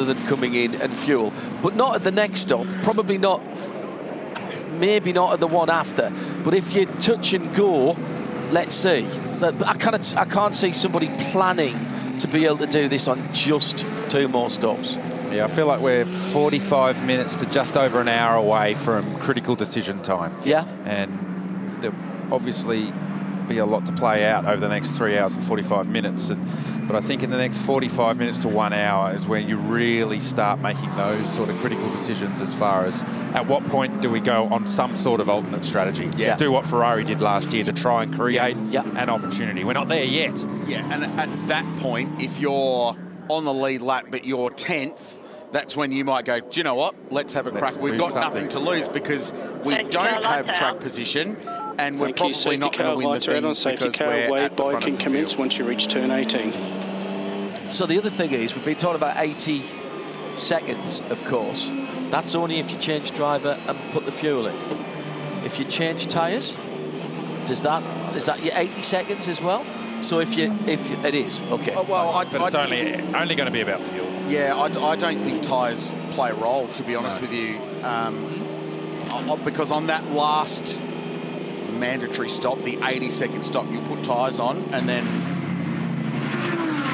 than coming in and fuel, but not at the next stop, probably not, maybe not at the one after, but if you touch and go, let's see. I can't see somebody planning to be able to do this on just 2 more stops. Yeah, I feel like we're 45 minutes to just over an hour away from critical decision time. Yeah. And there'll obviously be a lot to play out over the next 3 hours and 45 minutes. But I think in the next 45 minutes to 1 hour is where you really start making those sort of critical decisions as far as at what point do we go on some sort of alternate strategy. Yeah. Do what Ferrari did last year to try and create an opportunity. We're not there yet. Yeah, and at that point, if you're on the lead lap but you're 10th, that's when you might go, do you know what? Let's have a crack. We've got nothing to lose because we don't have track position, and we're probably not going to win the thing because we're at the front of the field. Once you reach turn 18. So the other thing is, we've been talking about 80 seconds, of course. That's only if you change driver and put the fuel in. If you change tyres, is that your 80 seconds as well? So if it is, okay. But it's only going to be about fuel. Yeah, I don't think tyres play a role, to be honest with you, because on that last mandatory stop, the 80-second stop, you put tyres on, and then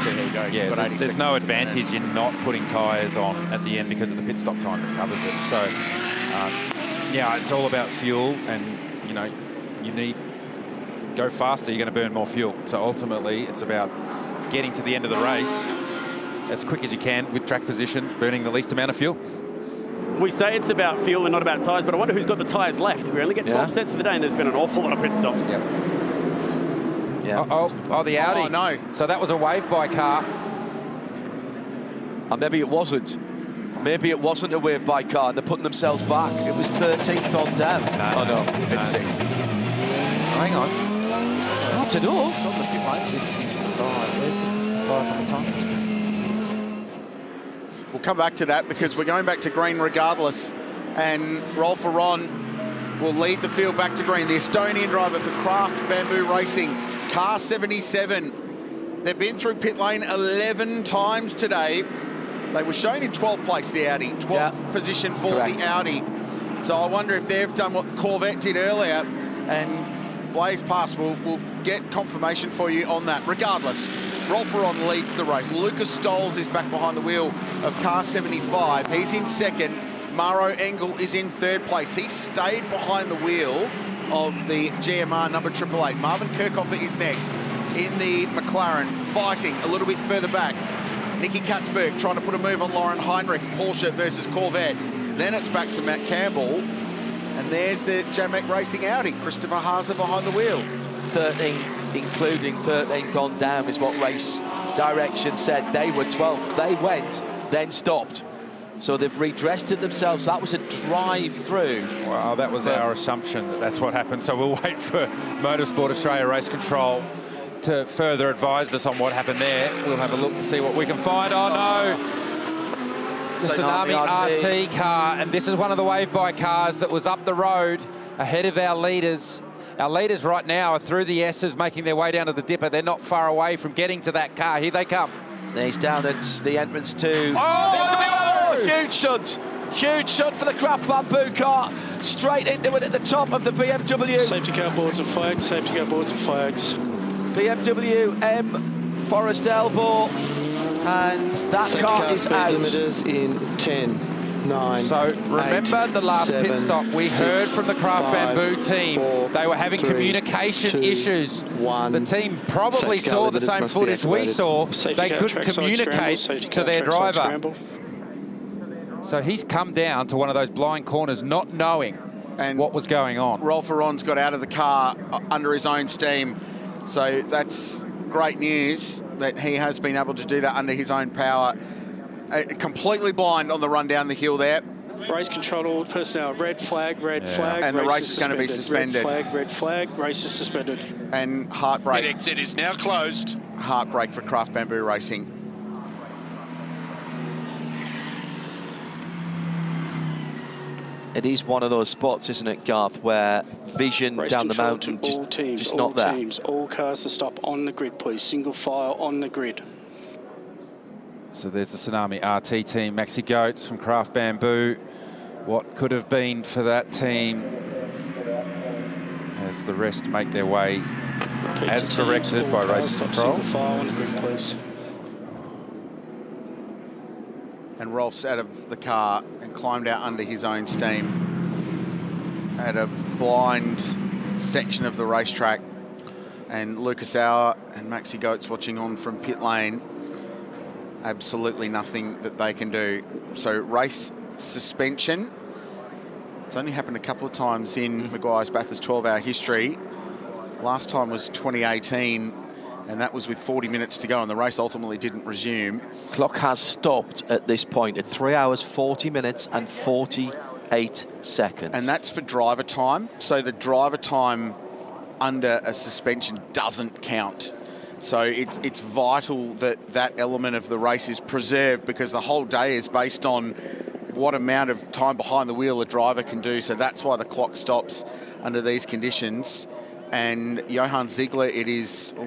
so there you go. Yeah, there's no advantage in not putting tyres on at the end because of the pit stop time that covers it. So, yeah, it's all about fuel, and you need go faster, you're going to burn more fuel. So ultimately, it's about getting to the end of the race as quick as you can with track position, burning the least amount of fuel. We say it's about fuel and not about tyres, but I wonder who's got the tyres left. We only get 12 sets for the day, and there's been an awful lot of pit stops. Yep. Yeah. The Audi. Oh, no. So that was a wave-by car. Maybe it wasn't. Maybe it wasn't a wave-by car, and they're putting themselves back. It was 13th on down. No. Hang on. Not to know. We'll come back to that because we're going back to green regardless, and Rolf Aron will lead the field back to green. The Estonian driver for Craft Bamboo Racing, car 77. They've been through pit lane 11 times today. They were shown in 12th place, the Audi, 12th position for the Audi. So I wonder if they've done what Corvette did earlier and blazed past. We'll get confirmation for you on that. Regardless, Rolf Aron leads the race. Lucas Stoles is back behind the wheel of car 75. He's in second. Maro Engel is in third place. He stayed behind the wheel of the GMR number 888. Marvin Kirchhoffer is next in the McLaren, fighting a little bit further back. Nicky Katzberg trying to put a move on Lauren Heinrich, Porsche versus Corvette. Then it's back to Matt Campbell. And there's the Jamek Racing Audi, Christopher Haase behind the wheel. 13th, including 13th on down, is what race direction said. They were 12th. They went, then stopped. So they've redressed it themselves. That was a drive-through. Well, that was our assumption that that's what happened. So we'll wait for Motorsport Australia Race Control to further advise us on what happened there. We'll have a look to see what we can find. Oh, no. The Tsunami RT car, and this is one of the wave-by cars that was up the road ahead of our leaders. Our leaders right now are through the S's, making their way down to the dipper. They're not far away from getting to that car. Here they come. He's down at the entrance to... Oh! Huge shunt. Huge shunt for the Craft Bamboo car. Straight into it at the top of the BMW. Safety car boards and flags, safety car boards and flags. BMW M, Forest Elbow, and that safety car is out. Limiters in 10, 9, So remember 8, the last 7, pit stop, we 6, heard from the Craft 5, Bamboo team 4, they were having 3, communication 2, issues. 1. The team probably Safety saw car the limiters same must be footage we activated. saw. Safety They car couldn't trackside communicate scramble, to their trackside driver. scramble. So he's come down to one of those blind corners not knowing what was going on. Rolf Aron's got out of the car under his own steam. So that's great news that he has been able to do that under his own power. Completely blind on the run down the hill there. Race control, all personnel, red flag, And the race is going to be suspended. Red flag, race is suspended. And heartbreak. Pit exit is now closed. Heartbreak for Craft Bamboo Racing. It is one of those spots, isn't it, Garth, where vision Race down the control mountain to all teams, just all not there. Teams, all cars to stop on the grid, please. Single file on the grid. So there's the Tsunami RT team, Maxi Goats from Craft Bamboo. What could have been for that team as the rest make their way as directed by Race Control. And Rolf's out of the car and climbed out under his own steam at a blind section of the racetrack. And Lucas Auer and Maxi Goats watching on from pit lane. Absolutely nothing that they can do. So race suspension. It's only happened a couple of times in Meguiar's Bathurst 12-hour history. Last time was 2018, and that was with 40 minutes to go, and the race ultimately didn't resume. Clock has stopped at this point at 3 hours, 40 minutes and 48 seconds. And that's for driver time. So the driver time under a suspension doesn't count. So it's vital that that element of the race is preserved, because the whole day is based on what amount of time behind the wheel a driver can do. So that's why the clock stops under these conditions. And Johann Ziegler,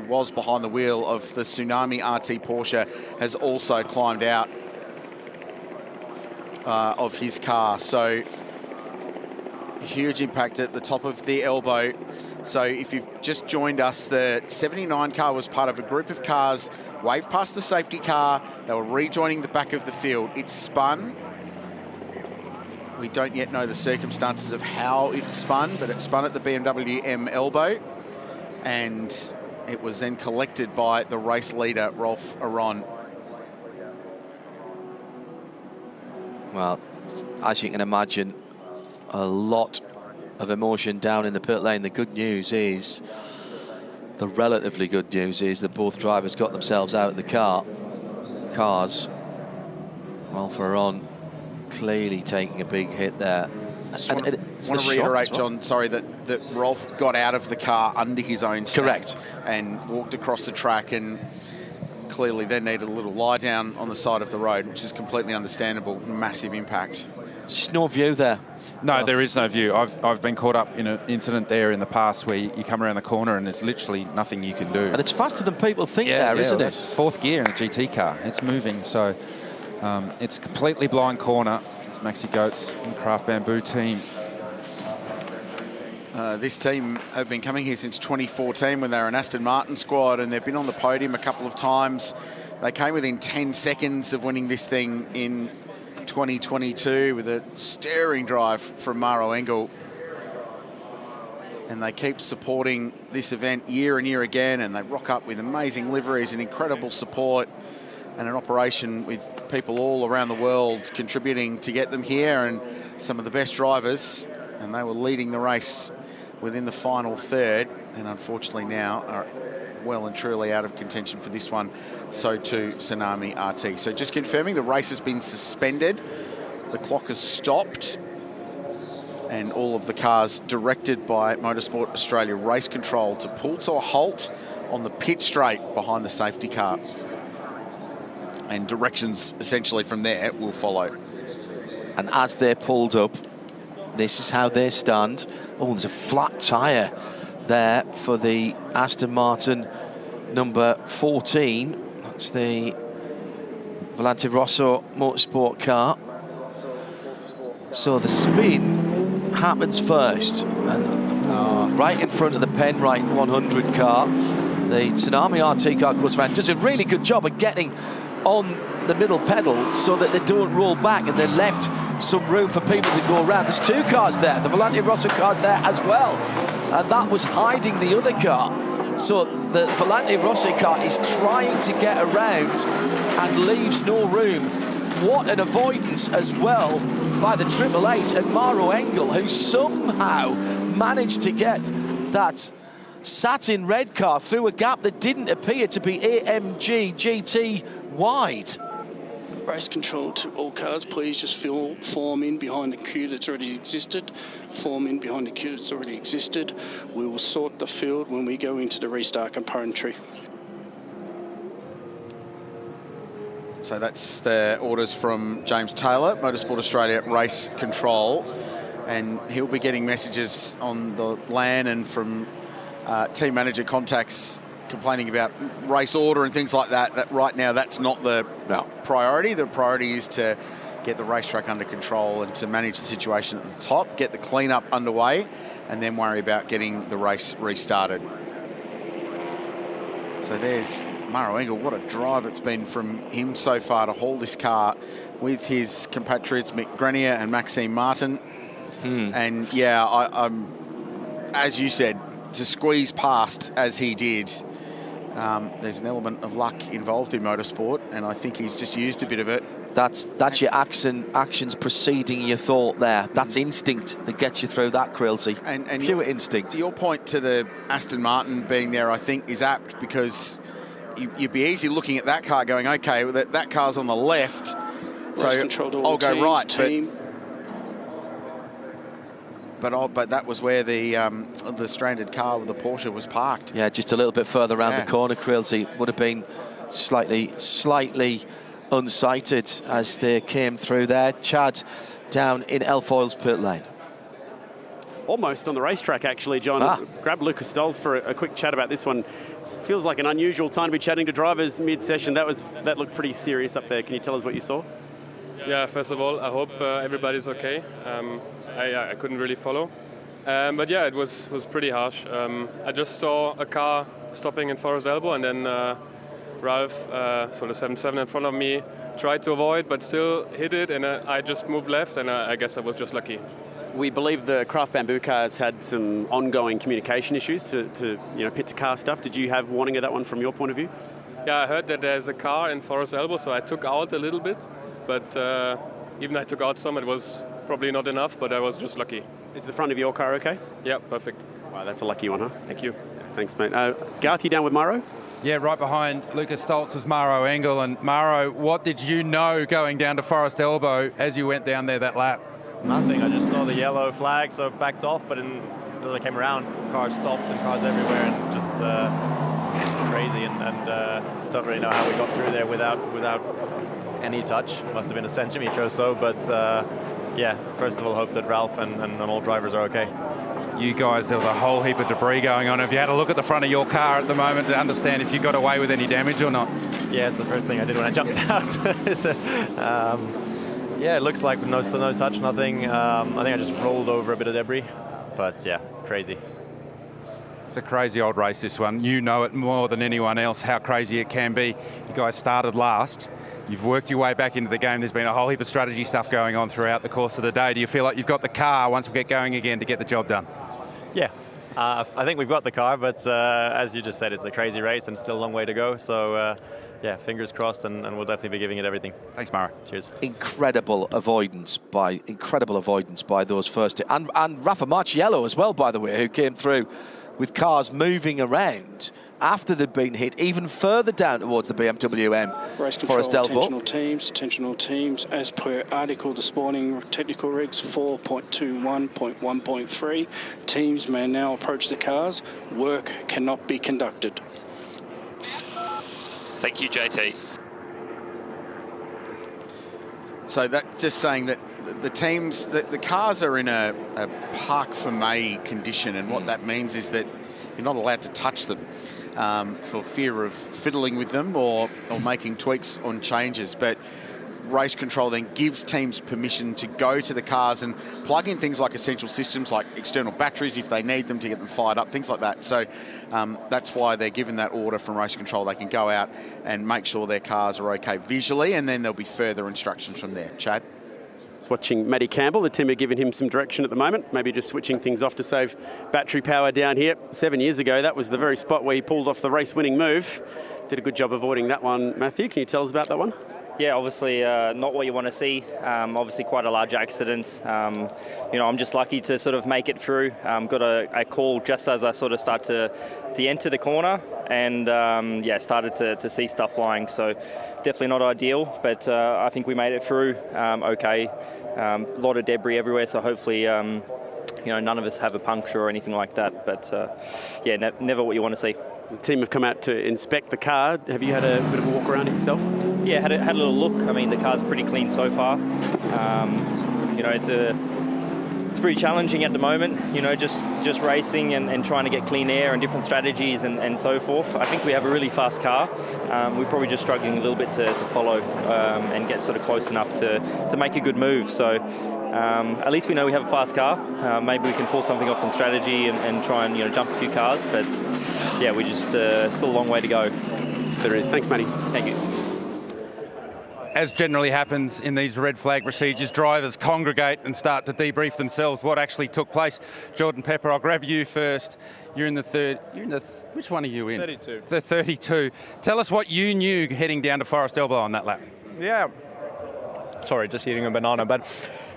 was behind the wheel of the Tsunami RT Porsche, has also climbed out of his car. So huge impact at the top of the elbow. So if you've just joined us, the 79 car was part of a group of cars, waved past the safety car. They were rejoining the back of the field. It spun. We don't yet know the circumstances of how it spun, but it spun at the BMW M elbow, and it was then collected by the race leader, Rolf Aron. Well, as you can imagine, a lot of emotion down in the pit lane. The relatively good news is that both drivers got themselves out of the cars. Rolf Aron clearly taking a big hit there. I want to reiterate, John, sorry, that Rolf got out of the car under his own steam. Correct. And walked across the track, and clearly then needed a little lie down on the side of the road, which is completely understandable. Massive impact. Just no view there. No, there is no view. I've been caught up in an incident there in the past where you come around the corner and there's literally nothing you can do. And it's faster than people think isn't it? It's fourth gear in a GT car. It's moving, so it's a completely blind corner. It's Maxi Goats and Craft Bamboo team. This team have been coming here since 2014 when they were an Aston Martin squad, and they've been on the podium a couple of times. They came within 10 seconds of winning this thing in 2022 with a staring drive from Maro Engel. And they keep supporting this event year and year again, and they rock up with amazing liveries and incredible support, and an operation with people all around the world contributing to get them here, and some of the best drivers. And they were leading the race within the final third, and unfortunately now are well and truly out of contention for this one. So too Tsunami RT. So just confirming, the race has been suspended. The clock has stopped, and all of the cars directed by Motorsport Australia Race Control to pull to a halt on the pit straight behind the safety car. And directions essentially from there will follow. And as they're pulled up, this is how they stand. Oh, there's a flat tyre there for the Aston Martin number 14. That's the Volante Rosso Motorsport car. So the spin happens first, and right in front of the Penrite 100 car. The Tsunami RT car goes around, does a really good job of getting on the middle pedal so that they don't roll back, and they left some room for people to go around. There's two cars there, the Volante Rosso car's there as well, and that was hiding the other car. So the Volante Rosso car is trying to get around and leaves no room. What an avoidance as well by the 888 and Maro Engel, who somehow managed to get that satin red car through a gap that didn't appear to be AMG GT wide. Race control to all cars, please just form in behind the queue that's already existed. Form in behind the queue that's already existed. We will sort the field when we go into the restart componentry. So that's the orders from James Taylor, Motorsport Australia Race Control, and he'll be getting messages on the LAN and from team manager contacts complaining about race order and things like that, that right now that's not the priority. The priority is to get the racetrack under control and to manage the situation at the top, get the cleanup underway, and then worry about getting the race restarted. So there's Maro Engel. What a drive it's been from him so far to haul this car with his compatriots Mick Grenier and Maxime Martin. And yeah, I'm, as you said, to squeeze past as he did, there's an element of luck involved in motorsport, and I think he's just used a bit of it. That's your actions preceding your thought there. That's instinct that gets you through that, Crillsy. And pure instinct. Your point to the Aston Martin being there, I think, is apt, because you'd be easy looking at that car going, okay, well, that car's on the left, so I'll go right. But that was where the stranded car with the Porsche was parked. Yeah, just a little bit further around the corner, Crillsy. Would have been slightly unsighted as they came through there. Chad down in Elfoyle's pit lane. Almost on the racetrack, actually, John. Grab Lucas Stolz for a quick chat about this one. It feels like an unusual time to be chatting to drivers mid-session. That looked pretty serious up there. Can you tell us what you saw? Yeah, first of all, I hope everybody's okay. I couldn't really follow. But yeah, it was pretty harsh. I just saw a car stopping in Forest Elbow, and then Ralph, so the 7.7 in front of me, tried to avoid, but still hit it, and I just moved left, and I guess I was just lucky. We believe the Craft Bamboo cars had some ongoing communication issues to pit to car stuff. Did you have warning of that one from your point of view? Yeah, I heard that there's a car in Forest Elbow, so I took out a little bit, but even I took out some, it was probably not enough, but I was just lucky. Is the front of your car okay? Yeah, perfect. Wow, that's a lucky one, huh? Thank you. Thanks, mate. Garth, you down with Maro? Yeah, right behind Lucas Stolz was Maro Engel. And Maro, what did you know going down to Forest Elbow as you went down there that lap? Nothing. I just saw the yellow flag, so backed off, but as I came around, cars stopped and cars everywhere, and just crazy, and don't really know how we got through there without any touch. Must have been a centimetre or so, but yeah, first of all, hope that Ralph and all drivers are okay. You guys, there was a whole heap of debris going on. Have you had a look at the front of your car at the moment to understand if you got away with any damage or not? Yeah, it's the first thing I did when I jumped out. So, yeah, it looks like no touch, nothing. I think I just rolled over a bit of debris, but yeah, crazy. It's a crazy old race, this one. You know it more than anyone else, how crazy it can be. You guys started last. You've worked your way back into the game. There's been a whole heap of strategy stuff going on throughout the course of the day. Do you feel like you've got the car once we get going again to get the job done? Yeah, I think we've got the car, but as you just said, it's a crazy race and still a long way to go. So, yeah, fingers crossed, and we'll definitely be giving it everything. Thanks, Mara. Cheers. Incredible avoidance by those first two. And Rafa Marciello as well, by the way, who came through with cars moving around after they'd been hit even further down towards the BMW M. Race control, Forest Elbow. attentional teams, as per article this morning, technical regs 4.21.1.3, teams may now approach the cars. Work cannot be conducted. Thank you, JT. So that just saying that the teams, the cars are in a park for May condition, and what that means is that you're not allowed to touch them for fear of fiddling with them or making tweaks on changes. But race control then gives teams permission to go to the cars and plug in things like essential systems, like external batteries if they need them to get them fired up, things like that. So that's why they're given that order from race control. They can go out and make sure their cars are okay visually, and then there'll be further instructions from there. Chad? Just watching Matty Campbell. The team are giving him some direction at the moment, maybe just switching things off to save battery power down here. 7 years ago, that was the very spot where he pulled off the race-winning move. Did a good job avoiding that one. Matthew, can you tell us about that one? Yeah, obviously not what you want to see. Obviously quite a large accident. I'm just lucky to sort of make it through. Got a call just as I sort of start to enter the corner, and started to see stuff flying. So definitely not ideal, but I think we made it through okay. A lot of debris everywhere, so hopefully none of us have a puncture or anything like that. But never what you want to see. The team have come out to inspect the car. Have you had a bit of a walk around it yourself? Yeah, had a little look. I mean, the car's pretty clean so far. It's a it's pretty challenging at the moment, you know, just racing and trying to get clean air and different strategies and so forth. I think we have a really fast car. We're probably just struggling a little bit to follow and get sort of close enough to make a good move. So at least we know we have a fast car. Maybe we can pull something off on strategy and try and, you know, jump a few cars. But yeah, we just still a long way to go. Yes, there is. Thanks, Matty. Thank you. As generally happens in these red flag procedures, drivers congregate and start to debrief themselves what actually took place. Jordan Pepper, I'll grab you first. You're in the third. Which one are you in? 32. The 32. Tell us what you knew heading down to Forest Elbow on that lap. Yeah. Sorry, just eating a banana, but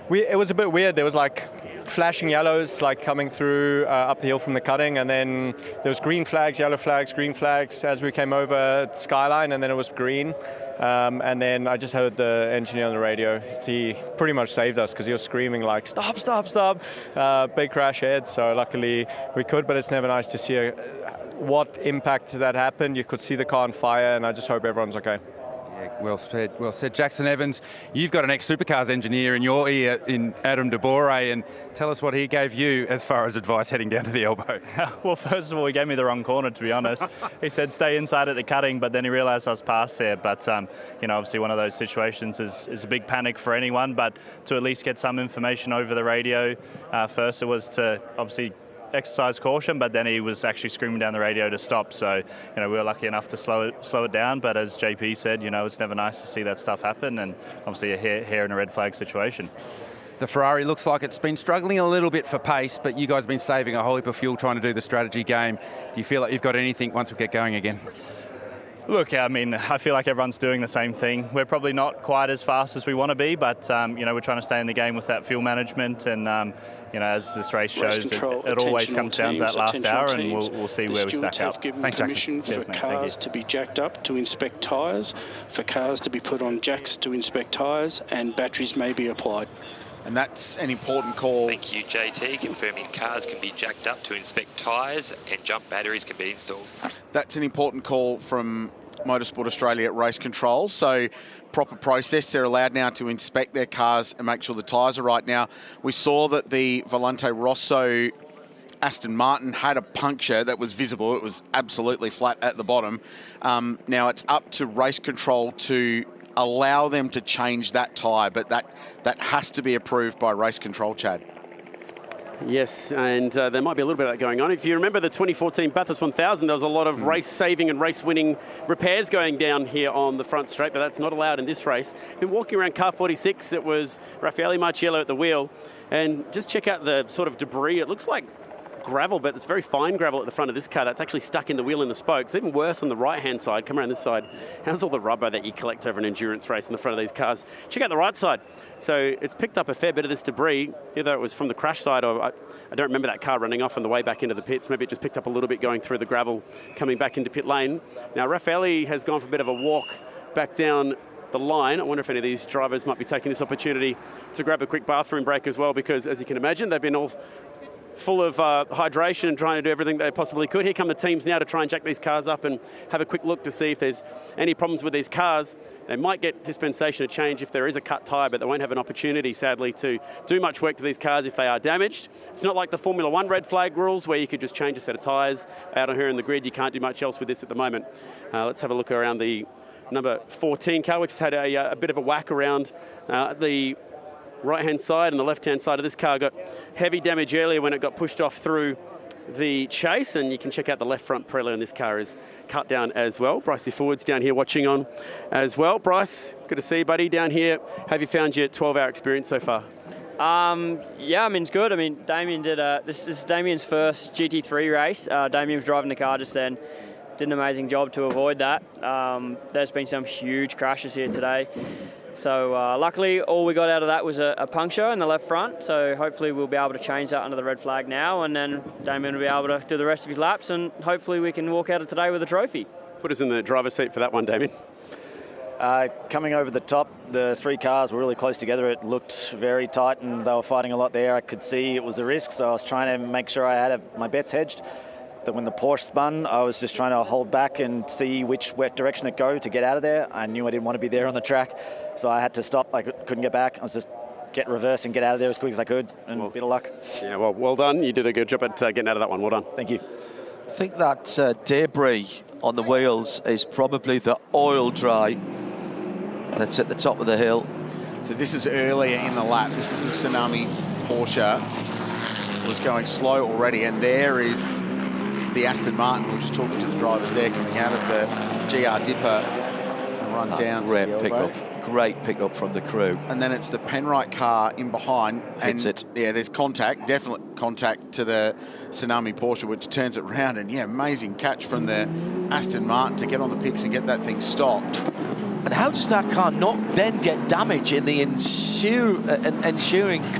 it was a bit weird. There was like flashing yellows like coming through up the hill from the cutting, and then there was green flags, yellow flags, green flags as we came over Skyline, and then it was green. And then I just heard the engineer on the radio. He pretty much saved us because he was screaming like, stop, stop, stop. Big crash ahead. So luckily we could, but it's never nice to see what impact that happened. You could see the car on fire, and I just hope everyone's okay. Well said, well said. Jackson Evans, you've got an ex-Supercars engineer in your ear in Adam De Bore, and tell us what he gave you as far as advice heading down to the elbow. Well, first of all, he gave me the wrong corner, to be honest. He said stay inside at the cutting, but then he realised I was past there. But, you know, obviously one of those situations is a big panic for anyone, but to at least get some information over the radio, first it was to obviously exercise caution, but then he was actually screaming down the radio to stop. So, you know, we were lucky enough to slow it down. But as JP said, you know, it's never nice to see that stuff happen, and obviously a hair in a red flag situation. The Ferrari looks like it's been struggling a little bit for pace, but you guys have been saving a whole heap of fuel trying to do the strategy game. Do you feel like you've got anything once we get going again? Look, I mean, I feel like everyone's doing the same thing. We're probably not quite as fast as we want to be, but, you know, we're trying to stay in the game with that fuel management. And, you know, as this race shows, it always comes down to that last hour, and we'll see where we stack up. Thanks, Jackson. For cars to be jacked up to inspect tyres, for cars to be put on jacks to inspect tyres, and batteries may be applied. And that's an important call. Thank you, JT. Confirming cars can be jacked up to inspect tyres and jump batteries can be installed. That's an important call from Motorsport Australia at Race Control. So proper process. They're allowed now to inspect their cars and make sure the tyres are right. Now, we saw that the Volante Rosso Aston Martin had a puncture that was visible. It was absolutely flat at the bottom. Now it's up to Race Control to allow them to change that tyre, but that has to be approved by Race Control, Chad. Yes, and there might be a little bit of that going on. If you remember the 2014 Bathurst 1000, there was a lot of race-saving and race-winning repairs going down here on the front straight, but that's not allowed in this race. Been walking around car 46, it was Raffaele Marciello at the wheel, and just check out the sort of debris. It looks like gravel, but it's very fine gravel at the front of this car that's actually stuck in the wheel and the spokes. Even worse on the right-hand side. Come around this side. How's all the rubber that you collect over an endurance race in the front of these cars? Check out the right side. So it's picked up a fair bit of this debris, either it was from the crash side or I don't remember that car running off on the way back into the pits. Maybe it just picked up a little bit going through the gravel, coming back into pit lane. Now, Raffaele has gone for a bit of a walk back down the line. I wonder if any of these drivers might be taking this opportunity to grab a quick bathroom break as well, because as you can imagine, they've been all full of hydration and trying to do everything they possibly could. Here come the teams now to try and jack these cars up and have a quick look to see if there's any problems with these cars. They might get dispensation of change if there is a cut tyre, but they won't have an opportunity, sadly, to do much work to these cars if they are damaged. It's not like the Formula One red flag rules where you could just change a set of tyres out on here in the grid. You can't do much else with this at the moment. Let's have a look around the number 14 car, which has had a bit of a whack around the right-hand side, and the left-hand side of this car got heavy damage earlier when it got pushed off through the chase, and you can check out the left front Pirelli on this car is cut down as well. Brycey Forward's down here watching on as well. Bryce, good to see you, buddy, down here. Have you found your 12-hour experience so far? Yeah, I mean, it's good. I mean, Damien did this is Damien's first GT3 race. Damien was driving the car just then. Did an amazing job to avoid that. There's been some huge crashes here today. So luckily, all we got out of that was a puncture in the left front. So hopefully we'll be able to change that under the red flag now, and then Damien will be able to do the rest of his laps, and hopefully we can walk out of today with a trophy. Put us in the driver's seat for that one, Damien. Coming over the top, the three cars were really close together. It looked very tight, and they were fighting a lot there. I could see it was a risk, so I was trying to make sure I had my bets hedged. That when the Porsche spun, I was just trying to hold back and see which direction it go to get out of there. I knew I didn't want to be there on the track, so I had to stop. I couldn't get back. I was just get reverse and get out of there as quick as I could, and a bit of luck. Yeah, well done. You did a good job at getting out of that one. Well done. Thank you. I think that debris on the wheels is probably the oil dry that's at the top of the hill. So this is earlier in the lap. This is the Tsunami Porsche. Was going slow already, and there is the Aston Martin. We were just talking to the drivers there coming out of the GR dipper and run down to the elbow. Great pickup from the crew. And then it's the Penrite car in behind. Hits it. Yeah, there's contact, definite contact to the Tsunami Porsche, which turns it round. And yeah, amazing catch from the Aston Martin to get on the picks and get that thing stopped. And how does that car not then get damage in the ensuing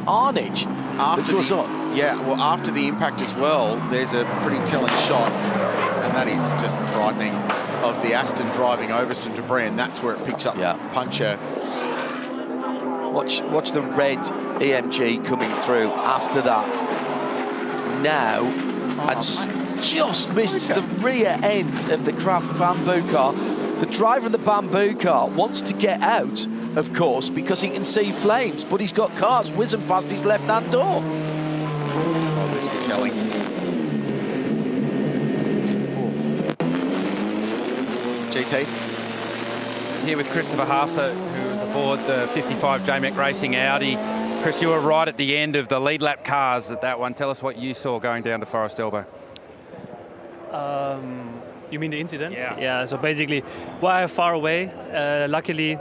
carnage after goes on? Yeah, well, after the impact as well, there's a pretty telling shot, and that is just frightening, of the Aston driving over some debris, and that's where it picks up puncture. Watch the red EMG coming through after that. Now, and just missed the rear end of the Kraft bamboo car. The driver of the bamboo car wants to get out, of course, because he can see flames, but he's got cars whizzing past his left-hand door. Oh, this is telling. GT. Here with Christopher Haase, who's aboard the 55 JMEC Racing Audi. Chris, you were right at the end of the lead lap cars at that one. Tell us what you saw going down to Forest Elbow. You mean the incident? Yeah. So basically, we're far away. Luckily,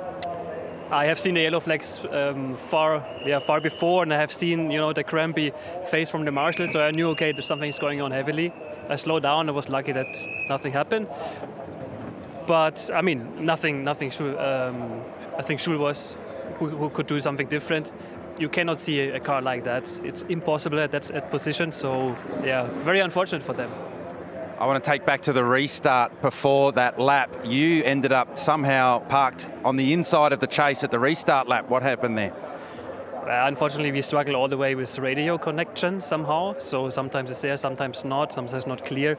I have seen the yellow flags far before, and I have seen, the crampy face from the marshal. So I knew, okay, there's something's going on heavily. I slowed down. I was lucky that nothing happened. But I mean, nothing. I think Schul was who could do something different. You cannot see a car like that. It's impossible at that position. So yeah, very unfortunate for them. I want to take back to the restart before that lap. You ended up somehow parked on the inside of the chase at the restart lap. What happened there? Unfortunately, we struggle all the way with radio connection somehow. So sometimes it's there, sometimes not, sometimes not clear.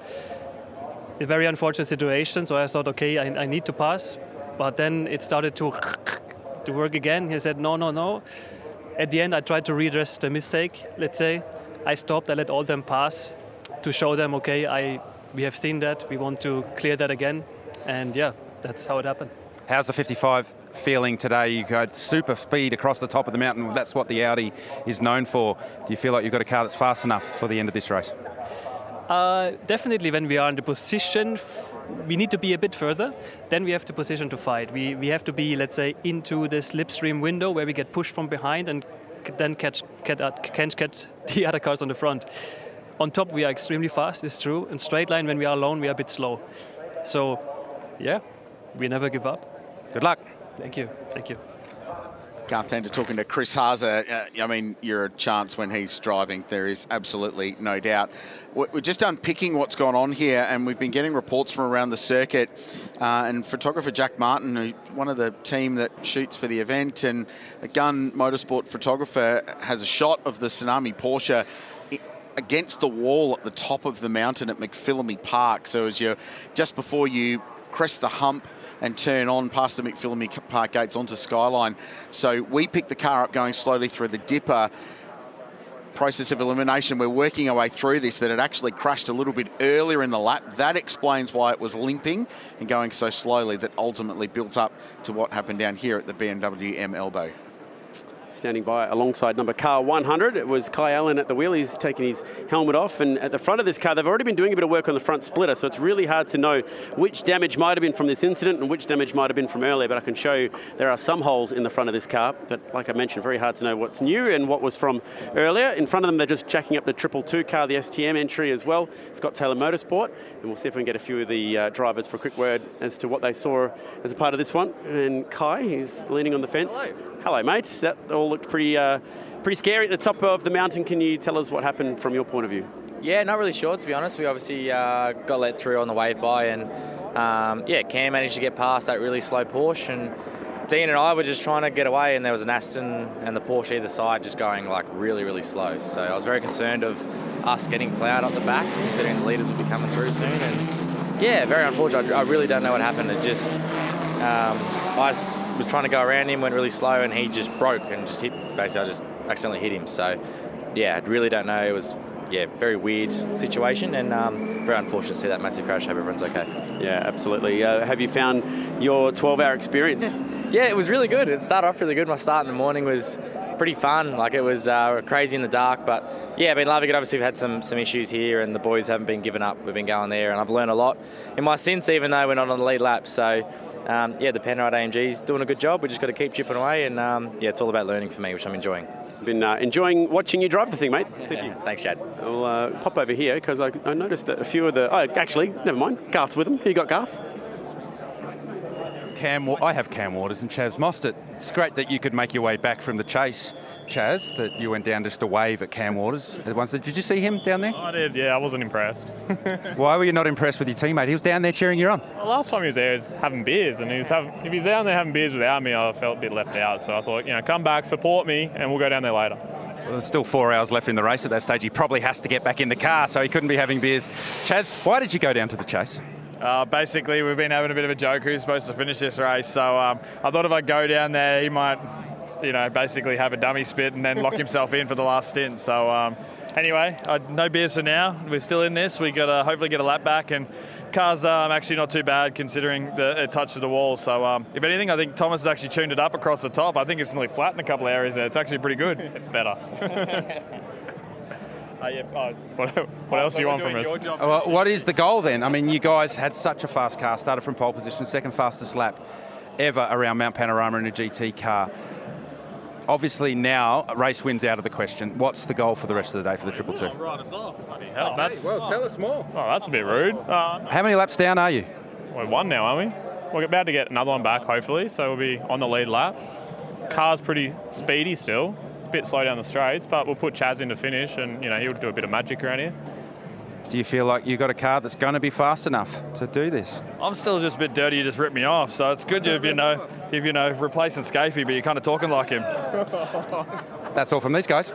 A very unfortunate situation. So I thought, okay, I need to pass. But then it started to work again. He said, no. At the end, I tried to redress the mistake, let's say. I stopped, I let all them pass to show them, okay, we have seen that, we want to clear that again, and yeah, that's how it happened. How's the 55 feeling today? You got super speed across the top of the mountain. That's what the Audi is known for. Do you feel like you've got a car that's fast enough for the end of this race? Definitely when we are in the position, we need to be a bit further, then we have the position to fight. We have to be, let's say, into the slipstream window where we get pushed from behind and then catch the other cars on the front. On top, we are extremely fast, it's true. In straight line, when we are alone, we are a bit slow. So, yeah, we never give up. Good luck. Thank you. Garth Tander talking to Chris Haase. I mean, you're a chance when he's driving. There is absolutely no doubt. We're just unpicking what's gone on here, and we've been getting reports from around the circuit. And photographer Jack Martin, one of the team that shoots for the event, and a Gun Motorsport photographer, has a shot of the Tsunami Porsche against the wall at the top of the mountain at McPhillamy Park. So as you're just before you crest the hump and turn on past the McPhillamy Park gates onto Skyline. So we picked the car up going slowly through the dipper. Process of elimination, we're working our way through this, that it actually crashed a little bit earlier in the lap. That explains why it was limping and going so slowly, that ultimately built up to what happened down here at the BMW M elbow. Standing by alongside number car 100, it was Kai Allen at the wheel. He's taking his helmet off, and at the front of this car, they've already been doing a bit of work on the front splitter, so it's really hard to know which damage might have been from this incident and which damage might have been from earlier, but I can show you there are some holes in the front of this car, but like I mentioned, very hard to know what's new and what was from earlier. In front of them, they're just jacking up the 222 car, the STM entry as well, Scott Taylor Motorsport, and we'll see if we can get a few of the drivers for a quick word as to what they saw as a part of this one. And Kai, who's leaning on the fence. Hello, mate. That all looked pretty scary at the top of the mountain. Can you tell us what happened from your point of view? Yeah, not really sure, to be honest. We obviously got let through on the wave by, and Cam managed to get past that really slow Porsche, and Dean and I were just trying to get away, and there was an Aston and the Porsche either side just going like really, really slow. So I was very concerned of us getting ploughed up the back, considering the leaders would be coming through soon. And yeah, very unfortunate. I really don't know what happened. It just, was trying to go around him, went really slow, and he just broke and just hit. Basically, I just accidentally hit him. So, yeah, I really don't know. It was, yeah, very weird situation, and very unfortunate to see that massive crash. Hope everyone's okay. Yeah, absolutely. Have you found your 12-hour experience? Yeah, it was really good. It started off really good. My start in the morning was pretty fun. Like, it was crazy in the dark, but yeah, I've been loving it. Obviously, we've had some issues here, and the boys haven't been giving up. We've been going there, and I've learned a lot in my stints, even though we're not on the lead lap. So, yeah, the Penrite AMG's doing a good job. We just got to keep chipping away, and yeah, it's all about learning for me, which I'm enjoying. Been enjoying watching you drive the thing, mate. Thank you. Thanks, Chad. I'll pop over here because I noticed that a few of the... Oh, actually, never mind. Garth's with them. Who you got, Garth? I have Cam Waters and Chaz Mostert. It's great that you could make your way back from the chase, Chaz, that you went down just to wave at Cam Waters. Did you see him down there? I did, yeah. I wasn't impressed. Why were you not impressed with your teammate? He was down there cheering you on. Well, last time he was there, he was having beers, and if he's down there having beers without me, I felt a bit left out. So I thought, come back, support me, and we'll go down there later. Well, there's still 4 hours left in the race at that stage. He probably has to get back in the car, so he couldn't be having beers. Chaz, why did you go down to the chase? Basically, we've been having a bit of a joke who's supposed to finish this race. So I thought if I go down there, he might, basically have a dummy spit and then lock himself in for the last stint. So anyway, no beers for now. We're still in this. We got to hopefully get a lap back, and car's actually not too bad considering the touch of the wall. So if anything, I think Thomas has actually tuned it up across the top. I think it's nearly flat in a couple of areas there. It's actually pretty good. It's better. What else do you want from us? What is the goal then? I mean, you guys had such a fast car, started from pole position, second fastest lap ever around Mount Panorama in a GT car. Obviously now, a race wins out of the question. What's the goal for the rest of the day for the Triple Two? Well, tell us more. Oh, that's a bit rude. How many laps down are you? We're one now, aren't we? We're about to get another one back, hopefully, so we'll be on the lead lap. Car's pretty speedy still. Bit slow down the straights, but we'll put Chaz in to finish, and he'll do a bit of magic around here. Do you feel like you've got a car that's going to be fast enough to do this? I'm still just a bit dirty. You just ripped me off, so it's good if replacing Scafey, but you're kind of talking like him. That's all from these guys.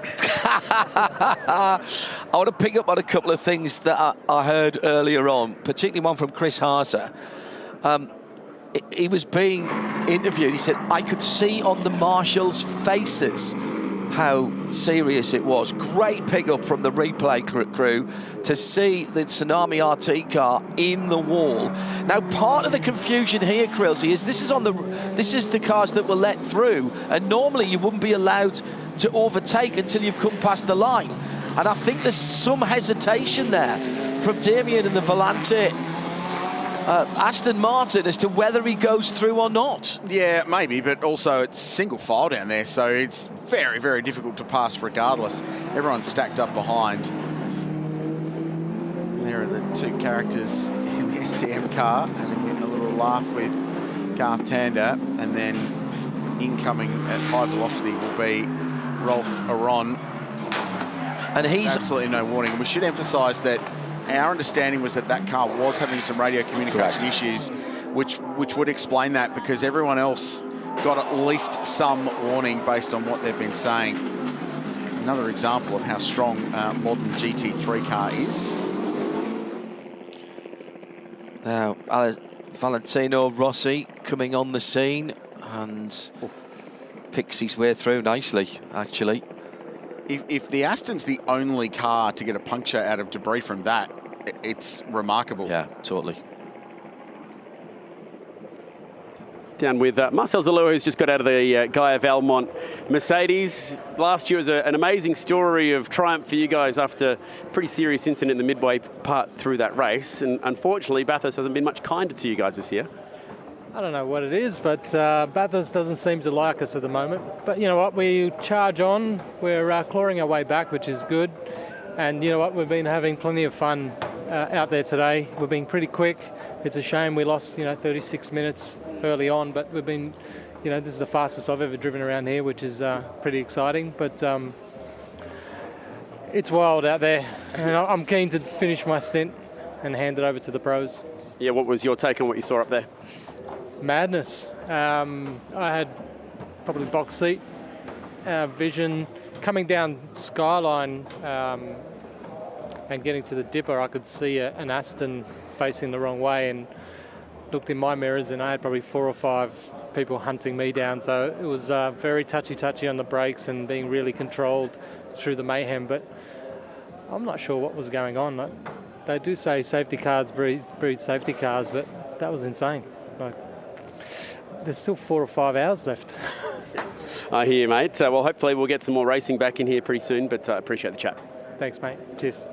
I want to pick up on a couple of things that I heard earlier on, particularly one from Chris Harzer. He was being interviewed. He said, I could see on the marshals' faces how serious it was. Great pickup from the replay crew to see the Tsunami RT car in the wall. Now, part of the confusion here, Craill, is this is the cars that were let through, and normally you wouldn't be allowed to overtake until you've come past the line. And I think there's some hesitation there from Damien and the Volante Aston Martin as to whether he goes through or not. Yeah, maybe, but also it's single file down there, so it's very, very difficult to pass regardless. Everyone's stacked up behind. There are the two characters in the STM car having a little laugh with Garth Tander, and then incoming at high velocity will be Rolf Aron. And he's absolutely no warning. We should emphasise that our understanding was that that car was having some radio communication issues, which would explain that, because everyone else got at least some warning based on what they've been saying. Another example of how strong modern GT3 car is. Now, Valentino Rossi coming on the scene and picks his way through nicely, actually. If the Aston's the only car to get a puncture out of debris from that, it's remarkable. Yeah, totally. Down with Marcel Zalou, who's just got out of the Gaia Valmont Mercedes. Last year was an amazing story of triumph for you guys after a pretty serious incident in the midway part through that race. And unfortunately, Bathurst hasn't been much kinder to you guys this year. I don't know what it is, but Bathurst doesn't seem to like us at the moment. But you know what, we charge on. We're clawing our way back, which is good. And you know what, we've been having plenty of fun out there today. We've been pretty quick. It's a shame we lost, 36 minutes early on, but we've been, this is the fastest I've ever driven around here, which is pretty exciting. But it's wild out there, and I'm keen to finish my stint and hand it over to the pros. Yeah, what was your take on what you saw up there? Madness. I had probably box seat vision coming down Skyline and getting to the dipper. I could see an Aston facing the wrong way, and looked in my mirrors, and I had probably 4 or 5 people hunting me down. So it was very touchy on the brakes and being really controlled through the mayhem. But I'm not sure what was going on. They do say safety cars breed safety cars, but that was insane. There's still 4 or 5 hours left. I hear you, mate. Well, hopefully we'll get some more racing back in here pretty soon, but I appreciate the chat. Thanks, mate. Cheers.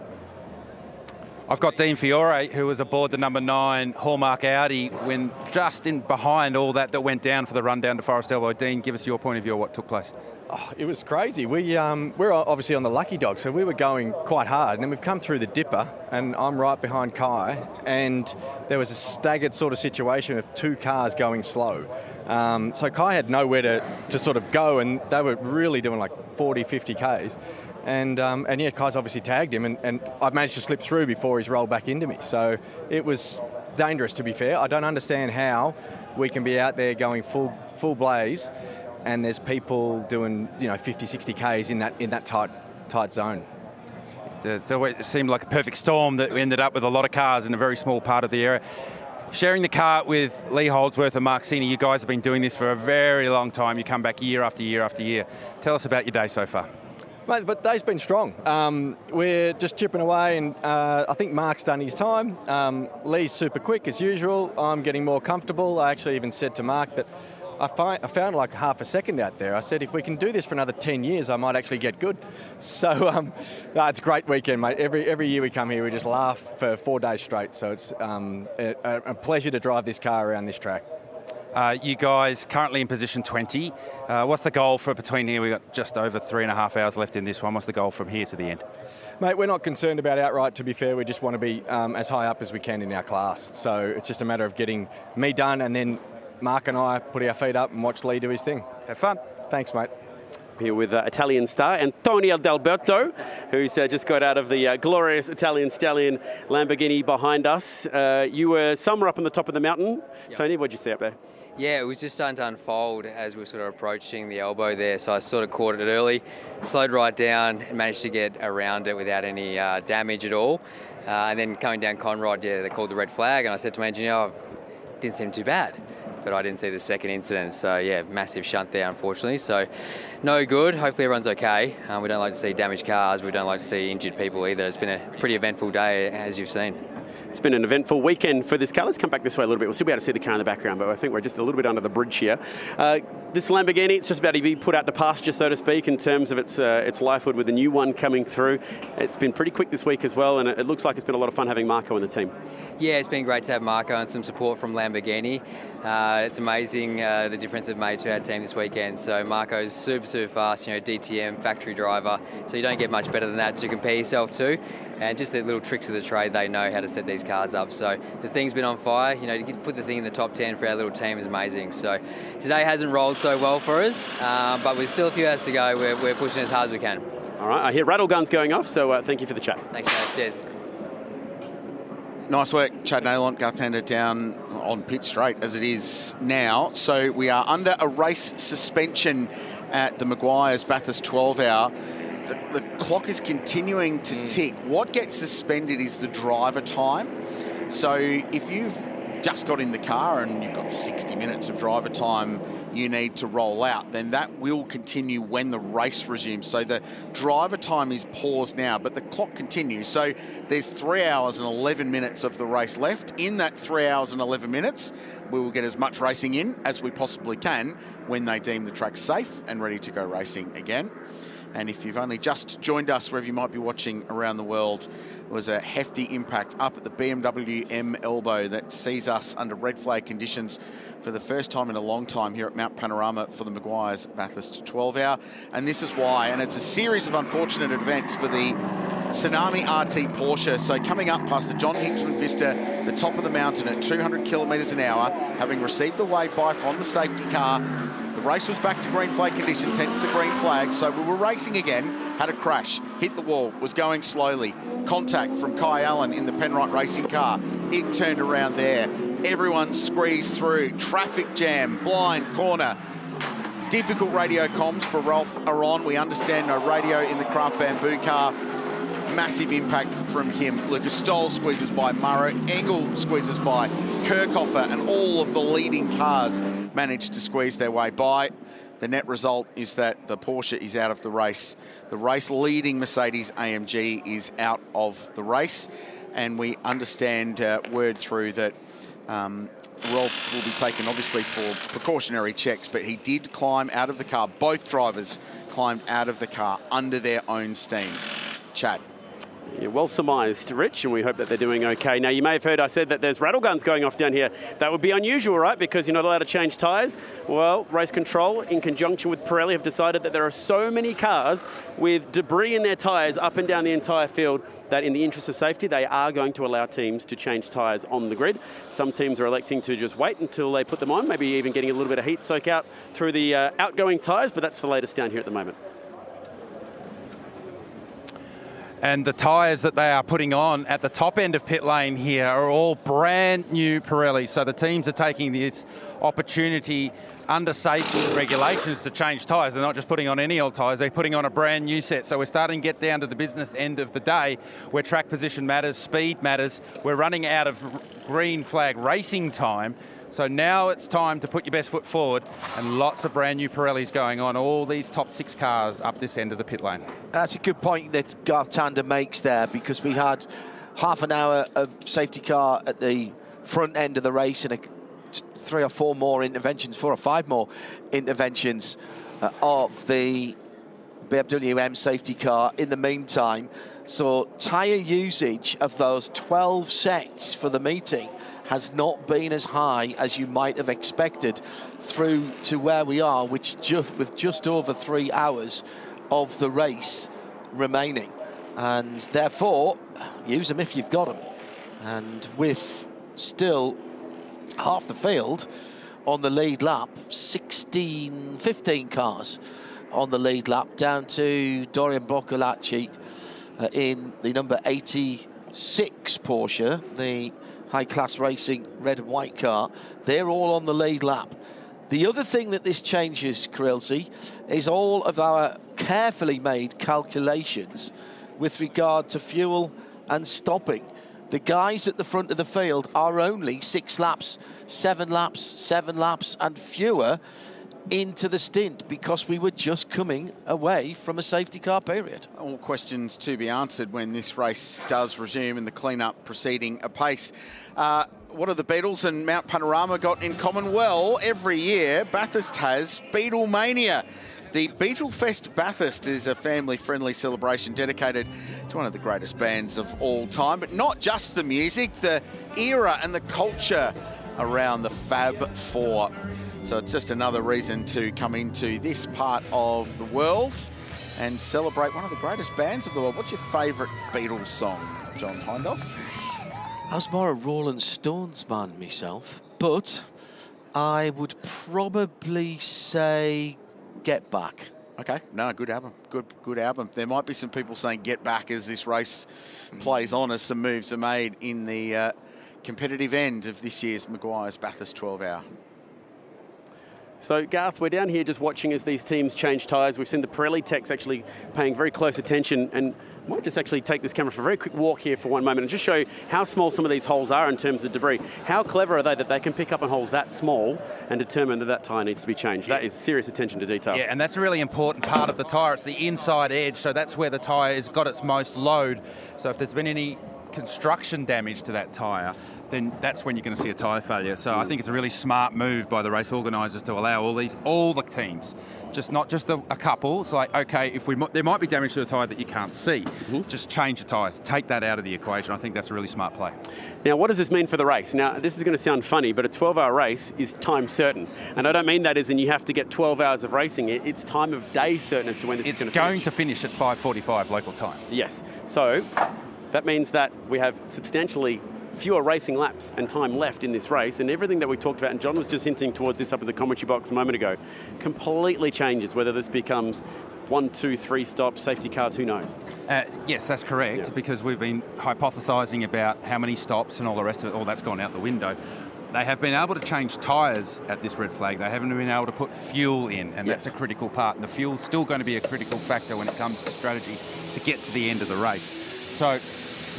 I've got Dean Fiore, who was aboard the number 9 Hallmark Audi when just in behind all that went down for the run down to Forest Elbow. Dean, give us your point of view of what took place. Oh, it was crazy. We're obviously on the lucky dog, so we were going quite hard. And then we've come through the dipper, and I'm right behind Kai, and there was a staggered sort of situation of 2 cars going slow. So Kai had nowhere to sort of go, and they were really doing like 40, 50 Ks. And yeah, Kai's obviously tagged him, and I managed to slip through before he's rolled back into me. So it was dangerous, to be fair. I don't understand how we can be out there going full blaze, and there's people doing 50, 60 Ks in that tight zone. It seemed like a perfect storm that we ended up with a lot of cars in a very small part of the area. Sharing the car with Lee Holdsworth and Mark Senior, you guys have been doing this for a very long time. You come back year after year after year. Tell us about your day so far. Mate, but day's been strong. We're just chipping away, and I think Mark's done his time. Lee's super quick as usual. I'm getting more comfortable. I actually even said to Mark that I found like half a second out there. I said, if we can do this for another 10 years, I might actually get good. So it's a great weekend, mate. Every year we come here, we just laugh for 4 days straight. So it's a pleasure to drive this car around this track. You guys currently in position 20. What's the goal for between here? We've got just over 3.5 hours left in this one. What's the goal from here to the end? Mate, we're not concerned about outright, to be fair. We just want to be as high up as we can in our class. So it's just a matter of getting me done, and then Mark and I put our feet up and watch Lee do his thing. Have fun. Thanks, mate. Here with Italian star Antonio D'Alberto, who's just got out of the glorious Italian Stallion Lamborghini behind us. You were somewhere up on the top of the mountain. Yep. Tony, what did you see up there? Yeah, it was just starting to unfold as we were sort of approaching the elbow there, so I sort of caught it early, slowed right down and managed to get around it without any damage at all. And then coming down Conrod, they called the red flag, and I said to my engineer, it didn't seem too bad. But I didn't see the second incident, so yeah, massive shunt there, unfortunately. So no good. Hopefully everyone's okay. We don't like to see damaged cars. We don't like to see injured people either. It's been a pretty eventful day, as you've seen. It's been an eventful weekend for this car. Let's come back this way a little bit. We'll still be able to see the car in the background, but I think we're just a little bit under the bridge here. This Lamborghini, it's just about to be put out to pasture, so to speak, in terms of its lifehood with a new one coming through. It's been pretty quick this week as well, and it looks like it's been a lot of fun having Marco in the team. Yeah, it's been great to have Marco and some support from Lamborghini. It's amazing the difference they've made to our team this weekend. So Marco's super, super fast, DTM, factory driver, so you don't get much better than that to compare yourself to. And just the little tricks of the trade, they know how to set these cars up. So the thing's been on fire. To put the thing in the top 10 for our little team is amazing. So today hasn't rolled so well for us, but we've still a few hours to go. We're pushing as hard as we can. All right, I hear rattle guns going off, so thank you for the chat. Thanks, guys. Cheers. Nice work, Chad Naylon, Garth Tander down on pit straight as it is now. So we are under a race suspension at the Meguiar's Bathurst 12-hour. The clock is continuing to tick. What gets suspended is the driver time. So if you've just got in the car and you've got 60 minutes of driver time you need to roll out, then that will continue when the race resumes. So the driver time is paused now, but the clock continues. So there's 3 hours and 11 minutes of the race left. In that 3 hours and 11 minutes, we will get as much racing in as we possibly can when they deem the track safe and ready to go racing again. And if you've only just joined us, wherever you might be watching around the world, it was a hefty impact up at the BMW M elbow that sees us under red flag conditions for the first time in a long time here at Mount Panorama for the Meguiar's Bathurst 12-hour. And this is why, and it's a series of unfortunate events for the Tsunami RT Porsche. So coming up past the John Hintzman Vista, the top of the mountain at 200 kilometres an hour, having received the wave by from the safety car, the race was back to green flag conditions, hence the green flag. So we were racing again, had a crash, hit the wall, was going slowly. Contact from Kai Allen in the Penrite racing car. It turned around there. Everyone squeezed through. Traffic jam, blind corner. Difficult radio comms for Ralph Aron. We understand no radio in the Craft Bamboo car. Massive impact from him. Lucas Stoll squeezes by Murray. Engel squeezes by Kirchhoffer, and all of the leading cars managed to squeeze their way by. The net result is that the Porsche is out of the race. The race-leading Mercedes AMG is out of the race, and we understand word through that Rolf will be taken, obviously, for precautionary checks, but he did climb out of the car. Both drivers climbed out of the car under their own steam. Chad. Yeah, well surmised, Rich, and we hope that they're doing okay. Now, you may have heard I said that there's rattle guns going off down here. That would be unusual, right? Because you're not allowed to change tyres. Well, race control, in conjunction with Pirelli, have decided that there are so many cars with debris in their tyres up and down the entire field that in the interest of safety, they are going to allow teams to change tyres on the grid. Some teams are electing to just wait until they put them on, maybe even getting a little bit of heat soak out through the outgoing tyres, but that's the latest down here at the moment. And the tyres that they are putting on at the top end of pit lane here are all brand new Pirelli. So the teams are taking this opportunity under safety regulations to change tyres. They're not just putting on any old tyres, they're putting on a brand new set. So we're starting to get down to the business end of the day where track position matters, speed matters. We're running out of green flag racing time. So now it's time to put your best foot forward, and lots of brand new Pirellis going on, all these top 6 cars up this end of the pit lane. That's a good point that Garth Tander makes there, because we had half an hour of safety car at the front end of the race and 3 or 4 more interventions, 4 or 5 more interventions of the BMW M safety car in the meantime. So tyre usage of those 12 sets for the meeting has not been as high as you might have expected through to where we are, with just over 3 hours of the race remaining. And therefore, use them if you've got them. And with still half the field on the lead lap, 15 cars on the lead lap, down to Dorian Boccolacci in the number 86 Porsche, the high-class racing red and white car. They're all on the lead lap. The other thing that this changes, Craill, is all of our carefully made calculations with regard to fuel and stopping. The guys at the front of the field are only 6 laps, 7 laps and fewer into the stint, because we were just coming away from a safety car period. All questions to be answered when this race does resume and the clean-up proceeding apace. What have the Beetles and Mount Panorama got in common? Well, every year Bathurst has Beetle Mania. The Beetle Fest Bathurst is a family-friendly celebration dedicated to one of the greatest bands of all time, but not just the music, the era and the culture around the Fab Four. So it's just another reason to come into this part of the world and celebrate one of the greatest bands of the world. What's your favourite Beatles song, John Hindhaugh? I was more a Rolling Stones man myself, but I would probably say Get Back. Okay, no, good album. Good album. There might be some people saying Get Back as this race plays on, as some moves are made in the competitive end of this year's Meguiar's Bathurst 12-hour. So, Garth, we're down here just watching as these teams change tyres. We've seen the Pirelli techs actually paying very close attention, and I might just actually take this camera for a very quick walk here for one moment and just show you how small some of these holes are in terms of debris. How clever are they that they can pick up on holes that small and determine that that tyre needs to be changed? That is serious attention to detail. Yeah, and that's a really important part of the tyre. It's the inside edge, so that's where the tyre has got its most load. So if there's been any construction damage to that tyre, then that's when you're going to see a tyre failure. So I think it's a really smart move by the race organisers to allow all the teams, not just a couple. It's like, okay, if there might be damage to the tyre that you can't see, just change the tyres, take that out of the equation. I think that's a really smart play. Now, what does this mean for the race? Now, this is going to sound funny, but a 12-hour race is time certain. And I don't mean that as in you have to get 12 hours of racing. It's time of day certain as to when this is going to finish. It's going to finish at 5:45 local time. Yes. So that means that we have substantially fewer racing laps and time left in this race, and everything that we talked about, and John was just hinting towards this up in the commentary box a moment ago, completely changes whether this becomes 1, 2, 3 stops, safety cars, who knows? Yes, that's correct, because we've been hypothesising about how many stops and all the rest of it, all that's gone out the window. They have been able to change tyres at this red flag. They haven't been able to put fuel in, and that's a critical part, and the fuel's still going to be a critical factor when it comes to strategy to get to the end of the race. So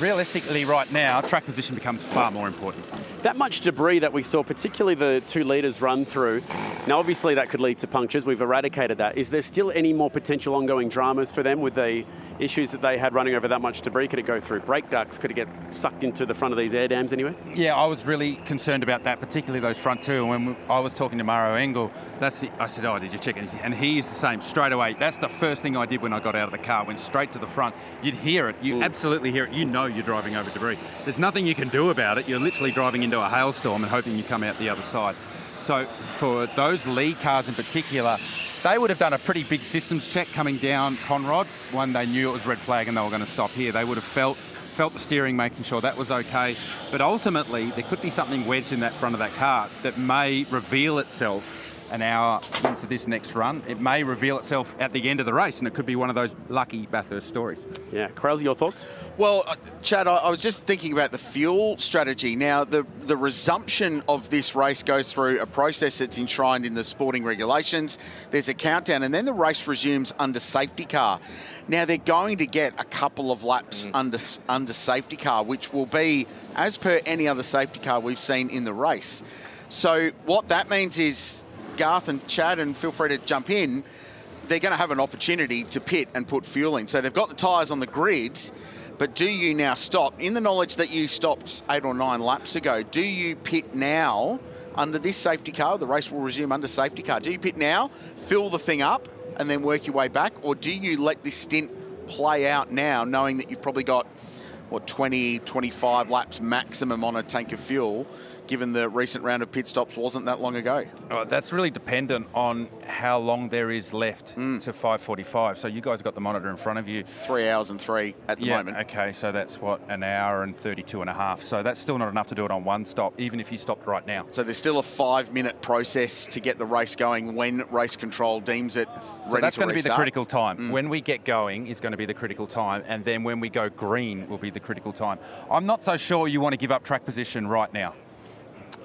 realistically right now, track position becomes far more important. That much debris that we saw, particularly the 2 litres run through, now obviously that could lead to punctures. We've eradicated that. Is there still any more potential ongoing dramas for them with the issues that they had running over that much debris? Could it go through brake ducts? Could it get sucked into the front of these air dams anyway? Yeah, I was really concerned about that, particularly those front two. And when I was talking to Mauro Engel, I said, oh, did you check it? And he's the same, straight away. That's the first thing I did when I got out of the car, went straight to the front. You'd hear it, you absolutely hear it. You know you're driving over debris. There's nothing you can do about it. You're literally driving into a hailstorm and hoping you come out the other side. So for those lead cars in particular, they would have done a pretty big systems check coming down Conrod when they knew it was red flag and they were going to stop here. They would have felt the steering, making sure that was okay. But ultimately, there could be something wedged in that front of that car that may reveal itself an hour into this next run. It may reveal itself at the end of the race, and it could be one of those lucky Bathurst stories. Yeah, Craill, your thoughts? Well, Chad, I was just thinking about the fuel strategy. Now, the resumption of this race goes through a process that's enshrined in the sporting regulations. There's a countdown, and then the race resumes under safety car. Now, they're going to get a couple of laps under safety car, which will be as per any other safety car we've seen in the race. So what that means is, Garth and Chad, and feel free to jump in, they're going to have an opportunity to pit and put fuel in. So they've got the tyres on the grid, but do you now stop? In the knowledge that you stopped 8 or 9 laps ago, do you pit now under this safety car? The race will resume under safety car. Do you pit now, fill the thing up, and then work your way back? Or do you let this stint play out now, knowing that you've probably got, 20, 25 laps maximum on a tank of fuel, given the recent round of pit stops wasn't that long ago? Oh, that's really dependent on how long there is left to 5:45. So you guys got the monitor in front of you. 3 hours and 3 at the moment. Okay, so that's what, an hour and 32 and a half. So that's still not enough to do it on one stop, even if you stopped right now. So there's still a 5-minute process to get the race going when race control deems it ready to restart. So that's going to be the critical time. When we get going is going to be the critical time, and then when we go green will be the critical time. I'm not so sure you want to give up track position right now.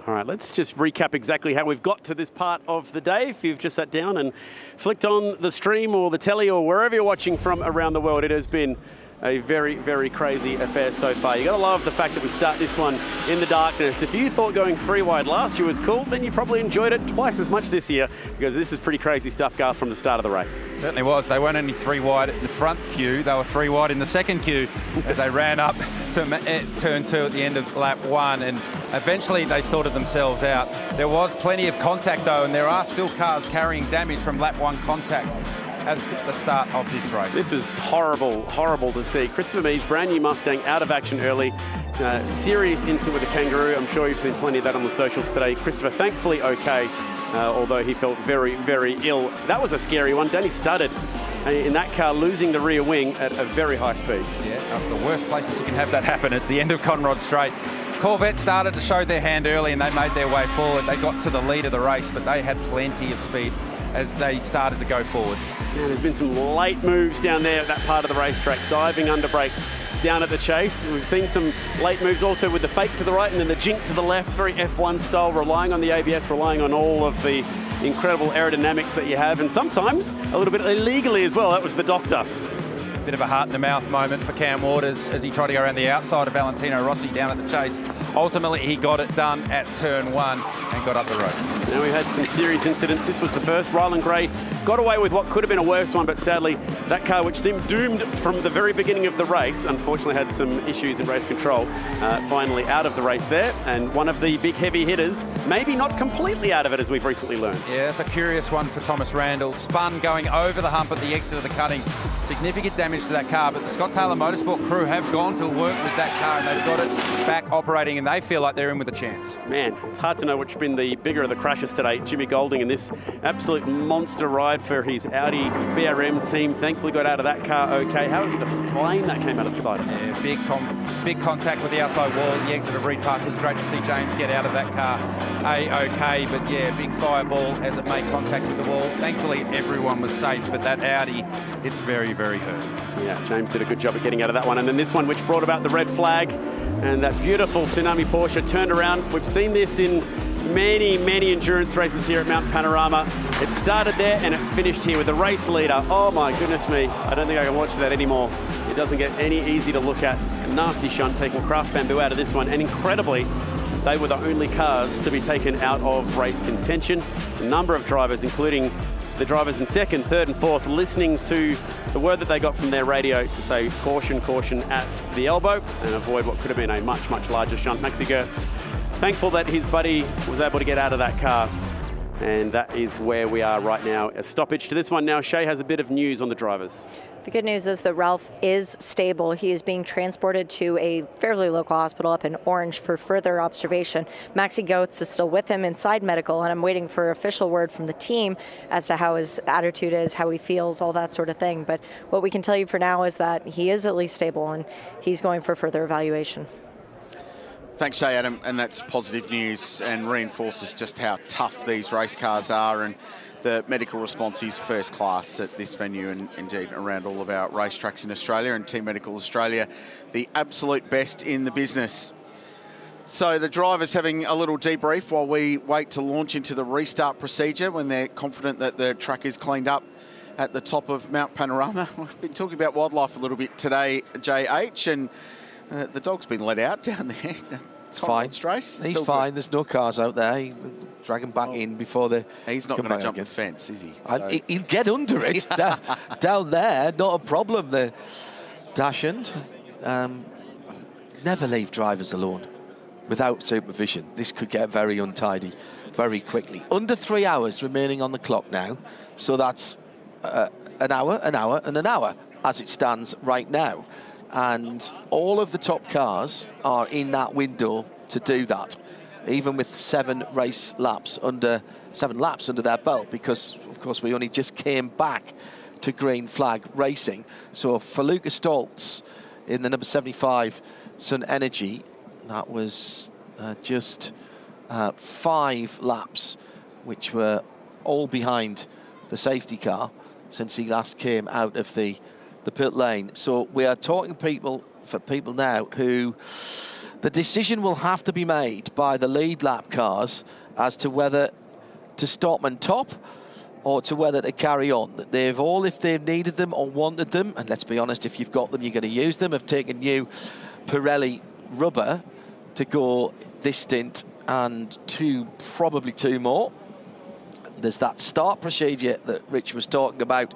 All right, let's just recap exactly how we've got to this part of the day. If you've just sat down and flicked on the stream or the telly or wherever you're watching from around the world, it has been a very, very crazy affair so far. You got to love the fact that we start this one in the darkness. If you thought going 3 wide last year was cool, then you probably enjoyed it twice as much this year, because this is pretty crazy stuff, Garth, from the start of the race. It certainly was. They weren't only 3 wide at the front queue, they were 3 wide in the second queue as they ran up to turn 2 at the end of lap 1, and eventually they sorted themselves out. There was plenty of contact though, and there are still cars carrying damage from lap 1 contact at the start of this race. This was horrible, horrible to see. Christopher Mee's brand new Mustang out of action early. Serious incident with the kangaroo. I'm sure you've seen plenty of that on the socials today. Christopher thankfully okay, although he felt very, very ill. That was a scary one. Danny Studdard in that car losing the rear wing at a very high speed. Yeah, the worst places you can have that happen. It's the end of Conrod Straight. Corvette started to show their hand early and they made their way forward. They got to the lead of the race, but they had plenty of speed as they started to go forward. Yeah, there's been some late moves down there at that part of the racetrack, diving under brakes down at the chase. We've seen some late moves also with the fake to the right and then the jink to the left, very F1 style, relying on the ABS, relying on all of the incredible aerodynamics that you have, and sometimes a little bit illegally as well. That was the doctor. Bit of a heart-in-the-mouth moment for Cam Waters as he tried to go around the outside of Valentino Rossi down at the chase. Ultimately, he got it done at turn 1 and got up the road. Now we've had some serious incidents. This was the first. Rylan Gray got away with what could have been a worse one, but sadly, that car, which seemed doomed from the very beginning of the race, unfortunately had some issues in race control. Finally out of the race there, and one of the big heavy hitters, maybe not completely out of it, as we've recently learned. Yeah, it's a curious one for Thomas Randall. Spun going over the hump at the exit of the cutting. Significant damage to that car, but the Scott Taylor Motorsport crew have gone to work with that car and they've got it back operating and they feel like they're in with a chance. Man, it's hard to know which has been the bigger of the crashes today. Jimmy Golding and this absolute monster ride for his Audi BRM team. Thankfully got out of that car okay. How was the flame that came out of the side of it? Yeah, big contact with the outside wall. The exit of Reed Park. It was great to see James get out of that car okay, but yeah, big fireball as it made contact with the wall. Thankfully everyone was safe, but that Audi, it's very, very hurt. Yeah, James did a good job at getting out of that one. And then this one, which brought about the red flag, and that beautiful Tsunami Porsche turned around. We've seen this in many, many endurance races here at Mount Panorama. It started there and it finished here with the race leader. Oh my goodness me, I don't think I can watch that anymore. It doesn't get any easy to look at. A nasty shunt taking Craft Bamboo out of this one, and incredibly, they were the only cars to be taken out of race contention. A number of drivers, including the drivers in second, third and fourth, listening to the word that they got from their radio to say caution, caution at the elbow and avoid what could have been a much, much larger shunt. Maxi Gertz, thankful that his buddy was able to get out of that car. And that is where we are right now. A stoppage to this one now. Shay has a bit of news on the drivers. The good news is that Ralph is stable. He is being transported to a fairly local hospital up in Orange for further observation. Maxi Goetz is still with him inside medical, and I'm waiting for official word from the team as to how his attitude is, how he feels, all that sort of thing. But what we can tell you for now is that he is at least stable, and he's going for further evaluation. Thanks, Shay, Adam, and that's positive news and reinforces just how tough these race cars are, and the medical response is first class at this venue and indeed around all of our racetracks in Australia, and Team Medical Australia, the absolute best in the business. So the drivers having a little debrief while we wait to launch into the restart procedure when they're confident that the track is cleaned up at the top of Mount Panorama. We've been talking about wildlife a little bit today, JH, and the dog's been let out down there. It's fine. He's fine. There's no cars out there. Drag him back in before they. He's not going to jump the fence, is he? So. He'll get under it down there. Not a problem. The Dashend. Never leave drivers alone without supervision. This could get very untidy very quickly. Under 3 hours remaining on the clock now. So that's an hour, and an hour as it stands right now. And all of the top cars are in that window to do that, even with 7 laps under their belt, because of course we only just came back to green flag racing. So for Lucas Stoltz in the number 75 Sun Energy, that was just 5 laps, which were all behind the safety car since he last came out of the pit lane. So we are talking for people now who the decision will have to be made by the lead lap cars as to whether to stop and top or to whether to carry on. They've all, if they've needed them or wanted them, and let's be honest, if you've got them, you're going to use them, have taken new Pirelli rubber to go this stint and probably two more. There's that start procedure that Rich was talking about,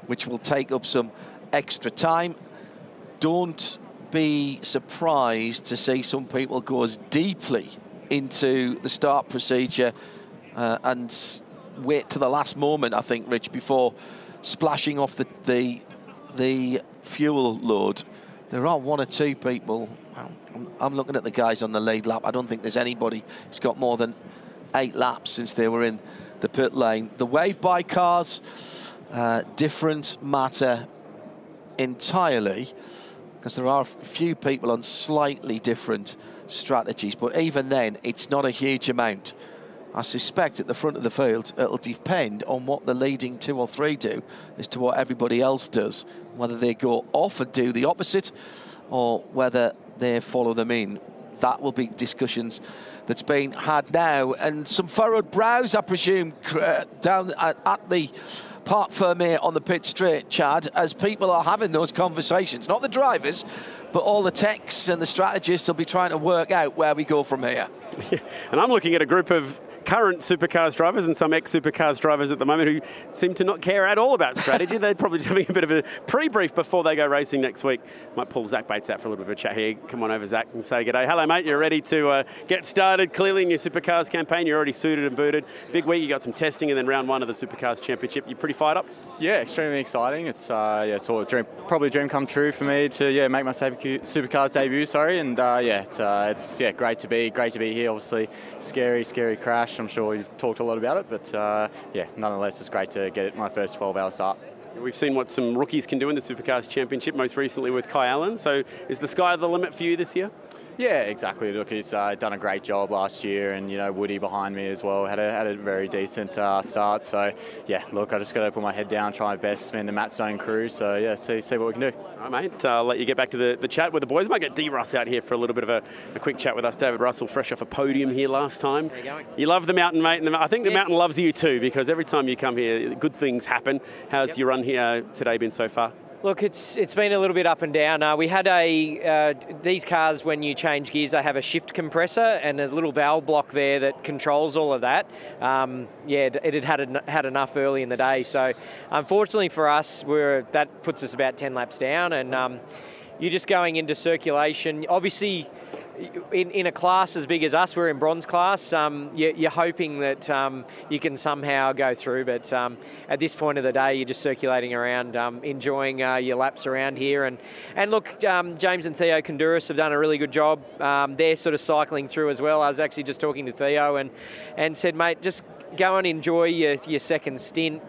which will take up some extra time. Don't be surprised to see some people go as deeply into the start procedure and wait to the last moment, I think, Rich, before splashing off the fuel load. There are 1 or 2 people. I'm looking at the guys on the lead lap. I don't think there's anybody who's got more than 8 laps since they were in the pit lane. The wave-by cars, different matter entirely, because there are a few people on slightly different strategies, but even then it's not a huge amount. I suspect at the front of the field it'll depend on what the leading 2 or 3 do as to what everybody else does, whether they go off and do the opposite or whether they follow them in. That will be discussions that's been had now, and some furrowed brows, I presume, down at the Parc Fermé on the pit straight, Chad, as people are having those conversations. Not the drivers, but all the techs and the strategists will be trying to work out where we go from here. Yeah. And I'm looking at a group of current Supercars drivers and some ex-Supercars drivers at the moment who seem to not care at all about strategy. They're probably having a bit of a pre-brief before they go racing next week. Might pull Zach Bates out for a little bit of a chat here. Come on over, Zach, and say good day. Hello, mate. You're ready to get started. Clearly in your Supercars campaign, you're already suited and booted. Big week. You got some testing and then round 1 of the Supercars Championship. You pretty fired up? Yeah, extremely exciting. It's it's all a dream, probably a dream come true for me to make my Supercars debut. And it's great to be here. Obviously, scary crash. I'm sure you've talked a lot about it, but nonetheless, it's great to get my first 12-hour start. We've seen what some rookies can do in the Supercars Championship, most recently with Kai Allen. So is the sky the limit for you this year? Yeah, exactly. Look, he's done a great job last year, and Woody behind me as well had a very decent start. So yeah, look, I just got to put my head down, try my best, man the Matt Stone crew. So yeah, see what we can do. All right, mate. I'll let you get back to the chat with the boys. Might get D-Russ out here for a little bit of a quick chat with us. David Russell, fresh off a podium here last time. How you going? You love the mountain, mate. And I think the mountain loves you too, because every time you come here, good things happen. How's your run here today been so far? Look, it's been a little bit up and down. We had these cars, when you change gears, they have a shift compressor and a little valve block there that controls all of that. It had enough early in the day. So unfortunately for us, that puts us about 10 laps down, and you're just going into circulation. Obviously, in a class as big as us, we're in bronze class, you're hoping that you can somehow go through, but at this point of the day, you're just circulating around, enjoying your laps around here. And look, James and Theo Konduris have done a really good job. They're sort of cycling through as well. I was actually just talking to Theo and said, mate, just go and enjoy your second stint.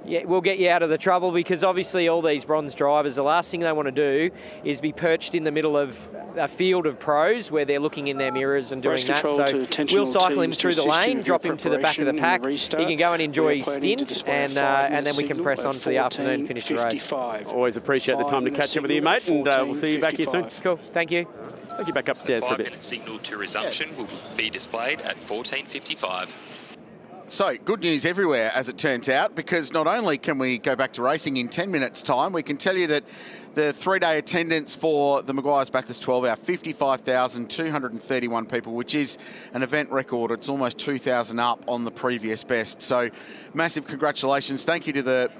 We'll get you out of the trouble, because obviously all these bronze drivers, the last thing they want to do is be perched in the middle of a field of pros where they're looking in their mirrors and doing that. So we'll cycle him through the lane, drop him to the back of the pack. He can go and enjoy his stint, and then we can press on for the afternoon and finish the race. Always appreciate the time to catch up with you, mate, and we'll see you back here soon. Cool, thank you. Take you back upstairs for a bit. 5-minute signal to resumption will be displayed at 14:55. So, good news everywhere, as it turns out, because not only can we go back to racing in 10 minutes' time, we can tell you that the three-day attendance for the Meguiar's Bathurst 12-hour, 55,231 people, which is an event record. It's almost 2,000 up on the previous best. So, massive congratulations. Thank you to the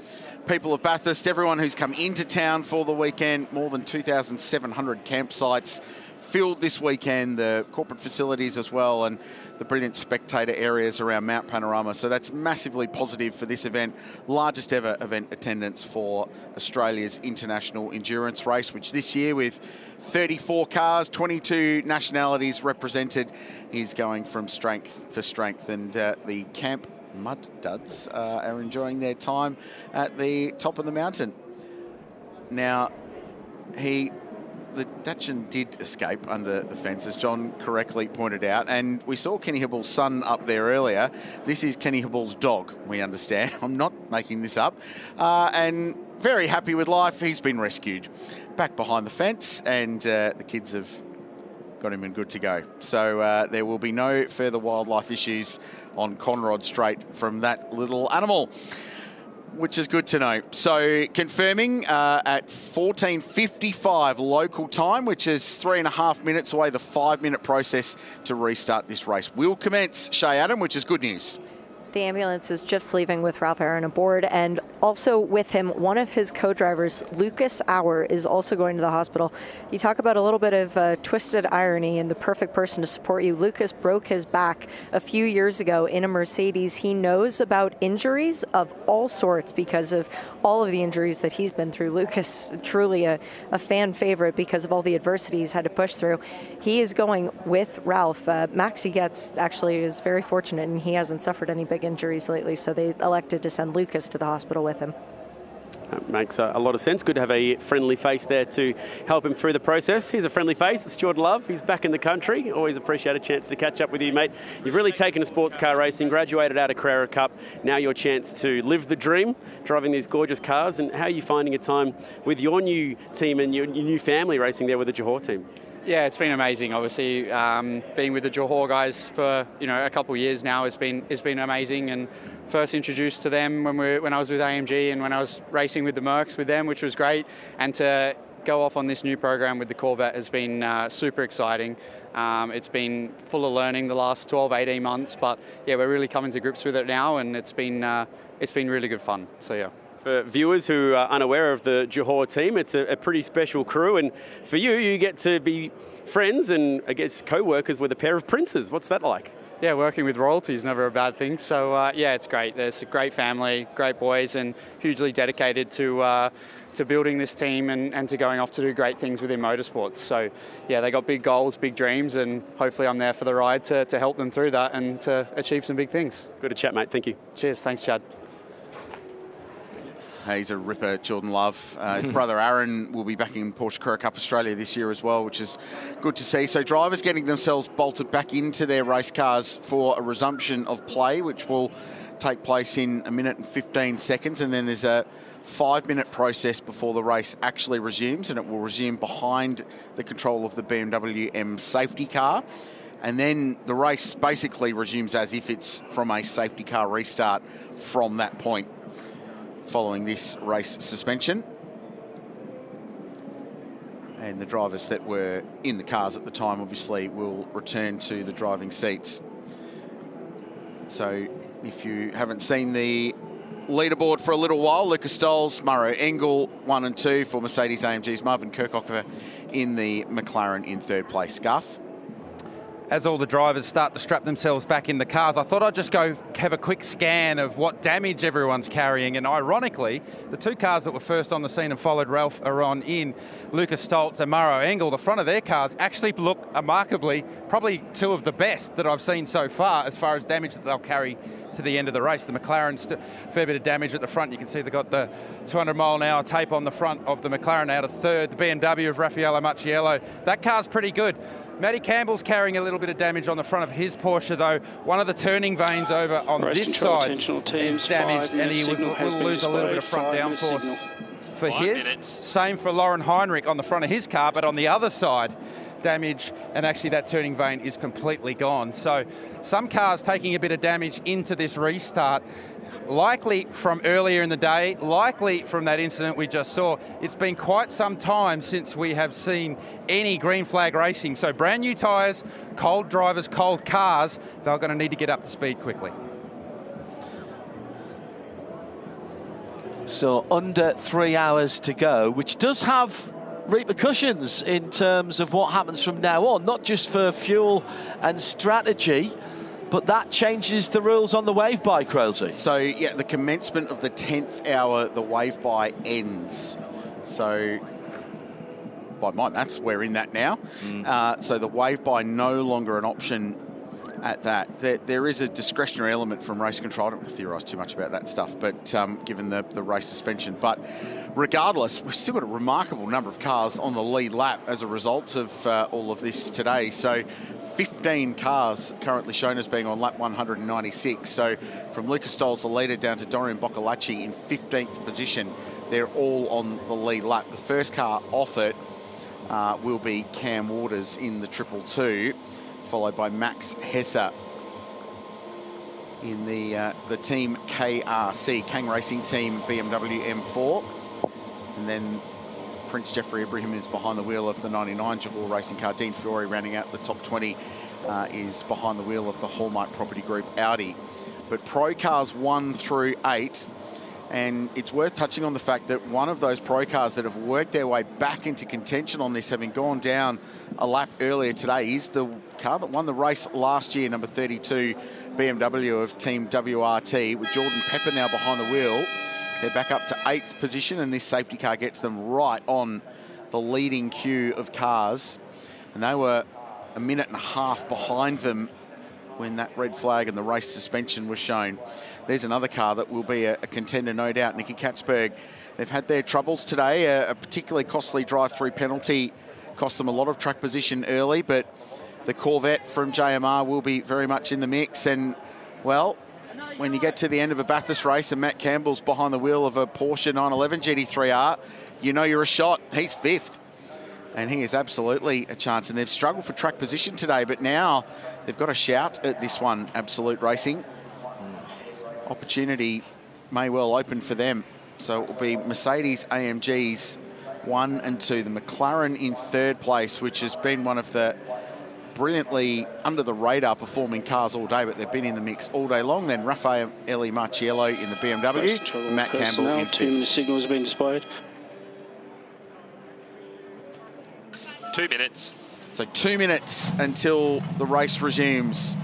people of Bathurst, everyone who's come into town for the weekend. More than 2,700 campsites filled this weekend, the corporate facilities as well, and the brilliant spectator areas around Mount Panorama. So that's massively positive for this event. Largest ever event attendance for Australia's international endurance race, which this year, with 34 cars, 22 nationalities represented, is going from strength to strength. And the Camp Mud Duds are enjoying their time at the top of the mountain. Now, the Dachshund did escape under the fence, as John correctly pointed out, and we saw Kenny Hibble's son up there earlier. This is Kenny Hibble's dog, we understand. I'm not making this up. And very happy with life. He's been rescued back behind the fence, and the kids have got him in good to go. So there will be no further wildlife issues on Conrod Strait from that little animal, which is good to know. So confirming at 14:55 local time, which is 3.5 minutes away, the 5-minute process to restart this race will commence. Shay Adam, which is good news. The ambulance is just leaving with Ralph Aaron aboard, and also with him, one of his co-drivers, Lucas Auer, is also going to the hospital. You talk about a little bit of twisted irony and the perfect person to support you. Lucas broke his back a few years ago in a Mercedes. He knows about injuries of all sorts because of all of the injuries that he's been through. Lucas, truly a fan favorite because of all the adversity he's had to push through. He is going with Ralph. Maxi Getz actually is very fortunate, and he hasn't suffered any big injuries lately, so they elected to send Lucas to the hospital with him. That makes a lot of sense. Good to have a friendly face there to help him through the process. Here's a friendly face. It's Jordan Love. He's back in the country. Always appreciate a chance to catch up with you, mate. You've really taken to sports car racing, graduated out of Craill Cup. Now your chance to live the dream, driving these gorgeous cars. And how are you finding a time with your new team and your new family racing there with the Johor team? Yeah, it's been amazing. Obviously, being with the Johor guys for a couple of years now has been amazing. And first introduced to them when I was with AMG and when I was racing with the Mercs with them, which was great. And to go off on this new program with the Corvette has been super exciting. It's been full of learning the last 12, 18 months, but yeah, we're really coming to grips with it now, and it's been really good fun. So yeah. For viewers who are unaware of the Johor team, it's a pretty special crew, and for you get to be friends and I guess co-workers with a pair of princes. What's that like? Yeah, working with royalty is never a bad thing. So yeah, it's great. There's a great family, great boys, and hugely dedicated to building this team and to going off to do great things within motorsports. So yeah, they got big goals, big dreams, and hopefully I'm there for the ride to help them through that and to achieve some big things. Good to chat, mate. Thank you. Cheers. Thanks, Chad. He's a ripper, Jordan Love. His brother Aaron will be back in Porsche Carrera Cup Australia this year as well, which is good to see. So drivers getting themselves bolted back into their race cars for a resumption of play, which will take place in 1 minute and 15 seconds. And then there's a 5-minute process before the race actually resumes, and it will resume behind the control of the BMW M safety car. And then the race basically resumes as if it's from a safety car restart from that point, following this race suspension. And the drivers that were in the cars at the time, obviously, will return to the driving seats. So if you haven't seen the leaderboard for a little while, Lucas Stoles, Murrow Engel 1 and 2 for Mercedes AMGs, Marvin Kirchhofer in the McLaren in 3rd place. Garth? As all the drivers start to strap themselves back in the cars, I thought I'd just go have a quick scan of what damage everyone's carrying. And ironically, the 2 cars that were first on the scene and followed Ralph Aron in, Lucas Stoltz and Murrow Engel, the front of their cars actually look remarkably, probably 2 of the best that I've seen so far as damage that they'll carry to the end of the race. The McLaren's a fair bit of damage at the front. You can see they've got the 200-mile-an-hour tape on the front of the McLaren out of 3rd. The BMW of Raffaello Macchiello, that car's pretty good. Matty Campbell's carrying a little bit of damage on the front of his Porsche, though. One of the turning vanes over on this side is damaged, and he will lose a little bit of front downforce for his. Same for Lauren Heinrich on the front of his car, but on the other side, damage, and actually that turning vane is completely gone. So some cars taking a bit of damage into this restart, likely from earlier in the day, likely from that incident we just saw. It's been quite some time since we have seen any green flag racing. So brand new tyres, cold drivers, cold cars, they're going to need to get up to speed quickly. So under 3 hours to go, which does have repercussions in terms of what happens from now on, not just for fuel and strategy, but that changes the rules on the wave-by, Craill. So, yeah, the commencement of the 10th hour, the wave-by ends. So, by my maths, we're in that now. So the wave-by no longer an option at that. There is a discretionary element from race control. I don't want to theorise too much about that stuff, but given the race suspension. But regardless, we've still got a remarkable number of cars on the lead lap as a result of all of this today. So 15 cars currently shown as being on lap 196. So from Lucas Stoles, the leader, down to Dorian Boccolacci in 15th position, they're all on the lead lap. The first car off it will be Cam Waters in the 222, followed by Max Hesse in the team KRC, Kang Racing Team BMW M4. And then Prince Jeffrey Ibrahim is behind the wheel of the 99 Jaguar racing car. Dean Fiore rounding out the top 20 is behind the wheel of the Hallmark Property Group Audi. But Pro Cars 1 through 8, and it's worth touching on the fact that one of those Pro Cars that have worked their way back into contention on this, having gone down a lap earlier today, is the car that won the race last year, number 32 BMW of Team WRT, with Jordan Pepper now behind the wheel. They're back up to 8th position, and this safety car gets them right on the leading queue of cars. And they were a minute and a half behind them when that red flag and the race suspension was shown. There's another car that will be a contender, no doubt, Nicky Katzberg. They've had their troubles today. A particularly costly drive-through penalty cost them a lot of track position early, but the Corvette from JMR will be very much in the mix. And, well, when you get to the end of a Bathurst race and Matt Campbell's behind the wheel of a Porsche 911 GT3R, you know you're a shot. He's 5th, and he is absolutely a chance. And they've struggled for track position today, but now they've got a shout at this one, Absolute Racing. Opportunity may well open for them. So it will be Mercedes AMGs 1 and 2, the McLaren in 3rd place, which has been one of the brilliantly under the radar performing cars all day, but they've been in the mix all day long. Then Raffaele Marciello in the BMW, Matt Campbell in 5th. The signals have been displayed. 2 minutes. So 2 minutes until the race resumes.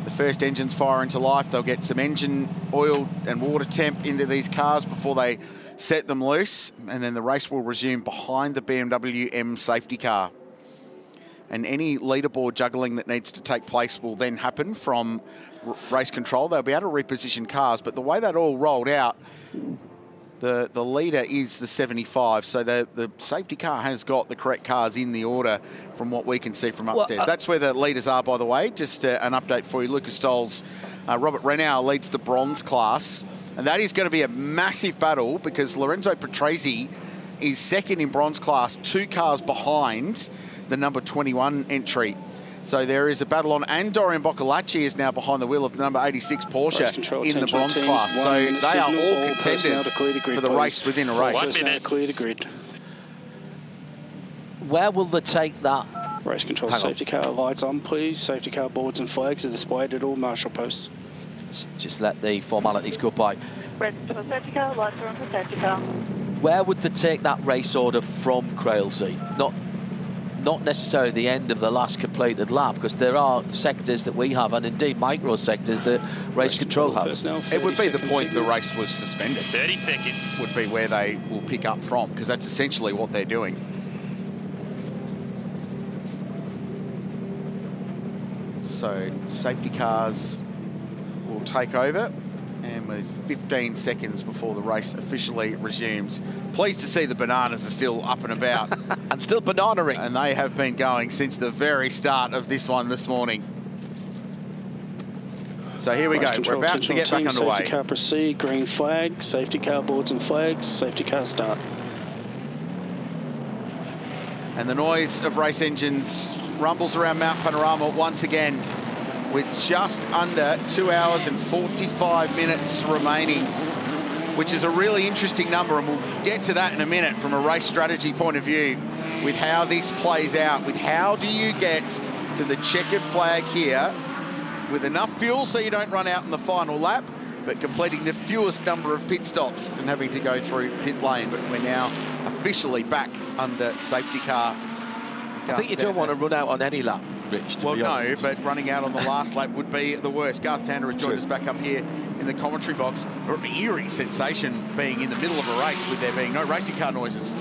The first engines fire into life. They'll get some engine oil and water temp into these cars before they set them loose, and then the race will resume behind the BMW M safety car. And any leaderboard juggling that needs to take place will then happen from race control. They'll be able to reposition cars, but the way that all rolled out, the leader is the 75, so the safety car has got the correct cars in the order from what we can see from upstairs. Well, that's where the leaders are, by the way. Just an update for you. Lucas Stoles, Robert Renau leads the bronze class, and that is going to be a massive battle because Lorenzo Petresi is 2nd in bronze class, 2 cars behind the number 21 entry. So there is a battle on, and Dorian Boccolacci is now behind the wheel of the number 86 Porsche in the bronze class. So they are all contenders for the race within a race. 1 minute. Clear the grid. where will they take that? Race control safety car lights on, please. Safety car boards and flags are displayed at all marshal posts. Let's just let the formalities go by. Race control safety car, lights are on for safety car. Where would they take that race order from, Craill? Not necessarily the end of the last completed lap, because there are sectors that we have, and indeed micro sectors that race control have. It would be the point the race was suspended. 30 seconds. Would be where they will pick up from, because that's essentially what they're doing. So safety cars will take over, and there's 15 seconds before the race officially resumes. Pleased to see the bananas are still up and about. And still bananaing. And they have been going since the very start of this one this morning. So here we go. We're about to get back underway. Safety car proceed, green flag, safety car boards and flags, safety car start. And the noise of race engines rumbles around Mount Panorama once again, with just under 2 hours and 45 minutes remaining, which is a really interesting number, and we'll get to that in a minute from a race strategy point of view, with how this plays out, with how do you get to the checkered flag here with enough fuel so you don't run out in the final lap, but completing the fewest number of pit stops and having to go through pit lane. But we're now officially back under safety car. I think you don't want to run out on any lap, Rich, to be honest. But running out on the last lap would be the worst. Garth Tander has joined us back up here in the commentary box. An eerie sensation being in the middle of a race with there being no racing car noises.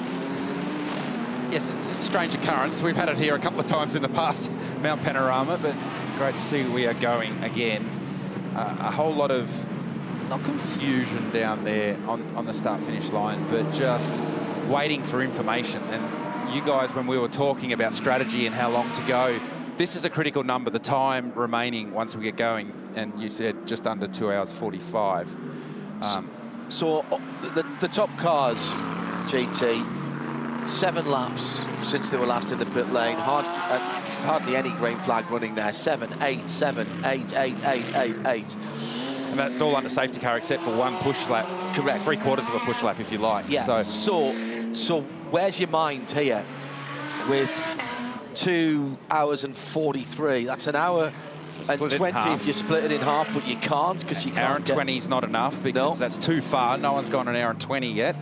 Yes, it's a strange occurrence. We've had it here a couple of times in the past, Mount Panorama, but great to see we are going again. A whole lot of, not confusion down there on the start-finish line, but just waiting for information. And you guys, when we were talking about strategy and how long to go, this is a critical number, the time remaining once we get going, and you said just under 2 hours 45. So the top cars, GT, 7 laps since they were last in the pit lane, hardly any green flag running there. 7, 8, 7, 8, 8, 8, 8, 8. And that's all under safety car except for one push lap. Correct. 3/4 of a push lap, if you like. Yeah. So where's your mind here with 2 hours and 43? That's an hour and 20 if you split it in half, but you can't, because you can't. Hour and 20 is not enough, because that's too far. No one's gone an hour and 20 yet.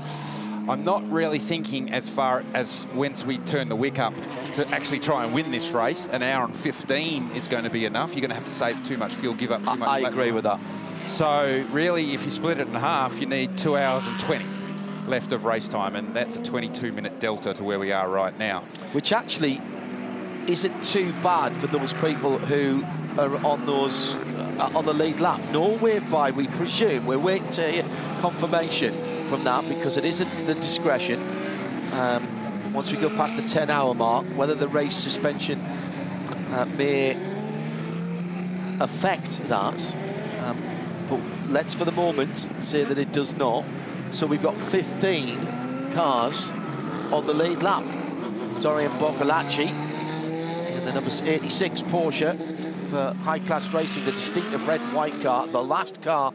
I'm not really thinking as far as once we turn the wick up to actually try and win this race. An hour and 15 is going to be enough. You're going to have to save too much fuel, give up too much. I agree with that. So really, if you split it in half, you need 2 hours and 20 left of race time, and that's a 22-minute delta to where we are right now. Which actually isn't too bad for those people who are on those on the lead lap. No wave by, we presume. We're waiting to hear confirmation from that, because it isn't the discretion. Once we go past the 10-hour mark, whether the race suspension may affect that, but let's for the moment say that it does not. So we've got 15 cars on the lead lap. Dorian Boccolacci in the number 86 Porsche for high-class racing, the distinctive red and white car, the last car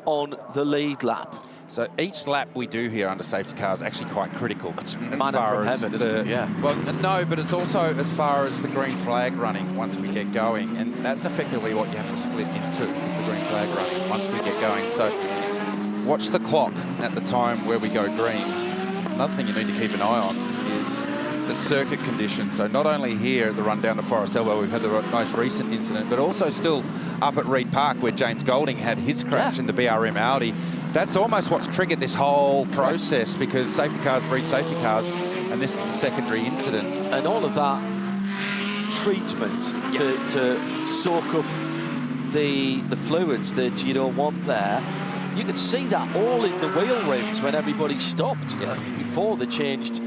on the lead lap. So each lap we do here under safety car is actually quite critical. It's manna from heaven, isn't it? Yeah. Well, no, but it's also as far as the green flag running once we get going, and that's effectively what you have to split into, is the green flag running once we get going. So watch the clock at the time where we go green. Another thing you need to keep an eye on is the circuit conditions. So not only here at the run down to Forest Elbow, we've had the most recent incident, but also still up at Reed Park where James Golding had his crash in the BRM Audi. That's almost what's triggered this whole process, because safety cars breed safety cars, and this is the secondary incident. And all of that treatment to soak up the fluids that you don't want there. You could see that all in the wheel rims when everybody stopped before they changed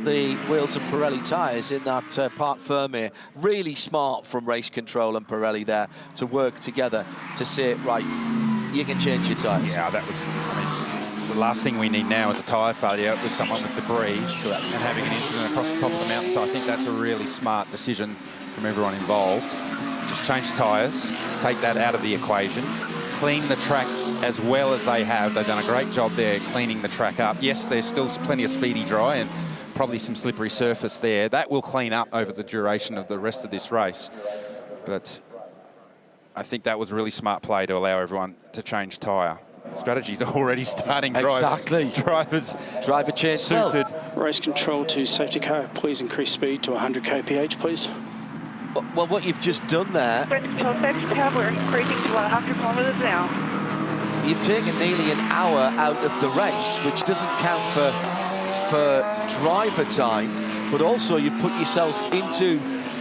the wheels and Pirelli tyres in that Parc Fermé. Really smart from race control and Pirelli there to work together to say, right, you can change your tyres. Yeah, that was, I mean, the last thing we need now is a tyre failure with someone with debris and having an incident across the top of the mountain. So I think that's a really smart decision from everyone involved. Just change tyres, take that out of the equation, clean the track as well as they have. They've done a great job there cleaning the track up. Yes, there's still plenty of speedy dry, probably some slippery surface there. That will clean up over the duration of the rest of this race. But I think that was a really smart play to allow everyone to change tyre. Strategy's already starting. Exactly. Driver change suited. Race control to safety car. Please increase speed to 100 kph, please. Well, what you've just done there, Race control safety car, we're increasing to 100 kilometers an hour. you've taken nearly an hour out of the race, which doesn't count for driver time, but also you've put yourself into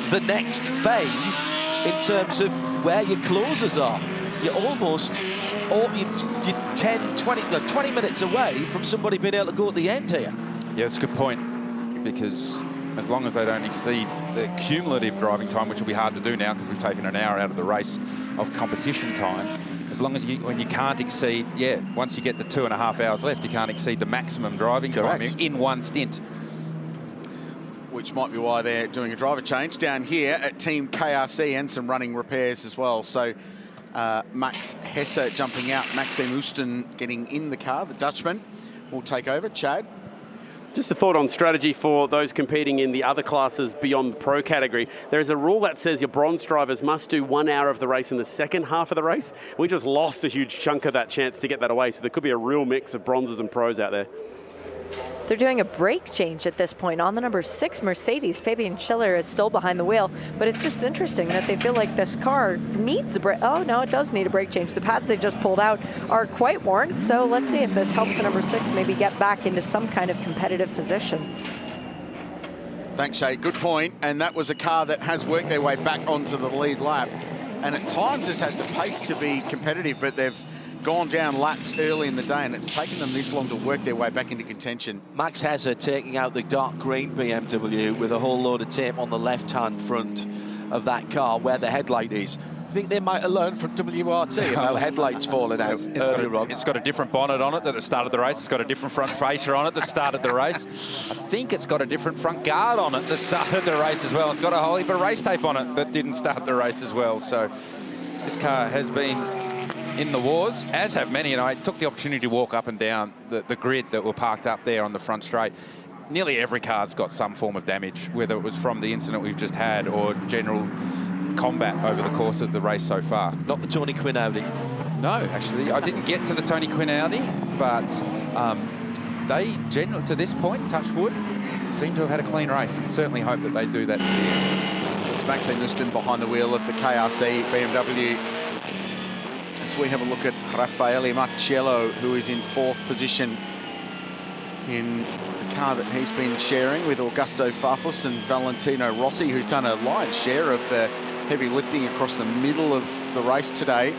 the next phase in terms of where your closers are. You're almost, you're 10, 20 minutes away from somebody being able to go at the end here. Yeah, that's a good point, because as long as they don't exceed the cumulative driving time, which will be hard to do now because we've taken an hour out of the race of competition time, as long as when you can't exceed, once you get the 2.5 hours left, you can't exceed the maximum driving time in one stint. Which might be why they're doing a driver change down here at Team KRC, and some running repairs as well. So Max Hesse jumping out, Maxime Oostin getting in the car. The Dutchman will take over. Chad? Just a thought on strategy for those competing in the other classes beyond the pro category. There is a rule that says your bronze drivers must do 1 hour of the race in the second half of the race. We just lost a huge chunk of that chance to get that away, so there could be a real mix of bronzes and pros out there. They're doing a brake change at this point on the number 6 Mercedes. Fabian Schiller is still behind the wheel, but it's just interesting that they feel like this car needs a brake. Oh no, it does need a brake change. The pads they just pulled out are quite worn, so let's see if this helps the number 6 maybe get back into some kind of competitive position. Thanks, Shay. Good point. And that was a car that has worked their way back onto the lead lap, and at times has had the pace to be competitive, but they've gone down laps early in the day, and it's taken them this long to work their way back into contention. Max Hesse taking out the dark green BMW with a whole load of tape on the left-hand front of that car where the headlight is. I think they might have learned from WRT about headlights falling out earlier on. It's got a different bonnet on it that started the race. It's got a different front facer on it that started the race. I think it's got a different front guard on it that started the race as well. It's got a whole heap of race tape on it that didn't start the race as well. So this car has been in the wars, as have many, and I took the opportunity to walk up and down the grid that were parked up there on the front straight. Nearly every car's got some form of damage, whether it was from the incident we've just had or general combat over the course of the race so far. Not the Tony Quinn Audi. No, actually, I didn't get to the Tony Quinn Audi, but they generally, to this point, touch wood, seem to have had a clean race, and certainly hope that they do that to the end. It's Maxime Oostin behind the wheel of the KRC BMW. As we have a look at Raffaele Marcello, who is in 4th position in the car that he's been sharing with Augusto Farfus and Valentino Rossi, who's done a lion's share of the heavy lifting across the middle of the race today.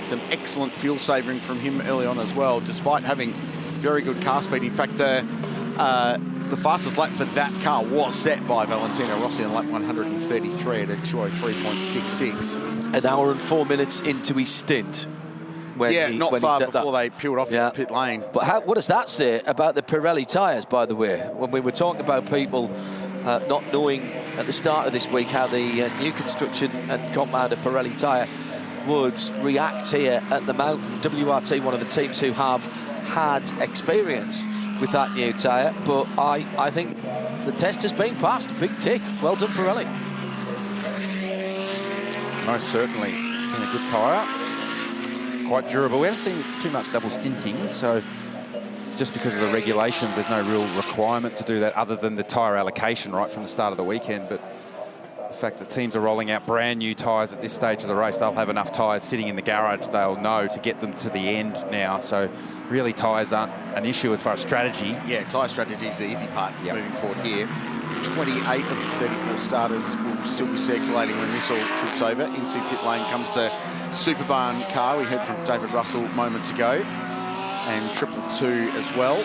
Some excellent fuel saving from him early on as well, despite having very good car speed. In fact, the fastest lap for that car was set by Valentino Rossi on lap 133 at a 203.66. An hour and 4 minutes into his stint. Not far before they peeled off the pit lane. But what does that say about the Pirelli tyres, by the way? When we were talking about people not knowing at the start of this week how the new construction and compounder Pirelli tyre would react here at the Mountain. WRT, one of the teams who have had experience with that new tyre, but I think the test has been passed. Big tick. Well done, Pirelli. Most certainly. It's been a good tyre. Quite durable. We haven't seen too much double stinting, so just because of the regulations, there's no real requirement to do that other than the tyre allocation right from the start of the weekend. But the fact that teams are rolling out brand new tyres at this stage of the race, they'll have enough tyres sitting in the garage, they'll know, to get them to the end now. So really tyres aren't an issue as far as strategy. Yeah, tyre strategy is the easy part moving forward here. 28 of the 34 starters will still be circulating when this all trips over. Into pit lane comes the Super Barn car. We heard from David Russell moments ago. And 222 as well.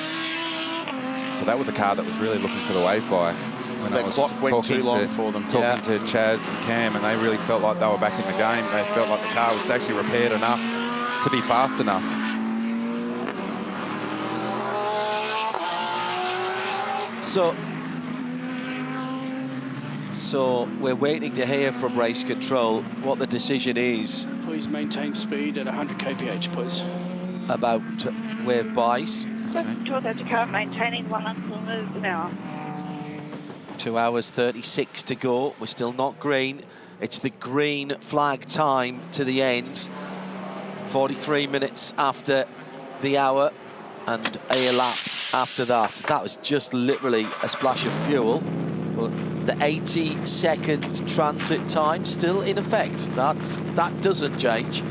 So that was a car that was really looking for the wave by. When that clock went too long for them. Talking to Chaz and Cam, and they really felt like they were back in the game. They felt like the car was actually repaired enough to be fast enough. So we're waiting to hear from race control what the decision is. Please maintain speed at 100 kph, please. About wave buys. Control that car maintaining 100 kilometers an hour. 2 hours 36 to go. We're still not green. It's the green flag time to the end. 43 minutes after the hour and a lap after that. That was just literally a splash of fuel. But the 80-second transit time still in effect. That doesn't change.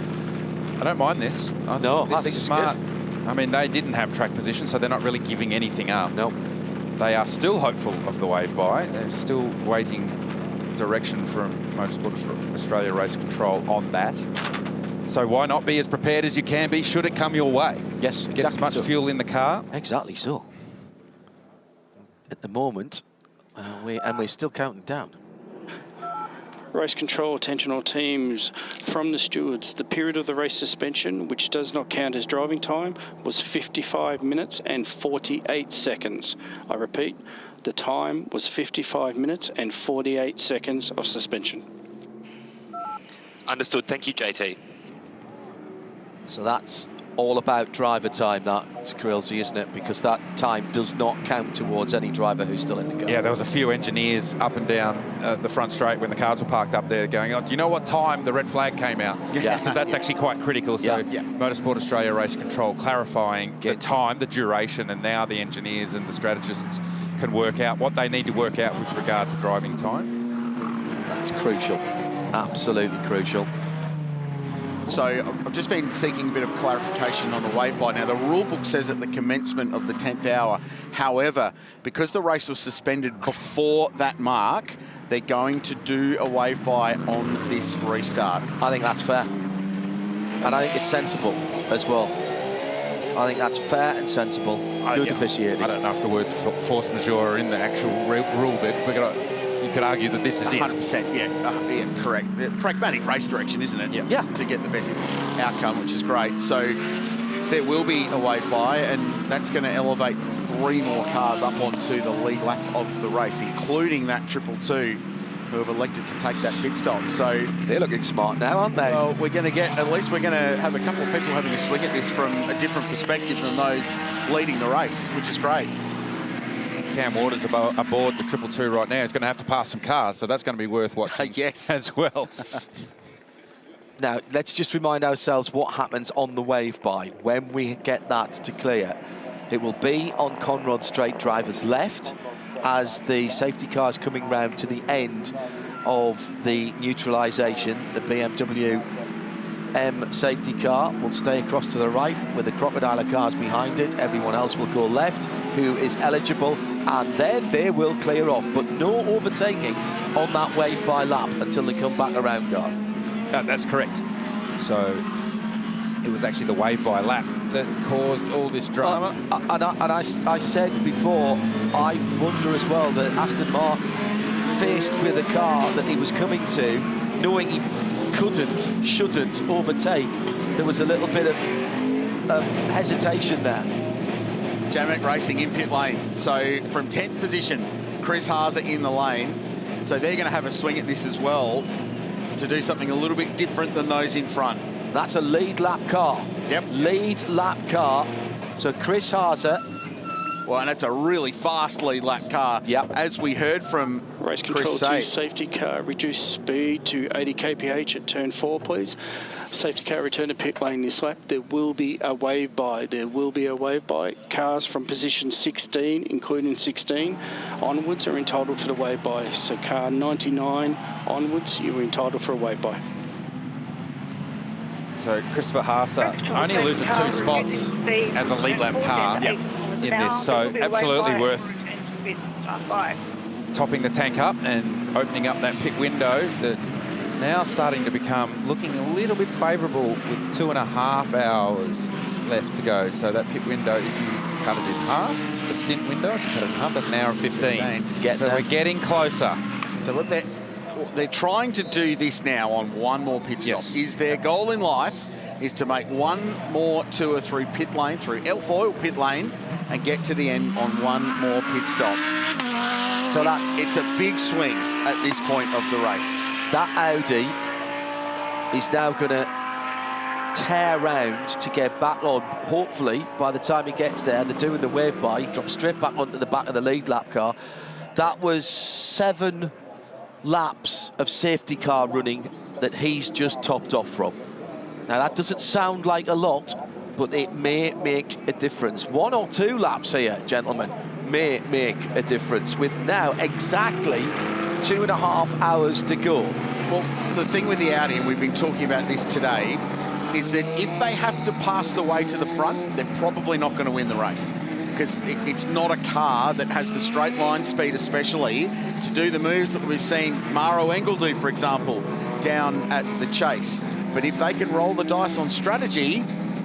I don't mind this. I think it's smart. good. I mean, they didn't have track position, so they're not really giving anything up. Nope. They are still hopeful of the wave by. They're still waiting direction from Motorsport Australia Race Control on that. So why not be as prepared as you can be should it come your way? Yes, Get as much fuel in the car. Exactly so. At the moment, we're still counting down. Race control, attention all teams. From the stewards, the period of the race suspension, which does not count as driving time, was 55 minutes and 48 seconds. I repeat, the time was 55 minutes and 48 seconds of suspension. Understood. Thank you, JT. So that's all about driver time, that's Craill, isn't it? Because that time does not count towards any driver who's still in the car. Yeah, there was a few engineers up and down the front straight when the cars were parked up there going, oh, do you know what time the red flag came out? Yeah. Because that's actually quite critical. So Motorsport Australia Race Control clarifying the time, the duration, and now the engineers and the strategists can work out what they need to work out with regard to driving time. That's crucial. Absolutely crucial. So I've just been seeking a bit of clarification on the wave by. Now, the rule book says at the commencement of the 10th hour. However, because the race was suspended before that mark, they're going to do a wave by on this restart. I think that's fair. And I think it's sensible as well. I think that's fair and sensible. Good officiating. I don't know if the words force majeure are in the actual rule book. You could argue that this is 100%, yeah, correct. Pragmatic race direction, isn't it? Yeah. To get the best outcome, which is great. So there will be a wave by, and that's going to elevate 3 more cars up onto the lead lap of the race, including that 222 who have elected to take that pit stop. So they're looking smart now, aren't they? Well, we're going to get, at least we're going to have a couple of people having a swing at this from a different perspective than those leading the race, which is great. Cam Waters aboard the 222 right now. He's going to have to pass some cars, so that's going to be worth watching as well. Now, let's just remind ourselves what happens on the wave by. When we get that to clear, it will be on Conrod Straight driver's left as the safety car is coming round to the end of the neutralisation. The BMW M safety car will stay across to the right with the Crocodile cars behind it. Everyone else will go left, who is eligible, and then they will clear off. But no overtaking on that wave by lap until they come back around, Garth. That's correct. So it was actually the wave by lap that caused all this drama. I said before, I wonder as well that Aston Martin, faced with a car that he was coming to, knowing he shouldn't overtake, there was a little bit of hesitation there. Jamek Racing in pit lane. So from 10th position, Chris Haase in the lane. So they're going to have a swing at this as well to do something a little bit different than those in front. That's a lead lap car. Yep. Lead lap car. So Chris Haase. Well, and it's a really fast lead lap car. Yep. As we heard from Race control Chris to safety car, reduce speed to 80 kph at turn 4, please. Safety car return to pit lane this lap. There will be a wave by. There will be a wave by. Cars from position 16, including 16, onwards are entitled for the wave by. So car 99 onwards, you are entitled for a wave by. So Christopher Haase only loses 2 spots as a lead lap car in this, so absolutely worth topping the tank up and opening up that pit window that now starting to become looking a little bit favourable with 2.5 hours left to go. So that pit window, if you cut it in half, the stint window, if you cut it in half, that's an hour and 15. So we're getting closer. So look, they're trying to do this now on 1 more pit stop. Yes. Is their goal in life is to make 1 more tour through pit lane, through Alfoil pit lane, and get to the end on 1 more pit stop. So it's a big swing at this point of the race. That Audi is now going to tear round to get back on. Hopefully, by the time he gets there, they're doing the wave by, he drops straight back onto the back of the lead lap car. that was 7 laps of safety car running that he's just topped off from. Now, that doesn't sound like a lot, but it may make a difference. 1 or 2 laps here, gentlemen, may make a difference with now exactly 2.5 hours to go. Well, the thing with the Audi, and we've been talking about this today, is that if they have to pass the way to the front, they're probably not going to win the race, because it's not a car that has the straight line speed, especially to do the moves that we've seen Maro Engel do, for example, down at the Chase. But if they can roll the dice on strategy,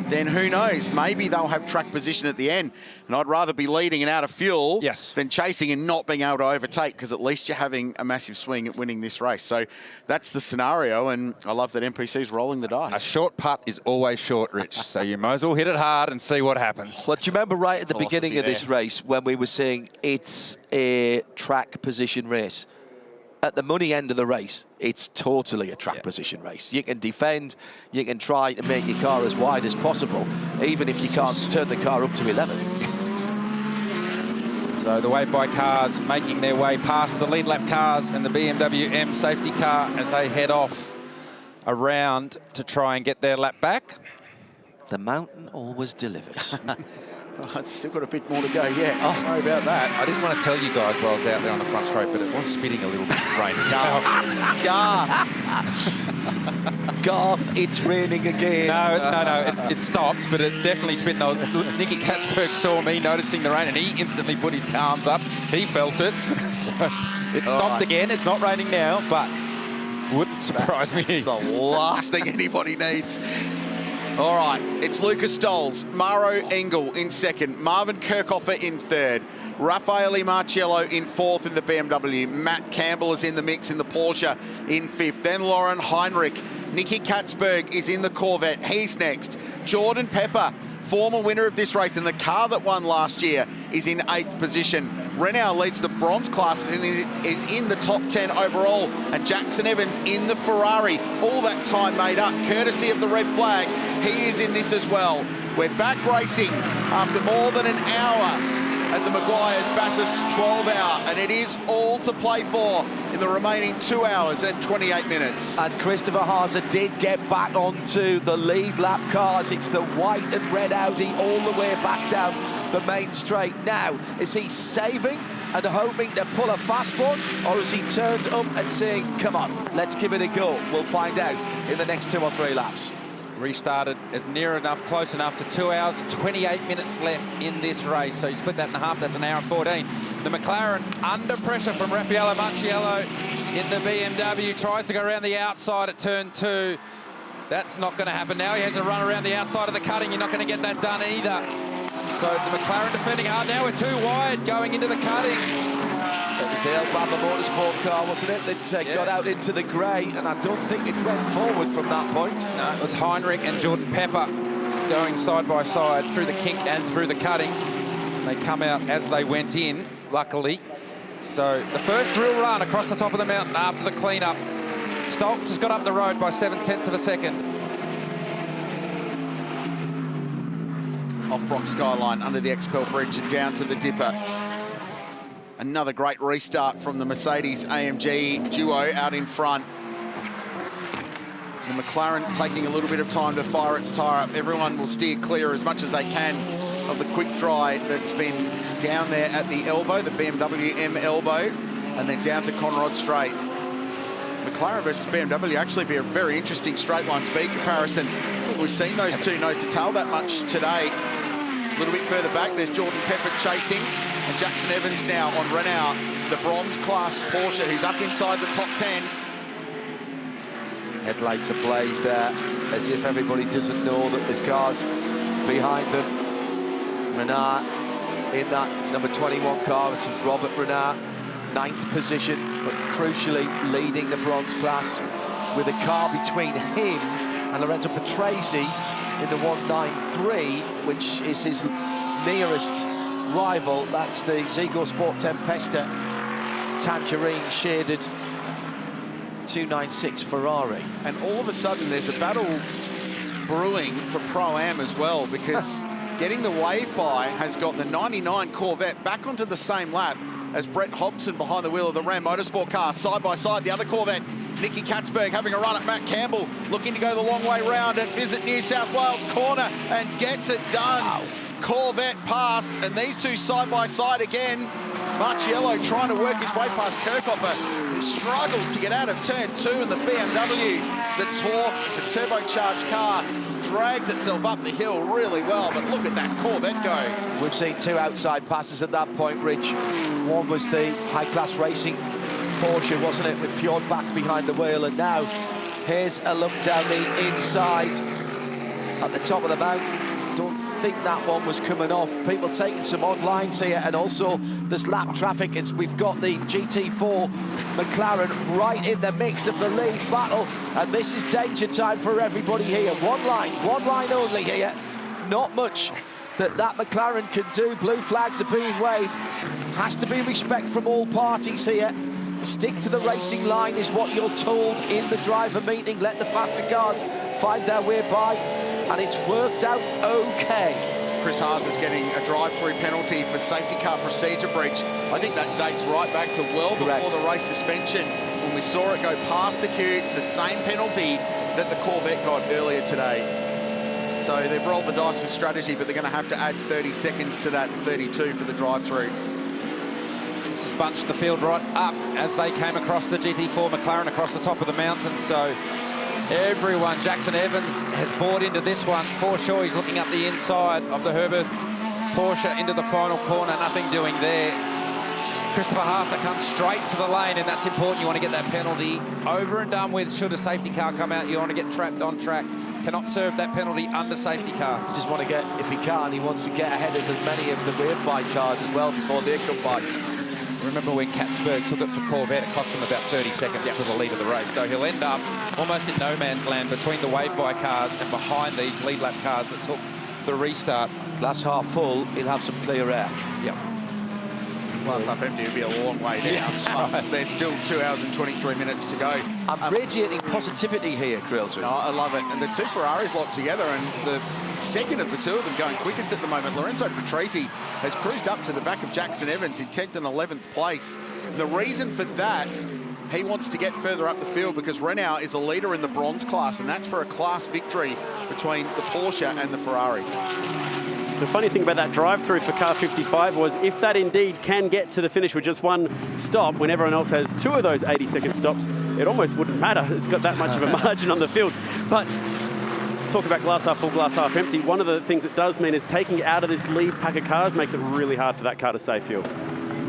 then who knows? Maybe they'll have track position at the end. And I'd rather be leading and out of fuel than chasing and not being able to overtake, because at least you're having a massive swing at winning this race. So that's the scenario, and I love that NPC's rolling the dice. A short putt is always short, Rich, so you might as well hit it hard and see what happens. Well, do you remember right at the beginning of this race when we were saying it's a track position race? At the money end of the race, it's totally a track position race. You can defend, you can try to make your car as wide as possible, even if you can't turn the car up to 11. So the wave by cars making their way past the lead lap cars and the BMW M safety car as they head off around to try and get their lap back. The mountain always delivers. It's still got a bit more to go, yeah. Oh, sorry about that. I didn't want to tell you guys while I was out there on the front straight, but it was spitting a little bit of rain as well. Garth, it's raining again. No, it stopped, but it definitely spit. No, Nicky Katzberg saw me noticing the rain, and he instantly put his palms up. He felt it. So it stopped again. It's not raining now, but wouldn't surprise me. It's the last thing anybody needs. All right, it's Lucas Stoles, Maro Engel in second, Marvin Kirchhoffer in third, Raffaele Marciello in fourth in the BMW, Matt Campbell is in the mix in the Porsche in fifth, then Lauren Heinrich, Nicky Katzberg is in the Corvette, he's next, Jordan Pepper, former winner of this race, and the car that won last year is in 8th position. Renault leads the bronze classes and is in the top 10 overall, and Jackson Evans in the Ferrari. All that time made up, courtesy of the red flag. He is in this as well. We're back racing after more than an hour at the Meguiar's Bathurst 12-hour, and it is all to play for in the remaining 2 hours and 28 minutes. And Christopher Haase did get back onto the lead lap cars. It's the white and red Audi all the way back down the main straight. Now, is he saving and hoping to pull a fast one, or is he turned up and saying, come on, let's give it a go? We'll find out in the next 2 or 3 laps. Restarted as near enough, close enough to 2 hours and 28 minutes left in this race. So you split that in half, that's 1 hour and 14. The McLaren under pressure from Raffaele Marciello in the BMW. Tries to go around the outside at turn 2. That's not going to happen now. He has a run around the outside of the cutting. You're not going to get that done either. So the McLaren defending hard. Now we're too wide going into the cutting. It was the Alabama Motorsport car, wasn't it, that got out into the grey, and I don't think it went forward from that point. No, it was Heinrich and Jordan Pepper going side by side through the kink and through the cutting. They come out as they went in, luckily. So the first real run across the top of the mountain after the clean-up. Stoltz has got up the road by 0.7 of a second. Off Brock Skyline, under the Expel Bridge and down to the Dipper. Another great restart from the Mercedes-AMG duo out in front. The McLaren taking a little bit of time to fire its tyre up. Everyone will steer clear as much as they can of the quick dry that's been down there at the elbow, the BMW M elbow, and then down to Conrod Straight. McLaren versus BMW actually be a very interesting straight line speed comparison. I think we've seen those two nose to tail that much today. A little bit further back, there's Jordan Pepper chasing, and Jackson Evans now on Renault, the bronze class Porsche, who's up inside the top 10. Headlights ablaze there, as if everybody doesn't know that there's cars behind them. Renault in that number 21 car, which is Robert Renault, 9th position, but crucially leading the bronze class with a car between him and Lorenzo Patrese in the 193, which is his nearest rival. That's the Zygo Sport Tempesta tangerine shaded 296 Ferrari. And all of a sudden there's a battle brewing for Pro-Am as well, because getting the wave by has got the 99 Corvette back onto the same lap as Brett Hobson behind the wheel of the Ram Motorsport car, side by side, the other Corvette, Nicky Katzberg having a run at Matt Campbell, looking to go the long way round at Visit New South Wales corner and gets it done. Wow. Corvette passed, and these two side by side again. Marciello trying to work his way past Kirchhoffer, who struggles to get out of turn 2, and the BMW, the torque, the turbocharged car, drags itself up the hill really well, but look at that Corvette go. We've seen 2 outside passes at that point, Rich. One was the high-class racing Porsche, wasn't it, with Fjord back behind the wheel, and now here's a look down the inside at the top of the mountain. Don't think that one was coming off. People taking some odd lines here, and also this lap traffic. We've got the GT4 McLaren right in the mix of the lead battle, and this is danger time for everybody here. One line only here. Not much that McLaren can do. Blue flags are being waved. Has to be respect from all parties here. Stick to the racing line is what you're told in the driver meeting. Let the faster cars find their way by, and it's worked out okay. Chris Haas is getting a drive-through penalty for safety car procedure breach. I think that dates right back to well before the race suspension, when we saw it go past the queue. It's the same penalty that the Corvette got earlier today. So they've rolled the dice with strategy, but they're going to have to add 30 seconds to that 32 for the drive-through. This has bunched the field right up as they came across the GT4 McLaren across the top of the mountain. So everyone, Jackson Evans has bought into this one. For sure, he's looking up the inside of the Herberth Porsche into the final corner. Nothing doing there. Christopher Haas comes straight to the lane, and that's important. You want to get that penalty over and done with. Should a safety car come out, you want to get trapped on track. Cannot serve that penalty under safety car. You just want to get, if he can, he wants to get ahead of as many of the rear bike cars as well before they come by. Remember when Katzberg took it for Corvette, it cost him about 30 seconds to the lead of the race. So he'll end up almost in no man's land between the wave-by cars and behind these lead lap cars that took the restart. Glass half full, he'll have some clear air. Yep. Glass half empty will be a long way down. Yes, there's still 2 hours and 23 minutes to go. I'm radiating positivity here, Craill. No, I love it. And the two Ferraris locked together, and the second of the two of them going quickest at the moment, Lorenzo Patrese, has cruised up to the back of Jackson Evans in 10th and 11th place. And the reason for that, he wants to get further up the field because Renault is the leader in the bronze class, and that's for a class victory between the Porsche and the Ferrari. The funny thing about that drive-through for car 55 was if that indeed can get to the finish with just one stop, when everyone else has 2 of those 80-second stops, it almost wouldn't matter. It's got that much of a margin on the field. But talk about glass half full, glass half empty. One of the things it does mean is taking it out of this lead pack of cars makes it really hard for that car to save fuel.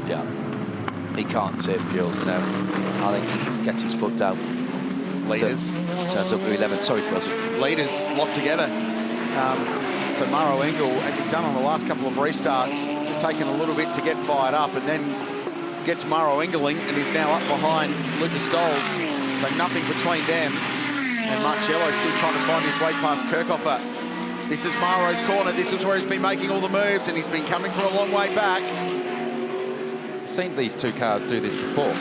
Yeah, he can't save fuel. No, I think he gets his foot down. Leaders. Turns up to 11. Sorry, Craill. Leaders locked together. So Maro Engel, as he's done on the last couple of restarts, just taken a little bit to get fired up, and then gets Maro Engeling, and he's now up behind Lucas Stoles. So nothing between them. And Marciello still trying to find his way past Kirchhoffer. This is Maro's corner. This is where he's been making all the moves, and he's been coming from a long way back. I've seen these two cars do this before.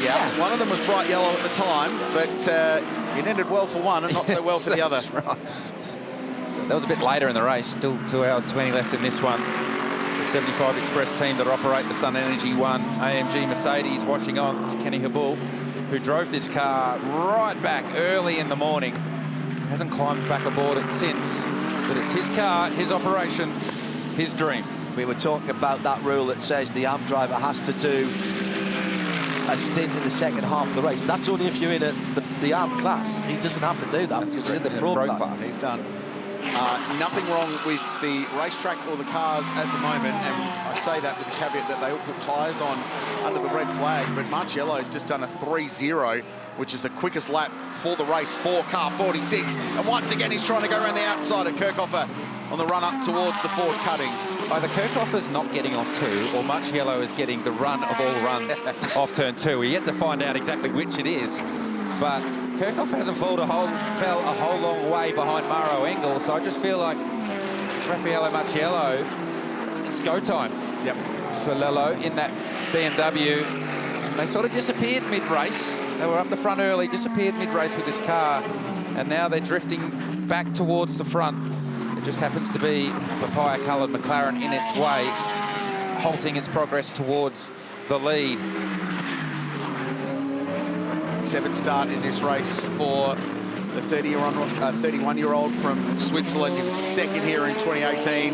Yeah, one of them was bright yellow at the time, but it ended well for one and not so well for the other. Right. So that was a bit later in the race. Still 2 hours 20 left in this one. The 75 Express team that operate the Sun Energy One AMG Mercedes watching on is Kenny Habul, who drove this car right back early in the morning. Hasn't climbed back aboard it since, but it's his car, his operation, his dream. We were talking about that rule that says the ARM driver has to do a stint in the second half of the race. That's only if you're in the ARM class. He doesn't have to do that because he's in the pro class. He's done. Nothing wrong with the racetrack or the cars at the moment, and I say that with the caveat that they all put tyres on under the red flag, but Marciello's just done a 3-0, which is the quickest lap for the race for car 46, and once again he's trying to go around the outside of Kirchhoffer on the run up towards the Ford cutting. Either Kirchhoffer's not getting off 2 or Marciello is getting the run of all runs off turn 2. We're yet to find out exactly which it is, but Kirchhoff hasn't fell a whole long way behind Maro Engel, so I just feel like Raffaello Marciello, it's go time. Yep. For Lello in that BMW. And they sort of disappeared mid-race. They were up the front early, disappeared mid-race with this car, and now they're drifting back towards the front. It just happens to be a papaya-coloured McLaren in its way. halting its progress towards the lead. 7th start in this race for the 31-year-old from Switzerland. He was second here in 2018,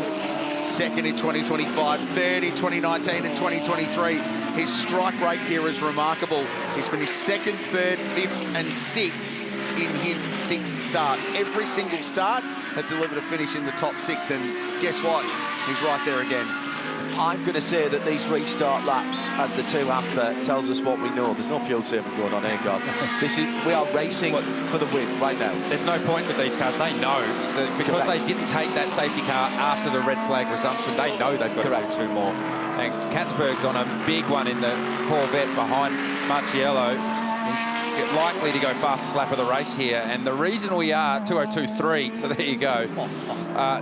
second in 2025, third in 2019 and 2023. His strike rate here is remarkable. He's finished 2nd, 3rd, 5th and 6th in his 6 starts. Every single start has delivered a finish in the top 6, and guess what? He's right there again. I'm going to say that these restart laps and the 2 after tells us what we know. There's no fuel saving going on here, Garth. We are racing for the win right now. There's no point with these cars. They know that because they didn't take that safety car after the red flag resumption, they know they've got to do 2 more. And Katzberg's on a big one in the Corvette behind Marciello. He's likely to go fastest lap of the race here. And the reason we are 2:02.3, so there you go.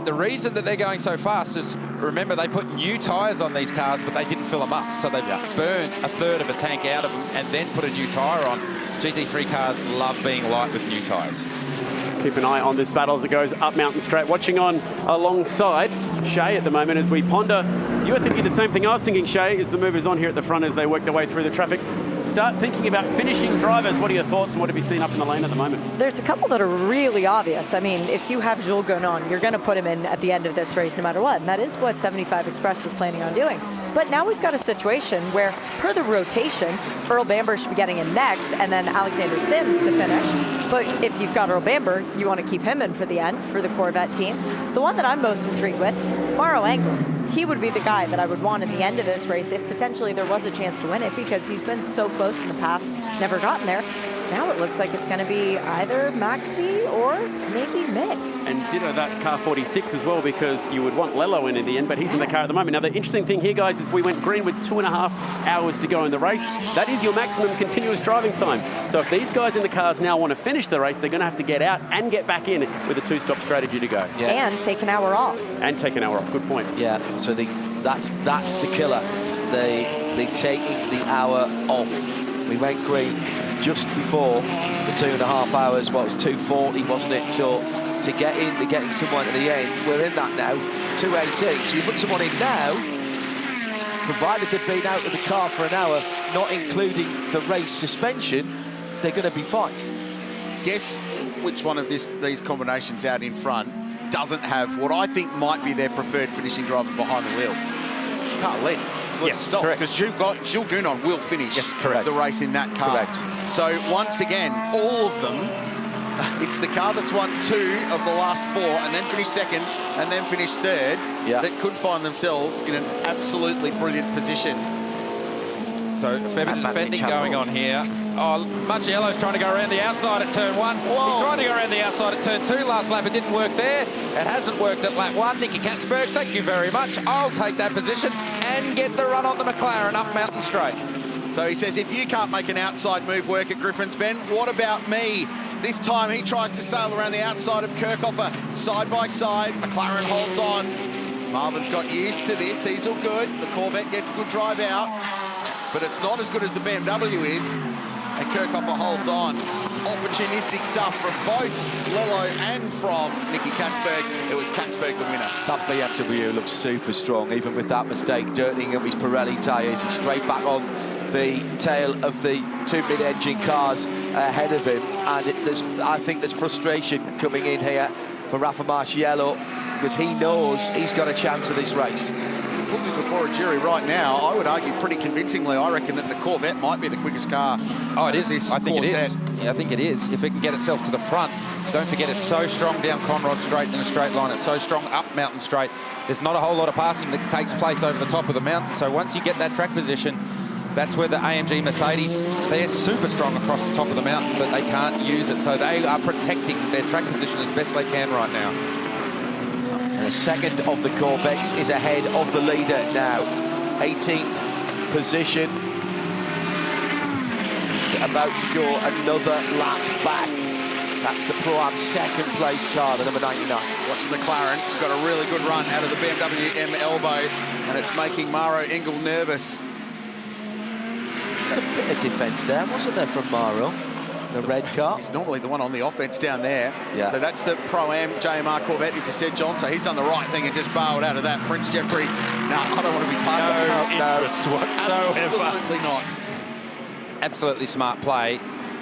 The reason that they're going so fast is, remember, they put new tyres on these cars, but they didn't fill them up. So they've burned a third of a tank out of them and then put a new tyre on. GT3 cars love being light with new tyres. Keep an eye on this battle as it goes up Mountain Straight. Watching on alongside Shay at the moment as we ponder. You were thinking the same thing I was thinking, Shay, as the movers on here at the front as they work their way through the traffic. Start thinking about finishing drivers. What are your thoughts and what have you seen up in the lane at the moment? There's a couple that are really obvious. I mean, if you have Jules Gounon, you're going to put him in at the end of this race no matter what. And that is what 75 Express is planning on doing. But now we've got a situation where, per the rotation, Earl Bamber should be getting in next and then Alexander Sims to finish. But if you've got Earl Bamber, you want to keep him in for the end for the Corvette team. The one that I'm most intrigued with, Mauro Angel. He would be the guy that I would want in the end of this race if potentially there was a chance to win it, because he's been so close in the past, never gotten there. Now it looks like it's going to be either Maxi or maybe Mick. And ditto that car 46 as well, because you would want Lello in the end, but he's in the car at the moment. Now, the interesting thing here, guys, is we went green with 2.5 hours to go in the race. That is your maximum continuous driving time. So if these guys in the cars now want to finish the race, they're going to have to get out and get back in with a 2-stop strategy to go. Yeah. And take an hour off. And take an hour off. Good point. Yeah, so that's the killer. They taking the hour off. We went green just before the 2.5 hours. Well, it was 2:40, wasn't it? So to get into getting someone to the end, we're in that now, 2:18. So you put someone in now, provided they've been out of the car for an hour, not including the race suspension, they're going to be fine. Guess which one of these combinations out in front doesn't have what I think might be their preferred finishing driver behind the wheel? It's Carlin. Yes, stop, because Jules Gounon will finish the race in that car. Correct. So once again, all of them, it's the car that's won 2 of the last 4 and then finished 2nd and then finished 3rd that could find themselves in an absolutely brilliant position. So fair bit of defending going on here. Oh, Marciello's trying to go around the outside at turn 1. He tried to go around the outside at turn 2 last lap. It didn't work there. It hasn't worked at lap 1. Nicky Katzberg, thank you very much. I'll take that position and get the run on the McLaren up Mountain Straight. So he says, if you can't make an outside move work at Griffin's Bend, what about me? This time he tries to sail around the outside of Kirchhoffer, side by side. McLaren holds on. Marvin's got used to this. He's all good. The Corvette gets good drive out, but it's not as good as the BMW is. And Kirchhoffer holds on. Opportunistic stuff from both Lello and from Nicky Katzberg. It was Katzberg the winner. That BMW looks super strong, even with that mistake, dirtying up his Pirelli tyres. He's straight back on the tail of the 2 mid-engine cars ahead of him. And I think there's frustration coming in here for Rafa Marciello, because he knows he's got a chance of this race. Put me before a jury right now, I would argue pretty convincingly, I reckon that the Corvette might be the quickest car. Oh, it is. I think it is. Yeah, I think it is. If it can get itself to the front. Don't forget, it's so strong down Conrod Straight in a straight line. It's so strong up Mountain Straight. There's not a whole lot of passing that takes place over the top of the mountain. So once you get that track position, that's where the AMG Mercedes, they're super strong across the top of the mountain, but they can't use it. So they are protecting their track position as best they can right now. And the second of the Corvettes is ahead of the leader now. 18th position. About to go another lap back. That's the Pro-Am second place car, the number 99. Watch McLaren, got a really good run out of the BMW M elbow, and it's making Mauro Engel nervous. Some bit of defence there, wasn't there, from Mauro? The red car. He's normally the one on the offense down there. Yeah. So that's the Pro-Am JMR Corvette, as you said, John. So he's done the right thing and just bailed out of that. Prince Jeffrey No, I don't want to be part of that. No interest whatsoever. Absolutely not. Absolutely smart play.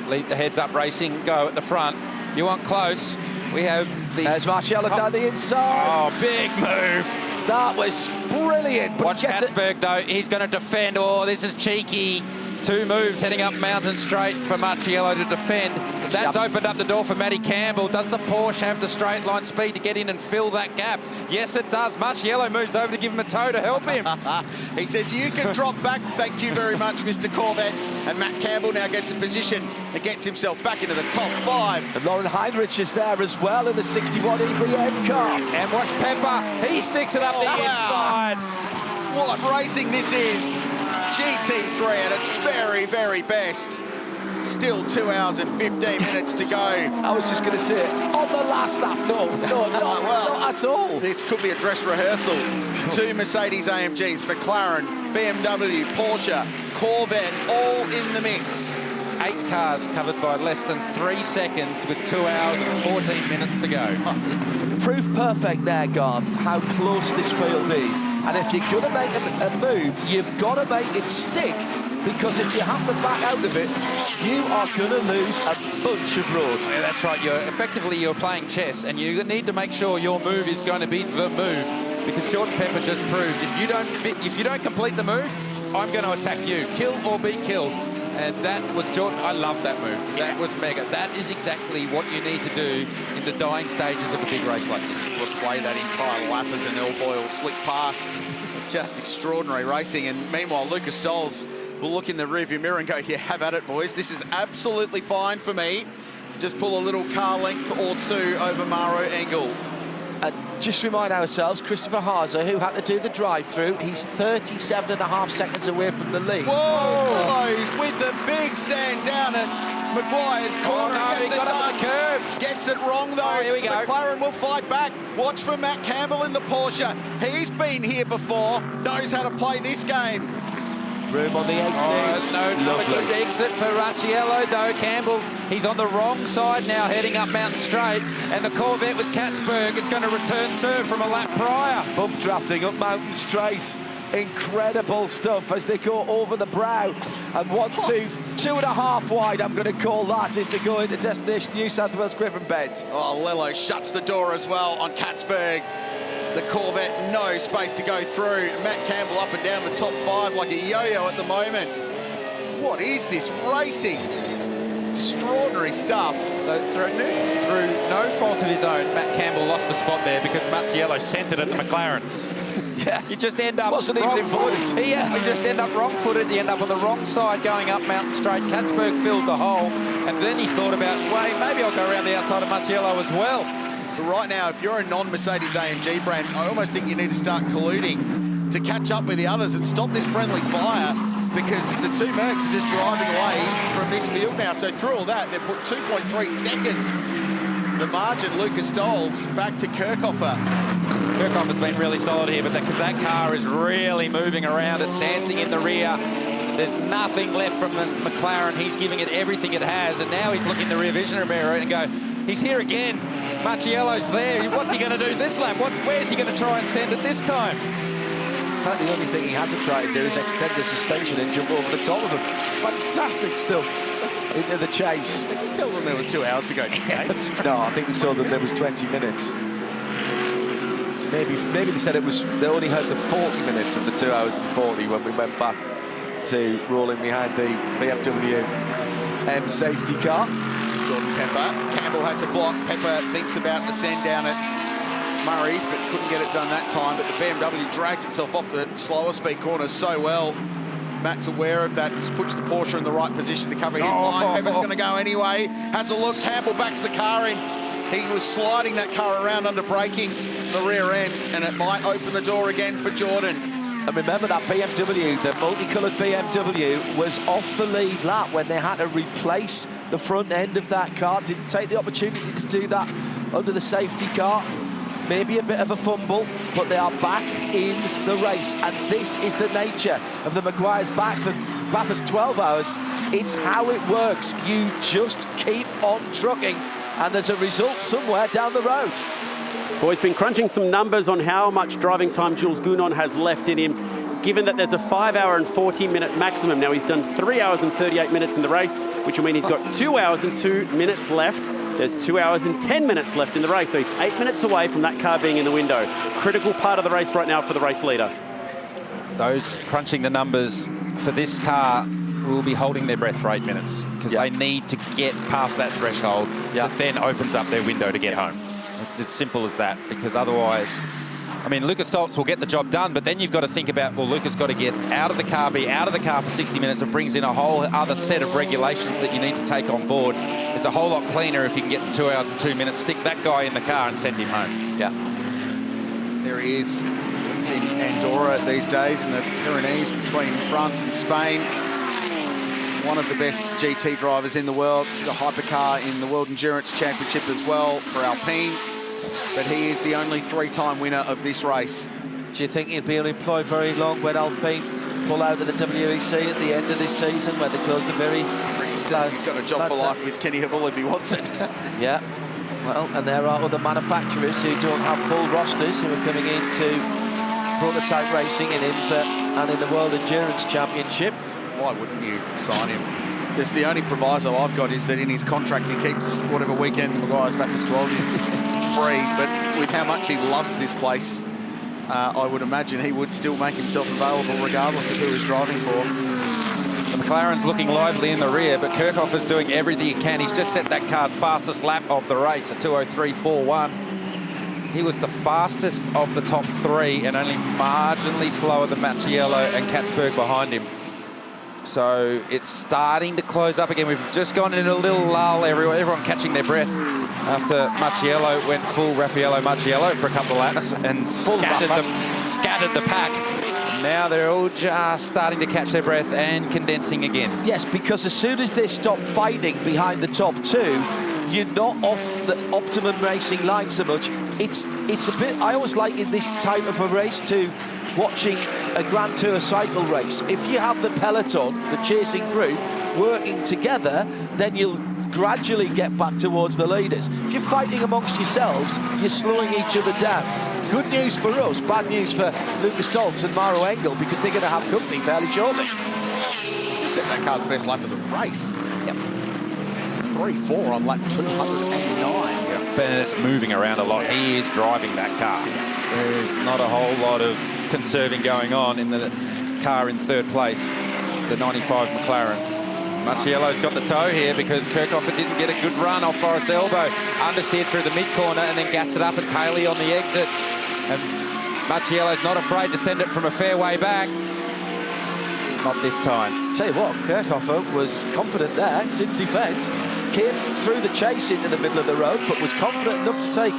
Lead the heads up racing, go at the front. You want close. We have the... There's Marciello down the inside. Oh, big move. That was brilliant. But Watch Katzberg, though. He's going to defend. Oh, this is cheeky. 2 moves heading up Mountain Straight for Marciello to defend. That's opened up the door for Matty Campbell. Does the Porsche have the straight line speed to get in and fill that gap? Yes, it does. Marciello moves over to give him a tow to help him. He says, you can drop back. Thank you very much, Mr. Corvette. And Matt Campbell now gets a position and gets himself back into the top 5. And Lauren Heinrich is there as well in the 61 EBM car. And watch Pepper. He sticks it up the inside. What racing this is. GT3 at its very, very best. Still 2 hours and 15 minutes to go. I was just going to say, on the last lap, no, not at all. This could be a dress rehearsal. 2 Mercedes AMGs, McLaren, BMW, Porsche, Corvette, all in the mix. 8 cars covered by less than 3 seconds with 2 hours and 14 minutes to go. Proof perfect there, Garth, how close this field is. And if you're going to make a move, you've got to make it stick. Because if you have to back out of it, you are going to lose a bunch of road. Yeah, that's right. You're playing chess, and you need to make sure your move is going to be the move. Because Jordan Pepper just proved if you don't complete the move, I'm going to attack you. Kill or be killed. And that was Jordan. I love that move. That was mega. That is exactly what you need to do in the dying stages of a big race like this. We'll play that entire lap as an Ilfoil slick pass. Just extraordinary racing. And meanwhile, Lucas Stoles will look in the rearview mirror and go, yeah, have at it, boys. This is absolutely fine for me. Just pull a little car length or 2 over Maro Engel. And just remind ourselves, Christopher Haase, who had to do the drive-through, he's 37.5 seconds away from the lead. Whoa! With the big sand down at Meguiar's corner. He got up the curb. Gets it wrong, though. Oh, here we go. McLaren will fight back. Watch for Matt Campbell in the Porsche. He's been here before, knows how to play this game. Room on the exit. Not a good exit for Marciello, though. Campbell, he's on the wrong side now, heading up Mountain Straight. And the Corvette with Katzberg, it's going to return serve from a lap prior. Bump drafting up Mountain Straight. Incredible stuff as they go over the brow. And 2.5 wide, I'm going to call that, as they go into destination New South Wales Griffin Bend. Oh, Lello shuts the door as well on Katzberg. The Corvette, no space to go through. Matt Campbell up and down the top 5 like a yo-yo at the moment. What is this racing? Extraordinary stuff. So through no fault of his own, Matt Campbell lost a spot there because Marciello sent it at the McLaren. Yeah, you just end up wasn't even involved. Yeah, you just end up wrong-footed. You end up on the wrong side going up Mountain Straight. Katzberg filled the hole, and then he thought about, wait, maybe I'll go around the outside of Marciello as well. But right now, if you're a non-Mercedes AMG brand, I almost think you need to start colluding to catch up with the others and stop this friendly fire, because the 2 Mercs are just driving away from this field now. So through all that, they've put 2.3 seconds. The margin, Lucas Stoles back to Kirchhoffer. Kirchhoffer's been really solid here, but because that car is really moving around, it's dancing in the rear. There's nothing left from the McLaren. He's giving it everything it has, and now he's looking in the rear vision mirror and go, he's here again. Marciello's there. What's he going to do this lap? Where's he going to try and send it this time? The only thing he hasn't tried to do is extend the suspension and jump over the top of him. Fantastic stuff into the chase. Did you tell them there was 2 hours to go? No, I think they told them there was 20 minutes. Maybe they said they only had the 40 minutes of the 2 hours and 40 when we went back to rolling behind the BMW M safety car. Jordan Pepper. Campbell had to block. Pepper thinks about the send down at Murray's, but couldn't get it done that time. But the BMW drags itself off the slower speed corner so well. Matt's aware of that. Just puts the Porsche in the right position to cover his line. Pepper's going to go anyway. Has a look. Campbell backs the car in. He was sliding that car around under braking the rear end, and it might open the door again for Jordan. And remember that BMW, the multicoloured BMW, was off the lead lap when they had to replace the front end of that car. Didn't take the opportunity to do that under the safety car. Maybe a bit of a fumble, but they are back in the race. And this is the nature of the Meguiar's back for Bathurst 12 hours. It's how it works. You just keep on trucking, and there's a result somewhere down the road. Boys, been crunching some numbers on how much driving time Jules Gounon has left in him, given that there's a 5 hour and 40-minute maximum. Now, he's done 3 hours and 38 minutes in the race, which will mean he's got 2 hours and 2 minutes left. There's 2 hours and 10 minutes left in the race, so he's 8 minutes away from that car being in the window. Critical part of the race right now for the race leader. Those crunching the numbers for this car will be holding their breath for 8 minutes because they need to get past that threshold that then opens up their window to get home. It's as simple as that, because otherwise, I mean, Lucas Stoltz will get the job done, but then you've got to think about, well, Lucas got to get out of the car, be out of the car for 60 minutes. It brings in a whole other set of regulations that you need to take on board. It's a whole lot cleaner if you can get to 2 hours and 2 minutes, stick that guy in the car and send him home. Yeah. There he is. Lives in Andorra these days in the Pyrenees between France and Spain. One of the best GT drivers in the world. He's a hypercar in the World Endurance Championship as well for Alpine. But he is the only three-time winner of this race. Do you think he'll be unemployed very long when Alpine pull out of the WEC at the end of this season, where they close the very... He's got a job for life with Kenny Hibble if he wants it. Yeah. Well, and there are other manufacturers who don't have full rosters who are coming into prototype racing in IMSA and in the World Endurance Championship. Why wouldn't you sign him? Just the only proviso I've got is that in his contract he keeps whatever weekend Meguiar's Bathurst 12 is free, but with how much he loves this place, I would imagine he would still make himself available regardless of who he's driving for. The McLaren's looking lively in the rear, but Kirchhoff is doing everything he can. He's just set that car's fastest lap of the race, a 2:03.41. He was the fastest of the top three and only marginally slower than Macchiello and Katzberg behind him. So it's starting to close up again. We've just gone into a little lull, everyone catching their breath after Macchiello went full Raffaello Macchiello for a couple of laps and scattered the pack. Now they're all just starting to catch their breath and condensing again. Yes, because as soon as they stop fighting behind the top two, you're not off the optimum racing line so much. It's a bit, I always like in this type of a race to watching a Grand Tour cycle race. If you have the peloton, the chasing group, working together, then you'll gradually get back towards the leaders. If you're fighting amongst yourselves, you're slowing each other down. Good news for us, bad news for Lucas Stoltz and Maro Engel, because they're going to have company fairly shortly. Just set that car's best lap of the race. Yep. 3-4 on lap 289. Yeah. Bennett's moving around a lot. He is driving that car. There's not a whole lot of conserving going on in the car in third place, the 95 McLaren. Macchiello's got the toe here because Kirchhoff didn't get a good run off Forest Elbow. Understeered through the mid-corner and then gassed it up, and Taylor on the exit. And Macchiello's not afraid to send it from a fair way back. Not this time. Tell you what, Kirchhoff was confident there, didn't defend, came through the chase into the middle of the road, but was confident enough to take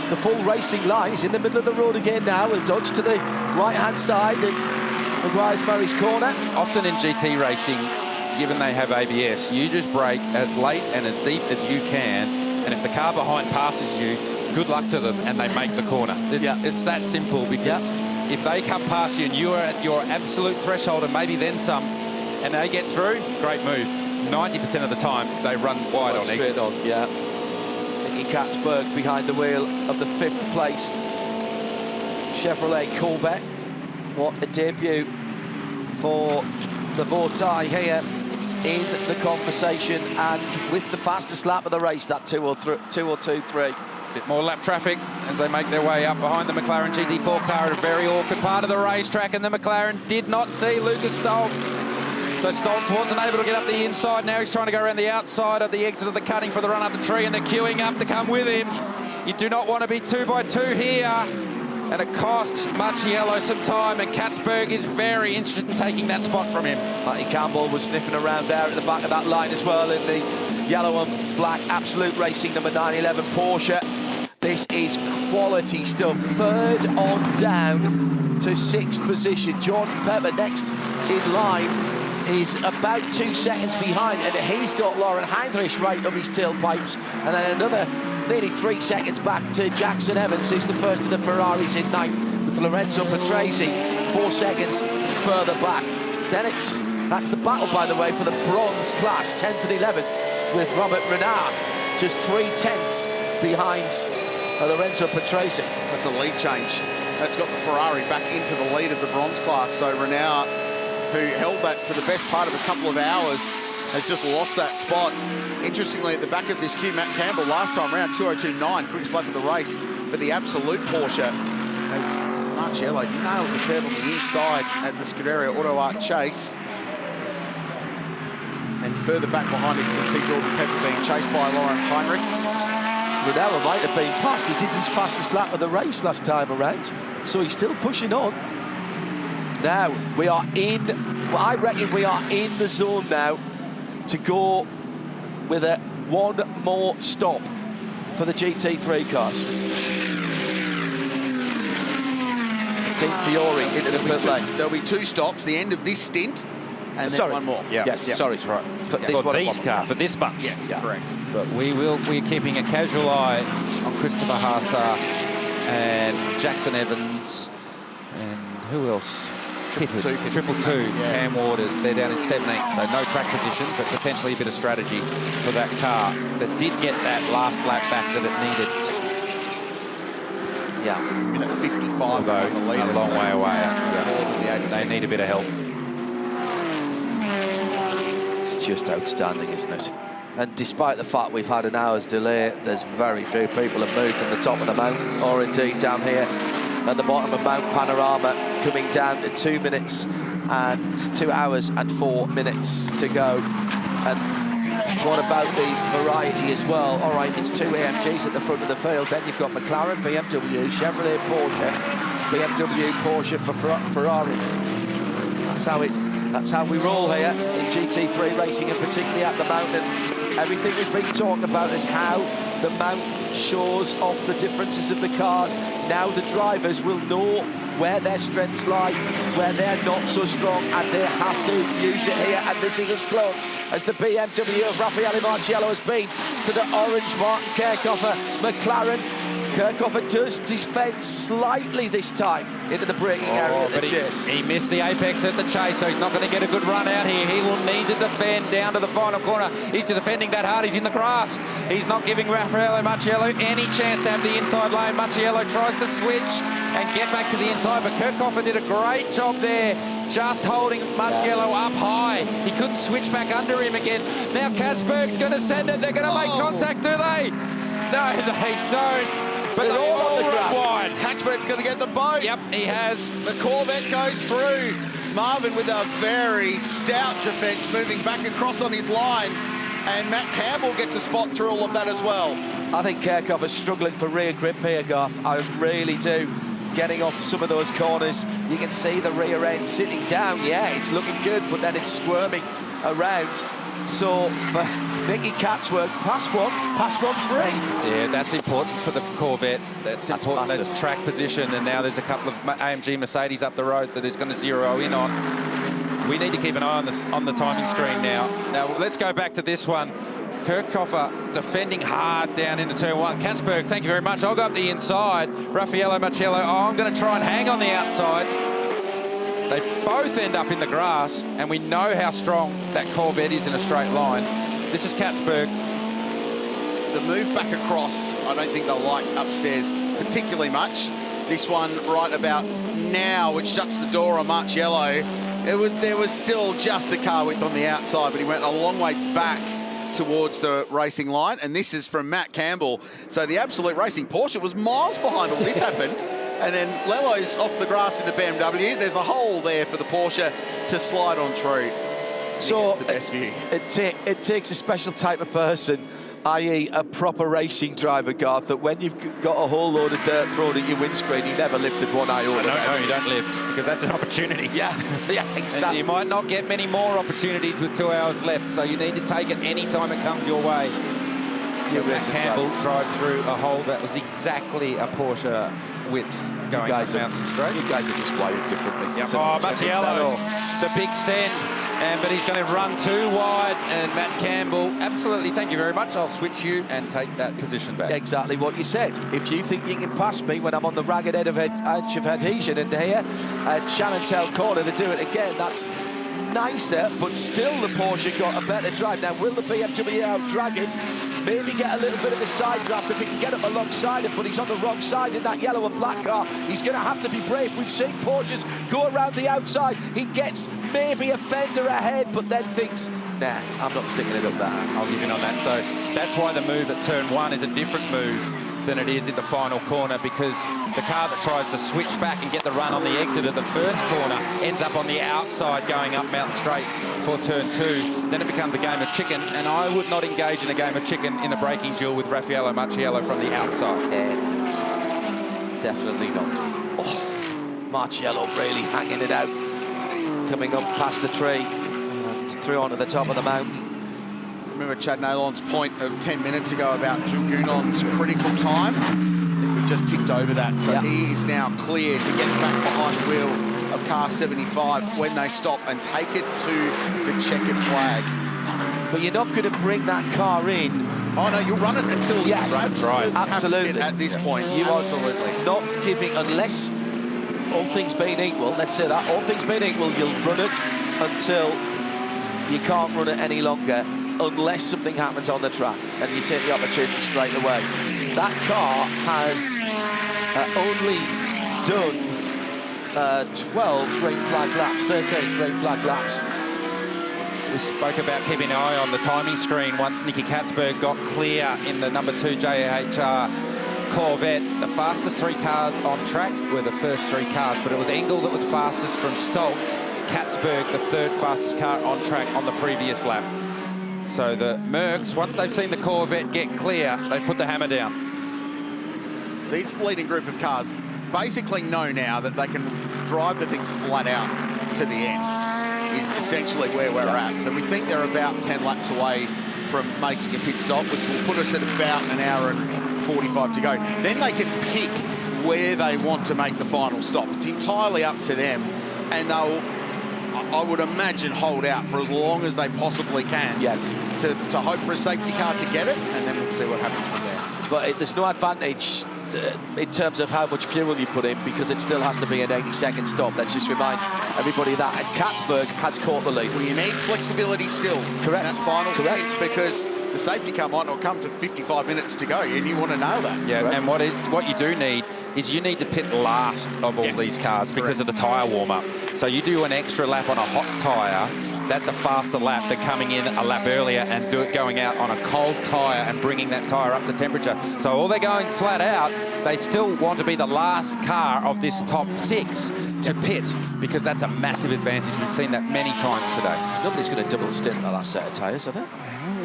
the full racing line. He's in the middle of the road again now. He'll dodge to the right-hand side at Maguire's Murray's corner. Often in GT racing, given they have ABS, you just brake as late and as deep as you can, and if the car behind passes you, good luck to them, and they make the corner. It's that simple, because if they come past you and you are at your absolute threshold and maybe then some, and they get through, great move. 90% of the time, they run wide on exit. Nicky Katzberg behind the wheel of the 5th place Chevrolet Corvette. What a debut for the bow tie here in the conversation, and with the fastest lap of the race, that 2:02.3. Bit more lap traffic as they make their way up behind the McLaren GT4 car at a very awkward part of the racetrack, and the McLaren did not see Lucas Stoltz. So Stoltz wasn't able to get up the inside. Now he's trying to go around the outside of the exit of the cutting for the run up the tree, and they're queuing up to come with him. You do not want to be 2 by 2 here. And it cost Macchiello some time, and Katzberg is very interested in taking that spot from him. Matty Campbell was sniffing around there at the back of that line as well in the yellow and black Absolute Racing number 911 Porsche. This is quality stuff. 3rd on down to 6th position. Jordan Pepper next in line is about 2 seconds behind, and he's got Lauren Heinrich right up his tailpipes, and then another nearly 3 seconds back to Jackson Evans, who's the first of the Ferraris in 9th, with Lorenzo Patrese 4 seconds further back. Then that's the battle, by the way, for the bronze class, 10th and 11th, with Robert Renard just 3/10 behind Lorenzo Petresi. That's a lead change. That's got the Ferrari back into the lead of the bronze class. So Renault, who held that for the best part of a couple of hours, has just lost that spot. Interestingly, at the back of this queue, Matt Campbell, last time round, 2:02.9, quickest lap of the race for the absolute Porsche, as Marciello nails the curve on the inside at the Scuderia Auto Art chase. And further back behind it, you can see Jordan Pepper being chased by Lauren Heinrich. Renault might have been past. He did his fastest lap of the race last time around, so he's still pushing on. Now, we are in, I reckon we are in the zone now to go with a one more stop for the GT3 cars. Dean Fiore into the pit lane. There'll be 2 stops, the end of this stint, and then one more. Yeah. Yes, sorry. Right. For This these cars, for this bunch. Yes, correct. But we're keeping a casual eye on Christopher Haasar and Jackson Evans and who else? Triple two, Cam Waters. They're down in 17th, so no track position, but potentially a bit of strategy for that car that did get that last lap back that it needed. Yeah, minute 55 though, on the lead. a long way away. Yeah. They need a bit of help. It's just outstanding, isn't it? And despite the fact we've had an hour's delay, there's very few people have moved from the top of the mountain, or indeed down here at the bottom of Mount Panorama, coming down to 2 minutes and 2 hours and 4 minutes to go. And what about the variety as well? All right, it's 2 AMGs at the front of the field. Then you've got McLaren, BMW, Chevrolet, Porsche, BMW, Porsche for Ferrari. That's how we roll here in GT3 racing, and particularly at the mountain. Everything we've been talking about is how the mountain shows off the differences of the cars. Now the drivers will know where their strengths lie, where they're not so strong, and they have to use it here. And this is as close as the BMW of Raffaele Marciello has been to the orange Martin Kirchhoffer McLaren. Kirchhoffer does defend slightly this time into the braking area at the chase. He missed the apex at the chase, so he's not going to get a good run out here. He will need to defend down to the final corner. He's defending that hard. He's in the grass. He's not giving Raffaele Marciello any chance to have the inside lane. Marciello tries to switch and get back to the inside, but Kirchhoffer did a great job there, just holding Marciello up high. He couldn't switch back under him again. Now Katzberg's going to send it. They're going to make contact, do they? No, they don't. But they're all on the grass. Katzberg's going to get the boat. Yep, he has. The Corvette goes through. Marvin with a very stout defence, moving back across on his line. And Matt Campbell gets a spot through all of that as well. I think Kirchhoffer's struggling for rear grip here, Garth. I really do. Getting off some of those corners. You can see the rear end sitting down. Yeah, it's looking good, but then it's squirming around. So for Nicky Katzberg, pass one free. Yeah, that's important for the Corvette. That's important. massive. That's track position, and now there's a couple of AMG Mercedes up the road that is going to zero in on. We need to keep an eye on the timing screen now. Now let's go back to this one. Kirchhoffer defending hard down into turn 1. Katzberg, thank you very much. I'll go up the inside. Raffaele Marciello, I'm going to try and hang on the outside. They both end up in the grass, and we know how strong that Corvette is in a straight line. This is Katzberg. The move back across, I don't think they'll like upstairs particularly much. This one right about now, which shuts the door on Marciello. There was still just a car width on the outside, but he went a long way back towards the racing line, and this is from Matt Campbell. So the Absolute Racing Porsche was miles behind all this happened. And then Lello's off the grass in the BMW. There's a hole there for the Porsche to slide on through. So the best view. It takes a special type of person, i.e. a proper racing driver, Garth, that when you've got a whole load of dirt thrown at your windscreen, you never lifted one iota. No, you don't lift, because that's an opportunity. Yeah, exactly. And you might not get many more opportunities with 2 hours left, so you need to take it any time it comes your way. So Matt Campbell drive through a hole that was exactly a Porsche width going up Mountain Straight. You guys are just wired differently. Yep. Oh, Marciello, the big send, but he's going to run too wide, and Matt Campbell, absolutely, thank you very much. I'll switch you and take that position back. Exactly what you said. If you think you can pass me when I'm on the ragged edge of adhesion, and here at Shannon's corner, they do it again. That's nicer, but still the Porsche got a better drive. Now, will the BMW out drag it? maybe get a little bit of a side draft if he can get up alongside him, but he's on the wrong side in that yellow and black car. He's going to have to be brave. We've seen Porsches go around the outside. He gets maybe a fender ahead, but then thinks, nah, I'm not sticking it up there. I'll give in on that. So that's why the move at turn 1 is a different move than it is in the final corner, because the car that tries to switch back and get the run on the exit of the first corner ends up on the outside going up Mountain Straight for turn 2. Then it becomes a game of chicken, and I would not engage in a game of chicken in the braking duel with Raffaello Marciello from the outside. Definitely not. Oh, Marciello really hanging it out, coming up past the tree and through onto the top of the mountain. Remember Chad Nalon's point of 10 minutes ago about Jules Gounon's critical time? I think we've just ticked over that. So he is now clear to get back behind the wheel of car 75 when they stop and take it to the checkered flag. But you're not going to bring that car in. Oh no, you'll run it until yes, that's right. Absolutely. At this point, you absolutely not giving, unless all things being equal. Let's say that all things being equal, you'll run it until you can't run it any longer, unless something happens on the track and you take the opportunity straight away. That car has only done 12 green flag laps, 13 green flag laps. We spoke about keeping an eye on the timing screen once Nicky Katzberg got clear in the number 2 JHR Corvette. The fastest 3 cars on track were the first 3 cars, but it was Engel that was fastest from Stoltz, Katzberg the 3rd fastest car on track on the previous lap. So the Mercs, once they've seen the Corvette get clear, they've put the hammer down. These leading group of cars basically know now that they can drive the thing flat out to the end, is essentially where we're at. So we think they're about 10 laps away from making a pit stop, which will put us at about an hour and 45 to go. Then they can pick where they want to make the final stop. It's entirely up to them, and they'll, I would imagine, hold out for as long as they possibly can. Yes. To hope for a safety car to get it, and then we'll see what happens from there. But there's no advantage in terms of how much fuel you put in, because it still has to be an 80-second stop. Let's just remind everybody that. And Katzberg has caught the lead. Well, you need flexibility still. Correct. In that final stint, because the safety car might not come for 55 minutes to go, and you want to nail that. Yeah, Correct. and what you do need is you need to pit last of all these cars because of the tyre warm-up. So you do an extra lap on a hot tyre, that's a faster lap than coming in a lap earlier and going out on a cold tyre and bringing that tyre up to temperature. So all they're going flat out, they still want to be the last car of this top 6 to pit, because that's a massive advantage. We've seen that many times today. Nobody's going to double stint the last set of tyres, are they?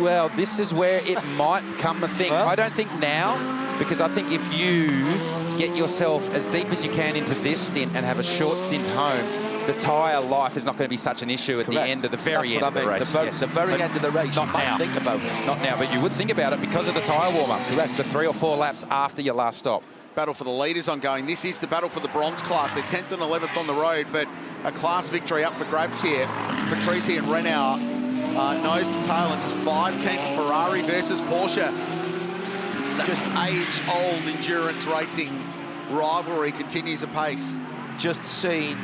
Well, this is where it might come a thing. Well, I don't think now, because I think if you get yourself as deep as you can into this stint and have a short stint home, the tyre life is not going to be such an issue at the end of the very end of the race. The very end of the race. Not now. Think about it. Not now, but you would think about it because of the tyre warm-up. Correct. The 3 or 4 laps after your last stop. Battle for the leaders ongoing. This is the battle for the bronze class. They're 10th and 11th on the road, but a class victory up for grabs here. Patrese and Renault nose to tail, and just 5/10 Ferrari versus Porsche. Just age-old endurance racing rivalry continues apace. Just seen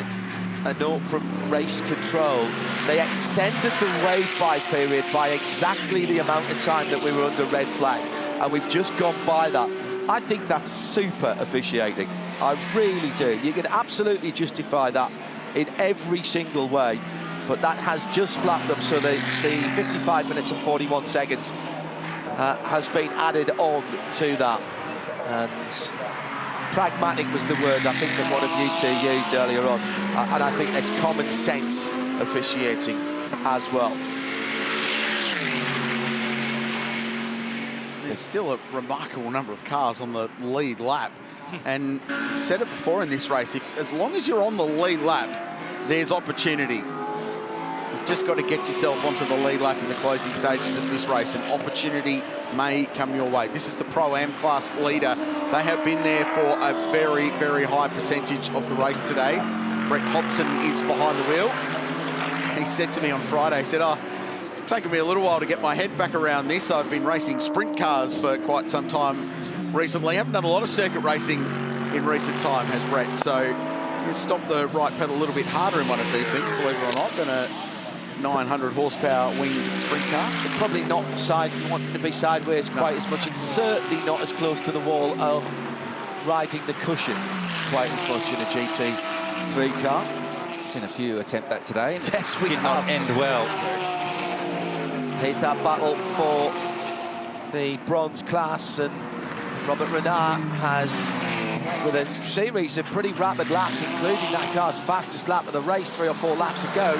a note from race control. They extended the wave-by period by exactly the amount of time that we were under red flag, and we've just gone by that. I think that's super officiating. I really do. You can absolutely justify that in every single way, but that has just flapped up, so the 55 minutes and 41 seconds has been added on to that. And pragmatic was the word, I think, that one of you two used earlier on. And I think that's common sense officiating as well. There's still a remarkable number of cars on the lead lap. And I've said it before in this race, as long as you're on the lead lap, there's opportunity. You've just got to get yourself onto the lead lap in the closing stages of this race, and opportunity may come your way. This is the Pro-Am class leader. They have been there for a very, very high percentage of the race today. Brett Hobson is behind the wheel. He said to me on Friday, he said, it's taken me a little while to get my head back around this. I've been racing sprint cars for quite some time recently. Haven't done a lot of circuit racing in recent time, has Brett. So you stop the right pedal a little bit harder in one of these things, believe it or not, than a 900 horsepower winged sprint car. Probably not wanting to be sideways quite as much, and certainly not as close to the wall of riding the cushion quite as much in a GT3 car. Seen a few attempt that today. Yes, we did have. not end well. Here's that battle for the bronze class, and Robert Renard has, with a series of pretty rapid laps, including that car's fastest lap of the race 3 or 4 laps ago,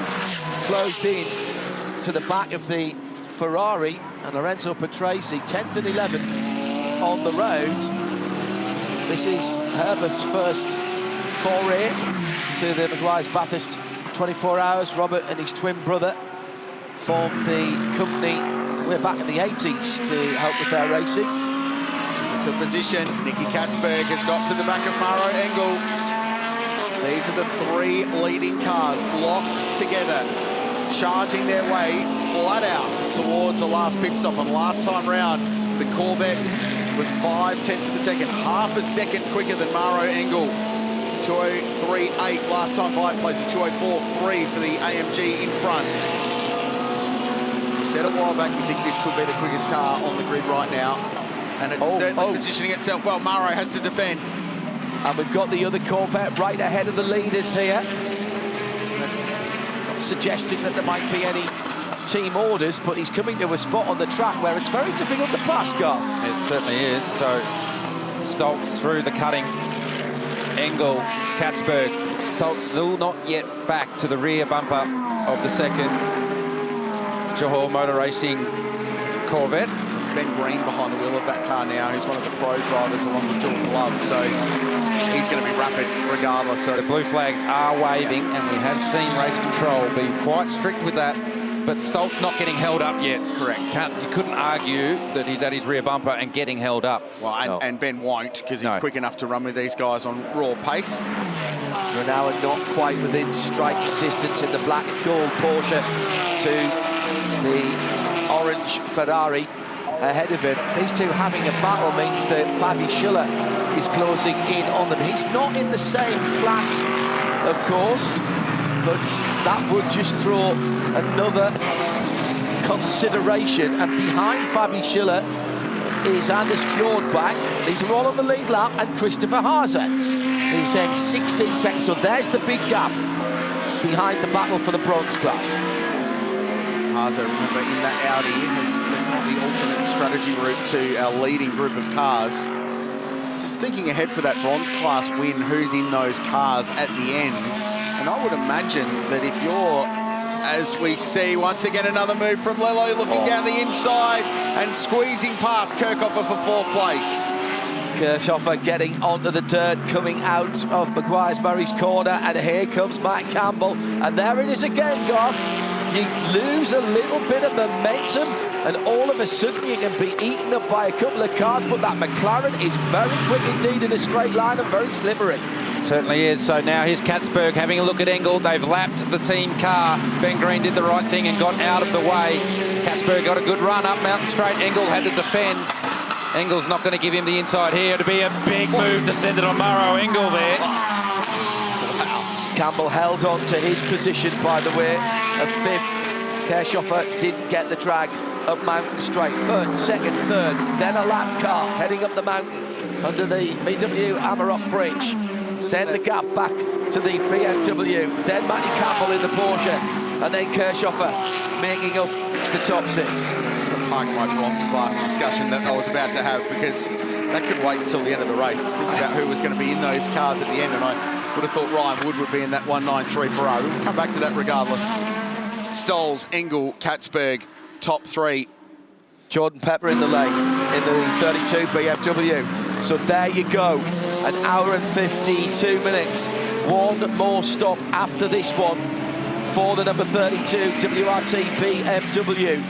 closed in to the back of the Ferrari, and Lorenzo Patrese 10th and 11th on the road. This is Herbert's first foray to the Meguiar's Bathurst 24 Hours. Robert and his twin brother formed the company way back in the 80s to help with their racing. This is for position. Nicky Katzberg has got to the back of Maro Engel. These are the 3 leading cars locked together, charging their way flat out towards the last pit stop. And last time round, the Corvette was 5/10 of a second, half a second quicker than Maro Engel. Choi 3.8 last time, 5 places. Choi 4.3 for the AMG in front. Said a while back we think this could be the quickest car on the grid right now, and it's certainly positioning itself well. Maro has to defend. And we've got the other Corvette right ahead of the leaders here. Not suggesting that there might be any team orders, but he's coming to a spot on the track where it's very difficult to pass, Garth. It certainly is. So Stoltz through the cutting. Engel, Katzberg. Stoltz still not yet back to the rear bumper of the second Johor Motor Racing Corvette. It's Ben Green behind the wheel of that car now. He's one of the pro drivers along with Jordan Love, so he's going to be rapid regardless. So the blue flags are waving, and we have seen race control be quite strict with that. But Stoltz not getting held up yet. Correct. You couldn't argue that he's at his rear bumper and getting held up. Well, and Ben won't, because he's quick enough to run with these guys on raw pace. Renauer not quite within striking distance in the black and gold Porsche to the orange Ferrari ahead of him. These two having a battle means that Fabi Schiller is closing in on them. He's not in the same class, of course, but that would just throw another consideration. And behind Fabi Schiller is Anders Fjordbach. These are all on the lead lap, and Christopher Haase is then 16 seconds. So there's the big gap behind the battle for the bronze class. Haase, remember, in that Audi, has the alternate strategy route to our leading group of cars. Just thinking ahead for that bronze class win, who's in those cars at the end. And I would imagine that if you're, as we see once again another move from Lello looking down the inside and squeezing past Kirchhoffer for 4th place. Kirchhoffer getting onto the dirt, coming out of Meguiar's Murray's corner, and here comes Matt Campbell. And there it is again, Garth. You lose a little bit of momentum, and all of a sudden you can be eaten up by a couple of cars, but that McLaren is very quick indeed in a straight line and very slippery. Certainly is. So now here's Katzberg having a look at Engel. They've lapped the team car. Ben Green did the right thing and got out of the way. Katzberg got a good run up Mountain Straight. Engel had to defend. Engel's not going to give him the inside here. It'll be a big move to send it on Maro Engel there. Campbell held on to his position, by the way, of 5th. Kirchhoffer didn't get the drag up Mountain Straight. 1st, 2nd, 3rd, then a lap car heading up the mountain under the VW Amarok Bridge. Then the gap back to the BMW, then Matty Campbell in the Porsche, and then Kirchhoffer making up the top 6. Park my bronze class discussion that I was about to have, because that could wait until the end of the race. I was thinking about who was going to be in those cars at the end, and I would have thought Ryan Wood would be in that 193 Ferrari. We'll come back to that regardless. Stolz, Engel, Katzberg, top 3. Jordan Pepper in the lane in the 32 BMW. So there you go, an hour and 52 minutes. One more stop after this one for the number 32 WRT BMW.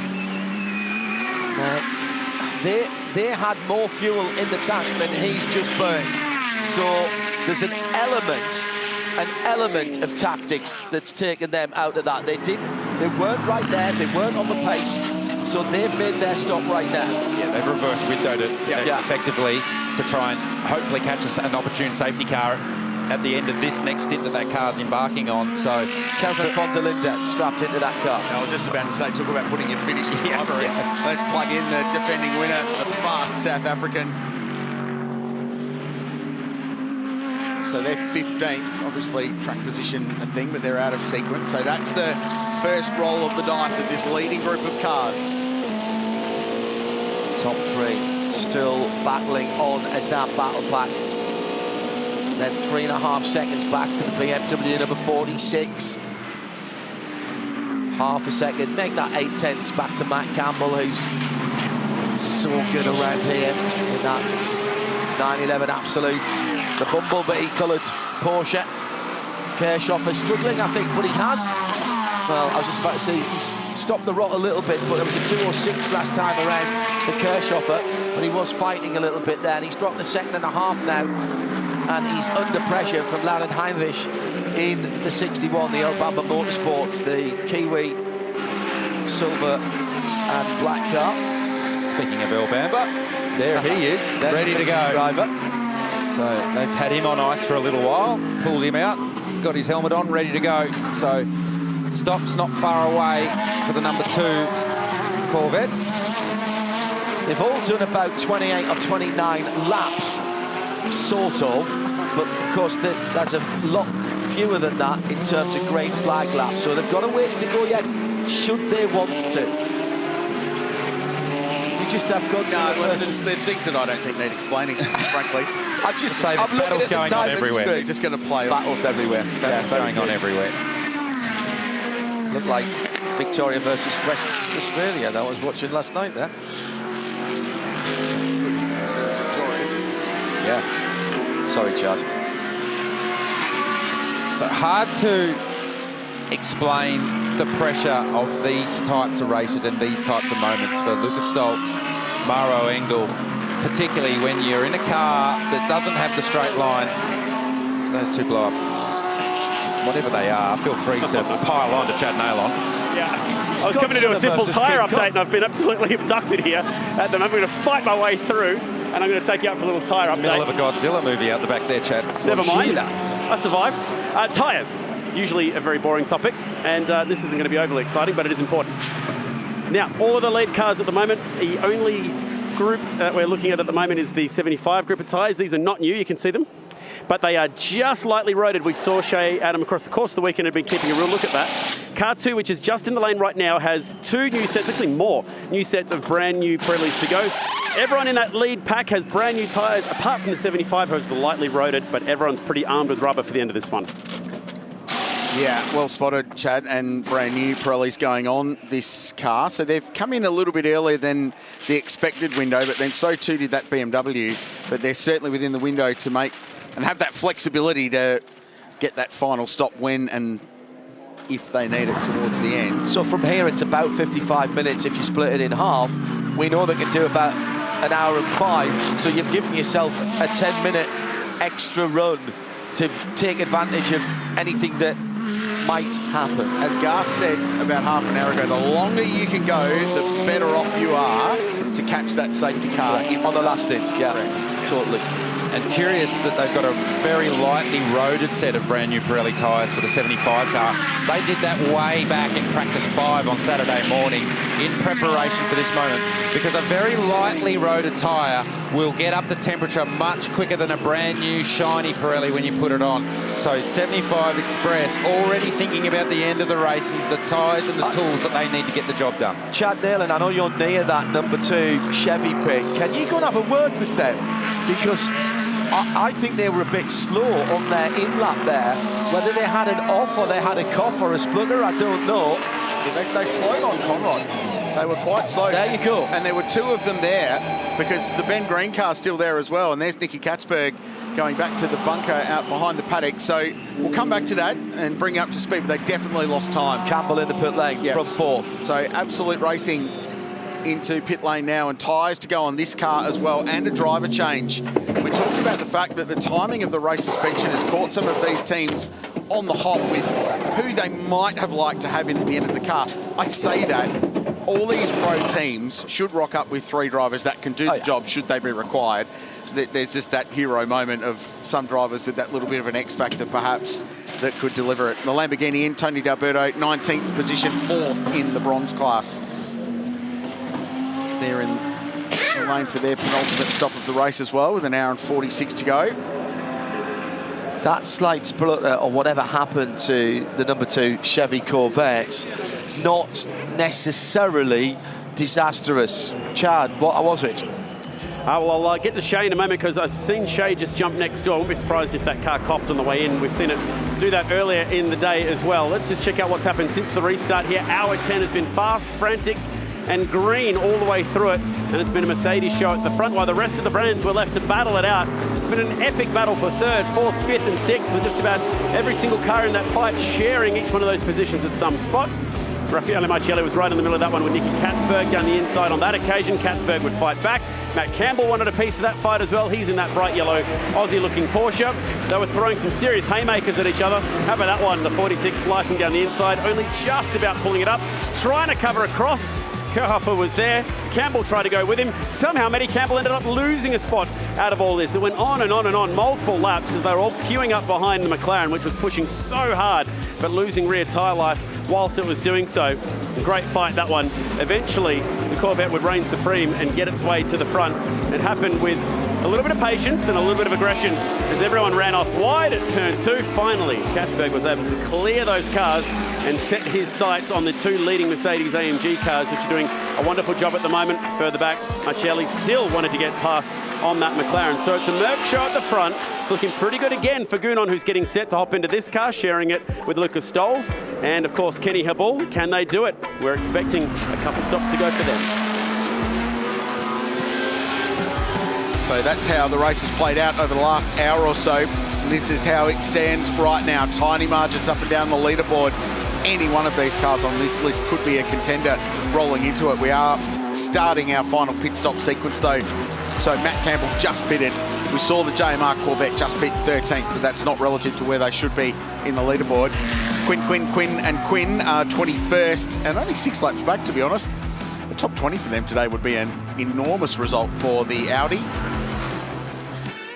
They had more fuel in the tank than he's just burned. So there's an element of tactics that's taken them out of that. They weren't right there, they weren't on the pace, so they've made their stop right now. Yeah, they've reverse windowed it effectively to try and hopefully catch an opportune safety car. at the end of this next stint that car's embarking on. So Kevin von der Linde strapped into that car. I was just about to say, talk about putting your finishing driver in. Let's plug in the defending winner, the fast South African. So they're 15th, obviously track position a thing, but they're out of sequence. So that's the first roll of the dice of this leading group of cars. Top three still battling on as that battle back. Then 3.5 seconds back to the BMW number 46. Half a second, make that 8/10ths back to Matt Campbell, who's so good around here in that 911 Absolute. The Bumblebee-coloured Porsche. Kirchhoff is struggling, I think, but he has. Well, I was just about to say, he's stopped the rot a little bit, but there was a 2:06 last time around for Kirchhoff, but he was fighting a little bit there, and he's dropped a 1.5 seconds now, and he's under pressure from Lauren Heinrich in the 61, the Obama Motorsports, the Kiwi silver and black car. Speaking of El Bamba, there he is, ready to go. Driver. So they've had him on ice for a little while, pulled him out, got his helmet on, ready to go. So stops not far away for the number 2 Corvette. They've all done about 28 or 29 laps, sort of, but of course there's a lot fewer than that in terms of green flag laps, so they've got a ways to go yet, should they want to. You just have got to... No, there's things that I don't think need explaining, frankly. I've battles going on everywhere. They're just going to play battles everywhere. Battles going on everywhere. Looked like Victoria versus West Australia that I was watching last night there. Yeah. Sorry, Chad. So hard to explain the pressure of these types of races and these types of moments for Lucas Stoltz, Maro Engel, particularly when you're in a car that doesn't have the straight line. Those two blow up. Whatever they are, feel free to pile on to Chad Nailon. Yeah, I was coming to do a simple tyre update and I've been absolutely abducted here. At the moment, I'm going to fight my way through and I'm going to take you out for a little tyre update. Middle of a Godzilla movie out the back there, Chad. Never mind, I survived. Tyres, usually a very boring topic, and this isn't going to be overly exciting, but it is important. Now, all of the lead cars at the moment, the only group that we're looking at the moment is the 75 group of tyres. These are not new, you can see them, but they are just lightly roaded. We saw Shea Adam across the course of the weekend had been keeping a real look at that. Car 2, which is just in the lane right now, has 2 new sets, actually more new sets of brand new Pirellis to go. Everyone in that lead pack has brand new tyres, apart from the 75, who's the lightly roaded, but everyone's pretty armed with rubber for the end of this one. Yeah, well spotted, Chad, and brand new Pirellis going on this car. So they've come in a little bit earlier than the expected window, but then so too did that BMW. But they're certainly within the window to make and have that flexibility to get that final stop when and if they need it towards the end. So from here, it's about 55 minutes. If you split it in half, we know they can do about an hour and 5. So you've given yourself a 10-minute extra run to take advantage of anything that might happen. As Garth said about half an hour ago, the longer you can go, the better off you are to catch that safety car. On the last stint, yeah, totally. And curious that they've got a very lightly roaded set of brand new Pirelli tyres for the 75 car. They did that way back in practice 5 on Saturday morning in preparation for this moment, because a very lightly roaded tyre will get up to temperature much quicker than a brand new shiny Pirelli when you put it on. So 75 Express already thinking about the end of the race and the tyres and the tools that they need to get the job done. Chad Nailon, I know you're near that number 2 Chevy pit. Can you go and have a word with them? Because I think they were a bit slow on their in-lap there. Whether they had an off or they had a cough or a splutter, I don't know. They slowed on Conrod. They were quite slow. There you go. And there were 2 of them there because the Ben Green car's still there as well. And there's Nicky Katzberg going back to the bunker out behind the paddock. So we'll come back to that and bring you up to speed, but they definitely lost time. Campbell in the pit lane from 4th. So Absolute Racing into pit lane now, and tyres to go on this car as well, and a driver change. We talked about the fact that the timing of the race suspension has caught some of these teams on the hop with who they might have liked to have in at the end of the car. I say that all these pro teams should rock up with 3 drivers that can do the job should they be required. there's just that hero moment of some drivers with that little bit of an X factor, perhaps, that could deliver it. The Lamborghini in, Tony D'Alberto, 19th position, 4th in the bronze class. They're in the lane for their penultimate stop of the race as well, with an hour and 46 to go. That slight splutter or whatever happened to the number 2 Chevy Corvette, not necessarily disastrous. Chad, what was it? Well, I'll get to Shay in a moment because I've seen Shay just jump next door. I won't be surprised if that car coughed on the way in. We've seen it do that earlier in the day as well. Let's just check out what's happened since the restart here. Hour 10 has been fast, frantic, and green all the way through it. And it's been a Mercedes show at the front while the rest of the brands were left to battle it out. It's been an epic battle for 3rd, 4th, 5th, and 6th with just about every single car in that fight sharing each one of those positions at some spot. Raffaele Marcelli was right in the middle of that one with Nicky Katzberg down the inside on that occasion. Katzberg would fight back. Matt Campbell wanted a piece of that fight as well. He's in that bright yellow Aussie-looking Porsche. They were throwing some serious haymakers at each other. How about that one? The 46 slicing down the inside, only just about pulling it up, trying to cover across. Kerhofer was there. Campbell tried to go with him. Somehow, Matty Campbell ended up losing a spot out of all this. It went on and on and on, multiple laps as they were all queuing up behind the McLaren, which was pushing so hard, but losing rear tyre life whilst it was doing so. A great fight, that one. Eventually, the Corvette would reign supreme and get its way to the front. It happened with a little bit of patience and a little bit of aggression as everyone ran off wide at turn 2. Finally, Katzberg was able to clear those cars and set his sights on the 2 leading Mercedes AMG cars, which are doing a wonderful job at the moment. Further back, Marcelli still wanted to get past on that McLaren. So it's a Merc show at the front. It's looking pretty good again for Gounon, who's getting set to hop into this car, sharing it with Lucas Stoles. And, of course, Kenny Habul. Can they do it? We're expecting a couple stops to go for them. So that's how the race has played out over the last hour or so. And this is how it stands right now. Tiny margins up and down the leaderboard. Any one of these cars on this list could be a contender rolling into it. We are starting our final pit stop sequence though. So Matt Campbell just pitted. We saw the JMR Corvette just pit 13th, but that's not relative to where they should be in the leaderboard. Quinn are 21st and only 6 laps back, to be honest. The top 20 for them today would be an enormous result for the Audi.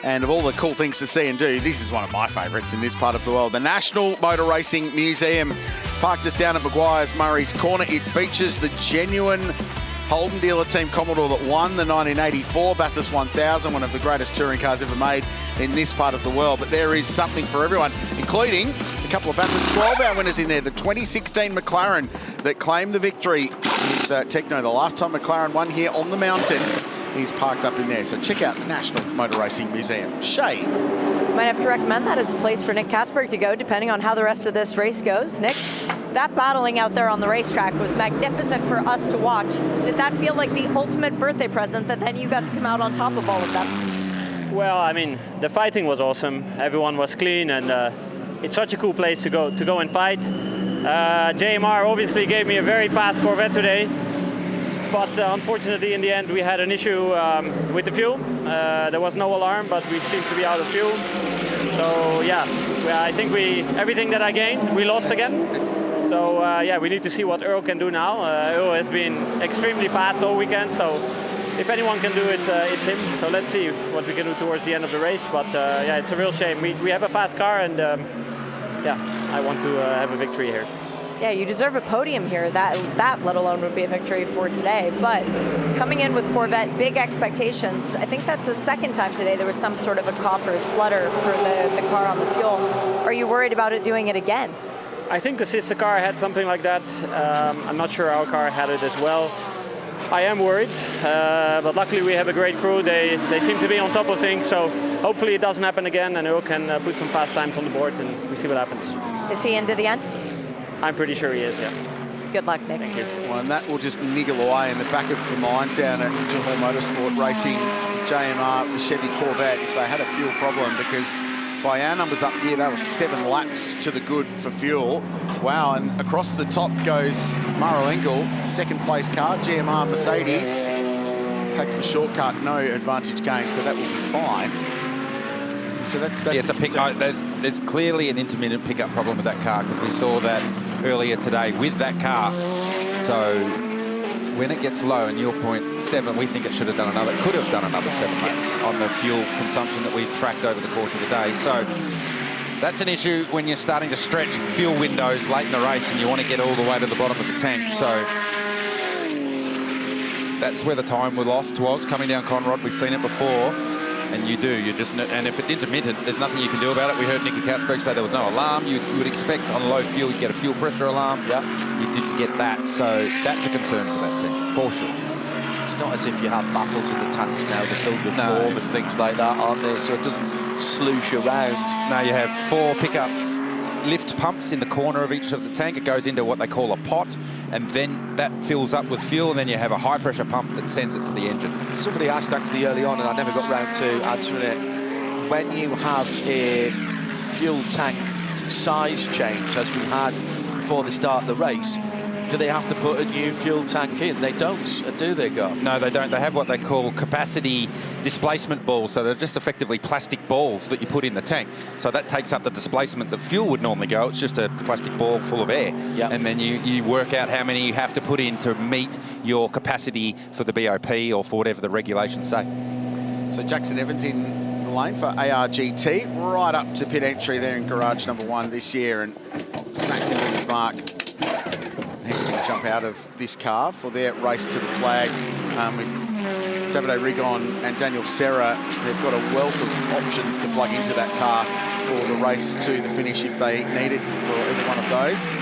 And of all the cool things to see and do, this is one of my favourites in this part of the world. The National Motor Racing Museum. It's parked us down at Meguiar's Murray's Corner. It features the genuine Holden dealer team Commodore that won the 1984 Bathurst 1000, one of the greatest touring cars ever made in this part of the world. But there is something for everyone, including a couple of Bathurst 12-hour winners in there. The 2016 McLaren that claimed the victory with Techno. The last time McLaren won here on the mountain, he's parked up in there. So check out the National Motor Racing Museum. Shay. Might have to recommend that as a place for Nick Katzberg to go, depending on how the rest of this race goes. Nick, that battling out there on the racetrack was magnificent for us to watch. Did that feel like the ultimate birthday present that then you got to come out on top of all of them? Well, I mean, the fighting was awesome. Everyone was clean, and it's such a cool place to go and fight. JMR obviously gave me a very fast Corvette today, but unfortunately in the end we had an issue with the fuel. There was no alarm, but we seemed to be out of fuel. So yeah, I think everything that I gained, we lost again. So yeah, we need to see what Earl can do now. Earl has been extremely fast all weekend, so if anyone can do it, it's him. So let's see what we can do towards the end of the race. But yeah, it's a real shame. We have a fast car, and yeah, I want to have a victory here. Yeah, you deserve a podium here. That let alone would be a victory for today. But coming in with Corvette, big expectations. I think that's the second time today there was some sort of a cough or a splutter for the car on the fuel. Are you worried about it doing it again? I think the sister car had something like that. I'm not sure our car had it as well. I am worried, but luckily we have a great crew. They seem to be on top of things, so hopefully it doesn't happen again and Earl can put some fast times on the board and we see what happens. Is he into the end? I'm pretty sure he is, yeah. Good luck, Nick. Thank you. Well, and that will just niggle away in the back of the mind down at SRO Motorsport Racing, JMR, the Chevy Corvette, if they had a fuel problem, because by our numbers up here, they were 7 laps to the good for fuel. Wow, and across the top goes Maro Engel, second place car, GMR Mercedes. Takes the shortcut, no advantage gain, so that will be fine. So that's yes, there's clearly an intermittent pickup problem with that car, because we saw that earlier today with that car. So when it gets low, and your point 7, we think it should have done another, could have done another 7 laps on the fuel consumption that we've tracked over the course of the day. So that's an issue when you're starting to stretch fuel windows late in the race and you want to get all the way to the bottom of the tank. So that's where the time we lost was, coming down Conrod. We've seen it before. And you just, and if it's intermittent, there's nothing you can do about it. We heard Nicky Katsberg say there was no alarm. You would expect on low fuel, you'd get a fuel pressure alarm. Yeah. You didn't get that, so that's a concern for that team, for sure. It's not as if you have baffles in the tanks now, the filled with foam and things like that, aren't there? So it doesn't sloosh around. No, you have 4 pickup lift pumps in the corner of each of the tank. It goes into what they call a pot, and then that fills up with fuel, and then you have a high pressure pump that sends it to the engine. Somebody asked actually early on, and I never got round to answering it, when you have a fuel tank size change, as we had before the start of the race, do they have to put a new fuel tank in? They don't, do they, Garth? No, they don't. They have what they call capacity displacement balls. So they're just effectively plastic balls that you put in the tank. So that takes up the displacement that fuel would normally go. It's just a plastic ball full of air. Yep. And then you work out how many you have to put in to meet your capacity for the BOP or for whatever the regulations say. So Jackson Evans in the lane for ARGT, right up to pit entry there in garage number 1 this year, and smacks into his mark. He's going to jump out of this car for their race to the flag with Davide Rigon and Daniel Serra. They've got a wealth of options to plug into that car for the race to the finish if they need it for either one of those.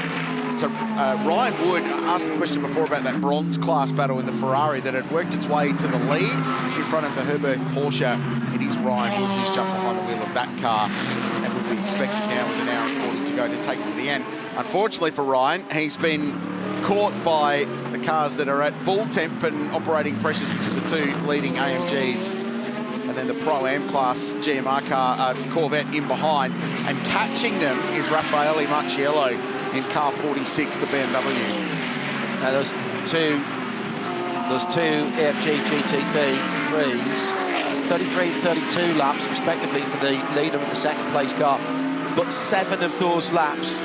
So Ryan Wood asked the question before about that bronze class battle in the Ferrari that had worked its way to the lead in front of the Hindhaugh Porsche. It is Ryan Wood who's jumped behind the wheel of that car and would be expected now with an hour and 40 to go to take it to the end. Unfortunately for Ryan, he's been caught by the cars that are at full temp and operating pressures, which are the 2 leading AMGs, and then the Pro-Am class GMR car, Corvette in behind, and catching them is Raffaele Marciello in car 46, the BMW. Now those two AMG GT3s, 33-32 laps respectively for the leader and the second place car, but 7 of those laps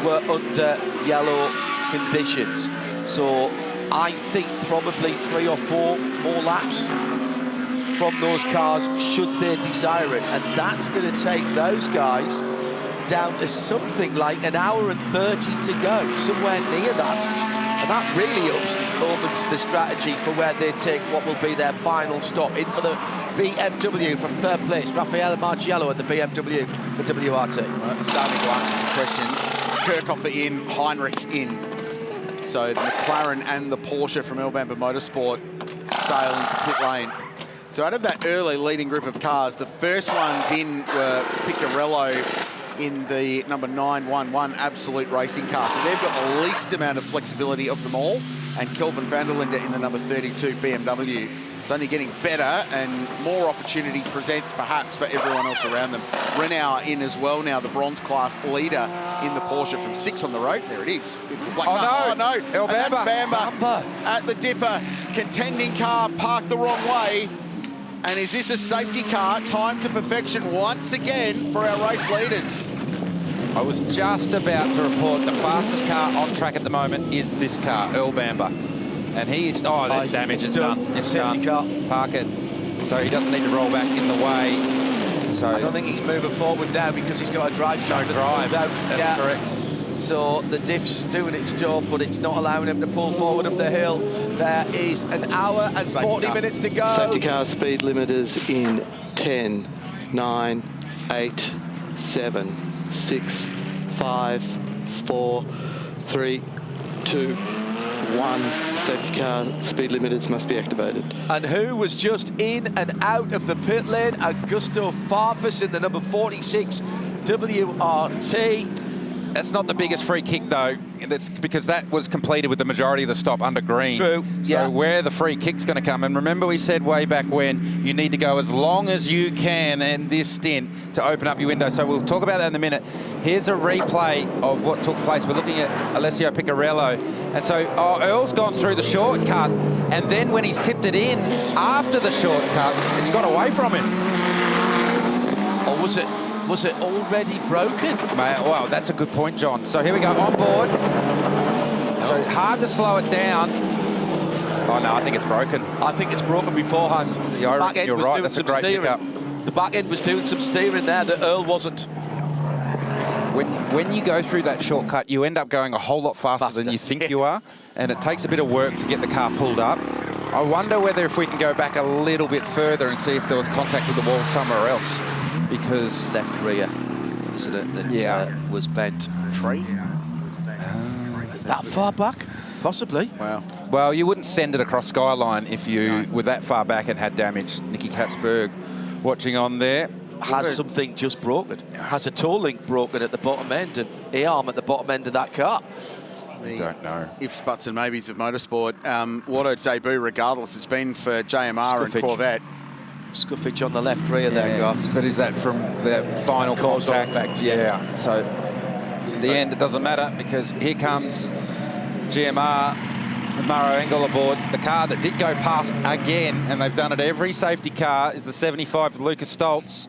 were under yellow conditions. So I think probably 3 or 4 more laps from those cars should they desire it, and that's going to take those guys down to something like an hour and 30 to go, somewhere near that, and that really opens the strategy for where they take what will be their final stop. In for the BMW from 3rd place, Raffaele Marciello, and the BMW for WRT. Right, starting to answer some questions. Kirchhofer in, Heinrich in. So the McLaren and the Porsche from Elbamba Motorsport sail into pit lane. So out of that early leading group of cars, the first ones in were Piccarello in the number 911 Absolute Racing car. So they've got the least amount of flexibility of them all. And Kelvin van der Linde in the number 32 BMW. It's only getting better, and more opportunity presents perhaps for everyone else around them. Renault in as well now, the bronze class leader in the Porsche from 6 on the road. There it is. Oh no! Elbamba at the dipper, contending car parked the wrong way. And is this a safety car? Time to perfection once again for our race leaders. I was just about to report the fastest car on track at the moment is this car, Elbamba. And he's, that damage is done. It's done. Park it. So he doesn't need to roll back in the way. So I don't think he can move it forward now because he's got a drive shaft. That's correct. So the diff's doing its job, but it's not allowing him to pull forward up the hill. There is an hour and 40 minutes to go. Safety car speed limiters in 10, 9, 8, 7, 6, 5, 4, 3, 2, 1. Safety car speed limiters must be activated. And who was just in and out of the pit lane? Augusto Farfus in the number 46 WRT. That's not the biggest free kick, though. That's because that was completed with the majority of the stop under green. True. So where the free kick's going to come, and remember we said way back when you need to go as long as you can in this stint to open up your window. So we'll talk about that in a minute. Here's a replay of what took place. We're looking at Alessio Piccarello. And so Earl's gone through the shortcut, and then when he's tipped it in after the shortcut, it's got away from him. Or was it already broken? Wow, that's a good point, John. So here we go, on board. So hard to slow it down. Oh, no, I think it's broken. I think it's broken beforehand. Yeah, I reckon you're right. That's a great pickup. The back end was doing some steering there that Earl wasn't. When you go through that shortcut, you end up going a whole lot faster than you think you are, and it takes a bit of work to get the car pulled up. I wonder whether if we can go back a little bit further and see if there was contact with the wall somewhere else, because left rear, isn't it? That was bent. Tree. That far back, possibly. Wow. Well, you wouldn't send it across Skyline if you were that far back and had damage. Nicky Katzberg watching on there. Has something just broken? Has a toe link broken at the bottom end, and A-arm at the bottom end of that car? I don't know. Ifs, buts and maybes of motorsport. What a debut, regardless. It's been for JMR and Corvette. Scuffage on the left rear there, Garth. But is that from the final contact? Effect, yeah. So in the end, it doesn't matter, because here comes GMR, Murrow Engel aboard. The car that did go past again, and they've done it every safety car, is the 75 with Lucas Stoltz,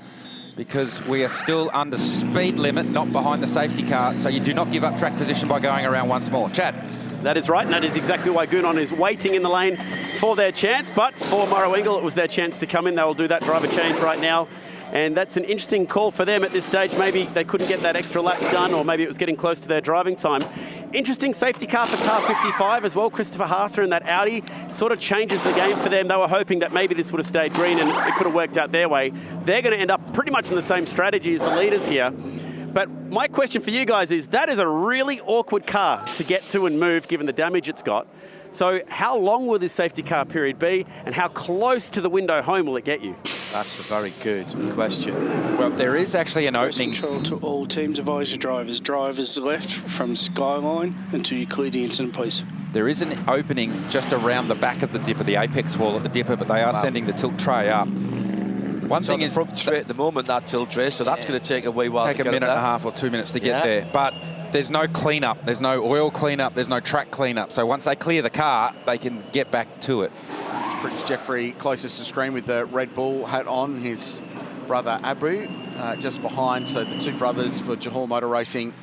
because we are still under speed limit, not behind the safety car. So you do not give up track position by going around once more. Chad. That is right, and that is exactly why Gunon is waiting in the lane for their chance. But for Murrow Engel, it was their chance to come in. They will do that driver change right now. And that's an interesting call for them at this stage. Maybe they couldn't get that extra lap done, or maybe it was getting close to their driving time. Interesting safety car for car 55 as well. Christopher Haasser in that Audi sort of changes the game for them. They were hoping that maybe this would have stayed green and it could have worked out their way. They're going to end up pretty much in the same strategy as the leaders here. But my question for you guys is, that is a really awkward car to get to and move given the damage it's got. So how long will this safety car period be, and how close to the window home will it get you? That's a very good question. Well, there is actually an opening. Control to all teams, advise your drivers. Drivers left from Skyline until you clear the incident, please. There is an opening just around the back of the dipper, the apex wall at the dipper, but they are sending the tilt tray up. One thing is front straight at the moment, that tilt tray, so that's going to take a wee while. Take a minute and a half or 2 minutes to get there, but there's no cleanup, there's no oil cleanup, there's no track cleanup. So once they clear the car, they can get back to it. It's Prince Jeffrey closest to screen with the Red Bull hat on. His brother Abu just behind. So the two brothers for Johor Motor Racing.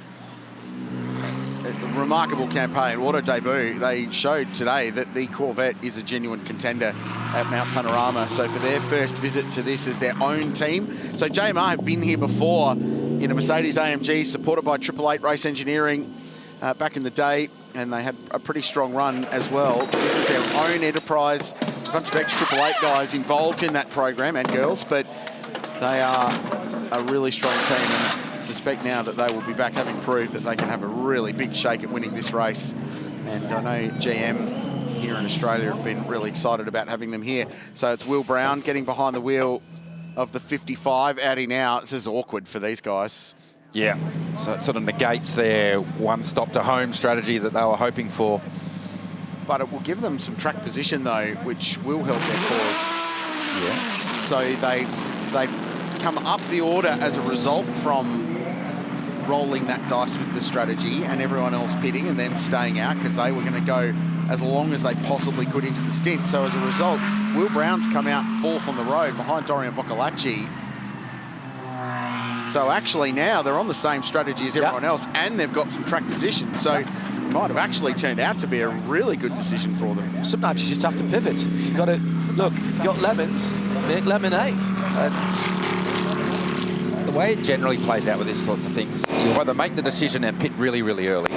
A remarkable campaign. What a debut. They showed today that the Corvette is a genuine contender at Mount Panorama. So for their first visit to this as their own team. So JMR have been here before in a Mercedes AMG supported by 888 Race Engineering back in the day, and they had a pretty strong run as well. This is their own enterprise. There's a bunch of ex-888 guys involved in that program, and girls, but they are a really strong team, and I suspect now that they will be back having proved that they can have a really big shake at winning this race. And I know GM here in Australia have been really excited about having them here. So it's Will Brown getting behind the wheel of the 55 Audi now. This is awkward for these guys. Yeah, so it sort of negates their one-stop-to-home strategy that they were hoping for. But it will give them some track position, though, which will help their cause. Yeah. So they come up the order as a result from rolling that dice with the strategy and everyone else pitting and them staying out because they were going to go as long as they possibly could into the stint. So as a result, Will Brown's come out fourth on the road behind Dorian Boccalacci. So actually now they're on the same strategy as everyone else, and they've got some track position. So it might have actually turned out to be a really good decision for them. Sometimes you just have to pivot. You've got to, look, you've got lemons, make lemonade. The way it generally plays out with these sorts of things, you either make the decision and pit really, really early,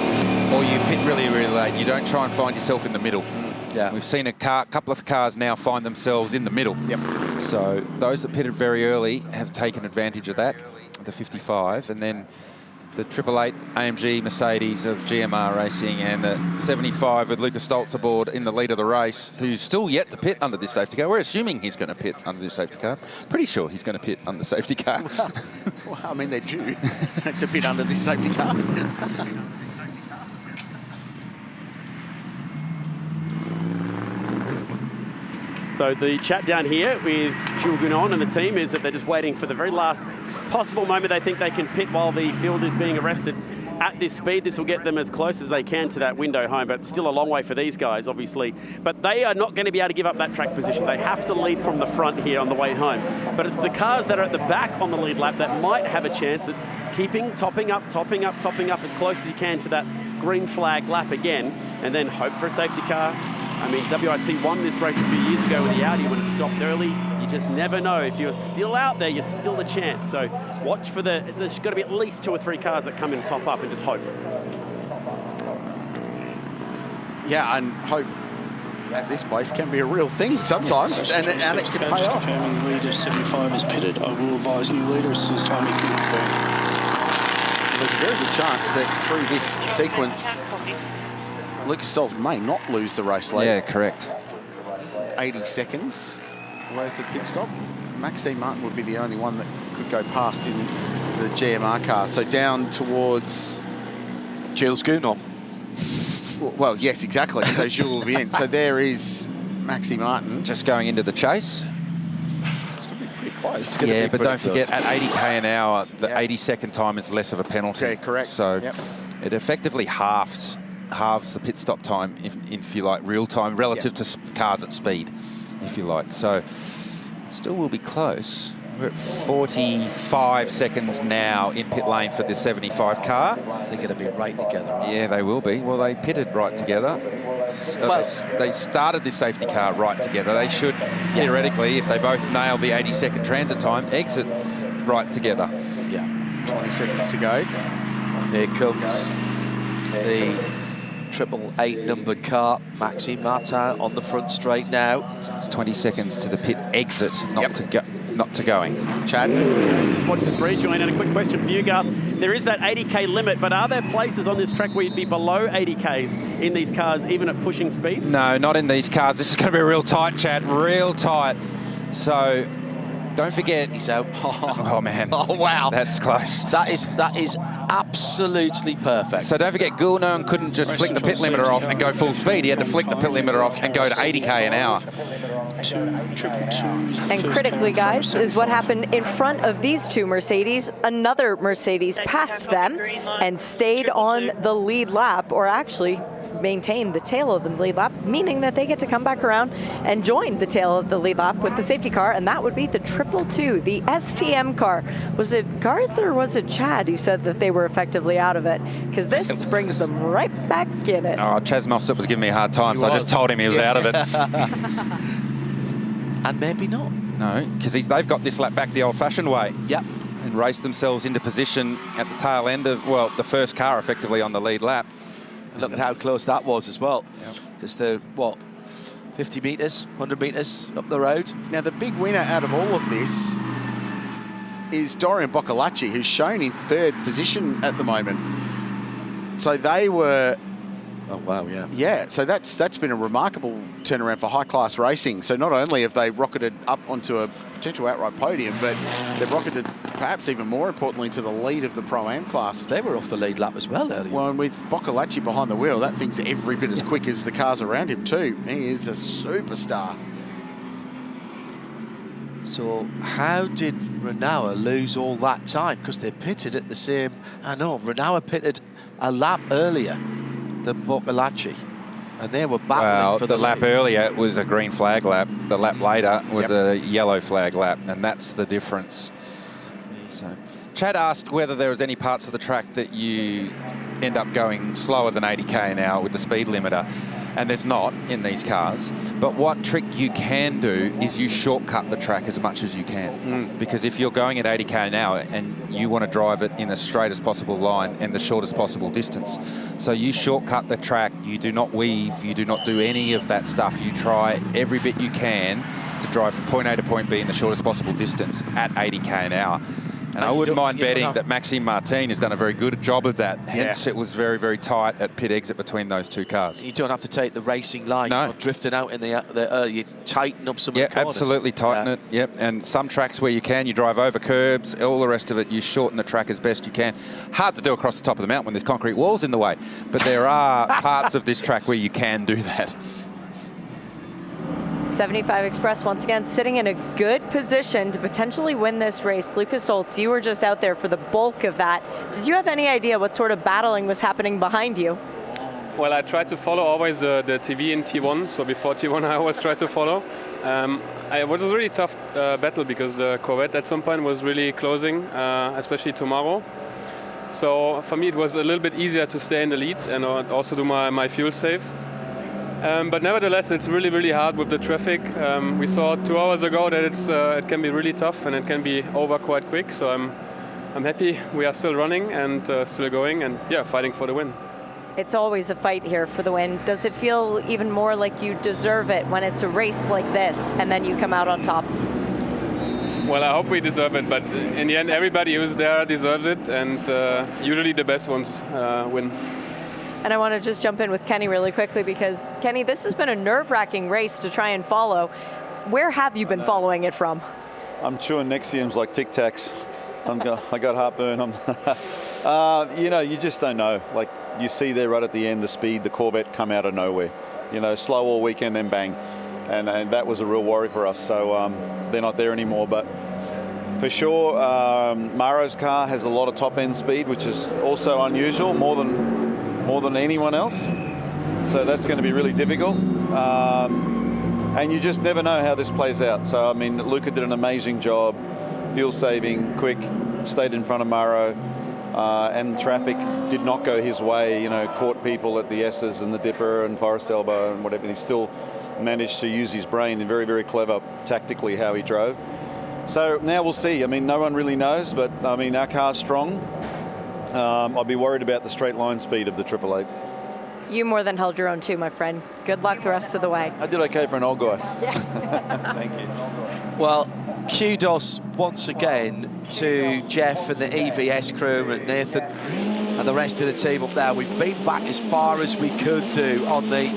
or you pit really, really late. You don't try and find yourself in the middle. Yeah. We've seen a couple of cars now find themselves in the middle. Yep. So those that pitted very early have taken advantage of that, the 55, and then the 888 AMG Mercedes of GMR Racing and the 75 with Lucas Stoltz aboard in the lead of the race, who's still yet to pit under this safety car. We're assuming he's going to pit under this safety car. Pretty sure he's going to pit under the safety car. Well, I mean, they're due to pit under this safety car. So the chat down here with Jules Gunon and the team is that they're just waiting for the very last possible moment they think they can pit while the field is being arrested at this speed. This will get them as close as they can to that window home, but still a long way for these guys, obviously. But they are not going to be able to give up that track position. They have to lead from the front here on the way home. But it's the cars that are at the back on the lead lap that might have a chance at keeping topping up as close as you can to that green flag lap again, and then hope for a safety car, I mean, WRT won this race a few years ago with the Audi when it stopped early. You just never know. If you're still out there, you're still a chance. So watch for there's got to be at least 2 or 3 cars that come in top up and just hope. Yeah, and hope at this place can be a real thing sometimes, and it can pay off. Confirming leader 75 is pitted. I will advise new leader as soon as time can confirm. There's a very good chance that through this sequence, Lucas Stolz may not lose the race lead. Yeah, correct. 80 seconds away for pit stop. Maxime Martin would be the only one that could go past in the GMR car. So down towards Gilles Gounon. Well, yes, exactly. So Gilles will be in. So there is Maxime Martin. Just going into the chase. It's going to be pretty close. Yeah, but don't forget, at 80k an hour, the 80-second time is less of a penalty. Yeah, correct. So it effectively halves the pit stop time, if you like, real time, relative to cars at speed, if you like. So still will be close. We're at 45 seconds now in pit lane for the 75 car. They're going to be right together, aren't they? Yeah, they will be. Well, they pitted right together. They started this safety car right together. They should, theoretically, if they both nail the 80-second transit time, exit right together. Yeah, 20 seconds to go. Here comes the 888 numbered car, Maxime Martin on the front straight now. It's 20 seconds to the pit exit, not to going. Chad? Just watch this rejoin, and a quick question for you, Garth. There is that 80k limit, but are there places on this track where you'd be below 80k's in these cars, even at pushing speeds? No, not in these cars. This is going to be real tight, Chad, real tight. So don't forget. He's out. Oh man. Oh, wow. That's close. That is absolutely perfect. So don't forget, Gounon couldn't just flick the pit limiter off and go full speed. He had to flick the pit limiter off and go to 80k an hour. And critically, guys, is what happened in front of these two Mercedes. Another Mercedes passed them and stayed on the lead lap, or actually maintained the tail of the lead lap, meaning that they get to come back around and join the tail of the lead lap with the safety car, and that would be the 222, the STM car. Was it Garth or was it Chad who said that they were effectively out of it? Because this brings them right back in it. Oh, Chaz Mostert was giving me a hard time, so I just told him he was out of it. And maybe not. No, because they've got this lap back the old-fashioned way. Yep. And raced themselves into position at the tail end of, well, the first car effectively on the lead lap. Look at how close that was as well. Because they're, 50 metres, 100 metres up the road. Now, the big winner out of all of this is Dorian Boccolacci, who's shown in 3rd position at the moment. So they were... Oh, wow, yeah. Yeah, so that's been a remarkable turnaround for high-class racing. So not only have they rocketed up onto a potential outright podium, but they've rocketed, perhaps even more importantly, to the lead of the Pro-Am class. They were off the lead lap as well earlier. Well, and with Boccolacci behind the wheel, that thing's every bit as quick as the cars around him too. He is a superstar. So how did Renault lose all that time? Because they pitted at the same... I know, Renault pitted a lap earlier than Boccolacci, and they were battling for the lap earlier was a green flag lap. The lap later was a yellow flag lap, and that's the difference. So, Chad asked whether there was any parts of the track that you end up going slower than 80k an hour with the speed limiter, and there's not in these cars. But what trick you can do is you shortcut the track as much as you can. Because if you're going at 80k an hour and you want to drive it in the straightest possible line and the shortest possible distance, so you shortcut the track, you do not weave, you do not do any of that stuff. You try every bit you can to drive from point A to point B in the shortest possible distance at 80k an hour. And I wouldn't mind betting that Maxime Martin has done a very good job of that. Hence, it was very, very tight at pit exit between those two cars. You don't have to take the racing line. No. You're not drifting out in the you tighten up some of the corners. Absolutely tighten it. Yep. And some tracks where you can, you drive over curbs. All the rest of it, you shorten the track as best you can. Hard to do across the top of the mountain when there's concrete walls in the way. But there are parts of this track where you can do that. 75 Express once again sitting in a good position to potentially win this race. Lucas Stolz, you were just out there for the bulk of that. Did you have any idea what sort of battling was happening behind you? Well, I tried to follow always the TV in T1, so before T1 I always tried to follow. It was a really tough battle because the Corvette at some point was really closing, especially tomorrow. So for me it was a little bit easier to stay in the lead and also do my fuel save. But nevertheless, it's really, really hard with the traffic. We saw 2 hours ago that it can be really tough and it can be over quite quick. So I'm happy we are still running and still going and yeah, fighting for the win. It's always a fight here for the win. Does it feel even more like you deserve it when it's a race like this and then you come out on top? Well, I hope we deserve it, but in the end, everybody who's there deserves it, and usually the best ones win. And I want to just jump in with Kenny really quickly because, Kenny, this has been a nerve-wracking race to try and follow. Where have you been following it from? I'm chewing Nexiums like Tic Tacs. I got heartburn. You know, you just don't know. Like, you see there right at the end, the speed, the Corvette come out of nowhere. You know, slow all weekend, then bang. And that was a real worry for us. So they're not there anymore. But for sure, Maro's car has a lot of top-end speed, which is also unusual, more than anyone else. So that's going to be really difficult. And you just never know how this plays out. So, I mean, Luca did an amazing job. Fuel saving, quick, stayed in front of Maro. And traffic did not go his way, you know, caught people at the S's and the Dipper and Forest Elbow and whatever. He still managed to use his brain and very, very clever tactically how he drove. So now we'll see. I mean, no one really knows, but I mean, our car's strong. I'll be worried about the straight line speed of the 888. You more than held your own too, my friend. Good luck the rest of the way. I did okay for an old guy. Yeah. Thank you. Well, kudos once again to Jeff and the EVS crew and Nathan and the rest of the team up there. We've been back as far as we could do on the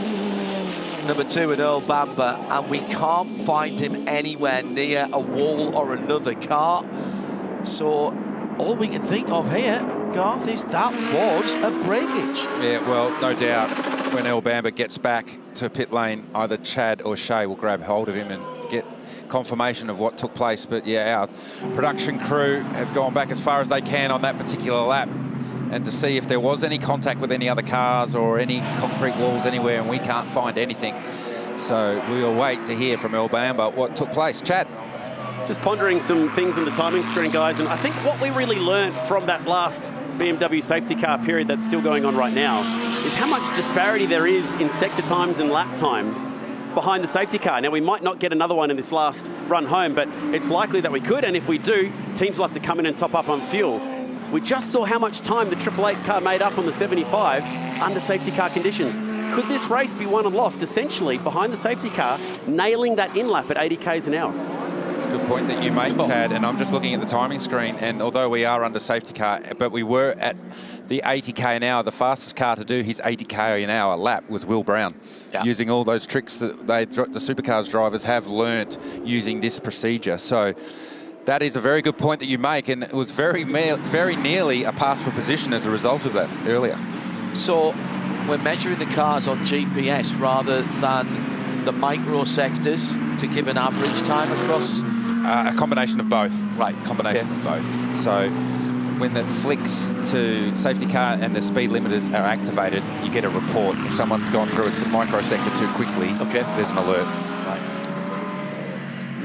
number 2 at Earl Bamber, and we can't find him anywhere near a wall or another car. So all we can think of here, Garth, is that was a breakage. Yeah, well, no doubt when Earl Bamber gets back to pit lane, either Chad or Shay will grab hold of him and get confirmation of what took place. But yeah, our production crew have gone back as far as they can on that particular lap and to see if there was any contact with any other cars or any concrete walls anywhere, and we can't find anything. So we'll wait to hear from Earl Bamber what took place. Chad? Just pondering some things on the timing screen, guys, and I think what we really learned from that last BMW safety car period that's still going on right now is how much disparity there is in sector times and lap times behind the safety car. Now, we might not get another one in this last run home, but it's likely that we could, and if we do, teams will have to come in and top up on fuel. We just saw how much time the 888 car made up on the 75 under safety car conditions. Could this race be won and lost, essentially, behind the safety car, nailing that in-lap at 80 k's an hour? It's a good point that you made, Chad, and I'm just looking at the timing screen, and although we are under safety car, but we were at the 80k an hour, the fastest car to do his 80k an hour lap was Will Brown, using all those tricks that the Supercars drivers have learnt using this procedure. So that is a very good point that you make, and it was very nearly a pass for position as a result of that earlier. So we're measuring the cars on GPS rather than the microsectors to give an average time across? A combination of both. Right. Combination of both. So when it flicks to safety car and the speed limiters are activated, you get a report. If someone's gone through a microsector too quickly, there's an alert. Right.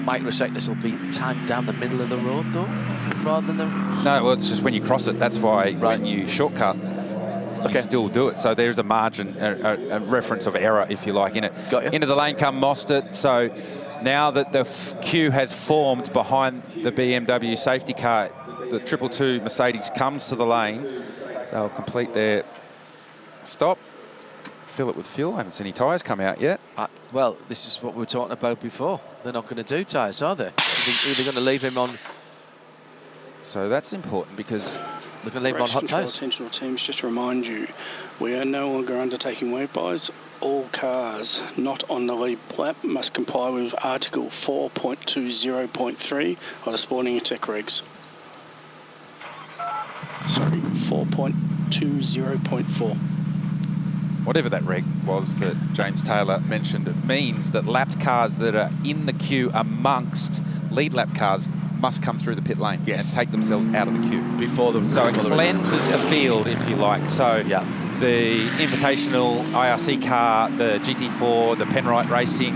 Microsectors will be timed down the middle of the road, though, rather than the... No, well, it's just when you cross it. That's why when you shortcut, you still do it. So there's a margin, a reference of error, if you like, in it. Got you. Into the lane come Mostert. So now that the queue has formed behind the BMW safety car, the 222 Mercedes comes to the lane. They'll complete their stop, fill it with fuel. I haven't seen any tyres come out yet. Well, this is what we were talking about before. They're not going to do tyres, are they? Either going to leave him on... So that's important because... They're going to leave him on hot tyres. Attention teams, just to remind you, we are no longer undertaking wave buys. All cars not on the lead lap must comply with Article 4.20.3 of the Sporting and Tech Regs. Sorry, 4.20.4. Whatever that reg was that James Taylor mentioned, it means that lapped cars that are in the queue amongst lead lap cars must come through the pit lane and take themselves out of the queue. So it cleanses the field, if you like. So the Invitational IRC car, the GT4, the Penrite Racing,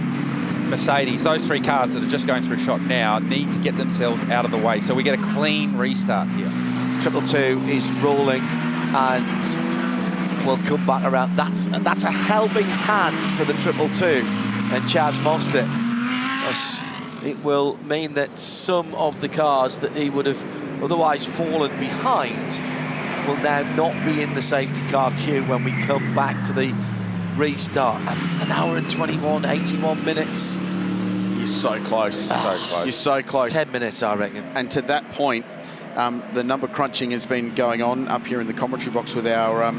Mercedes, those three cars that are just going through shot now need to get themselves out of the way. So we get a clean restart here. 222 is rolling, and will come back around. That's a helping hand for the 222 and Chaz Mostert. It will mean that some of the cars that he would have otherwise fallen behind will now not be in the safety car queue when we come back to the restart. An hour and 81 minutes. You're so close. So close. You're so close. 10 minutes, I reckon. And to that point, the number crunching has been going on up here in the commentary box with our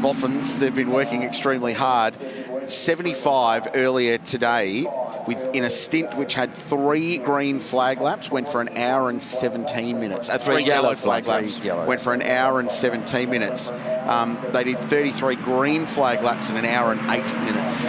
Boffins. They've been working extremely hard. 75 earlier today, in a stint which had 3 green flag laps, went for an hour and 17 minutes. 3 yellow flag laps went for an hour and 17 minutes. They did 33 green flag laps in an hour and 8 minutes.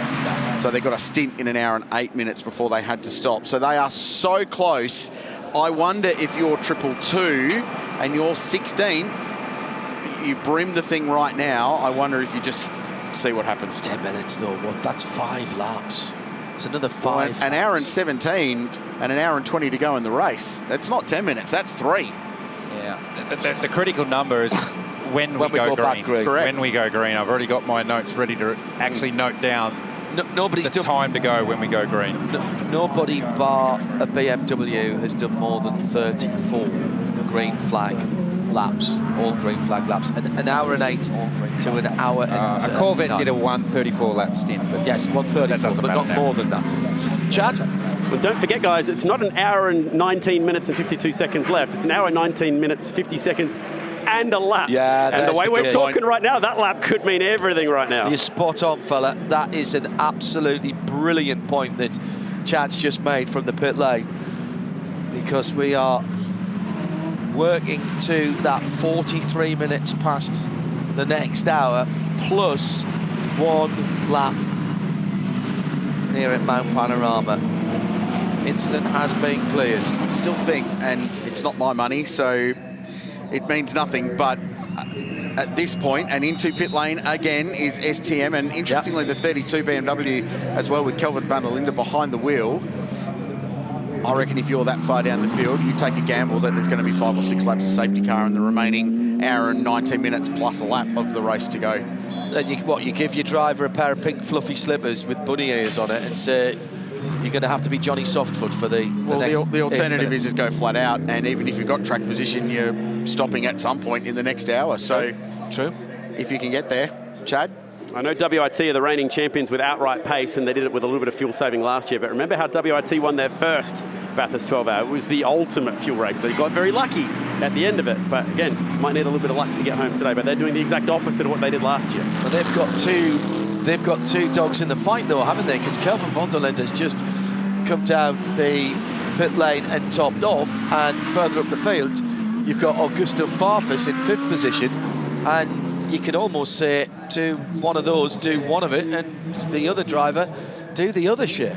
So they got a stint in an hour and 8 minutes before they had to stop. So they are so close. I wonder if you're 222 and you're 16th, you brim the thing right now. I wonder if you just see what happens. 10 minutes though, that's 5 laps. It's another 5. An hour and 17 and an hour and 20 to go in the race. That's not 10 minutes, that's 3. Yeah, the critical number is when we go green. Correct. When we go green. I've already got my notes ready to actually note down nobody's the time to go when we go green. Nobody bar a BMW has done more than 34 green flag laps, all green flag laps. An hour and 8 to an hour and a Corvette did a 134 lap stint, but yes, 134, but not more than that. Chad? Well, don't forget, guys, it's not an hour and 19 minutes and 52 seconds left. It's an hour and 19 minutes, 50 seconds and a lap. Yeah, and the way we're talking right now, that lap could mean everything right now. You're spot on, fella. That is an absolutely brilliant point that Chad's just made from the pit lane, because we are working to that 43 minutes past the next hour, plus 1 lap here at Mount Panorama. Incident has been cleared. I still think, and it's not my money, so it means nothing, but at this point, and into pit lane again is STM, and interestingly the 32 BMW as well, with Kelvin van der Linde behind the wheel. I reckon if you're that far down the field, you take a gamble that there's going to be 5 or 6 laps of safety car in the remaining hour and 19 minutes plus a lap of the race to go. And you give your driver a pair of pink fluffy slippers with bunny ears on it and say, you're going to have to be Johnny Softfoot for the next the alternative is just go flat out, and even if you've got track position, you're stopping at some point in the next hour. So, true. If you can get there, Chad? I know WIT are the reigning champions with outright pace, and they did it with a little bit of fuel saving last year. But remember how WIT won their first Bathurst 12-hour? It was the ultimate fuel race. They got very lucky at the end of it. But again, might need a little bit of luck to get home today. But they're doing the exact opposite of what they did last year. Well, they've got two dogs in the fight, though, haven't they? Because Kelvin van der Linde has just come down the pit lane and topped off, and further up the field, you've got Augusto Farfus in 5th position, and you could almost say to one of those, do one of it, and the other driver, do the other shit.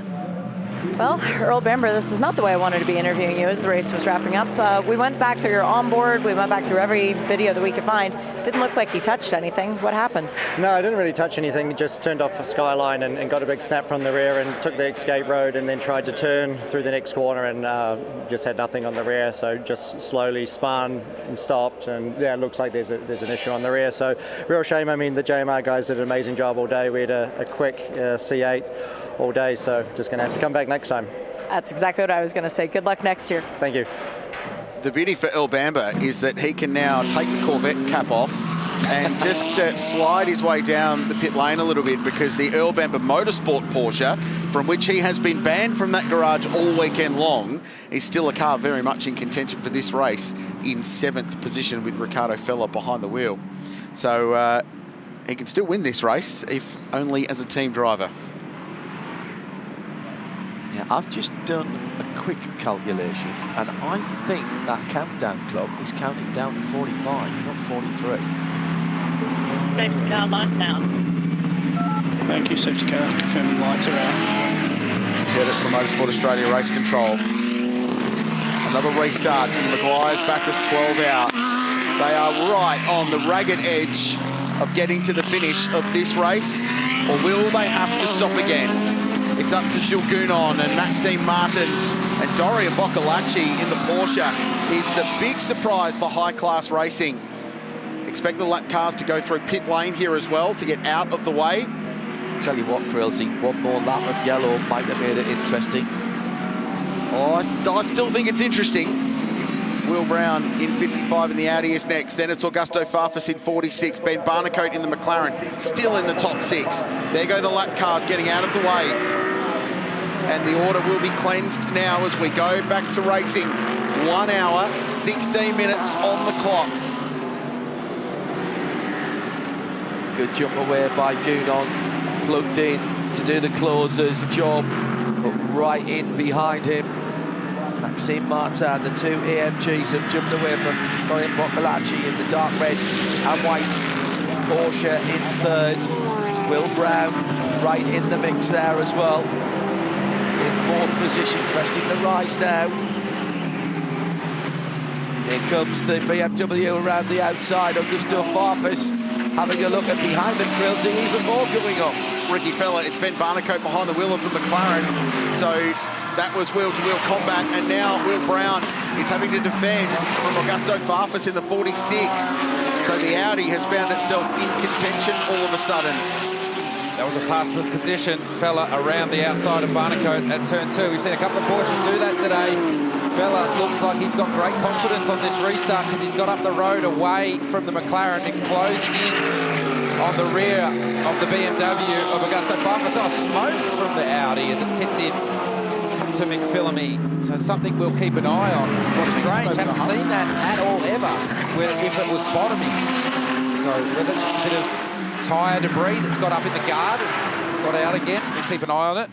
Well, Earl Bamber, this is not the way I wanted to be interviewing you as the race was wrapping up. We went back through your onboard, we went back through every video that we could find. Didn't look like you touched anything. What happened? No, I didn't really touch anything. Just turned off the skyline and got a big snap from the rear and took the escape road, and then tried to turn through the next corner and just had nothing on the rear. So just slowly spun and stopped, and yeah, it looks like there's an issue on the rear. So real shame. I mean, the JMR guys did an amazing job all day. We had a quick C8 all day, so just going to have to come back next time. That's exactly what I was going to say. Good luck next year. Thank you. The beauty for Earl Bamber is that he can now take the Corvette cap off and just slide his way down the pit lane a little bit, because the Earl Bamber Motorsport Porsche, from which he has been banned from that garage all weekend long, is still a car very much in contention for this race, in 7th position with Ricardo Feller behind the wheel. So he can still win this race, if only as a team driver. Yeah, I've just done a quick calculation, and I think that countdown clock is counting down to 45, not 43. Safety car lights out. Thank you, safety car. Confirming lights are out. Get it from Motorsport Australia Race Control. Another restart in Meguiar's Bathurst 12-hour. They are right on the ragged edge of getting to the finish of this race, or will they have to stop again? It's up to Jules Gounon and Maxime Martin, and Dorian Boccolacci in the Porsche is the big surprise for high-class racing. Expect the lap cars to go through pit lane here as well to get out of the way. Tell you what, Crillsy, one more lap of yellow might have made it interesting. Oh, I still think it's interesting. Will Brown in 55 in the Audi is next. Then it's Augusto Farfus in 46. Ben Barnicoat in the McLaren, still in the top 6. There go the lap cars getting out of the way. And the order will be cleansed now as we go back to racing. 1 hour, 16 minutes on the clock. Good jump away by Gounon, plugged in to do the closer's job, but right in behind him. Maxime Martin, the two AMGs have jumped away from Brian Boccolacci in the dark red and white. Porsche in third. Will Brown right in the mix there as well. In fourth position, cresting the rise now. Here comes the BMW around the outside. Augusto Farfus having a look at behind them. Crillsy, even more going up. Ricky Fella, it's Ben Barnicoat behind the wheel of the McLaren. So that was wheel-to-wheel combat, and now Will Brown is having to defend from Augusto Farfus in the 46. So the Audi has found itself in contention all of a sudden. That was a passable position. Fella around the outside of Barnicoat at turn 2. We've seen a couple of Porsches do that today. Fella looks like he's got great confidence on this restart because he's got up the road away from the McLaren and closed in on the rear of the BMW of Augusto Farfus. Oh, smoke from the Audi as it tipped in to McPhillamy. So something we'll keep an eye on. What's strange, haven't seen that at all ever, if it was bottoming. So whether it's a bit of tyre debris that's got up in the guard and got out again, we'll keep an eye on it.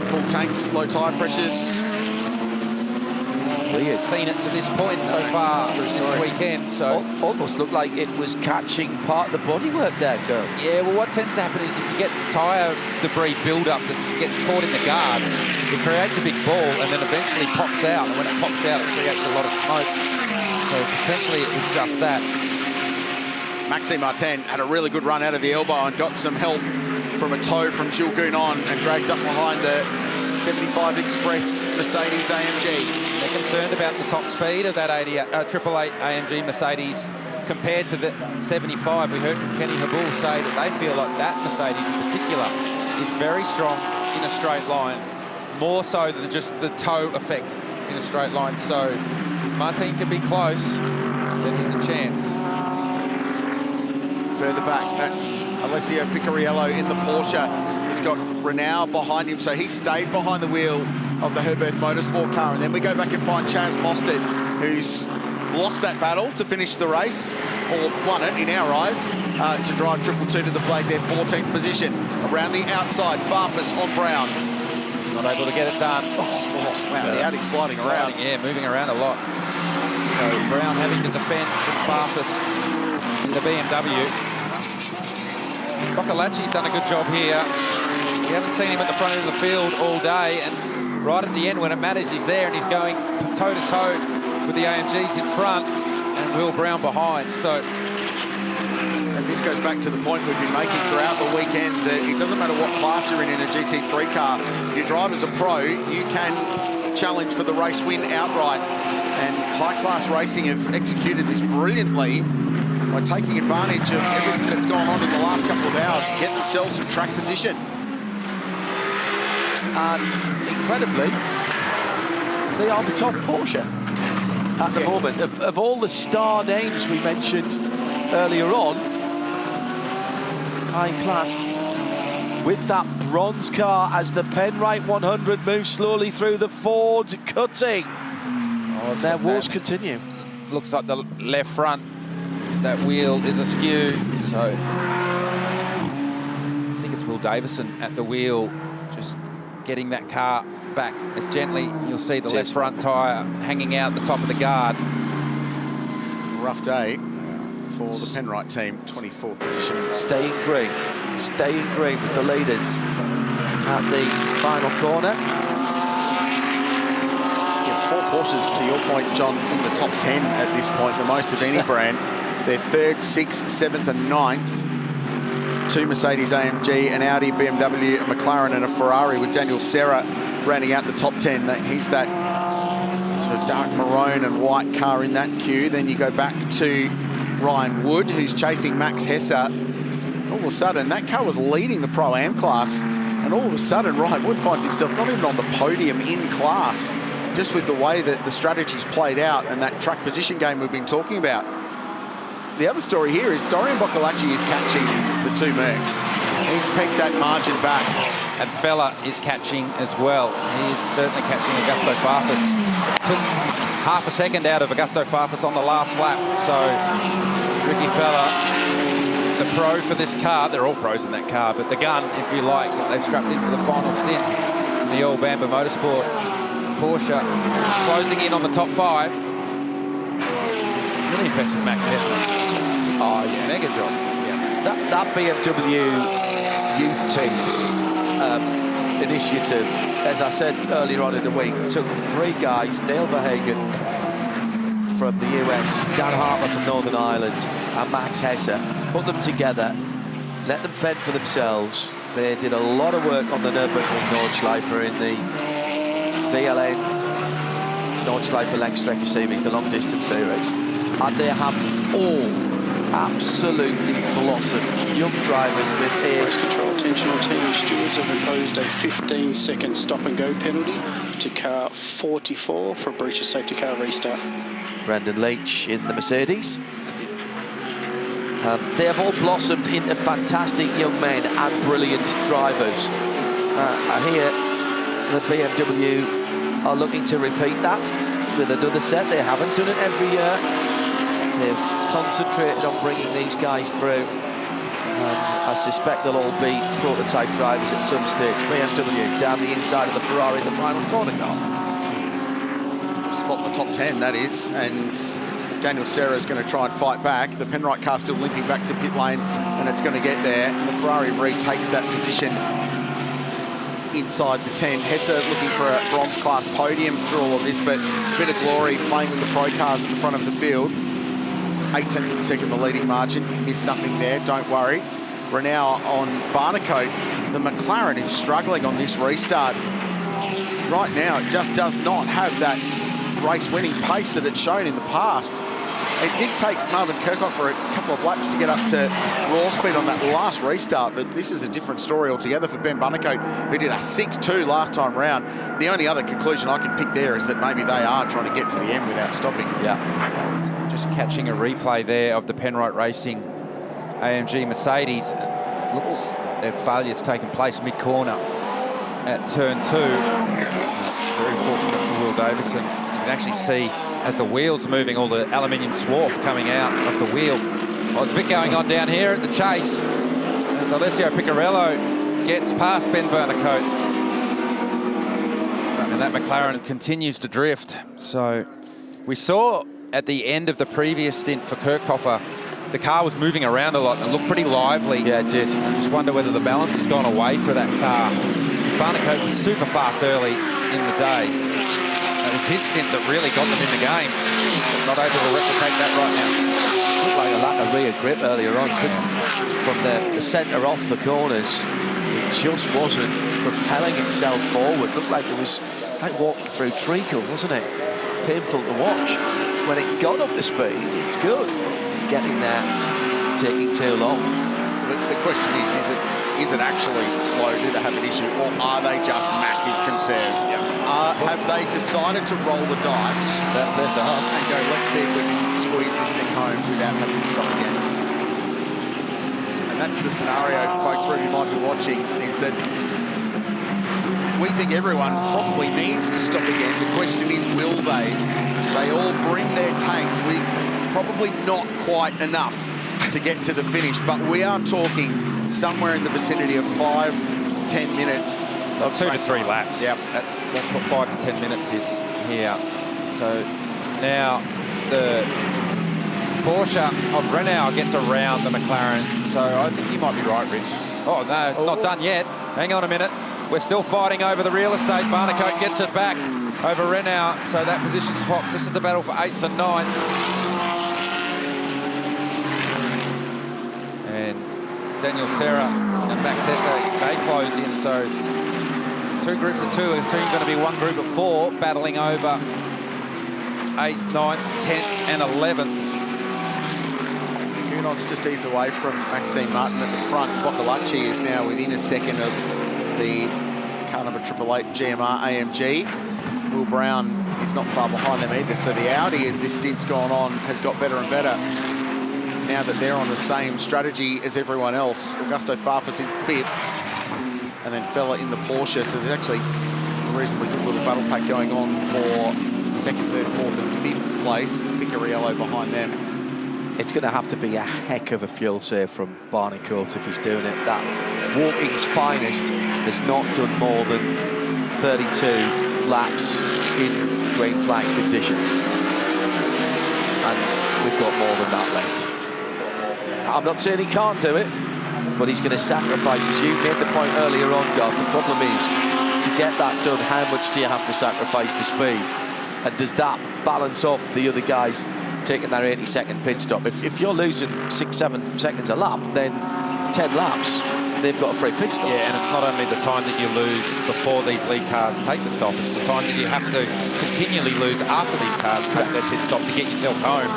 Full tanks, low tyre pressures. We've seen it to this point so far this weekend. So almost looked like it was catching part of the bodywork there, Garth. Yeah, well, what tends to happen is if you get tyre debris build-up that gets caught in the guards, it creates a big ball and then eventually pops out. And when it pops out, it creates a lot of smoke. So potentially it was just that. Maxime Martin had a really good run out of the elbow and got some help from a tow from Jules Gounon and dragged up behind the 75 Express Mercedes AMG. They're concerned about the top speed of that 888 AMG Mercedes compared to the 75. We heard from Kenny Habul say that they feel like that Mercedes in particular is very strong in a straight line, more so than just the toe effect in a straight line. So if Martin can be close, then he's a chance. Further back, that's Alessio Picariello in the Porsche. He's got Renault behind him, so he stayed behind the wheel of the Herberth Motorsport car. And then we go back and find Chaz Mostert, who's lost that battle to finish the race, or won it in our eyes, to drive 222 to the flag, their 14th position. Around the outside, Farfus on Brown. Not able to get it done. Oh wow, the Audi's sliding around. Yeah, moving around a lot. So Brown having to defend from Farfus in the BMW. Boccolacci's done a good job here. We haven't seen him at the front end of the field all day, and right at the end when it matters, he's there and he's going toe-to-toe with the AMGs in front and Will Brown behind. So, and this goes back to the point we've been making throughout the weekend that it doesn't matter what class you're in a GT3 car. If you drive as a pro, you can challenge for the race win outright. And high-class racing have executed this brilliantly by taking advantage of everything that's gone on in the last couple of hours to get themselves some track position. And incredibly, they are the top Porsche at the moment. Of all the star names we mentioned earlier on, high class, with that bronze car as the Penrite 100 moves slowly through the Ford cutting. Their wars continue. Looks like the left front, that wheel is askew. So I think it's Will Davison at the wheel, just getting that car back as gently. You'll see the left front tyre hanging out the top of the guard. Rough day for the Penrite team, 24th position. Staying green with the leaders at the final corner. Yeah, 4 Porsches, to your point, John, in the top 10 at this point, the most of any brand. They're 3rd, 6th, 7th and 9th. 2 Mercedes AMG, an Audi, BMW, a McLaren and a Ferrari, with Daniel Serra rounding out the top 10. He's that sort of dark maroon and white car in that queue. Then you go back to Ryan Wood, who's chasing Max Hesse. All of a sudden, that car was leading the Pro-Am class, and all of a sudden, Ryan Wood finds himself not even on the podium in class, just with the way that the strategy's played out and that track position game we've been talking about. The other story here is Dorian Boccolacci is catching the two Mercs. He's pegged that margin back. And Fella is catching as well. He is certainly catching Augusto Farfus. Took half a second out of Augusto Farfus on the last lap. So Ricky Fella, the pro for this car, they're all pros in that car, but the gun, if you like, that they've strapped in for the final stint. The old Bamba Motorsport Porsche closing in on the top 5. Really impressed with Max Hesse. Oh, yeah. Mega job. Yeah. That BMW youth team initiative, as I said earlier on in the week, took 3 guys, Neil Verhagen from the US, Dan Hartler from Northern Ireland, and Max Hesse, put them together, let them fend for themselves. They did a lot of work on the Nürburgring Nordschleife in the VLN Nordschleife Langstrecke Series, the long distance series, and they have all absolutely blossomed. Young drivers with race control attention. Our team stewards have imposed a 15-second stop-and-go penalty to car 44 for a breach of safety car restart. Brendan Leach in the Mercedes. They have all blossomed into fantastic young men and brilliant drivers. I hear the BMW are looking to repeat that with another set. They haven't done it every year. They've concentrated on bringing these guys through, and I suspect they'll all be prototype drivers at some stage. BMW down the inside of the Ferrari in the final corner, Garth. Spot in the top 10, that is, and Daniel Serra is going to try and fight back. The Penrite car still limping back to pit lane, and it's going to get there. And the Ferrari retakes that position inside the 10. Hesse looking for a bronze class podium through all of this, but a bit of glory playing with the pro cars at the front of the field. 0.8 of a second, the leading margin. Missed nothing there, don't worry. We're now on Barnecote. The McLaren is struggling on this restart. Right now, it just does not have that race-winning pace that it's shown in the past. It did take Marvin Kirchhoff for a couple of laps to get up to raw speed on that last restart, but this is a different story altogether for Ben Barnecote, who did a 6.2 last time round. The only other conclusion I can pick there is that maybe they are trying to get to the end without stopping. Yeah. So just catching a replay there of the Penrite Racing AMG Mercedes. Looks like their failure's taken place mid-corner at turn 2. So very fortunate for Will Davison. You can actually see as the wheels are moving, all the aluminium swarf coming out of the wheel. Well, there's a bit going on down here at the chase. As Alessio Piccarello gets past Ben Barnecote. And that McLaren continues to drift. So we saw at the end of the previous stint for Kirchhoff, the car was moving around a lot and looked pretty lively. Yeah, it did. I just wonder whether the balance has gone away for that car. Barnecote was super fast early in the day. It was his stint that really got them in the game. Not able to replicate that right now. Looked like a lack of rear grip earlier on. From the centre off the corners, it just wasn't propelling itself forward. Looked like it was like walking through treacle, wasn't it? Painful to watch. When it got up to speed, it's good. Getting there, taking too long. The question is it actually slow? Do they have an issue, or are they just massive concern? Have they decided to roll the dice and go, let's see if we can squeeze this thing home without having to stop again? And that's the scenario, folks, where you might be watching, is that we think everyone probably needs to stop again. The question is, will they? They all bring their tanks with probably not quite enough to get to the finish, but we are talking somewhere in the vicinity of 5 to 10 minutes. So 2 to 3 laps. Yep. That's what 5 to 10 minutes is here. So now the Porsche of Renault gets around the McLaren. So I think you might be right, Rich. Oh, no, it's not done yet. Hang on a minute. We're still fighting over the real estate. Barnecote gets it back over Renault. So that position swaps. This is the battle for 8th and 9th. And Daniel Serra and Max Hesse, they close in. So 2 groups of 2, and soon going to be 1 group of 4 battling over 8th, 9th, 10th and 11th. Cunon's just eased away from Maxime Martin at the front. Boccolacci is now within a second of the car number 888 GMR AMG. Will Brown is not far behind them either. So the Audi, as this stint's gone on, has got better and better. Now that they're on the same strategy as everyone else. Augusto Farfus in 5th, and then Fella in the Porsche. So there's actually a reasonably good little battle pack going on for 2nd, 3rd, 4th and 5th place. Picariello behind them. It's going to have to be a heck of a fuel save from Barnicoat if he's doing it. That Walking's finest has not done more than 32 laps in green flag conditions. And we've got more than that left. I'm not saying he can't do it, but he's going to sacrifice, as you made the point earlier on, Garth. The problem is, to get that done, how much do you have to sacrifice the speed? And does that balance off the other guys taking their 80-second pit stop? If you're losing 6-7 seconds a lap, then 10 laps, they've got a free pit stop. Yeah, and it's not only the time that you lose before these lead cars take the stop, it's the time that you have to continually lose after these cars take their pit stop to get yourself home.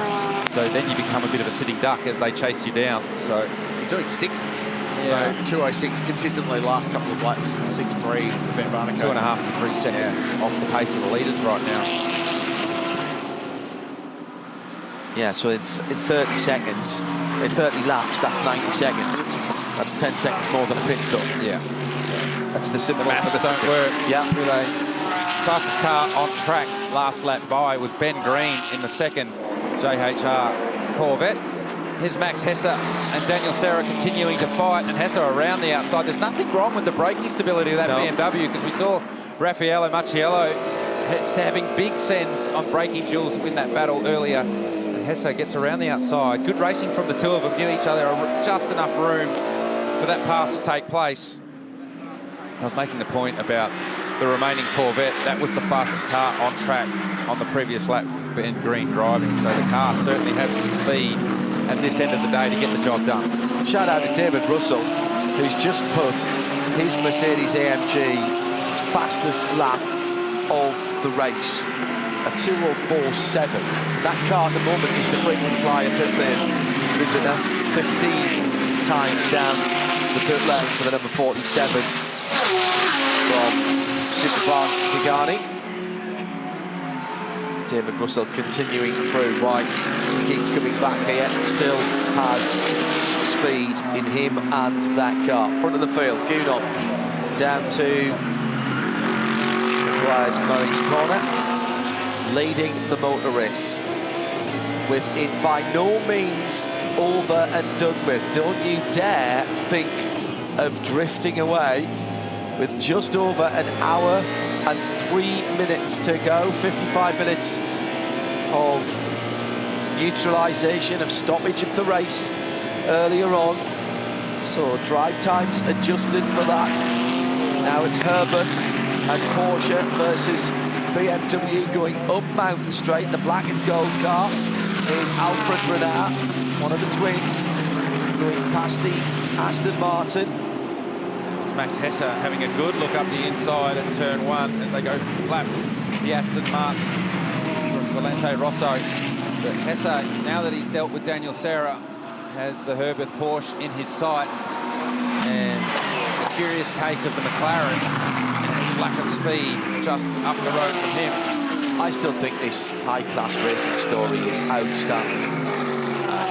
So then you become a bit of a sitting duck as they chase you down. So he's doing 6s. Yeah. So 2:06 consistently last couple of laps, 6:3 for Ben Barnicoat. 2.5 to 3 seconds off the pace of the leaders right now. Yeah, so in 30 seconds, in 30 laps, that's 90 seconds. That's 10 seconds more than a pit stop. Yeah. That's the simple maths don't work. Yeah. With a fastest car on track last lap by was Ben Green in the 2nd JHR Corvette. Here's Max Hesser and Daniel Serra continuing to fight, and Hesser around the outside. There's nothing wrong with the braking stability of that BMW, because we saw Raffaello Macchiello having big sends on braking duels in that battle earlier. And Hesser gets around the outside. Good racing from the two of them, give each other just enough room for that pass to take place. I was making the point about the remaining Corvette. That was the fastest car on track on the previous lap with Ben Green driving. So the car certainly has the speed at this end of the day to get the job done. Shout out to David Russell, who's just put his Mercedes AMG's fastest lap of the race, a 2:04.7. That car at the moment is the frequent flyer pit lane visitor, 15 times down the pit lane for the number 47 from Supercars Tigani. David Russell continuing to prove why he keeps coming back here. Still has speed in him and that car. Front of the field, Gunon down to Meguiar's Murray's corner, leading the motor race with it by no means over and done with. Don't you dare think of drifting away with just over an hour and 3 minutes to go. 55 minutes of neutralisation, of stoppage of the race earlier on. So drive times adjusted for that. Now it's Herbert and Porsche versus BMW going up Mountain Straight. The black and gold car is Alfred Renard, one of the twins, going past the Aston Martin. Max Hesser having a good look up the inside at turn 1 as they go lap the Aston Martin from Valente Rosso. But Hesser, now that he's dealt with Daniel Serra, has the Herbert Porsche in his sights, and a curious case of the McLaren and his lack of speed just up the road from him. I still think this high-class racing story is outstanding.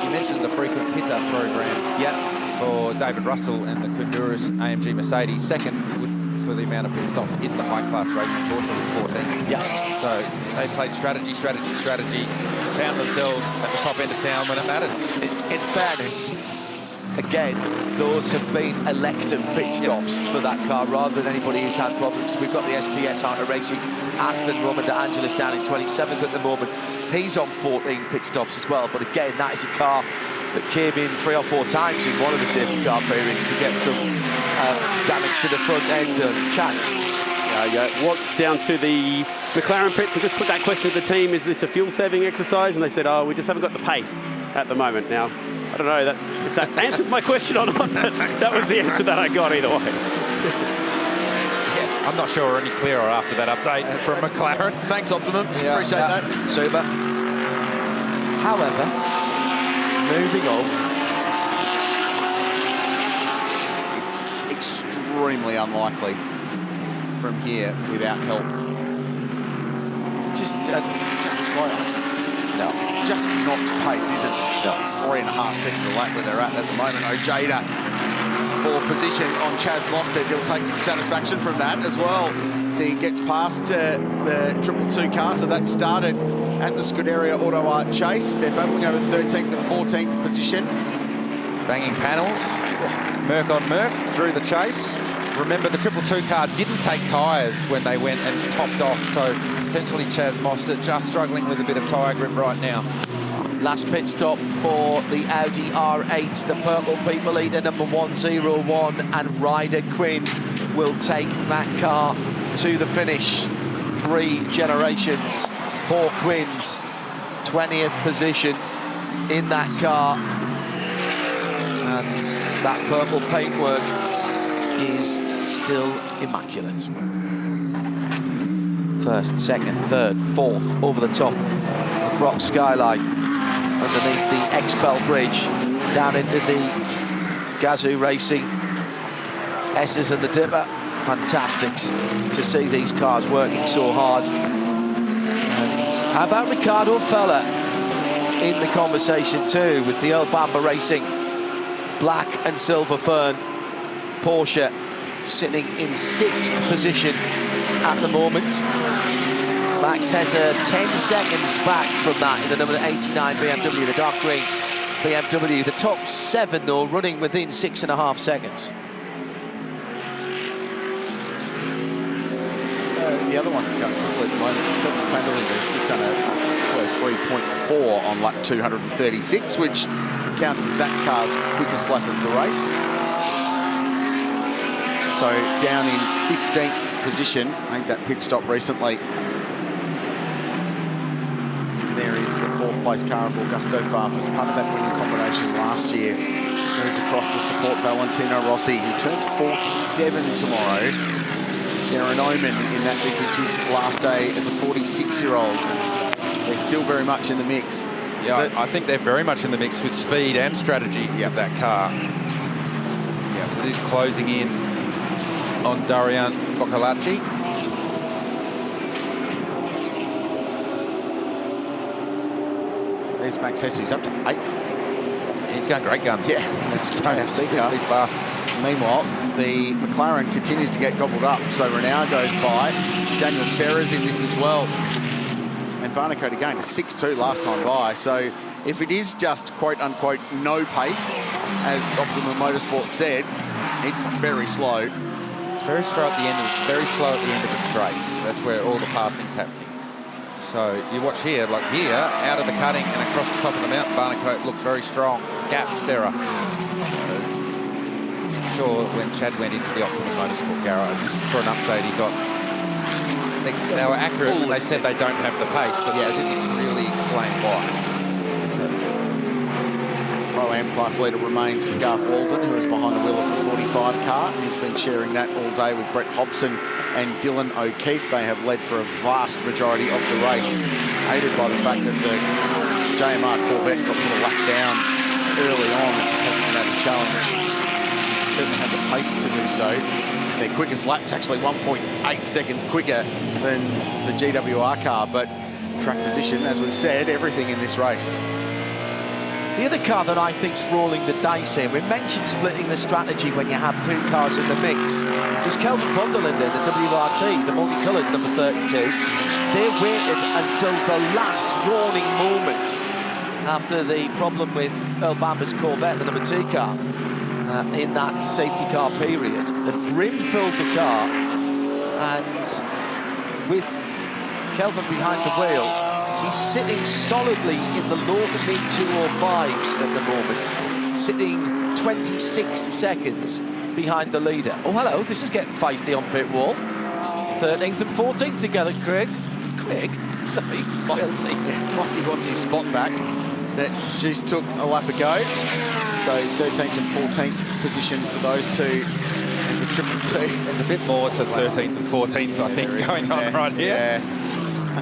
You mentioned the frequent pitter program. Yeah. For David Russell and the Honduras AMG Mercedes. Second for the amount of pit stops is the high-class racing Porsche with 14. Yeah. So they played strategy, found themselves at the top end of town when it mattered. In fairness, again, those have been elective pit stops for that car rather than anybody who's had problems. We've got the SPS Hunter Racing Aston Roman De Angelis down in 27th at the moment. He's on 14 pit stops as well, but again, that is a car that came in 3 or 4 times in one of the safety car periods to get some damage to the front end. Chad? Yeah, what's down to the McLaren pits? I just put that question to the team, is this a fuel-saving exercise? And they said, oh, we just haven't got the pace at the moment. Now, I don't know if that answers my question or not, but that was the answer that I got either way. I'm not sure we're any clearer after that update from McLaren. Thanks, Optimum. Appreciate that. Super. However, moving on, extremely unlikely from here without help. Just slow. No. Just not pace, is it? No. 3.5 seconds a lap where they're at the moment. Ojeda for position on Chaz Mostert. He'll take some satisfaction from that as well. So he gets past the 222 car. So that started at the Scuderia Auto Art chase. They're battling over 13th and 14th position. Banging panels, Merc on Merc through the chase. Remember, the 222 car didn't take tyres when they went and topped off, so potentially Chaz Mostert just struggling with a bit of tyre grip right now. Last pit stop for the Audi R8, the Purple People Eater number 101, and Ryder Quinn will take that car to the finish. 3 generations, 4 Quinns, 20th position in that car. And that purple paintwork is still immaculate. First, second, third, fourth, over the top of Brock Skyline, underneath the Expel Bridge, down into the Gazoo Racing S's and the Dipper. Fantastic to see these cars working so hard. And how about Ricardo Feller in the conversation too, with the Earl Bamber Racing Black and Silver Fern Porsche sitting in 6th position at the moment. Max Hesser 10 seconds back from that in the number 89 BMW, the dark green BMW. The top 7 though running within 6.5 seconds. The other one going quickly at the moment is Kelvin Vanderlinde, who's just done a 203.4 on lap 236, which counts as that car's quickest lap of the race. So down in 15th position, made that pit stop recently. There is the 4th place car of Augusto Farfus, part of that winning combination last year. Moved across to support Valentino Rossi, who turns 47 tomorrow. There an omen in that this is his last day as a 46-year-old. They're still very much in the mix. Yeah, I think they're very much in the mix with speed and strategy of that car. Yeah, so this is closing in on Darian Boccolacci. There's Max Hesse, who's up to 8th. He's going great guns. Yeah, that's going FC car. Fast. Meanwhile, the McLaren continues to get gobbled up, so Renault goes by. Daniel Serra's in this as well. And Barnicoat again, a 6.2 last time by. So if it is just quote-unquote no pace, as Optimum Motorsport said, it's very slow. It's very slow at the end of the straights. That's where all the passing's happening. So you watch here, like here, out of the cutting and across the top of the mountain, Barnicoat looks very strong. It's gapped Serra. So sure when Chad went into the Optimum Motorsport garage for an update, he got. They were accurate when they said they don't have the pace, but they didn't really explain why. Pro-Am class leader remains Garth Walden, who is behind the wheel of the 45 car. He's been sharing that all day with Brett Hobson and Dylan O'Keefe. They have led for a vast majority of the race, aided by the fact that the JMR Corvette got put a lap down early on and just hasn't been able to challenge. Certainly had the pace to do so. Their quickest lap's actually 1.8 seconds quicker than the GWR car, but track position, as we've said, everything in this race. The other car that I think's rolling the dice here, we mentioned splitting the strategy when you have 2 cars in the mix, was Kelvin van der Linde, the WRT, the multicoloured number 32. They waited until the last yawning moment after the problem with Earl Bamber's Corvette, the number 2 car, in that safety car period. The brim filled the car, and with Kelvin behind the wheel, he's sitting solidly in the low to mid 205s at the moment, sitting 26 seconds behind the leader. Oh, hello, this is getting feisty on pit wall. 13th and 14th together, Craig. Sorry, Mossy wants his spot back. That just took a lap ago. So 13th and 14th position for those two in the 222. There's a bit more to 13th and 14th, I think, going on right here. Yeah. I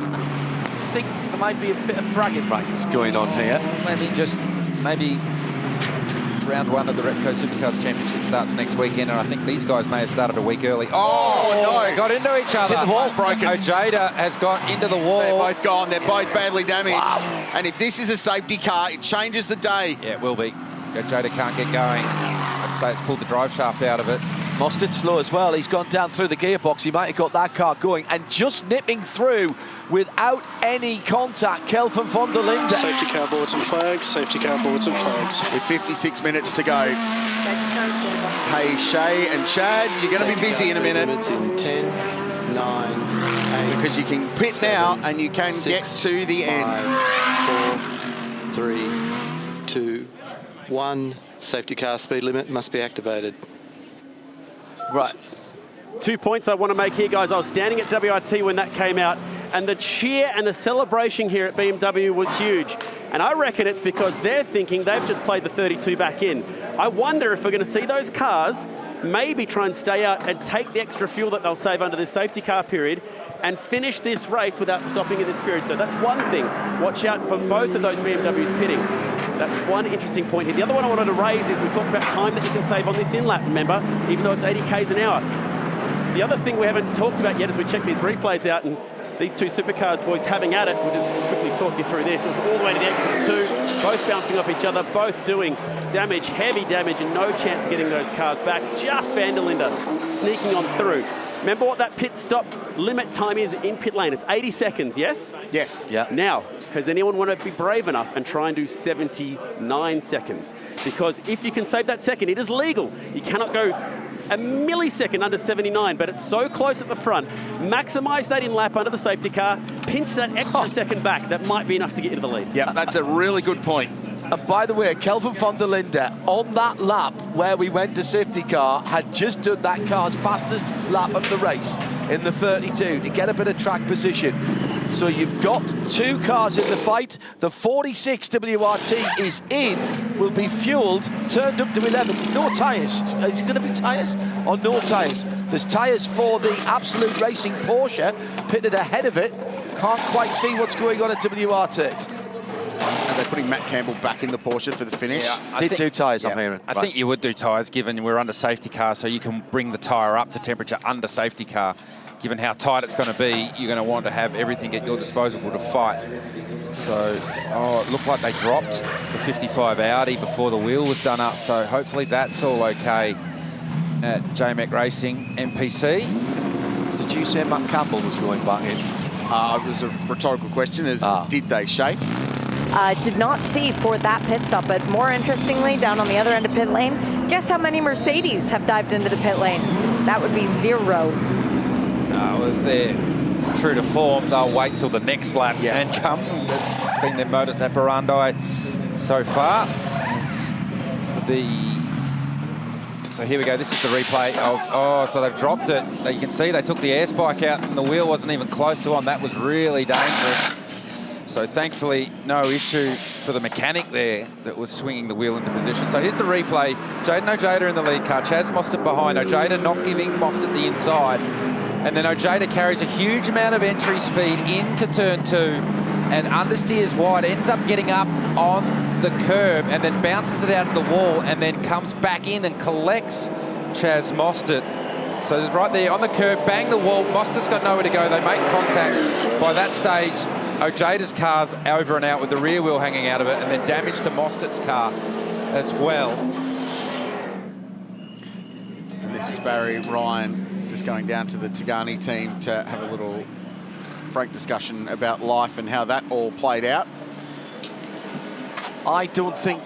think there might be a bit of bragging rights going on here. Maybe round one of the Repco Supercars Championship starts next weekend, and I think these guys may have started a week early. Oh, no. They got into each other. Hit the wall, broken. Ojeda has got into the wall. They're both gone. They're both badly damaged. Wow. And if this is a safety car, it changes the day. Yeah, it will be. Ojeda can't get going. I'd say it's pulled the drive shaft out of it. Mostard's slow as well. He's gone down through the gearbox. He might have got that car going and just nipping through without any contact. Kelvin von der Linde. Safety car boards and flags. Safety car boards and flags. With 56 minutes to go. Hey, Shay and Chad, you're going to be busy in a minute. In 10, 9, 8. Because you can pit now and you can 6, get to the 5, end. 4, 3, 2, 1. Safety car speed limit must be activated. Right. 2 points I want to make here, guys. I was standing at WRT when that came out, and the cheer and the celebration here at BMW was huge. And I reckon it's because they're thinking they've just played the 32 back in. I wonder if we're going to see those cars maybe try and stay out and take the extra fuel that they'll save under this safety car period and finish this race without stopping in this period. So that's one thing. Watch out for both of those BMWs pitting. That's one interesting point here. The other one I wanted to raise is we talked about time that you can save on this in-lap, remember, even though it's 80 k's an hour. The other thing we haven't talked about yet as we check these replays out, and these two Supercars boys having at it, we'll just quickly talk you through this. It was all the way to the exit of 2, both bouncing off each other, both doing damage, heavy damage, and no chance of getting those cars back. Just van der Linde sneaking on through. Remember what that pit stop limit time is in pit lane? It's 80 seconds, yes? Yes. Yeah. Now, does anyone want to be brave enough and try and do 79 seconds? Because if you can save that second, it is legal. You cannot go a millisecond under 79, but it's so close at the front. Maximise that in lap under the safety car, pinch that extra second back. That might be enough to get you to the lead. Yeah, that's a really good point. And by the way, Kelvin von der Linde, on that lap where we went to safety car, had just done that car's fastest lap of the race in the 32 to get a bit of track position. So you've got 2 cars in the fight. The 46 WRT is in, will be fueled, turned up to 11. No tyres. Is it going to be tyres or no tyres? There's tyres for the Absolute Racing Porsche, pitted ahead of it. Can't quite see what's going on at WRT. And they're putting Matt Campbell back in the Porsche for the finish. Yeah, Did do tyres, I'm hearing. I think you would do tyres, given we're under safety car, so you can bring the tyre up to temperature under safety car. Given how tight it's going to be, you're going to want to have everything at your disposal to fight. So, it looked like they dropped the 55 Audi before the wheel was done up, so hopefully that's all okay at JMEC Racing MPC. Did you say Matt Campbell was going back in? It was a rhetorical question, did they shake? Did not see for that pit stop, but more interestingly, down on the other end of pit lane, guess how many Mercedes have dived into the pit lane? That would be 0. Was there true to form, they'll wait till the next lap and come. That's been their modus operandi so far. So here we go, this is the replay of, so they've dropped it. You can see they took the air spike out and the wheel wasn't even close to on. That was really dangerous. So thankfully, no issue for the mechanic there that was swinging the wheel into position. So here's the replay. Jaden Ojeda in the lead car, Chaz Mostert behind. Ojeda not giving Mostert the inside. And then Ojeda carries a huge amount of entry speed into turn 2 and understeers wide, ends up getting up on the curb and then bounces it out of the wall and then comes back in and collects Chaz Mostert. So it's right there on the curb, bang the wall. Mostert's got nowhere to go. They make contact. By that stage, Ojeda's car's over and out with the rear wheel hanging out of it and then damage to Mostert's car as well. And this is Barry Ryan just going down to the Tigani team to have a little frank discussion about life and how that all played out. I don't think...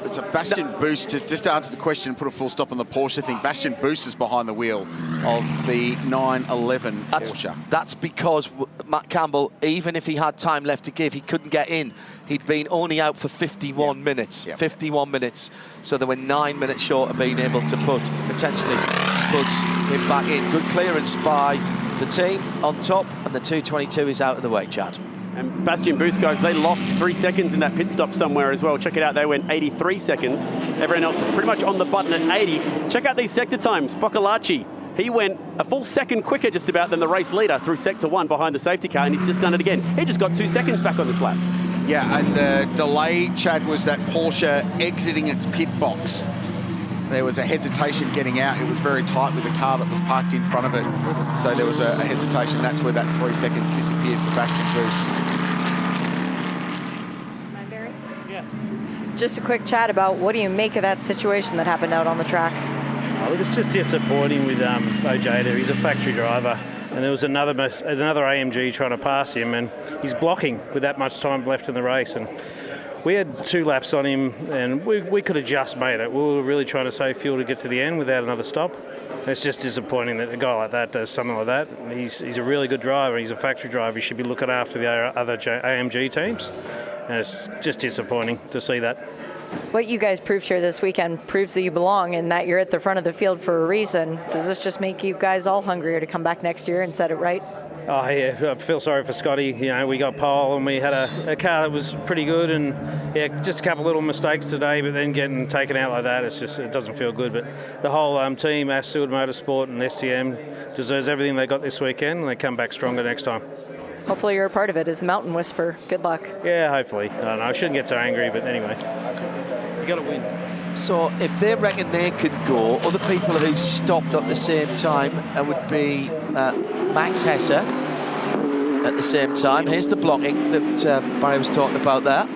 It's a Bastian Boost, just to answer the question and put a full stop on the Porsche thing, Bastian Boost is behind the wheel of the 911 Porsche. That's because Matt Campbell, even if he had time left to give, he couldn't get in. He'd been only out for 51 minutes. 51 minutes. So they were 9 minutes short of being able to potentially put him back in. Good clearance by the team on top, and the 222 is out of the way, Chad. And Bastian Boost, guys, they lost 3 seconds in that pit stop somewhere as well. Check it out, they went 83 seconds. Everyone else is pretty much on the button at 80. Check out these sector times. Boccolacci, he went a full second quicker just about than the race leader through sector 1 behind the safety car, and he's just done it again. He just got 2 seconds back on this lap. Yeah, and the delay, Chad, was that Porsche exiting its pit box. There was a hesitation getting out. It was very tight with the car that was parked in front of it. So there was a hesitation. That's where that 3 seconds disappeared for Bastian Booth. Just a quick chat about what do you make of that situation that happened out on the track? Look, it's just disappointing with Ojeda. He's a factory driver, and there was another AMG trying to pass him, and he's blocking with that much time left in the race. And we had 2 laps on him, and we could have just made it. We were really trying to save fuel to get to the end without another stop. It's just disappointing that a guy like that does something like that. He's a really good driver. He's a factory driver. He should be looking after the other AMG teams. And it's just disappointing to see that. What you guys proved here this weekend proves that you belong and that you're at the front of the field for a reason. Does this just make you guys all hungrier to come back next year and set it right? Oh yeah, I feel sorry for Scotty. You know, we got pole and we had a car that was pretty good, and yeah, just a couple little mistakes today, but then getting taken out like that, it doesn't feel good. But the whole team, SRO Motorsport and STM, deserves everything they got this weekend, and they come back stronger next time. Hopefully you're a part of it as the Mountain Whisperer. Good luck. Yeah, hopefully. I don't know, I shouldn't get so angry, but anyway, you got to win. So if they reckon they could go, other people who stopped at the same time would be Max Hesse at the same time. Here's the blocking that Barry was talking about there.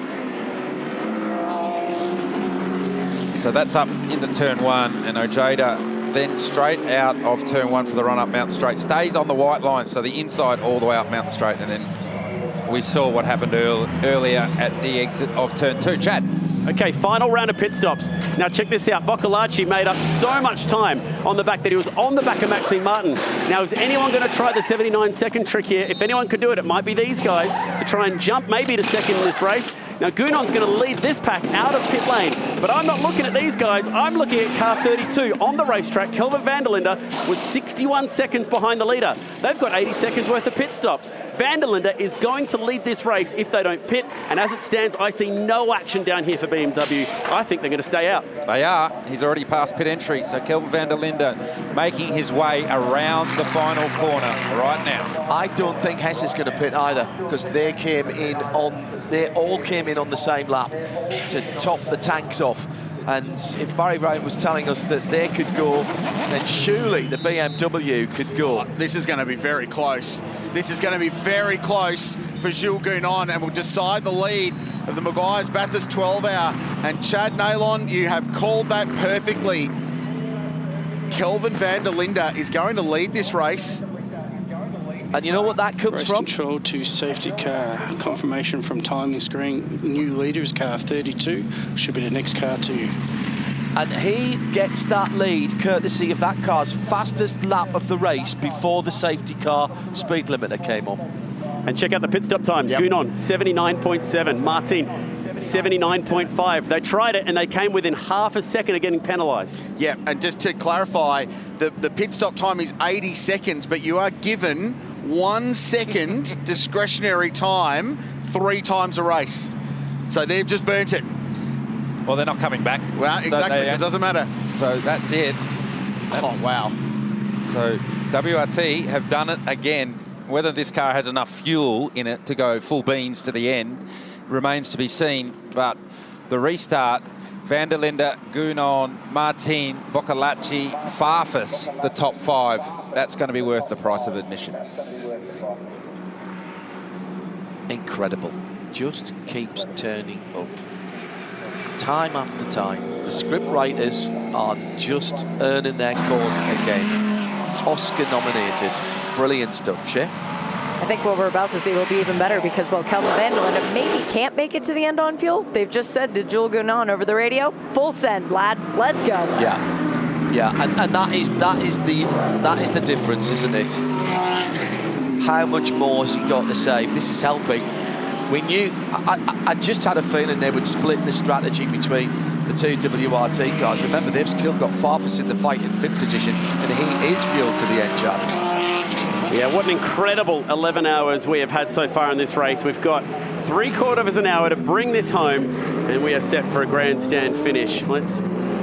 So that's up into turn 1, and Ojeda then straight out of turn 1 for the run up Mountain Straight. Stays on the white line, so the inside all the way up Mountain Straight, and then we saw what happened earlier at the exit of turn 2. Chad. Okay, final round of pit stops. Now check this out. Boccolacci made up so much time on the back that he was on the back of Maxime Martin. Now, is anyone going to try the 79-second trick here? If anyone could do it, it might be these guys to try and jump maybe to second in this race. Now, Gounon's going to lead this pack out of pit lane, but I'm not looking at these guys. I'm looking at car 32 on the racetrack. Kelvin van der Linde was 61 seconds behind the leader. They've got 80 seconds worth of pit stops. Van der Linde is going to lead this race if they don't pit, and as it stands, I see no action down here for BMW. I think they're going to stay out. They are. He's already passed pit entry, so Kelvin van der Linde making his way around the final corner right now. I don't think Hess is going to pit either, because they all came in on the same lap to top the tanks off. And if Barry Brown was telling us that they could go, then surely the BMW could go. This is going to be very close. This is going to be very close for Jules Gounon, and will decide the lead of the Meguiar's Bathurst 12-hour. And Chad Nailon, you have called that perfectly. Kelvin van der Linde is going to lead this race. And you know what that comes Race from? Control to safety car. Confirmation from timing screen. New leader is car 32. Should be the next car to you. And he gets that lead courtesy of that car's fastest lap of the race before the safety car speed limiter came on. And check out the pit stop times. Yep. Gounon, 79.7. Martin, 79.5. They tried it and they came within half a second of getting penalised. Yeah, and just to clarify, the pit stop time is 80 seconds, but you are given 1 second discretionary time 3 times a race. So they've just burnt it. Well, they're not coming back. Well, exactly, so it doesn't matter. So that's it. Oh, wow. So WRT have done it again. Whether this car has enough fuel in it to go full beans to the end remains to be seen, but the restart, van der Linde, Gounon, Martin, Boccolacci, Farfus, the top 5, that's going to be worth the price of admission. Incredible. Just keeps turning up. Time after time. The script writers are just earning their corner again. Oscar nominated. Brilliant stuff, Shea. I think what we're about to see will be even better because, well, Kelvin van der Linde maybe can't make it to the end on fuel. They've just said to Jules Gounon over the radio, full send, lad, let's go. Yeah, and that is the difference, isn't it? How much more has he got to save? This is helping. We knew, I just had a feeling they would split the strategy between the 2 WRT cars. Remember, they've still got Farfus in the fight in 5th position, and he is fueled to the end, Chad. Yeah, what an incredible 11 hours we have had so far in this race. We've got 3/4 of an hour to bring this home, and we are set for a grandstand finish. Let's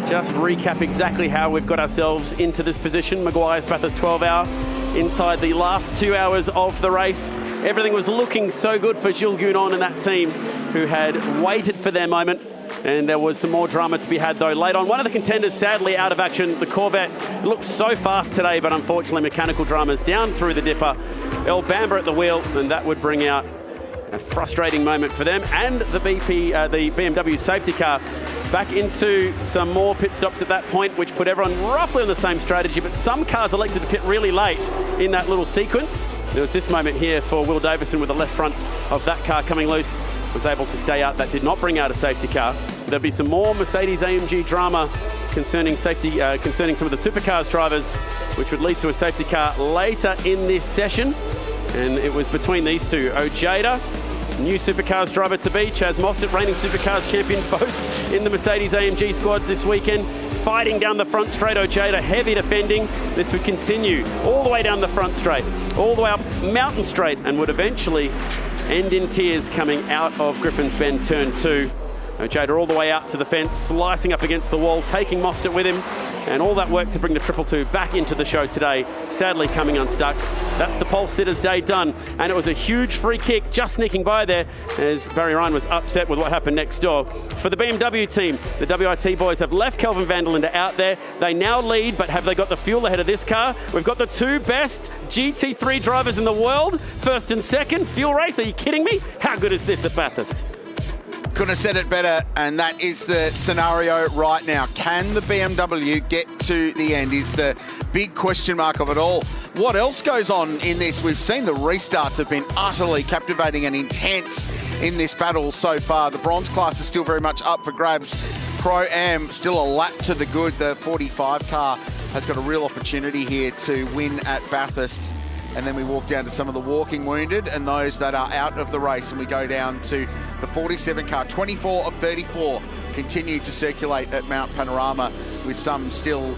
just recap exactly how we've got ourselves into this position. Meguiar's Bathurst 12-hour. inside the last 2 hours of the race. Everything was looking so good for Jules Gounon and that team, who had waited for their moment. And there was some more drama to be had, though, late on. One of the contenders sadly out of action, the Corvette. It looked so fast today, but unfortunately mechanical dramas down through the dipper. Earl Bamber at the wheel, and that would bring out a frustrating moment for them. And the BMW safety car back into some more pit stops at that point, which put everyone roughly on the same strategy, but some cars elected to pit really late in that little sequence. There was this moment here for Will Davison with the left front of that car coming loose, was able to stay out. That did not bring out a safety car. There'll be some more Mercedes-AMG drama concerning safety, concerning some of the Supercars drivers, which would lead to a safety car later in this session. And it was between these two. Ojeda, new Supercars driver to be, Chaz Mostert, reigning Supercars champion, both in the Mercedes-AMG squad this weekend, fighting down the front straight. Ojeda heavy defending. This would continue all the way down the front straight, all the way up Mountain Straight, and would eventually end in tears coming out of Griffin's Bend turn 2. Ojeda all the way out to the fence, slicing up against the wall, taking Mostert with him, and all that work to bring the 222 back into the show today, sadly coming unstuck. That's the pole sitters' day done, and it was a huge free kick just sneaking by there as Barry Ryan was upset with what happened next door. For the BMW team, the WRT boys have left Kelvin van der Linde out there. They now lead, but have they got the fuel ahead of this car? We've got the two best GT3 drivers in the world, first and second. Fuel race, are you kidding me? How good is this at Bathurst? Couldn't have said it better, and that is the scenario right now. Can the BMW get to the end is the big question mark of it all. What else goes on in this? We've seen the restarts have been utterly captivating and intense in this battle so far. The bronze class is still very much up for grabs. Pro-Am still a lap to the good. The 45 car has got a real opportunity here to win at Bathurst. And then we walk down to some of the walking wounded and those that are out of the race, and we go down to the 47 car. 24 of 34 continue to circulate at Mount Panorama, with some still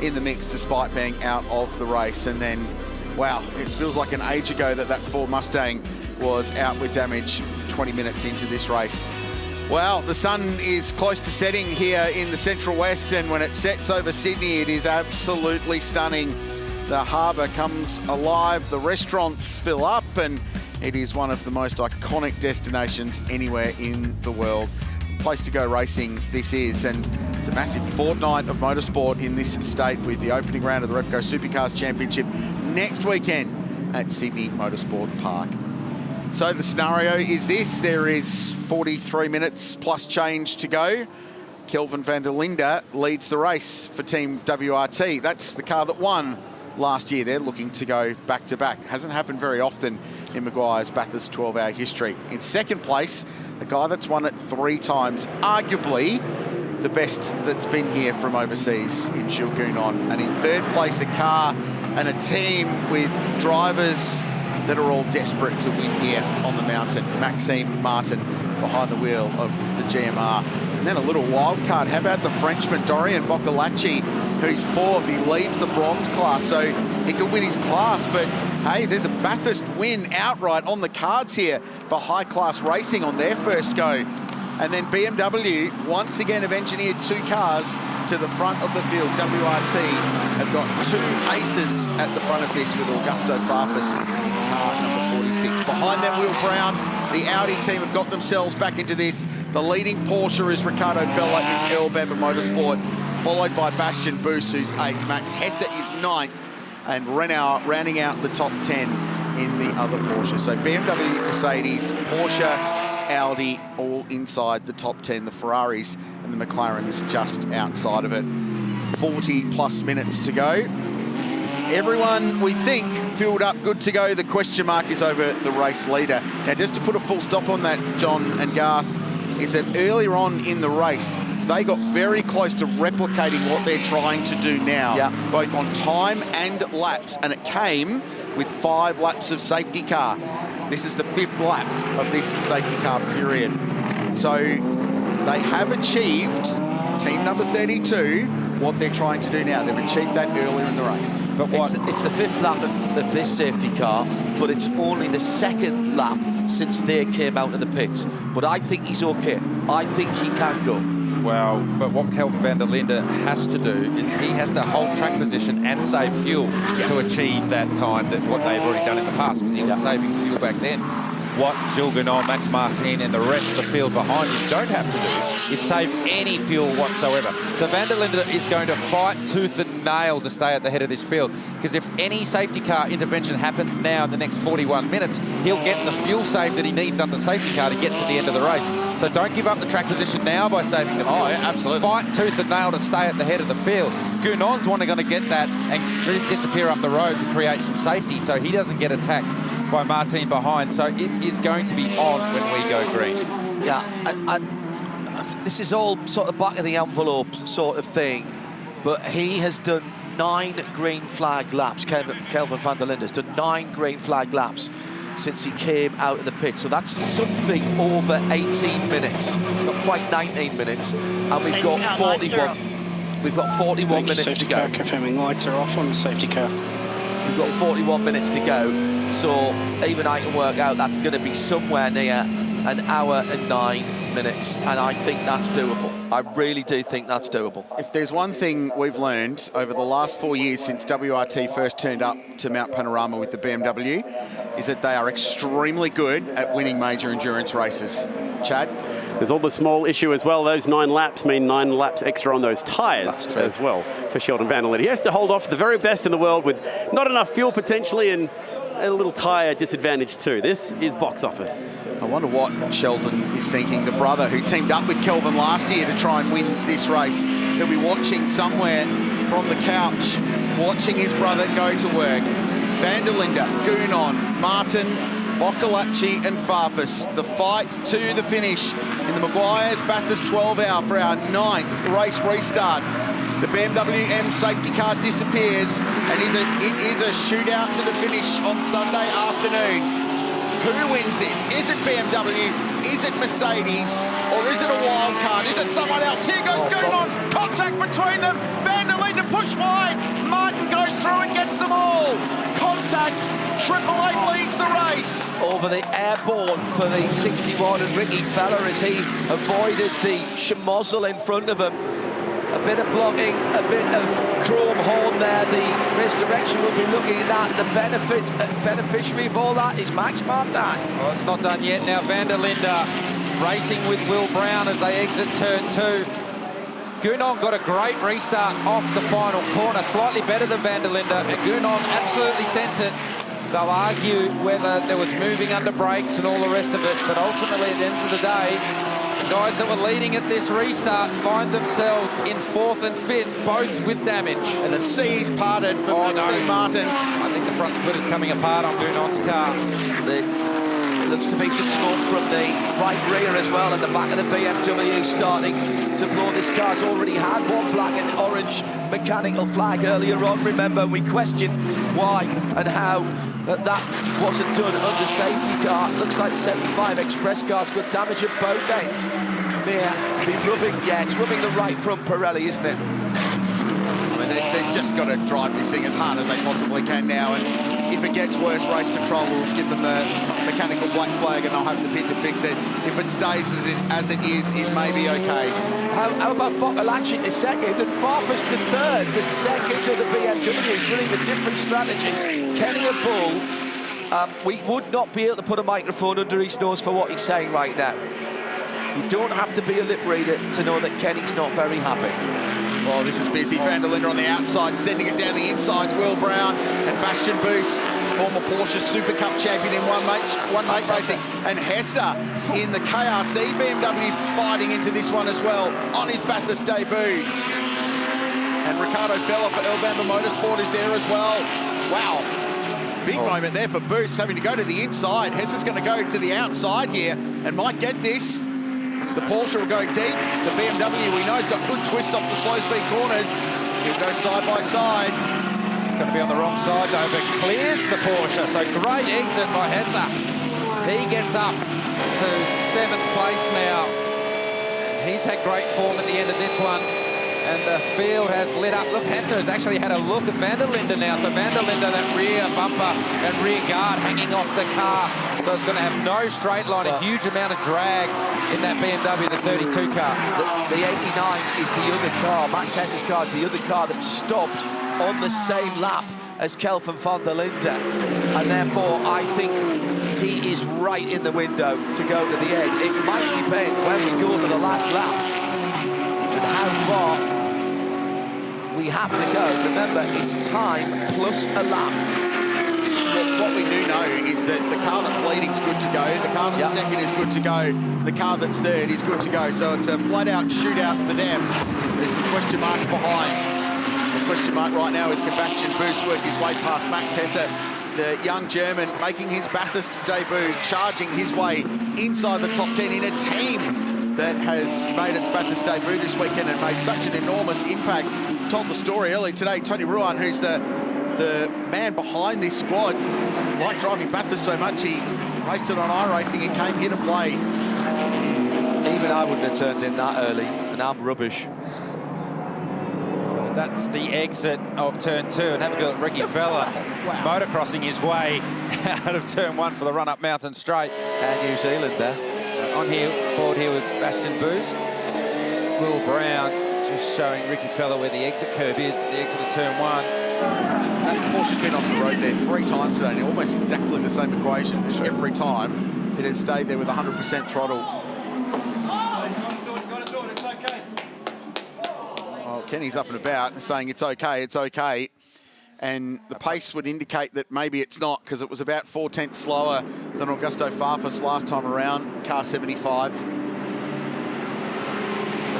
in the mix despite being out of the race. And then, wow, it feels like an age ago that Ford Mustang was out with damage 20 minutes into this race. Well, the sun is close to setting here in the Central West, and when it sets over Sydney, it is absolutely stunning. The harbour comes alive, the restaurants fill up, and it is one of the most iconic destinations anywhere in the world. Place to go racing this is, and it's a massive fortnight of motorsport in this state, with the opening round of the Repco Supercars Championship next weekend at Sydney Motorsport Park. So the scenario is this: there is 43 minutes plus change to go. Kelvin van der Linde leads the race for Team WRT. That's the car that won last year. They're looking to go back-to-back. Hasn't happened very often in Meguiar's Bathurst 12-hour history. In second place, a guy that's won it 3 times, arguably the best that's been here from overseas in Jules Gounon. And in third place, a car and a team with drivers that are all desperate to win here on the mountain. Maxime Martin behind the wheel of the GMR. And then a little wild card. How about the Frenchman, Dorian Boccolacci, who's 4th. He leads the bronze class, so he could win his class. But hey, there's a Bathurst win outright on the cards here for high-class racing on their first go. And then BMW, once again, have engineered 2 cars to the front of the field. WRT have got 2 aces at the front of this, with Augusto Farfus, car number 46. Behind them, Will Brown, the Audi team have got themselves back into this. The leading Porsche is Ricardo Fella in Earl Bamber Motorsport, followed by Bastian Boos, who's 8th. Max Hesse is 9th, and Renault rounding out the top 10 in the other Porsche. So BMW, Mercedes, Porsche, Audi, all inside the top 10. The Ferraris and the McLarens just outside of it. 40 plus minutes to go. Everyone, we think, filled up, good to go. The question mark is over the race leader. Now, just to put a full stop on that, John and Garth, is that earlier on in the race, they got very close to replicating what they're trying to do now, both on time and laps, and it came with 5 laps of safety car. This is the 5th lap of this safety car period. So they have achieved, team number 32, what they're trying to do now. They've achieved that earlier in the race. But it's the 5th lap of this safety car, but it's only the 2nd lap since they came out of the pits. But I think he's okay. I think he can go. Well, but what Kelvin van der Linde has to do is he has to hold track position and save fuel to achieve that time, that what they've already done in the past, because he was saving fuel back then. What Jules Gounon, Max Martin and the rest of the field behind him don't have to do is save any fuel whatsoever. So van der Linde is going to fight tooth and nail to stay at the head of this field, because if any safety car intervention happens now in the next 41 minutes, he'll get the fuel save that he needs under safety car to get to the end of the race. So don't give up the track position now by saving the fuel. Oh, yeah, absolutely. Fight tooth and nail to stay at the head of the field. Gounon's going to get that and disappear up the road to create some safety so he doesn't get attacked by Martin behind. So it is going to be on when we go green. Yeah, and this is all sort of back of the envelope sort of thing, but he has done 9 green flag laps. Kelvin van der Linde has done 9 green flag laps since he came out of the pit. So that's something over 18 minutes, not quite 19 minutes, and we've got 41. We've got 41 minutes to go. Confirming lights are off on the safety car. We've got 41 minutes to go, so even I can work out that's going to be somewhere near an hour and 9 minutes, and I think that's doable. I really do think that's doable. If there's one thing we've learned over the last 4 years since WRT first turned up to Mount Panorama with the BMW, is that they are extremely good at winning major endurance races. Chad? There's all the small issue as well. Those 9 laps mean 9 laps extra on those tyres as well for Sheldon van der Linde. He has to hold off the very best in the world with not enough fuel potentially and a little tyre disadvantage too. This is box office. I wonder what Sheldon is thinking. The brother who teamed up with Kelvin last year to try and win this race, he'll be watching somewhere from the couch, watching his brother go to work. Van der Linde, Gounon, Martin, Boccolacci and Farfus. The fight to the finish in the Meguiar's Bathurst 12 hour for our 9th race restart. The BMW M safety car disappears, and it is a shootout to the finish on Sunday afternoon. Who wins this? Is it BMW? Is it Mercedes? Or is it a wild card? Is it someone else? Here goes Gounon. Contact between them. Van der Linde push wide. Martin goes through and gets them all. Contact. Triple Eight leads the race. Over the airborne for the 61 and Ricky Feller as he avoided the schmozzle in front of him. A bit of blocking, a bit of chrome horn there. The race direction will be looking at the beneficiary of all that is Max Martin. Well, it's not done yet now. Van der Linde racing with Will Brown as they exit turn 2. Gounon got a great restart off the final corner, slightly better than Van der Linde, and Gounon absolutely sent it. They'll argue whether there was moving under brakes and all the rest of it, but ultimately at the end of the day, the guys that were leading at this restart find themselves in 4th and 5th, both with damage. And the C's parted for Martin. I think the front split is coming apart on Gounon's car. It looks to be some smoke from the right rear as well, and the back of the BMW starting to blow. This car's already had one black and orange mechanical flag earlier on. Remember, we questioned why and how that wasn't done under safety car. Looks like the 75 Express car's got damage at both ends. It's rubbing the right front Pirelli, isn't it? I mean, they've just got to drive this thing as hard as they possibly can now, and if it gets worse, race control will give them the mechanical black flag and they'll have to pit to fix it. If it stays as it is, it may be okay. How about Boccolacci to 2nd and Farfus to 3rd? The 2nd of the BMW is running a different strategy. Kenny and Bull, we would not be able to put a microphone under his nose for what he's saying right now. You don't have to be a lip reader to know that Kenny's not very happy. Well, this is busy. Van der Linde on the outside, sending it down the inside. Will Brown and Bastian Boos, former Porsche Super Cup champion in one mate racing. And Hesse in the KRC BMW fighting into this one as well on his Bathurst debut. And Ricardo Feller for Elbamba Motorsport is there as well. Wow. Big moment there for Boos, having to go to the inside. Hesse's going to go to the outside here and might get this. The Porsche will go deep. The BMW, we know, has got good twist off the slow speed corners. He'll go side by side. It's going to be on the wrong side though, but clears the Porsche. So great exit by Hesse. He gets up to 7th place now. He's had great form at the end of this one. And the field has lit up. Look, Hesse has actually had a look at Van der Linde now. So Van der Linde, that rear bumper and rear guard hanging off the car, So it's going to have no straight line, a huge amount of drag in that BMW, the 32 car. The 89 is the other car. Max Hesse's car is the other car that stopped on the same lap as Kelvin van der Linde. And therefore, I think he is right in the window to go to the end. It might depend when we go to the last lap and how far we have to go. Remember, it's time plus a lap. What we do know is that the car that's leading is good to go, the car that's second is good to go, the car that's third is good to go. So it's a flat-out shootout for them. There's some question marks behind. The question mark right now is Sebastian Buus work his way past Max Hesse, the young German making his Bathurst debut, charging his way inside the top 10 in a team that has made its Bathurst debut this weekend and made such an enormous impact. Told the story earlier today, Tony Ruan, who's the man behind this squad, liked driving Bathurst so much he raced it on iRacing and came here to play. Even I wouldn't have turned in that early, and I'm rubbish. So that's the exit of turn 2, and have a go at Ricky Fella motocrossing his way out of turn 1 for the run-up Mountain Straight. And New Zealand there. So on here, board here with Bastian Boost. Will Brown just showing Ricky Fella where the exit curve is, the exit of turn 1. That Porsche's been off the road there 3 times today, and almost exactly the same equation every time. It has stayed there with 100% throttle. Oh, Kenny's up and about saying it's okay, it's okay. And the pace would indicate that maybe it's not, because it was about 4/10 slower than Augusto Farfus last time around, car 75.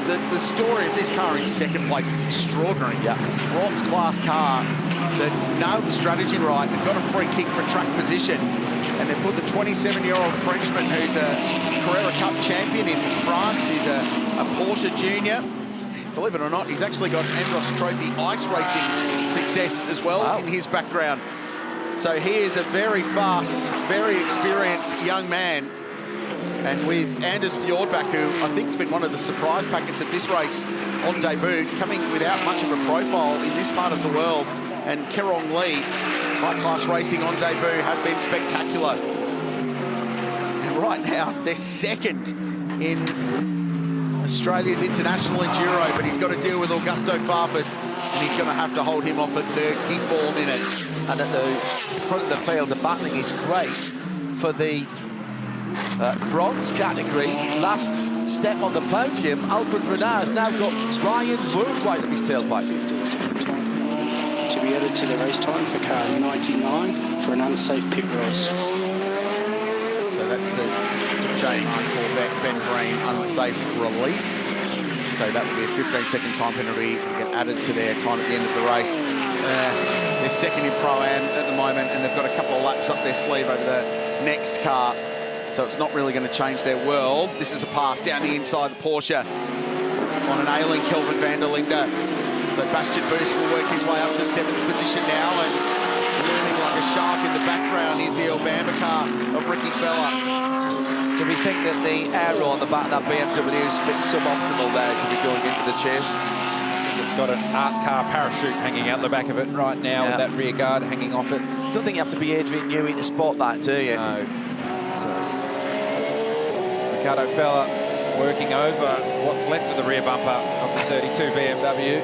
The story of this car in second place is extraordinary. Bronze class car that nailed the strategy right and got a free kick for track position. And they put the 27-year-old Frenchman who's a Carrera Cup champion in France. He's a Porsche junior. Believe it or not, he's actually got Andros Trophy ice racing success as well in his background. So he is a very fast, very experienced young man. And with Anders Fjordbak, who I think has been one of the surprise packets of this race on debut, coming without much of a profile in this part of the world, and Kerong Lee, high-class racing on debut, have been spectacular. And right now, they're second in Australia's International Enduro, but he's got to deal with Augusto Farfus, and he's going to have to hold him off for 34 minutes. And at the front of the field, the battling is great for the bronze category. Last step on the podium, Alfred Renard has now got Ryan Wood right up his tailpipe. To be added to the race time for car 99 for an unsafe pit race. So that's the J-Mark Corvette Ben Green unsafe release. So that will be a 15-second time penalty and get added to their time at the end of the race. They're second in Pro-Am at the moment, and they've got a couple of laps up their sleeve over the next car. So it's not really going to change their world. This is a pass down the inside the Porsche on an ailing Kelvin van der Linde. So Bastian Buus will work his way up to 7th position now, and looming like a shark in the background is the Alabama car of Ricky Fella. So we think that the aero on the back of that BMW is a bit suboptimal there as we going into the chase. It's got an art car parachute hanging out the back of it right now, with that rear guard hanging off it. Don't think you have to be Adrian Newey to spot that, do you? No. So Ricardo Fella working over what's left of the rear bumper of the 32 BMW,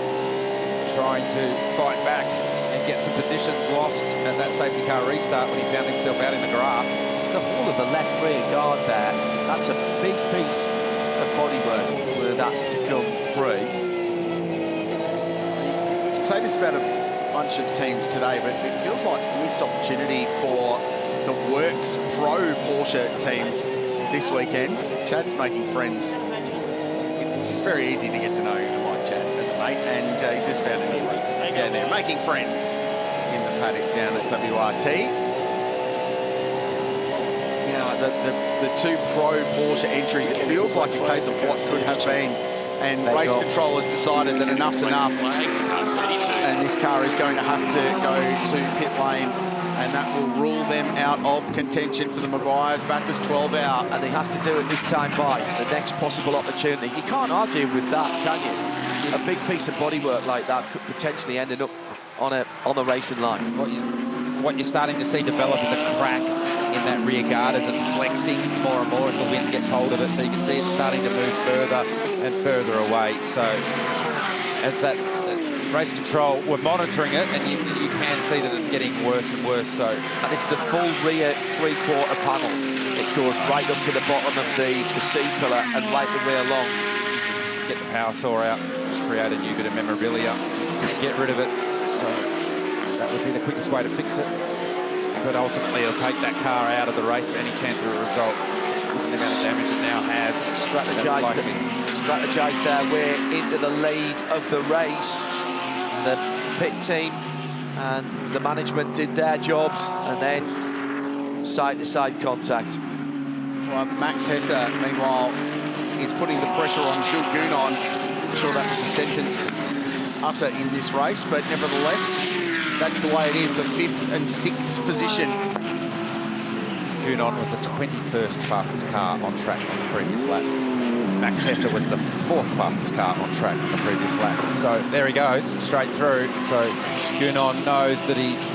trying to fight back and get some position. Lost at that safety car restart when he found himself out in the grass. It's the whole of the left rear guard there. That's a big piece of bodywork for that to come free. You can say this about a bunch of teams today, but it feels like a missed opportunity for the Works Pro Porsche teams this weekend. Chad's making friends. It's very easy to get to know and like Chad as a mate, and he's just found a new one down there, making friends in the paddock down at WRT. Yeah, the 2 Pro Porsche entries, it feels like a case of what could have been, and race control has decided that enough's enough, and this car is going to have to go to pit lane, and that will rule them out of contention for the Meguiar's Bathurst 12 Hour. And he has to do it this time by the next possible opportunity. You can't argue with that, can you? A big piece of bodywork like that could potentially end up on the racing line. What you're starting to see develop is a crack in in that rear guard as it's flexing more and more as the wind gets hold of it. So you can see it's starting to move further and further away. So as that's race control, we're monitoring it, and you can see that it's getting worse and worse. So, and it's the full rear three-quarter panel. It goes right up to the bottom of the C pillar and right the way along. Just get the power saw out, create a new bit of memorabilia, get rid of it. So that would be the quickest way to fix it. But ultimately, it'll take that car out of the race for any chance of a result. The amount of damage it now has. Strategized their way into the lead of the race. The pit team and the management did their jobs, and then side-to-side contact. Well, Max Hesse, meanwhile, is putting the pressure on Jules Gounon. I'm sure that was a sentence utter in this race, but nevertheless, that's the way it is for 5th and 6th position. Gounon was the 21st fastest car on track on the previous lap. Max Hesse was the 4th fastest car on track on the previous lap. So there he goes, straight through. So Gounon knows that he's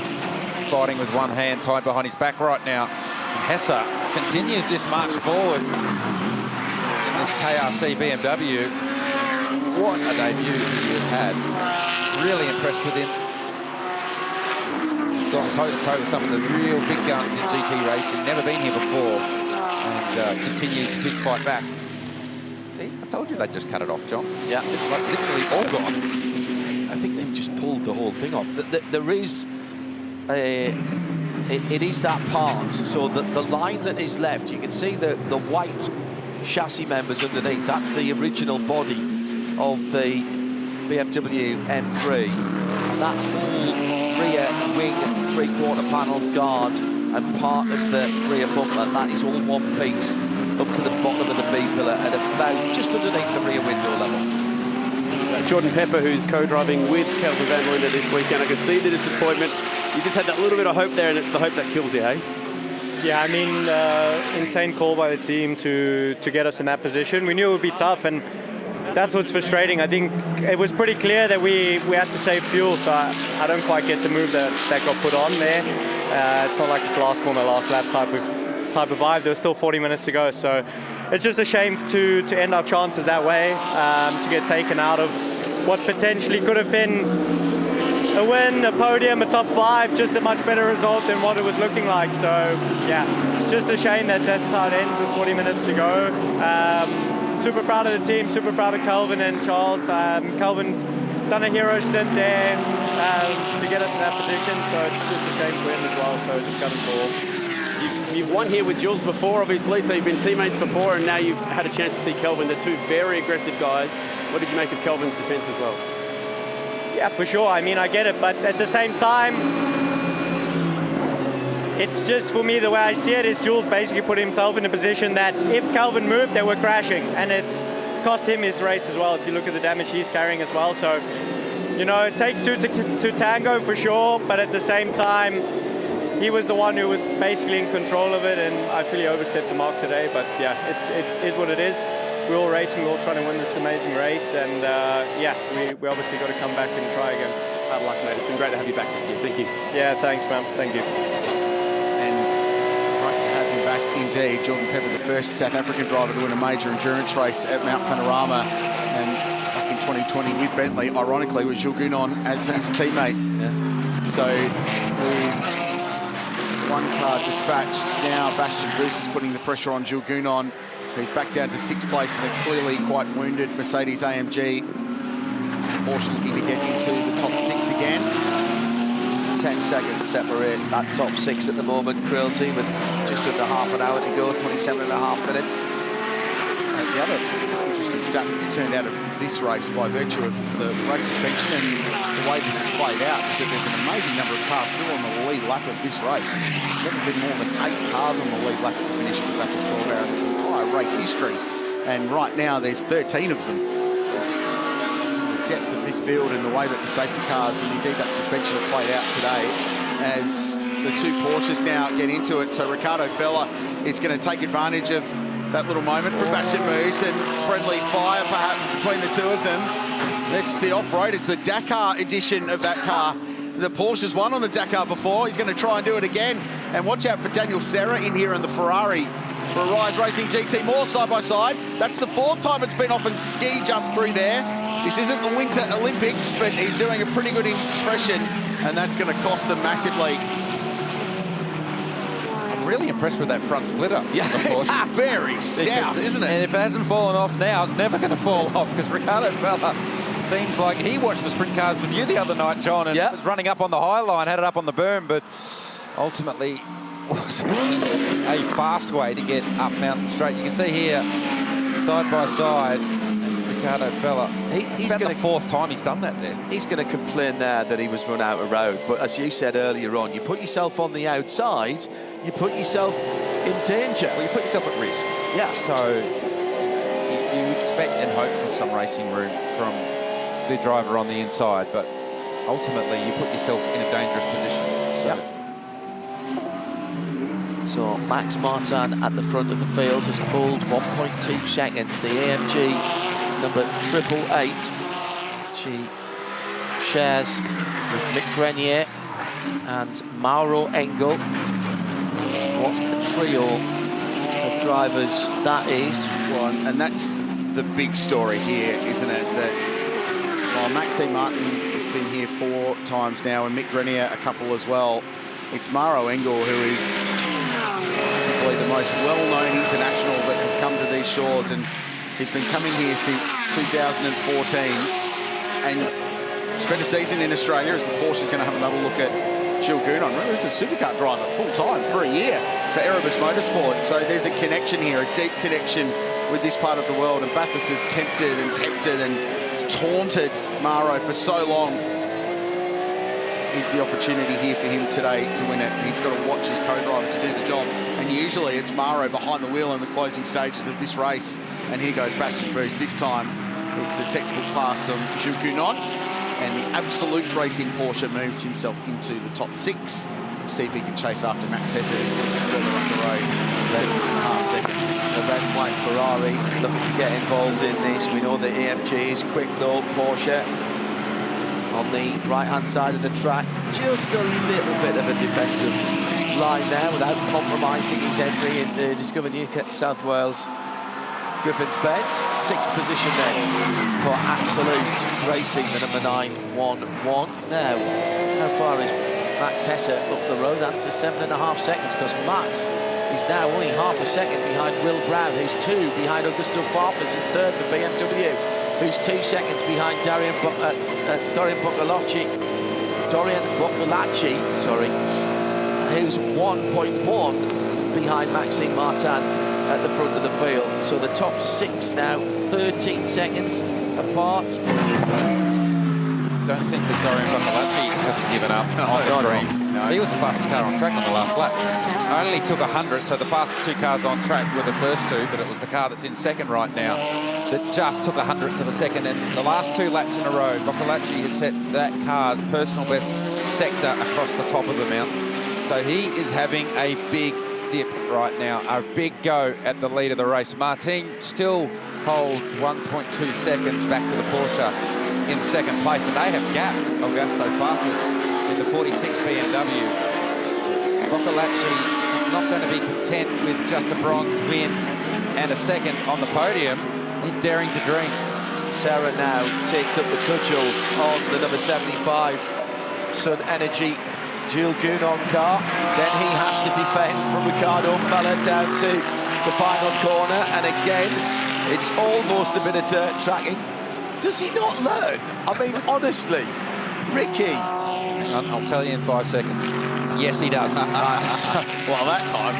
fighting with one hand tied behind his back right now. And Hesse continues this march forward in this KRC BMW. What a debut he has had. Really impressed with him. He's gone toe-to-toe with some of the real big guns in GT racing. Never been here before. And continues his fight back. See, I told you they'd just cut it off, John. Yeah. It's like literally all gone. I think they've just pulled the whole thing off. There is it is that part. So the line that is left, you can see the white chassis members underneath. That's the original body of the BMW M3. And that whole rear wing three-quarter panel guard and part of the rear bumper, that is all one piece up to the bottom of the B pillar at about just underneath the rear window level. Jordan Pepper, who's co-driving with Kelvin Van Linder this weekend, I could see the disappointment. You just had that little bit of hope there, and it's the hope that kills you, hey? Yeah, I mean, insane call by the team to get us in that position. We knew it would be tough, and that's what's frustrating. I think it was pretty clear that we had to save fuel, so I don't quite get the move that got put on there. It's not like it's last corner, last lap type of vibe. There was still 40 minutes to go, so it's just a shame to end our chances that way, to get taken out of what potentially could have been a win, a podium, a top 5, just a much better result than what it was looking like. So yeah, just a shame that that's how it ends with 40 minutes to go. Super proud of the team, super proud of Kelvin and Charles. Kelvin's done a hero stint there to get us in that position, so it's just a shame for him as well, so just got him for. You've won here with Jules before, obviously, so you've been teammates before, and now you've had a chance to see Kelvin. They're two very aggressive guys. What did you make of Kelvin's defense as well? Yeah, for sure. I mean, I get it, but at the same time, it's just, for me, the way I see it is Jules basically put himself in a position that if Kelvin moved, they were crashing, and it's cost him his race as well, if you look at the damage he's carrying as well. So, you know, it takes two to tango for sure, but at the same time, he was the one who was basically in control of it, and I feel he overstepped the mark today, but yeah, it's what it is. We're all racing, we're all trying to win this amazing race, and yeah, we obviously got to come back and try again. Hard luck, mate. It's been great to have you back this year. Thank you. Yeah, thanks, man. Thank you. And great to have him back indeed. Jordan Pepper, the first South African driver to win a major endurance race at Mount Panorama, and back in 2020 with Bentley, ironically, with Jules Gounon as his teammate. Yeah. So with one car dispatched, now Bastian Boos is putting the pressure on Jules Gounon. He's back down to 6th place, and they're clearly quite wounded. Mercedes AMG, Porsche looking to get into the top 6 again. 10 seconds separate that top 6 at the moment. Craill with just under half an hour to go, 27.5 minutes. And the other interesting stat that's turned out of this race by virtue of the race suspension and the way this is played out is that there's an amazing number of cars still on the lead lap of this race. There's never been more than 8 cars on the lead lap at the finish of the Bathurst 12 hour in its entire race history. And right now there's 13 of them. The depth of this field and the way that the safety cars and indeed that suspension have played out today as the two Porsches now get into it. So Ricardo Feller is going to take advantage of that little moment from Bastian Boos and friendly fire perhaps between the two of them. It's the off-road, it's the Dakar edition of that car. The Porsche's won on the Dakar before, he's going to try and do it again. And watch out for Daniel Serra in here in the Ferrari for a Rise Racing GT, more side by side. That's the 4th time it's been off and ski jump through there. This isn't the Winter Olympics, but he's doing a pretty good impression, and that's going to cost them massively. I'm really impressed with that front splitter. Yeah, it's very stout, isn't it? And if it hasn't fallen off now, it's never going to fall off, because Ricardo Fella seems like he watched the sprint cars with you the other night, John, and was running up on the high line, had it up on the berm, but ultimately was a fast way to get up Mountain Straight. You can see here, side by side, Ricardo Fella. He's about the 4th time he's done that there. He's going to complain there that he was run out of road, but as you said earlier on, you put yourself on the outside, you put yourself in danger. Well, you put yourself at risk. Yeah. So you expect and hope for some racing room from the driver on the inside, but ultimately you put yourself in a dangerous position. So. So Max Martin at the front of the field has pulled 1.2 seconds. The AMG number 888. She shares with Mick Grenier and Mauro Engel. What a trio of drivers that is. Well, and that's the big story here, isn't it? That while Maxime Martin has been here 4 times now, and Mick Grenier a couple as well, it's Mauro Engel who is probably the most well-known international that has come to these shores, and he's been coming here since 2014 and spent a season in Australia as the Porsche is going to have another look at Gilles Gounon. Remember, this is a supercar driver full-time for a year for Erebus Motorsport, so there's a connection here, a deep connection with this part of the world, and Bathurst has tempted and taunted Mauro for so long. Is the opportunity here for him today to win it. He's got to watch his co-driver to do the job, and usually it's Mauro behind the wheel in the closing stages of this race, and here goes Bastian Boost. This time it's a textbook pass on Gilles Gounon, and the Absolute Racing Porsche moves himself into the top 6. See if he can chase after Max Hesse further up the road. 7.5 seconds. The red and white Ferrari looking to get involved in this. We know the AMG is quick though. Porsche on the right-hand side of the track, just a little bit of a defensive line there without compromising his entry in the Discover New South Wales Griffin's Bend. 6th position then for Absolute Racing, the number 911. Now, how far is Max Hesse up the road? That's a 7.5 seconds, because Max is now only half a second behind Will Brown, who's 2 behind Augusto Farfus in 3rd for BMW, who's 2 seconds behind Dorian Boccolacci, who's 1.1 behind Maxime Martin at the front of the field. So the top 6 now 13 seconds apart. Don't think that Dorian Boccolacci hasn't given up on the green. No. He was the fastest car on track on the last lap. Only took 100, so the fastest 2 cars on track were the first 2, but it was the car that's in second right now that just took 100th of a second. And the last 2 laps in a row, Boccolacci has set that car's personal best sector across the top of the mountain. So he is having a big dip right now, a big go at the lead of the race. Martin still holds 1.2 seconds back to the Porsche in second place, and they have gapped Augusto Farfus in the 46 BMW. Boccolacci is not going to be content with just a bronze win and a second on the podium. He's daring to dream. Sarah now takes up the cudgels on the number 75 Sun Energy Gilles Gounon car. Then he has to defend from Ricardo Fella down to the final corner, and again it's almost a bit of dirt tracking. Does he not learn? I mean, honestly, Ricky. I'll tell you in 5 seconds. Yes, he does. Well, that time.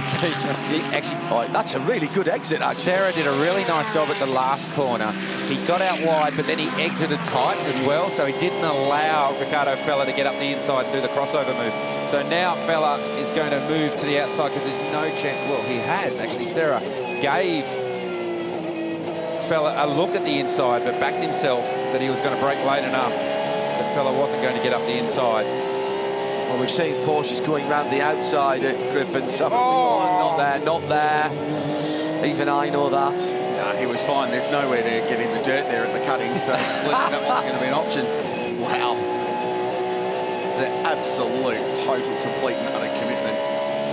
He actually, that's a really good exit, actually. Sarah did a really nice job at the last corner. He got out wide, but then he exited tight as well, so he didn't allow Ricardo Fella to get up the inside and do the crossover move. So now Fella is going to move to the outside because there's no chance. Well, he has, actually. Sarah gave Fella a look at the inside, but backed himself that he was going to brake late enough that Fella wasn't going to get up the inside. Well, we've seen Porsches going round the outside at Griffin. So not there. Even I know that. No, he was fine. There's nowhere to get in the dirt there at the cutting, so that wasn't going to be an option. Wow. The absolute, total, complete and utter commitment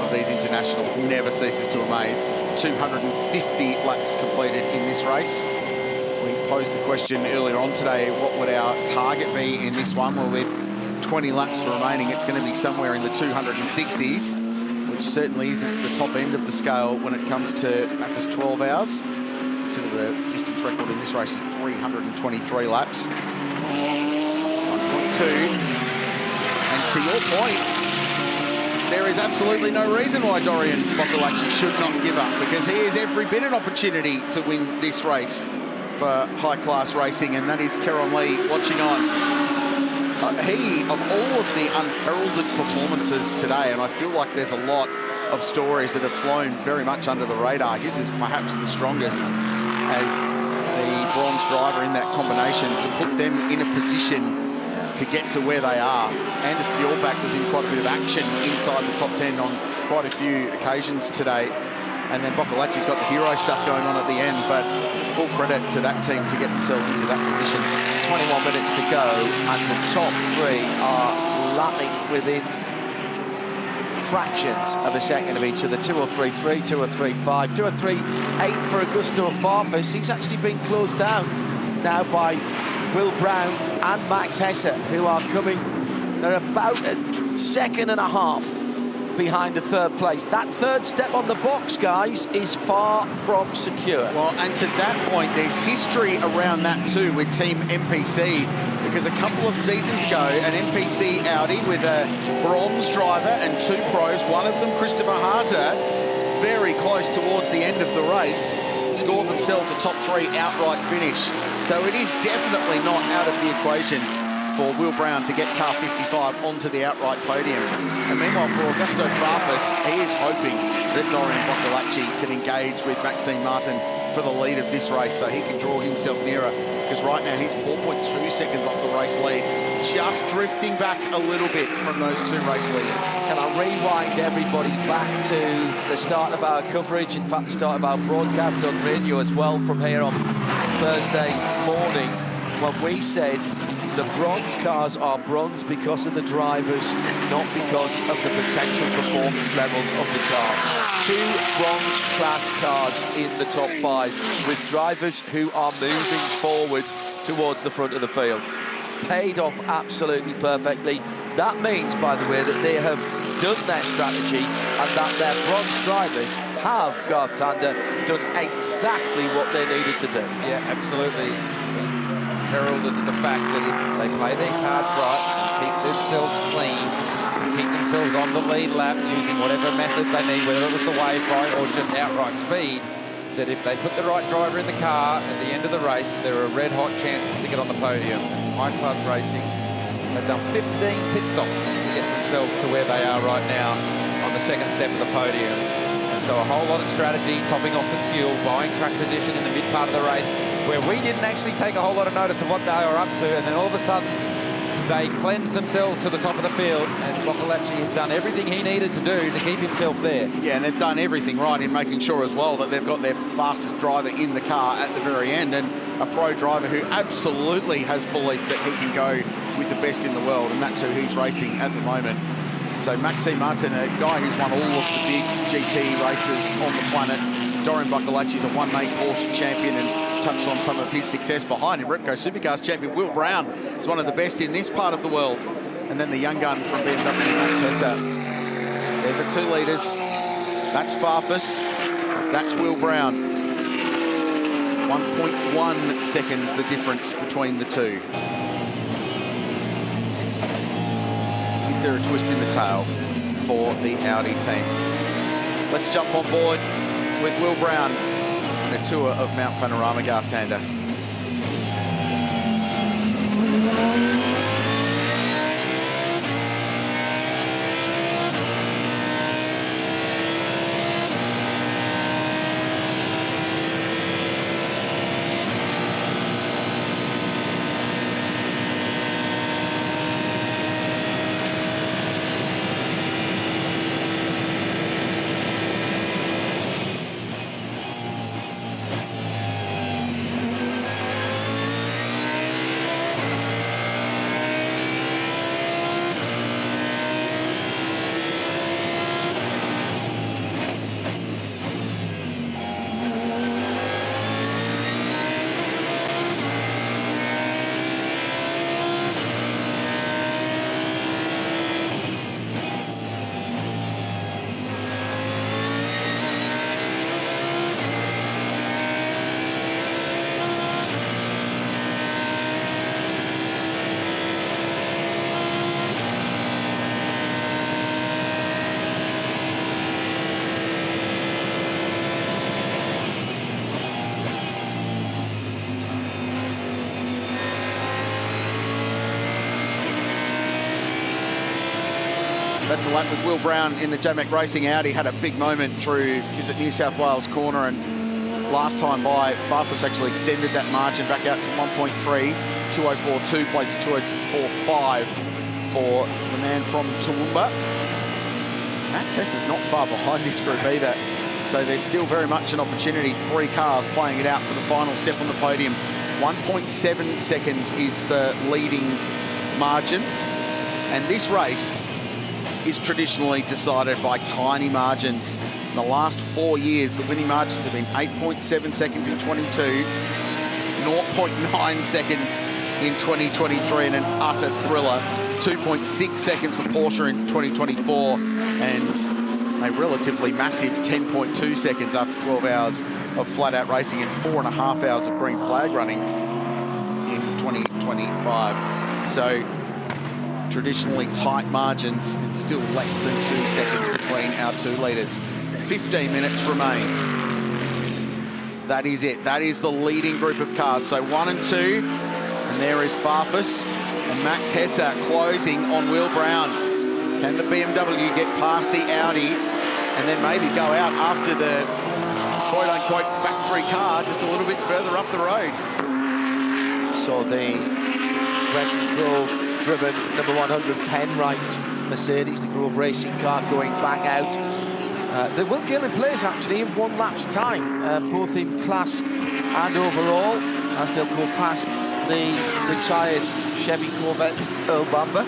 of these internationals never ceases to amaze. 250 laps completed in this race. We posed the question earlier on today, what would our target be in this one? Well, with 20 laps remaining, it's going to be somewhere in the 260s, which certainly isn't the top end of the scale when it comes to Bathurst 12 hours. Consider the distance record in this race is 323 laps. 1.2. And to your point, there is absolutely no reason why Dorian Boccolacci should not give up, because he has every bit an opportunity to win this race for high-class racing, and that is Kieran Lee watching on. He, of all of the unheralded performances today, and I feel like there's a lot of stories that have flown very much under the radar, his is perhaps the strongest as the bronze driver in that combination to put them in a position to get to where they are. Anders Fjordback was in quite a bit of action inside the top 10 on quite a few occasions today. And then Boccolacci's got the hero stuff going on at the end, but full credit to that team to get themselves into that position. 21 minutes to go, and the top three are lapping within fractions of a second of each other. 2:03.3, 2:03.5, 2:03.8 for Augusto Farfus. He's actually been closed down now by Will Brown and Max Hesse, who are coming. They're about a second and a half behind the third place. That third step on the box, guys, is far from secure. Well, and to that point, there's history around that too with Team MPC, because a couple of seasons ago, an MPC Audi with a bronze driver and two pros, one of them Christopher Haase, very close towards the end of the race, scored themselves a top three outright finish. So it is definitely not out of the equation for Will Brown to get car 55 onto the outright podium. And meanwhile, for Augusto Farfus, he is hoping that Dorian Boccolacci can engage with Maxime Martin for the lead of this race so he can draw himself nearer, because right now he's 4.2 seconds off the race lead, just drifting back a little bit from those two race leaders. Can I rewind everybody back to the start of our coverage, in fact the start of our broadcast on radio as well from here on Thursday morning, when we said the bronze cars are bronze because of the drivers, not because of the potential performance levels of the cars. Two bronze class cars in the top five with drivers who are moving forward towards the front of the field. Paid off absolutely perfectly. That means, by the way, that they have done their strategy and that their bronze drivers have, Garth Tander, done exactly what they needed to do. Yeah, absolutely. Heralded the fact that if they play their cards right and keep themselves clean, keep themselves on the lead lap using whatever methods they need, whether it was the wave bite or just outright speed, that if they put the right driver in the car at the end of the race, there are red hot chances to get on the podium. High-class racing, they've done 15 pit stops to get themselves to where they are right now on the second step of the podium. And so a whole lot of strategy, topping off with fuel, buying track position in the mid part of the race, where we didn't actually take a whole lot of notice of what they were up to, and then all of a sudden they cleansed themselves to the top of the field, and Boccolacci has done everything he needed to do to keep himself there. Yeah, and they've done everything right in making sure as well that they've got their fastest driver in the car at the very end, and a pro driver who absolutely has belief that he can go with the best in the world, and that's who he's racing at the moment. So Maxime Martin, a guy who's won all of the big GT races on the planet. Dorian Boccolacci's a one-mate Porsche champion, and touched on some of his success behind him. Repco Supercars champion Will Brown is one of the best in this part of the world. And then the young gun from BMW, Max Hesse. They're the two leaders. That's Farfus. That's Will Brown. 1.1 seconds the difference between the two. Is there a twist in the tail for the Audi team? Let's jump on board with Will Brown and a tour of Mount Panorama, Garth Tander. That's a lap with Will Brown in the JMac Racing Audi. Had a big moment through visit New South Wales corner, and last time by, Farfus actually extended that margin back out to 1.3. 2:04.2 plays a 2:04.5 for the man from Toowoomba. Max Hesser's not far behind this group either, so there's still very much an opportunity. 3 cars playing it out for the final step on the podium. 1.7 seconds is the leading margin, and this race is traditionally decided by tiny margins. In the last 4 years, the winning margins have been 8.7 seconds in 22, 0.9 seconds in 2023, and an utter thriller. 2.6 seconds for Porsche in 2024, and a relatively massive 10.2 seconds after 12 hours of flat-out racing and 4.5 hours of green flag running in 2025. So traditionally tight margins and still less than 2 seconds between our 2 leaders. 15 minutes remain. That is it. That is the leading group of cars. So 1 and 2, and there is Farfus and Max Hesser closing on Will Brown. Can the BMW get past the Audi and then maybe go out after the quote-unquote factory car just a little bit further up the road? So the Brendan Grove-driven number 100 Penrite Mercedes, the Grove Racing car, going back out. They will get in place actually in 1 lap's time, both in class and overall, as they'll go past the retired Chevy Corvette Earl Bamber.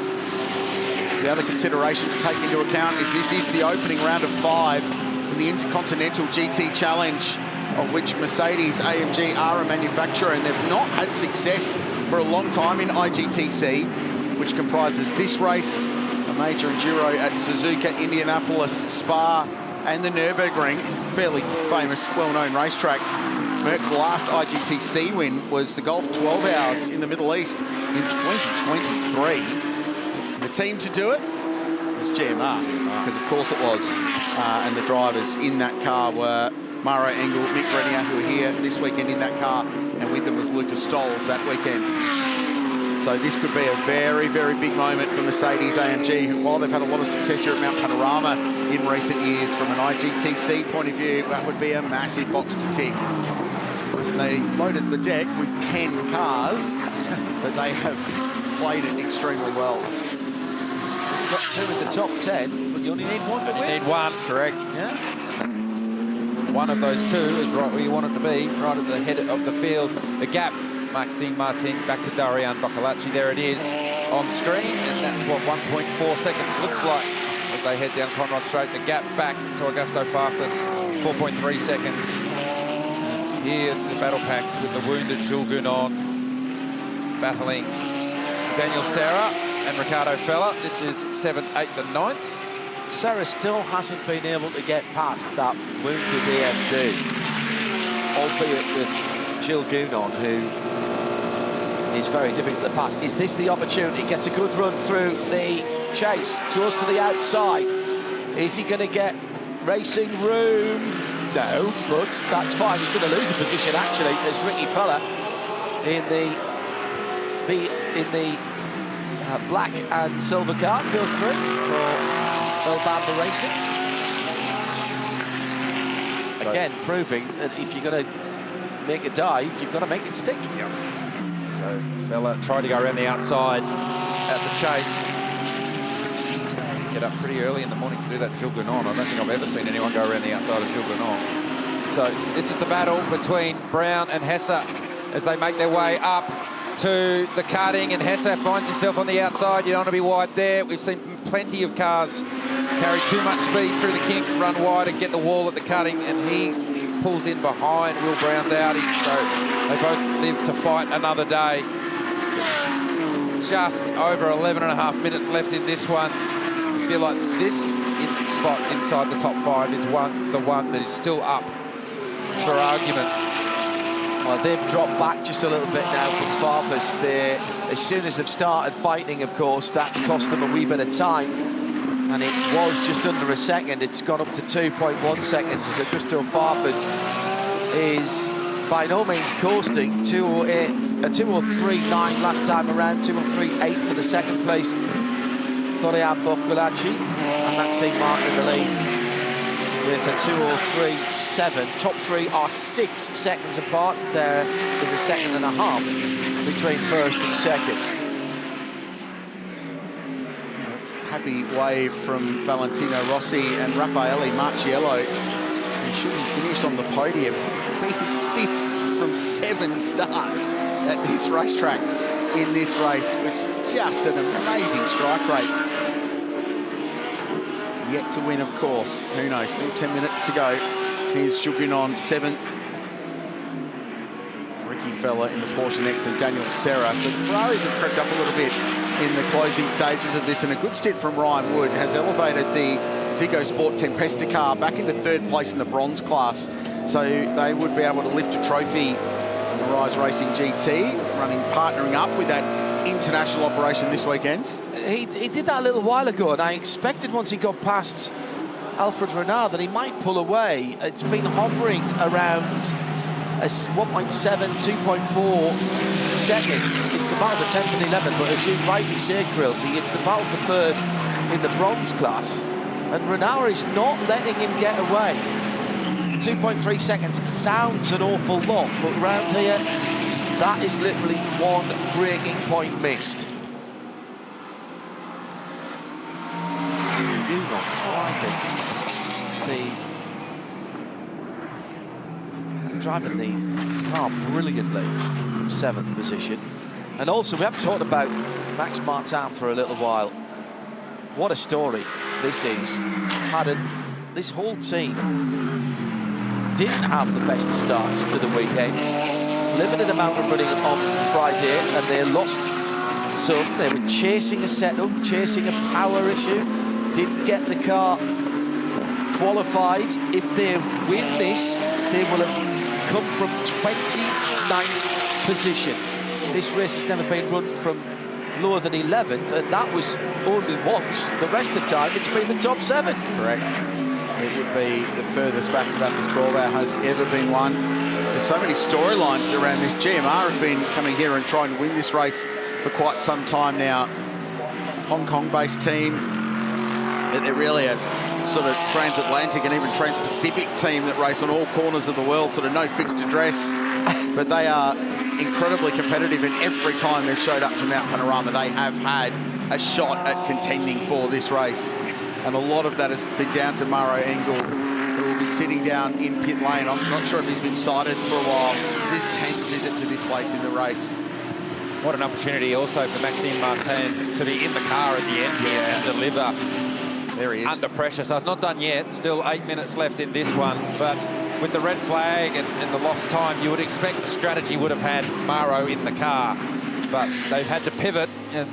The other consideration to take into account is this is the opening round of 5 in the Intercontinental GT Challenge, of which Mercedes AMG are a manufacturer, and they've not had success for a long time in IGTC, which comprises this race, a major enduro at Suzuka, Indianapolis, Spa, and the Nürburgring, fairly famous, well-known racetracks. Merck's last IGTC win was the Golf 12 Hours in the Middle East in 2023. The team to do it was GMR, because of course it was. And the drivers in that car were Maro Engel, Mick Renier, who were here this weekend in that car, and with them was Lucas Stolz that weekend. So this could be a very, very big moment for Mercedes AMG, who, while they've had a lot of success here at Mount Panorama in recent years, from an IGTC point of view, that would be a massive box to tick. They loaded the deck with 10 cars, but they have played it extremely well. You've got 2 in the top 10, but you only need 1 to win. You need 1, correct. Yeah. One of those 2 is right where you want it to be, right at the head of the field. The gap, Maxime Martin back to Darian Boccolacci. There it is on screen, and that's what 1.4 seconds looks like as they head down Conrod Straight. The gap back to Augusto Farfus, 4.3 seconds. And here's the battle pack with the wounded Jules Gounon battling Daniel Serra and Ricardo Fella. This is 7th, 8th and 9th. Serra still hasn't been able to get past that wounded EMG, albeit with Gilles Gounon, who is very difficult to pass. Is this the opportunity? Gets a good run through the chase, goes to the outside. Is he going to get racing room? No, but that's fine. He's going to lose a position actually as Ricky Fella in the black and silver car goes through for Earl Bamber Racing. Again, proving that if you're going to make a dive, you've got to make it stick. Yep. So Fella tried to go around the outside at the chase. Have to get up pretty early in the morning to do that to Jules Gounon. I don't think I've ever seen anyone go around the outside of Jules Gounon. So this is the battle between Brown and Hesser as they make their way up to the cutting, and Hesser finds himself on the outside. You don't want to be wide there. We've seen plenty of cars carry too much speed through the kink, run wide and get the wall at the cutting, and he pulls in behind Will Brown's Audi. So they both live to fight another day. Just over 11.5 minutes left in this one. I feel like this spot inside the top 5 is the one that is still up for argument. Well, they've dropped back just a little bit now from Farfus. As soon as they've started fighting, of course, that's cost them a wee bit of time. And it was just under a second. It's gone up to 2.1 seconds as Augusto Farfus is by no means coasting. 2:03.9 last time around, 2:03.8 for the second place. Dorian Boccolacci. Maxime Martin in the lead with a 2:03.7. Top three are 6 seconds apart. There is a second and a half between first and second. Happy wave from Valentino Rossi and Raffaele Marciello, who should be finished on the podium. He's 5th from 7 starts at this racetrack in this race, which is just an amazing strike rate. Yet to win, of course. Who knows? Still 10 minutes to go. Here's Shugin on 7th. Ricky Fella in the Porsche next, and Daniel Serra. So the Ferraris have crept up a little bit in the closing stages of this, and a good stint from Ryan Wood has elevated the Kayo Sports Tempesta car back into 3rd place in the bronze class. So they would be able to lift a trophy on the Rise Racing GT, partnering up with that international operation this weekend. He did that a little while ago, and I expected once he got past Alfred Renard that he might pull away. It's been hovering around a 1.7, 2.4 seconds. It's the battle for 10th and 11th, but as you rightly say, Craill, it's the battle for 3rd in the bronze class, and Renard is not letting him get away. 2.3 seconds sounds an awful lot, but round here, that is literally one braking point missed. Do not driving the car brilliantly from 7th position. And also, we haven't talked about Max Martin for a little while. What a story this is. This whole team didn't have the best starts to the weekend. Limited amount of running on Friday, and they lost some. They were chasing a setup, chasing a power issue. Didn't get the car qualified. If they win this, they will have come from 29th position. This race has never been run from lower than 11th, and that was only once. The rest of the time, it's been the top 7. Correct. It would be the furthest back Bathurst 12 Hour has ever been won. There's so many storylines around this. GMR have been coming here and trying to win this race for quite some time now. Hong Kong-based team. They're really a sort of transatlantic and even trans-Pacific team that race on all corners of the world, sort of no fixed address. But they are incredibly competitive, and every time they've showed up to Mount Panorama, they have had a shot at contending for this race. And a lot of that has been down to Maro Engel, who will be sitting down in pit lane. I'm not sure if he's been sighted for a while. This 10th visit to this place in the race. What an opportunity also for Maxime Martin to be in the car at the end here and deliver. There he is. Under pressure. So it's not done yet. Still 8 minutes left in this one. But with the red flag and the lost time, you would expect the strategy would have had Maro in the car. But they've had to pivot, and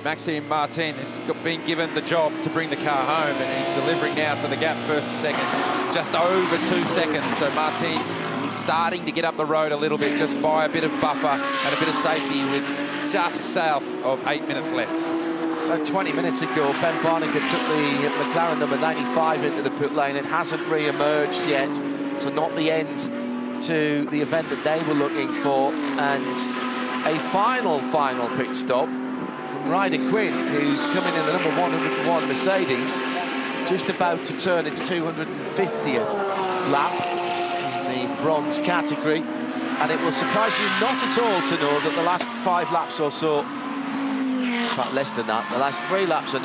Maxime Martin has been given the job to bring the car home, and he's delivering now. So the gap first to second, just over 2 seconds. So Martin starting to get up the road a little bit, just by a bit of buffer and a bit of safety, with just south of 8 minutes left. About 20 minutes ago, Ben Barnacle took the McLaren number 95 into the pit lane. It hasn't re-emerged yet, so not the end to the event that they were looking for. And a final pit stop from Ryder Quinn, who's coming in the number 101 Mercedes, just about to turn its 250th lap in the bronze category. And it will surprise you not at all to know that the last 5 laps or so, in fact less than that, the last 3 laps or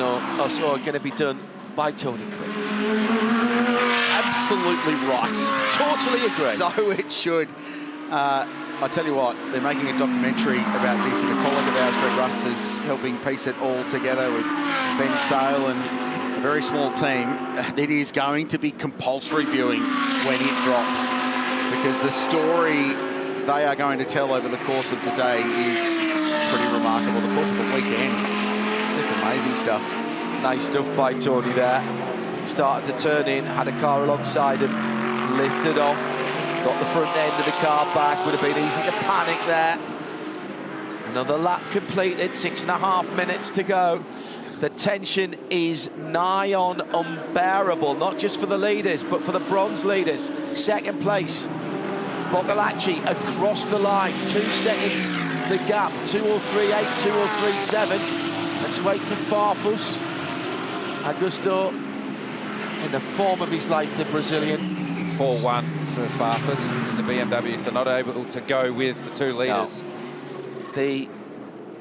so are going to be done by Tony Quinn. Absolutely right. Totally agree. So it should. I tell you what, they're making a documentary about this, and a colleague of ours, Greg Rust, is helping piece it all together with Ben Sale and a very small team. It is going to be compulsory viewing when it drops, because the story they are going to tell over the course of the day is pretty remarkable. The course of the weekend, just amazing stuff. Nice stuff by Tony there. Started to turn in, had a car alongside him, lifted off, got the front end of the car back. Would have been easy to panic there. Another lap completed, 6.5 minutes to go. The tension is nigh on unbearable, not just for the leaders, but for the bronze leaders. Second place, Bogolacci across the line, 2 seconds the gap, 2:03.8, 2:03.7. Let's wait for Farfus. Augusto in the form of his life, the Brazilian. 4-1 for Farfus in the BMW, so not able to go with the 2 leaders. No. The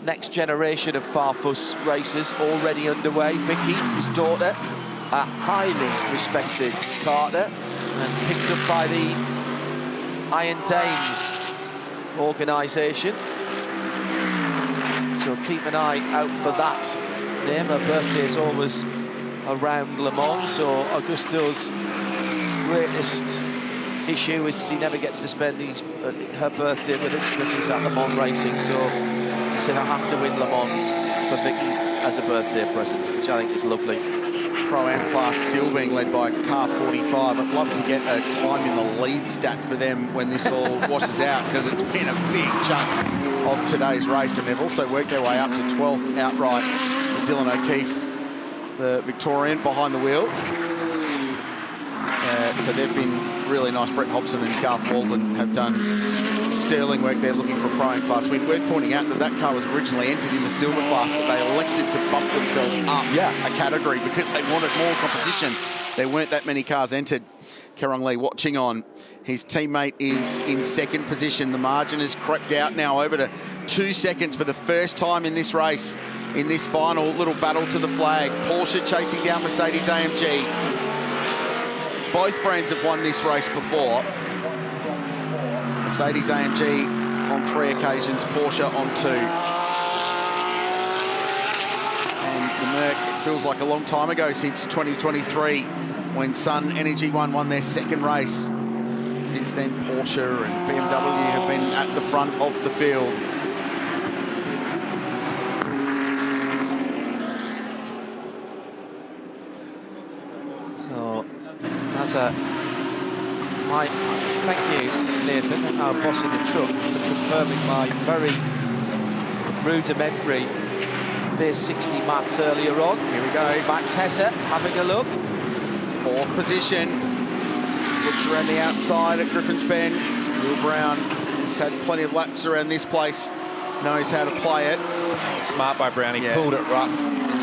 next generation of Farfus racers already underway. Vicky, his daughter, a highly respected karter, and picked up by the Iron Dames organisation. So keep an eye out for that name. Her birthday is always around Le Mans, so Augusto's greatest issue is he never gets to spend her birthday with it because he's at Le Mans racing. So he said, I have to win Le Mans for Vicky as a birthday present, which I think is lovely. Pro-Am class still being led by car 45. I'd love to get a time in the lead stat for them when this all washes out, because it's been a big chunk of today's race, and they've also worked their way up to 12th outright with Dylan O'Keefe, the Victorian, behind the wheel. So they've been really nice. Brett Hobson and Garth Walden have done sterling work there looking for a Pro-Am class win. Worth pointing out that that car was originally entered in the silver class, but they elected to bump themselves up a category because they wanted more competition. There weren't that many cars entered. Kerrong Lee watching on. His teammate is in second position. The margin has crept out now over to 2 seconds for the first time in this race, in this final little battle to the flag. Porsche chasing down Mercedes AMG. Both brands have won this race before. Mercedes AMG on 3 occasions, Porsche on 2. And the Merc, it feels like a long time ago since 2023 when Sun Energy won their second race. Since then, Porsche and BMW have been at the front of the field. So, thank you, Nathan, our boss in the truck, for confirming my very rudimentary base 60 maths earlier on. Here we go. Max Hesse having a look. 4th position. Looks around the outside at Griffin's Bend. Will Brown has had plenty of laps around this place. Knows how to play it. Smart by Brown. He pulled it right,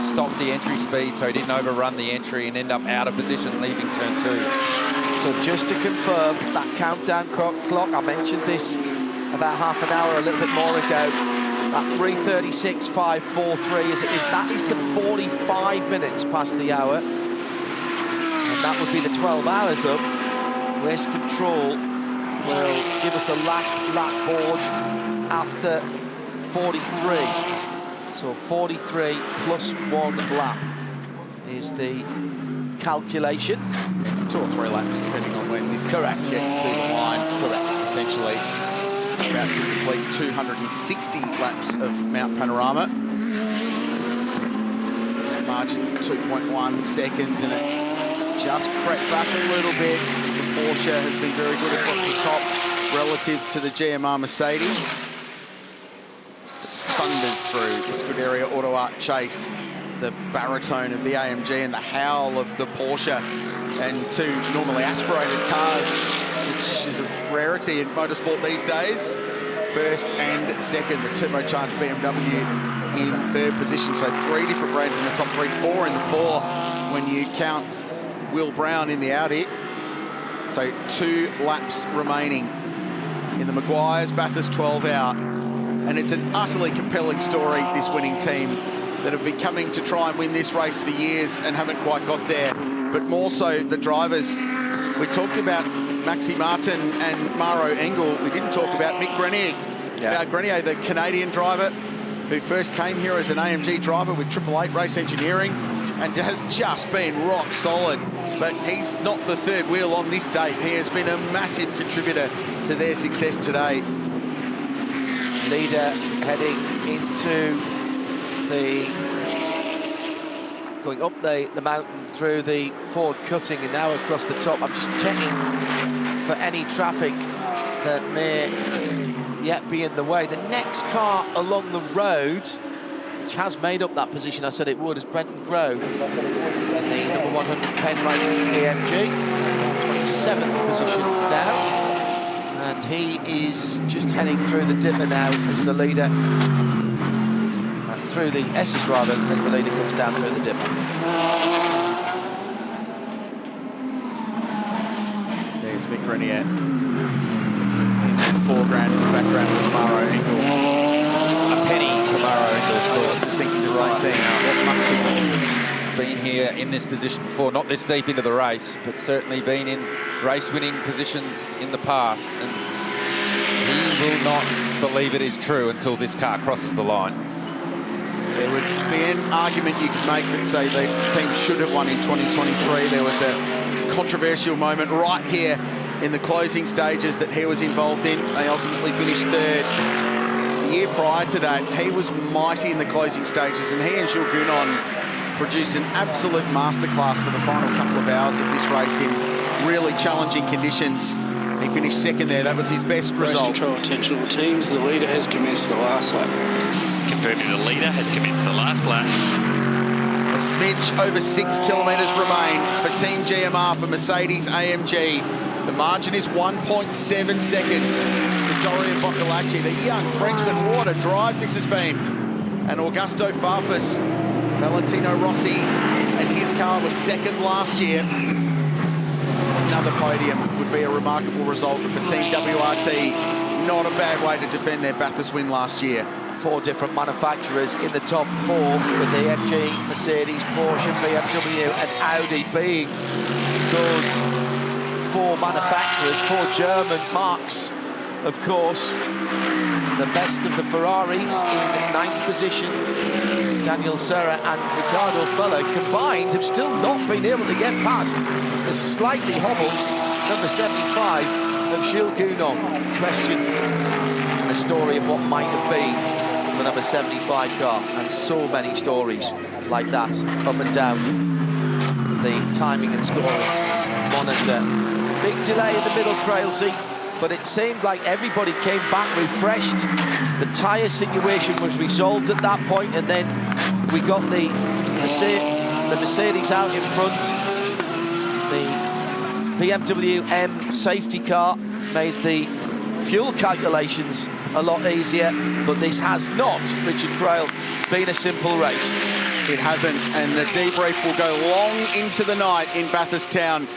stopped the entry speed so he didn't overrun the entry and end up out of position leaving turn 2. So just to confirm, that countdown clock, I mentioned this about half an hour, a little bit more ago, that 3:36.543, that is to 45 minutes past the hour. And that would be the 12 hours up. Race control will give us a last lap board after 43. So 43 plus 1 lap is the calculation. It's 2 or 3 laps depending on when this gets to the line. Correct. Essentially about to complete 260 laps of Mount Panorama. That margin 2.1 seconds, and it's just crept back a little bit. The Porsche has been very good across the top relative to the GMR Mercedes. Thunders through the Scuderia Auto Art chase, the baritone of the AMG and the howl of the Porsche, and 2 normally aspirated cars, which is a rarity in motorsport these days. First and second, the turbocharged BMW in 3rd position. So 3 different brands in the top 3, 4 in the 4 when you count Will Brown in the Audi. So 2 laps remaining in the Meguiar's, Bathurst 12 out. And it's an utterly compelling story, this winning team, that have been coming to try and win this race for years and haven't quite got there. But more so the drivers. We talked about Maxi Martin and Maro Engel. We didn't talk about Mick Grenier. Grenier, the Canadian driver who first came here as an AMG driver with 888 Race Engineering and has just been rock solid. But he's not the 3rd wheel on this date. He has been a massive contributor to their success today. Leader heading into going up the mountain through the Ford cutting and now across the top. I'm just checking for any traffic that may yet be in the way. The next car along the road, which has made up that position, I said it would, is Brenton Grove in the number 100 Penrite AMG, 27th position now. And he is just heading through the dipper now as the leader, through the S's rather, as the leader comes down through the dipper. Vic Grenier. In the foreground, in the background was Maro Engel. A penny for Maro Engel. I was just thinking the same thing. What must he be? Been here in this position before, not this deep into the race, but certainly been in race-winning positions in the past. And he will not believe it is true until this car crosses the line. There would be an argument you could make that say the team should have won in 2023. There was a controversial moment right here in the closing stages that he was involved in. They ultimately finished third. The year prior to that, he was mighty in the closing stages, and he and Jules Gounon produced an absolute masterclass for the final couple of hours of this race in really challenging conditions. He finished second there. That was his best result. Race control attention all teams. The leader has commenced the last lap. Confirming the leader has commenced the last lap. A smidge over 6 kilometres remain for Team GMR for Mercedes AMG. The margin is 1.7 seconds to Dorian Boccolacci, the young Frenchman. What a drive this has been. And Augusto Farfus, Valentino Rossi, and his car was second last year. Another podium would be a remarkable result for Team WRT. Not a bad way to defend their Bathurst win last year. 4 different manufacturers in the top 4 with AMG, Mercedes, Porsche, BMW and Audi being those 4 manufacturers, 4 German marques, of course. The best of the Ferraris in 9th position. Daniel Serra and Ricardo Feller combined have still not been able to get past the slightly hobbled number 75 of Jules Gounon. Question and a story of what might have been the number 75 car, and so many stories like that up and down the timing and scoring monitor. Big delay in the middle, Craill, but it seemed like everybody came back refreshed. The tyre situation was resolved at that point, and then we got the Mercedes out in front. The BMW M safety car made the fuel calculations a lot easier, but this has not, Richard Craill, been a simple race. It hasn't, and the debrief will go long into the night in Bathurst town.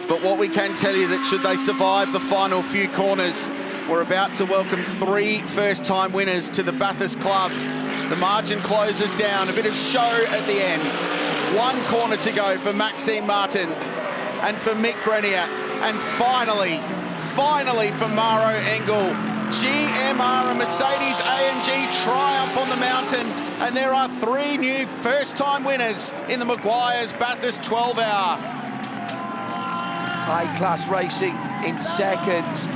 But what we can tell you that should they survive the final few corners, we're about to welcome 3 first-time winners to the Bathurst Club. The margin closes down, a bit of show at the end. 1 corner to go for Maxime Martin and for Mick Grenier. And finally for Maro Engel. GMR and Mercedes AMG triumph on the mountain, and there are 3 new first-time winners in the Meguiar's Bathurst 12-hour. High-class racing in second.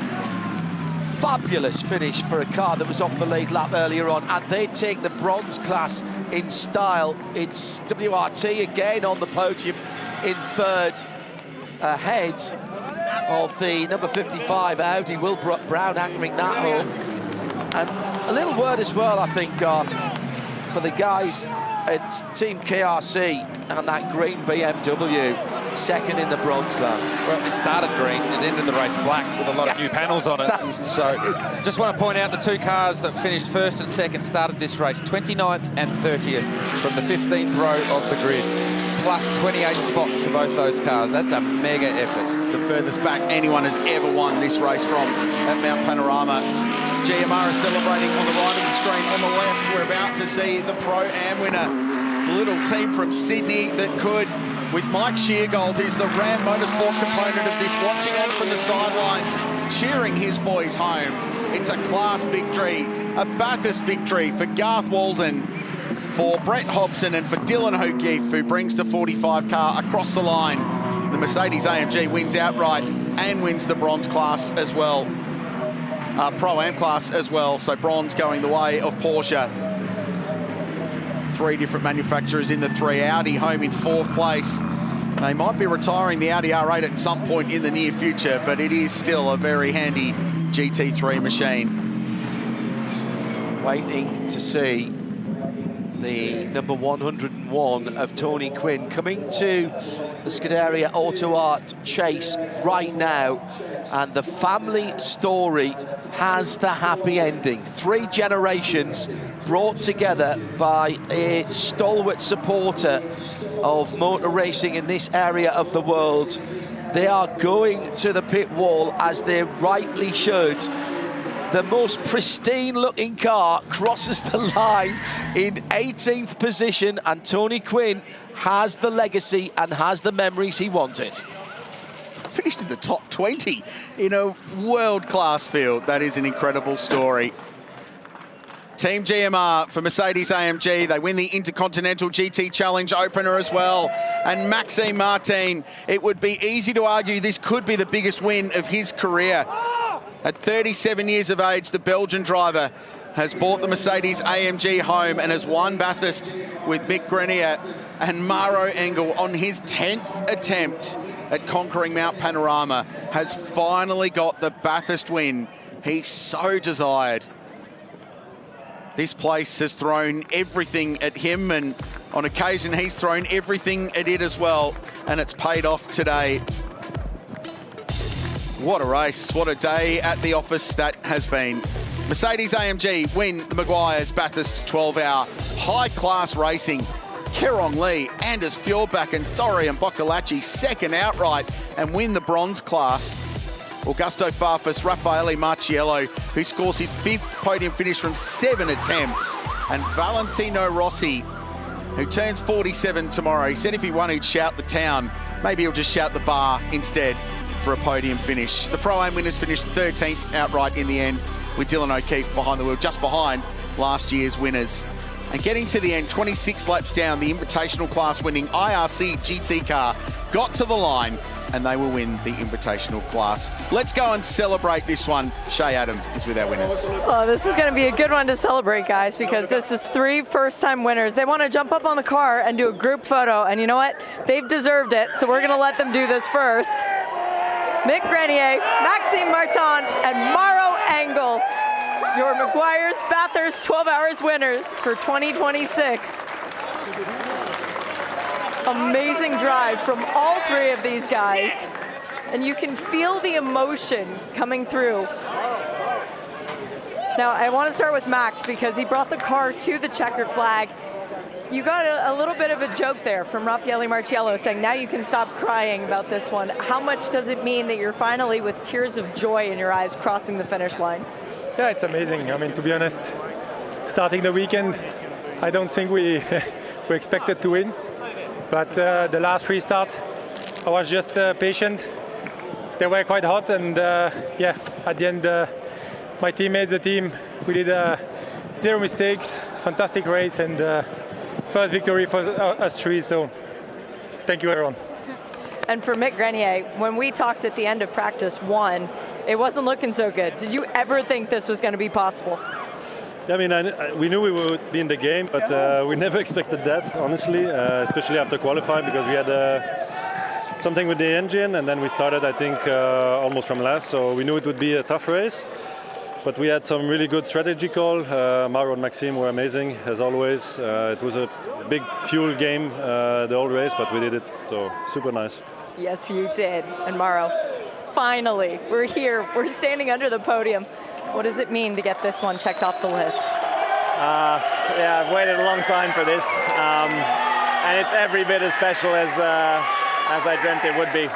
Fabulous finish for a car that was off the lead lap earlier on, and they take the bronze class in style. It's WRT again on the podium in third, ahead of the number 55 Audi. Will Brown anchoring that home. And a little word as well, I think, Garth, for the guys at Team KRC and that green BMW, second in the bronze class. Well, it started green, it ended the race black with a lot of new panels on it. So just want to point out the 2 cars that finished first and second started this race 29th and 30th from the 15th row of the grid. Plus 28 spots for both those cars. That's a mega effort. It's the furthest back anyone has ever won this race from at Mount Panorama. GMR is celebrating on the right of the screen. On the left, we're about to see the Pro-Am winner. The little team from Sydney that could, with Mike Sheargold, who's the Ram Motorsport component of this, watching on from the sidelines, cheering his boys home. It's a class victory, a Bathurst victory for Garth Walden, for Brett Hobson and for Dylan O'Keefe, who brings the 45 car across the line. The Mercedes AMG wins outright and wins the bronze class as well. Pro-Am class as well, so bronze going the way of Porsche. 3 different manufacturers in the 3. Audi home in 4th place. They might be retiring the Audi R8 at some point in the near future, but it is still a very handy GT3 machine. Waiting to see the number 101 of Tony Quinn coming to the Scuderia Auto Art Chase right now, and the family story has the happy ending. 3 generations brought together by a stalwart supporter of motor racing in this area of the world. They are going to the pit wall, as they rightly should. The most pristine looking car crosses the line in 18th position, and Tony Quinn has the legacy and has the memories he wanted. Finished in the top 20 in a world-class field. That is an incredible story. Team GMR for Mercedes-AMG. They win the Intercontinental GT Challenge opener as well. And Maxime Martin, it would be easy to argue this could be the biggest win of his career. At 37 years of age, the Belgian driver has brought the Mercedes-AMG home and has won Bathurst with Mick Grenier, and Maro Engel, on his 10th attempt at conquering Mount Panorama, has finally got the Bathurst win he so desired. This place has thrown everything at him, and on occasion he's thrown everything at it as well, and it's paid off today. What a race, what a day at the office that has been. Mercedes-AMG win the Meguiar's Bathurst 12-hour high-class racing. Kerong Lee, Anders Fjordbach and Dorian Boccolacci second outright and win the bronze class. Augusto Farfus, Raffaele Marciello, who scores his 5th podium finish from 7 attempts, and Valentino Rossi, who turns 47 tomorrow. He said if he won, he'd shout the town. Maybe he'll just shout the bar instead for a podium finish. The Pro-Am winners finished 13th outright in the end, with Dylan O'Keefe behind the wheel, just behind last year's winners. And getting to the end, 26 laps down, the Invitational class winning IRC GT car got to the line, and they will win the Invitational class. Let's go and celebrate this one. Shay Adam is with our winners. Oh, this is going to be a good one to celebrate, guys, because this is 3 first-time winners. They want to jump up on the car and do a group photo, and you know what? They've deserved it, so we're going to let them do this first. Mick Grenier, Maxime Martin, and Maro Engel, your Meguiar's Bathurst 12 Hours winners for 2026. Amazing drive from all 3 of these guys, and you can feel the emotion coming through. Now, I want to start with Max because he brought the car to the checkered flag. You got a little bit of a joke there from Raffaele Marciello saying, now you can stop crying about this one. How much does it mean that you're finally, with tears of joy in your eyes, crossing the finish line? Yeah, it's amazing. I mean, to be honest, starting the weekend, I don't think we were expected to win. But the last restart, I was just patient. They were quite hot, and yeah, at the end, my teammates, the team, we did 0 mistakes, fantastic race, and first victory for us 3, so thank you, everyone. And for Mick Grenier, when we talked at the end of practice 1, it wasn't looking so good. Did you ever think this was going to be possible? Yeah, I mean, we knew we would be in the game, but we never expected that, honestly, especially after qualifying, because we had something with the engine, and then we started, I think, almost from last, so we knew it would be a tough race. But we had some really good strategy call. Maro and Maxime were amazing, as always. It was a big fuel game the whole race, but we did it, so super nice. Yes, you did. And Maro, finally, we're here. We're standing under the podium. What does it mean to get this one checked off the list? Yeah, I've waited a long time for this, and it's every bit as special as I dreamt it would be.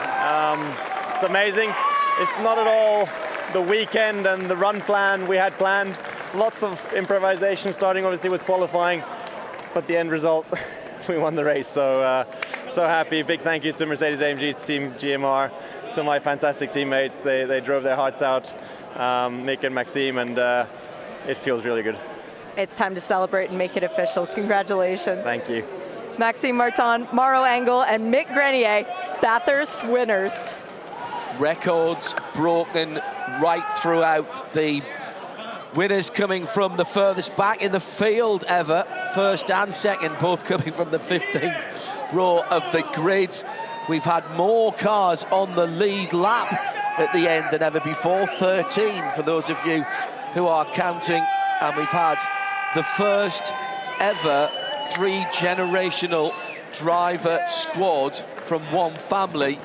It's amazing. It's not at all the weekend and the run plan we had planned. Lots of improvisation, starting obviously with qualifying, but the end result, we won the race. So happy. Big thank you to Mercedes-AMG team GMR, to my fantastic teammates. They drove their hearts out, Mick and Maxime, and it feels really good. It's time to celebrate and make it official. Congratulations. Thank you. Maxime Martin, Maro Engel, and Mick Grenier, Bathurst winners. Records broken right throughout. The winners coming from the furthest back in the field ever, first and second, both coming from the 15th row of the grid. We've had more cars on the lead lap at the end than ever before, 13 for those of you who are counting, and we've had the first ever 3-generational driver squad from one family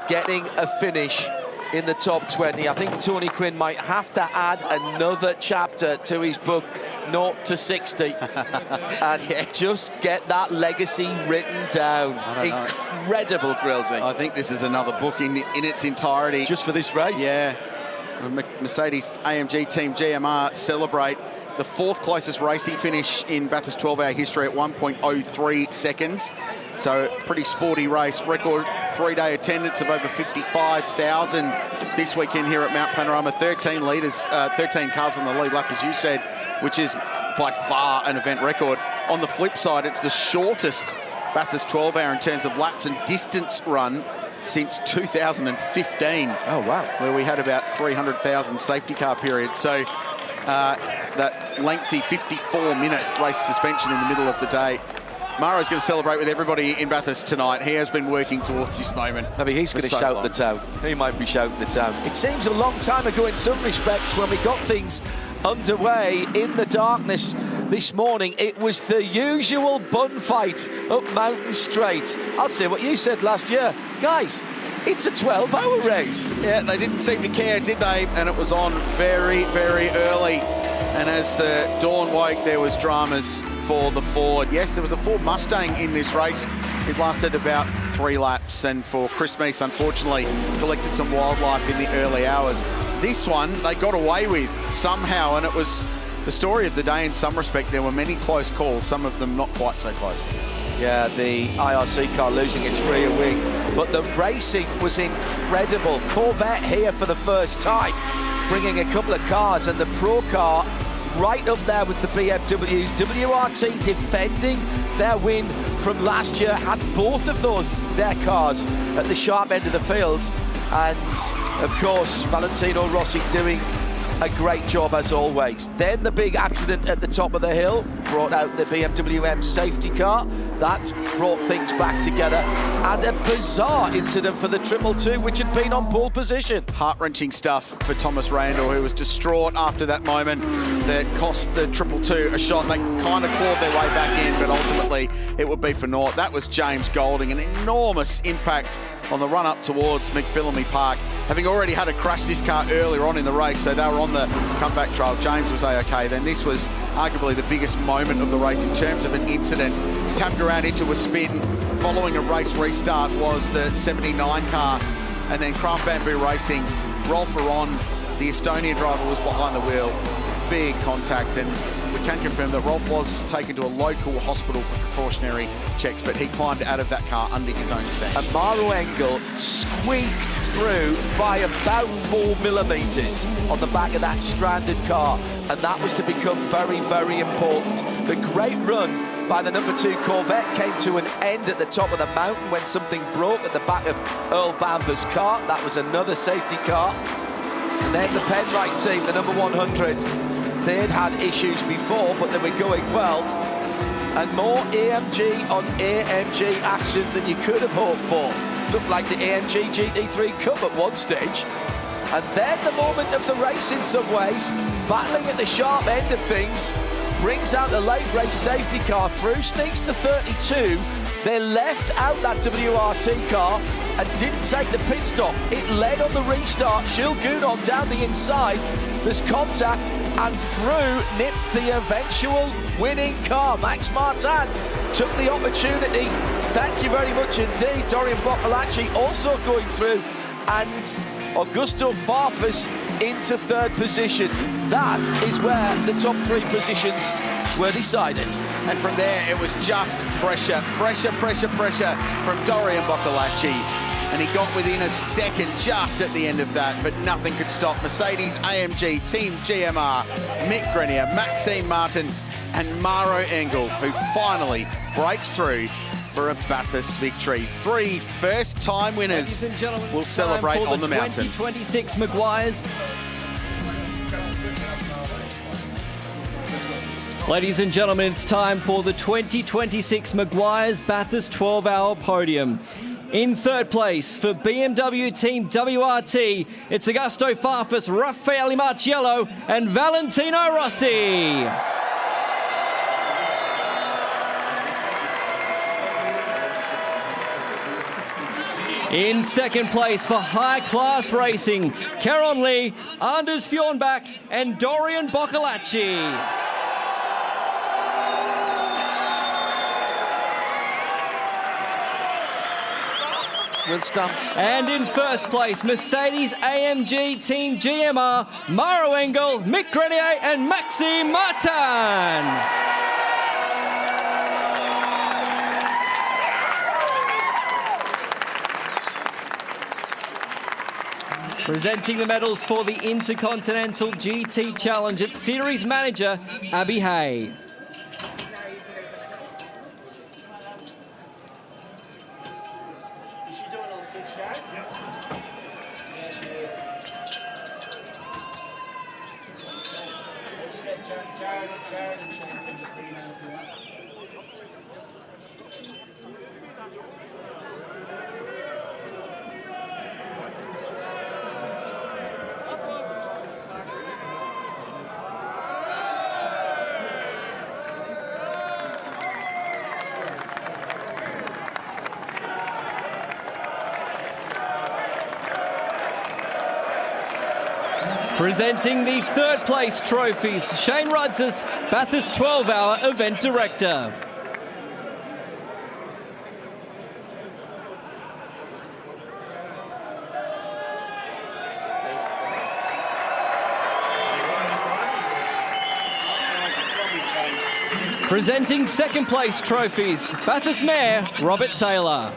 getting a finish in the top 20. I think Tony Quinn might have to add another chapter to his book, 0 to 60, and just get that legacy written down. Incredible, Grillsy. I think this is another book in its entirety. Just for this race? Yeah. Mercedes AMG Team GMR celebrate the 4th closest racing finish in Bathurst 12-hour history at 1.03 seconds. So pretty sporty race. Record 3-day attendance of over 55,000 this weekend here at Mount Panorama. 13 cars on the lead lap, as you said, which is by far an event record. On the flip side, it's the shortest Bathurst 12-hour in terms of laps and distance run since 2015. Oh, wow. Where we had about 300,000 safety car period. So that lengthy 54-minute race suspension in the middle of the day. Maro's going to celebrate with everybody in Bathurst tonight. He has been working towards this moment. Maybe he's going to shout the town. He might be shouting the town. It seems a long time ago in some respects when we got things underway in the darkness this morning. It was the usual bun fight up Mountain Straight. I'll say what you said last year. Guys, it's a 12-hour race. Yeah, they didn't seem to care, did they? And it was on very, very early. And as the dawn woke, there was dramas for the Ford. Yes, there was a Ford Mustang in this race. It lasted about 3 laps. And for Chris Meese, unfortunately, collected some wildlife in the early hours. This one, they got away with somehow. And it was the story of the day in some respect. There were many close calls, some of them not quite so close. Yeah, the IRC car losing its rear wing. But the racing was incredible. Corvette here for the first time, bringing a couple of cars, and the Pro car right up there with the BMWs. WRT defending their win from last year, had both of their cars at the sharp end of the field. And, of course, Valentino Rossi doing a great job as always. Then the big accident at the top of the hill brought out the BMW M safety car. That brought things back together, and a bizarre incident for the 222, which had been on pole position. Heart-wrenching stuff for Thomas Randall, who was distraught after that moment that cost the 222 a shot. They kind of clawed their way back in, but ultimately it would be for naught. That was James Golding, an enormous impact on the run up towards McPhillamy Park. Having already had to crash this car earlier on in the race, so they were on the comeback trail. James was A-OK. Then this was arguably the biggest moment of the race in terms of an incident. Tapped around into a spin. Following a race restart was the 79 car, and then Craft Bamboo Racing, Rolf Aron, the Estonian driver, was behind the wheel. Big contact, and we can confirm that Rolf was taken to a local hospital for precautionary checks, but he climbed out of that car under his own steam. And Maro Engel squeaked through by about 4 millimetres on the back of that stranded car, and that was to become very, very important. The great run by the number 2 Corvette came to an end at the top of the mountain when something broke at the back of Earl Bamber's car. That was another safety car. And then the Penrite team, the number 100, they had had issues before, but they were going well. And more AMG on AMG action than you could have hoped for. Looked like the AMG GT3 Cup at one stage. And then the moment of the race in some ways, battling at the sharp end of things, brings out the late race safety car through, sneaks to 32. They left out that WRT car and didn't take the pit stop. It led on the restart. Jules Goudon down the inside. There's contact, and through nipped the eventual winning car. Max Martin took the opportunity. Thank you very much indeed. Dorian Boccolacci also going through, and Augusto Farfus into 3rd position. That is where the top 3 positions were decided. And from there, it was just pressure from Dorian Boccolacci. And he got within a second just at the end of that, but nothing could stop Mercedes AMG Team GMR, Mick Grenier, Maxime Martin, and Maro Engel, who finally breaks through for a Bathurst victory. 3 first-time winners will celebrate on the mountain. 2026 Meguiar's. Ladies and gentlemen, it's time for the 2026 Meguiar's Bathurst 12-hour podium. In 3rd place for BMW Team WRT, it's Augusto Farfus, Raffaele Marciello, and Valentino Rossi. In second place for High Class Racing, Caron Lee, Anders Fjornbach and Dorian Boccolacci. And in first place, Mercedes AMG Team GMR, Maro Engel, Mick Grenier and Maxime Martin. Presenting the medals for the Intercontinental GT Challenge, it's Series Manager Abby Hay. Presenting the third place trophies, Shane Rudzis, Bathurst 12-hour event director. Presenting second place trophies, Bathurst Mayor, Robert Taylor.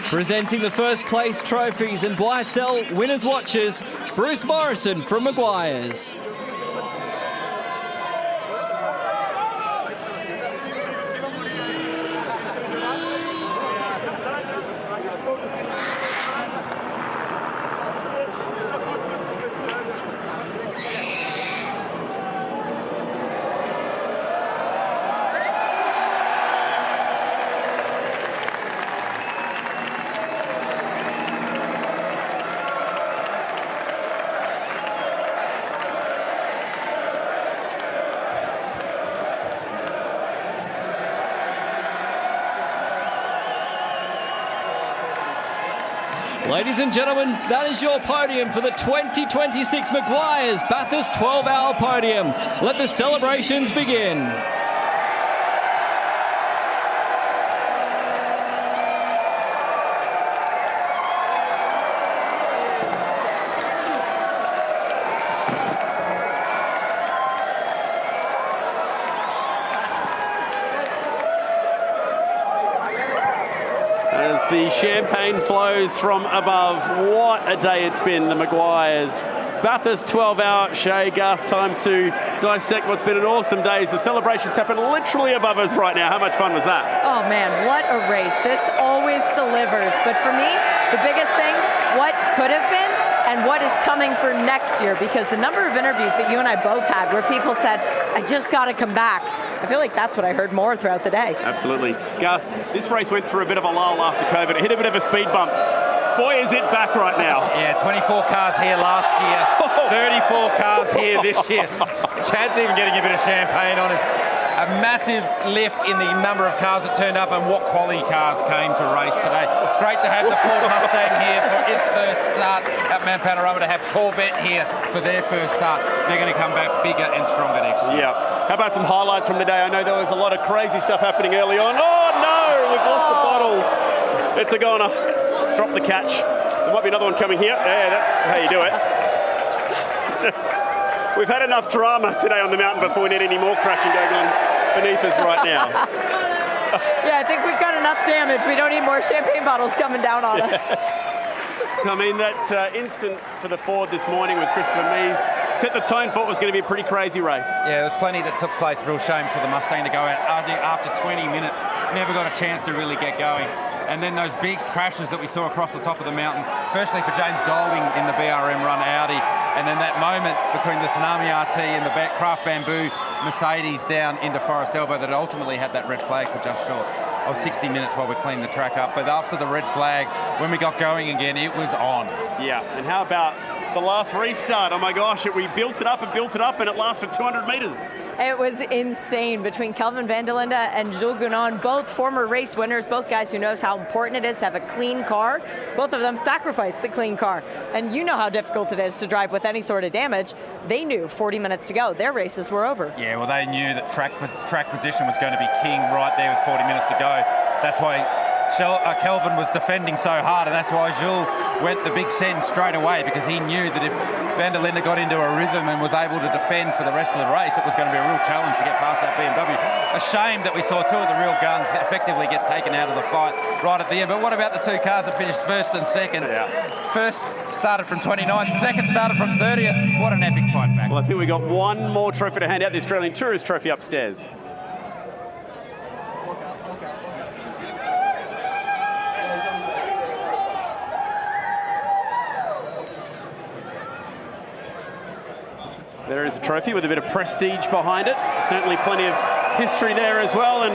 Presenting the first place trophies and buy-sell winners' watches, Bruce Morrison from Meguiar's. Ladies and gentlemen, that is your podium for the 2026 Meguiar's Bathurst 12-hour podium. Let the celebrations begin. As the champagne flows from above, what a day it's been, the Meguiar's. Bathurst 12-hour, Shay, Garth, time to dissect what's been an awesome day. The celebrations happen literally above us right now. How much fun was that? Oh man, what a race. This always delivers. But for me, the biggest thing, what could have been and what is coming for next year, because the number of interviews that you and I both had where people said, I just got to come back. I feel like that's what I heard more throughout the day. Absolutely. Garth, this race went through a bit of a lull after COVID. It hit a bit of a speed bump. Boy, is it back right now. Yeah, 24 cars here last year, 34 cars here this year. Chad's even getting a bit of champagne on him. A massive lift in the number of cars that turned up and what quality cars came to race today. Great to have the Ford Mustang here for its first start at Mount Panorama, to have Corvette here for their first start. They're going to come back bigger and stronger next year. Yeah. How about some highlights from the day? I know there was a lot of crazy stuff happening early on. Oh no, we've lost the bottle. It's a goner. Drop the catch. There might be another one coming here. Yeah, that's how you do it. It's just, we've had enough drama today on the mountain before we need any more crashing going on beneath us right now. Yeah, I think we've got enough damage. We don't need more champagne bottles coming down on us. I mean, that instant for the Ford this morning with Christopher Mees set the tone for what was going to be a pretty crazy race. Yeah, there's plenty that took place. Real shame for the Mustang to go out after 20 minutes. Never got a chance to really get going. And then those big crashes that we saw across the top of the mountain. Firstly for James Golding in the BRM run Audi, and then that moment between the Tsunami RT and the Craft Bamboo Mercedes down into Forest Elbow that ultimately had that red flag for just short of 60 minutes while we cleaned the track up. But after the red flag, when we got going again, it was on. Yeah, and how about the last restart? Oh my gosh, we built it up and it lasted 200 metres. It was insane between Kelvin van der Linde and Jules Gounon, both former race winners, both guys who knows how important it is to have a clean car. Both of them sacrificed the clean car. And you know how difficult it is to drive with any sort of damage. They knew 40 minutes to go. Their races were over. Yeah, well, they knew that track position was going to be king right there with 40 minutes to go. That's why Kelvin was defending so hard, and that's why Jules went the big send straight away, because he knew that if van der Linde got into a rhythm and was able to defend for the rest of the race, it was going to be a real challenge to get past that BMW. A shame that we saw two of the real guns effectively get taken out of the fight right at the end. But what about the two cars that finished first and second? First started from 29th, second started from 30th. What an epic fight back. Well, I think we got one more trophy to hand out, the Australian Tourist Trophy upstairs. There is a trophy with a bit of prestige behind it. Certainly plenty of history there as well, and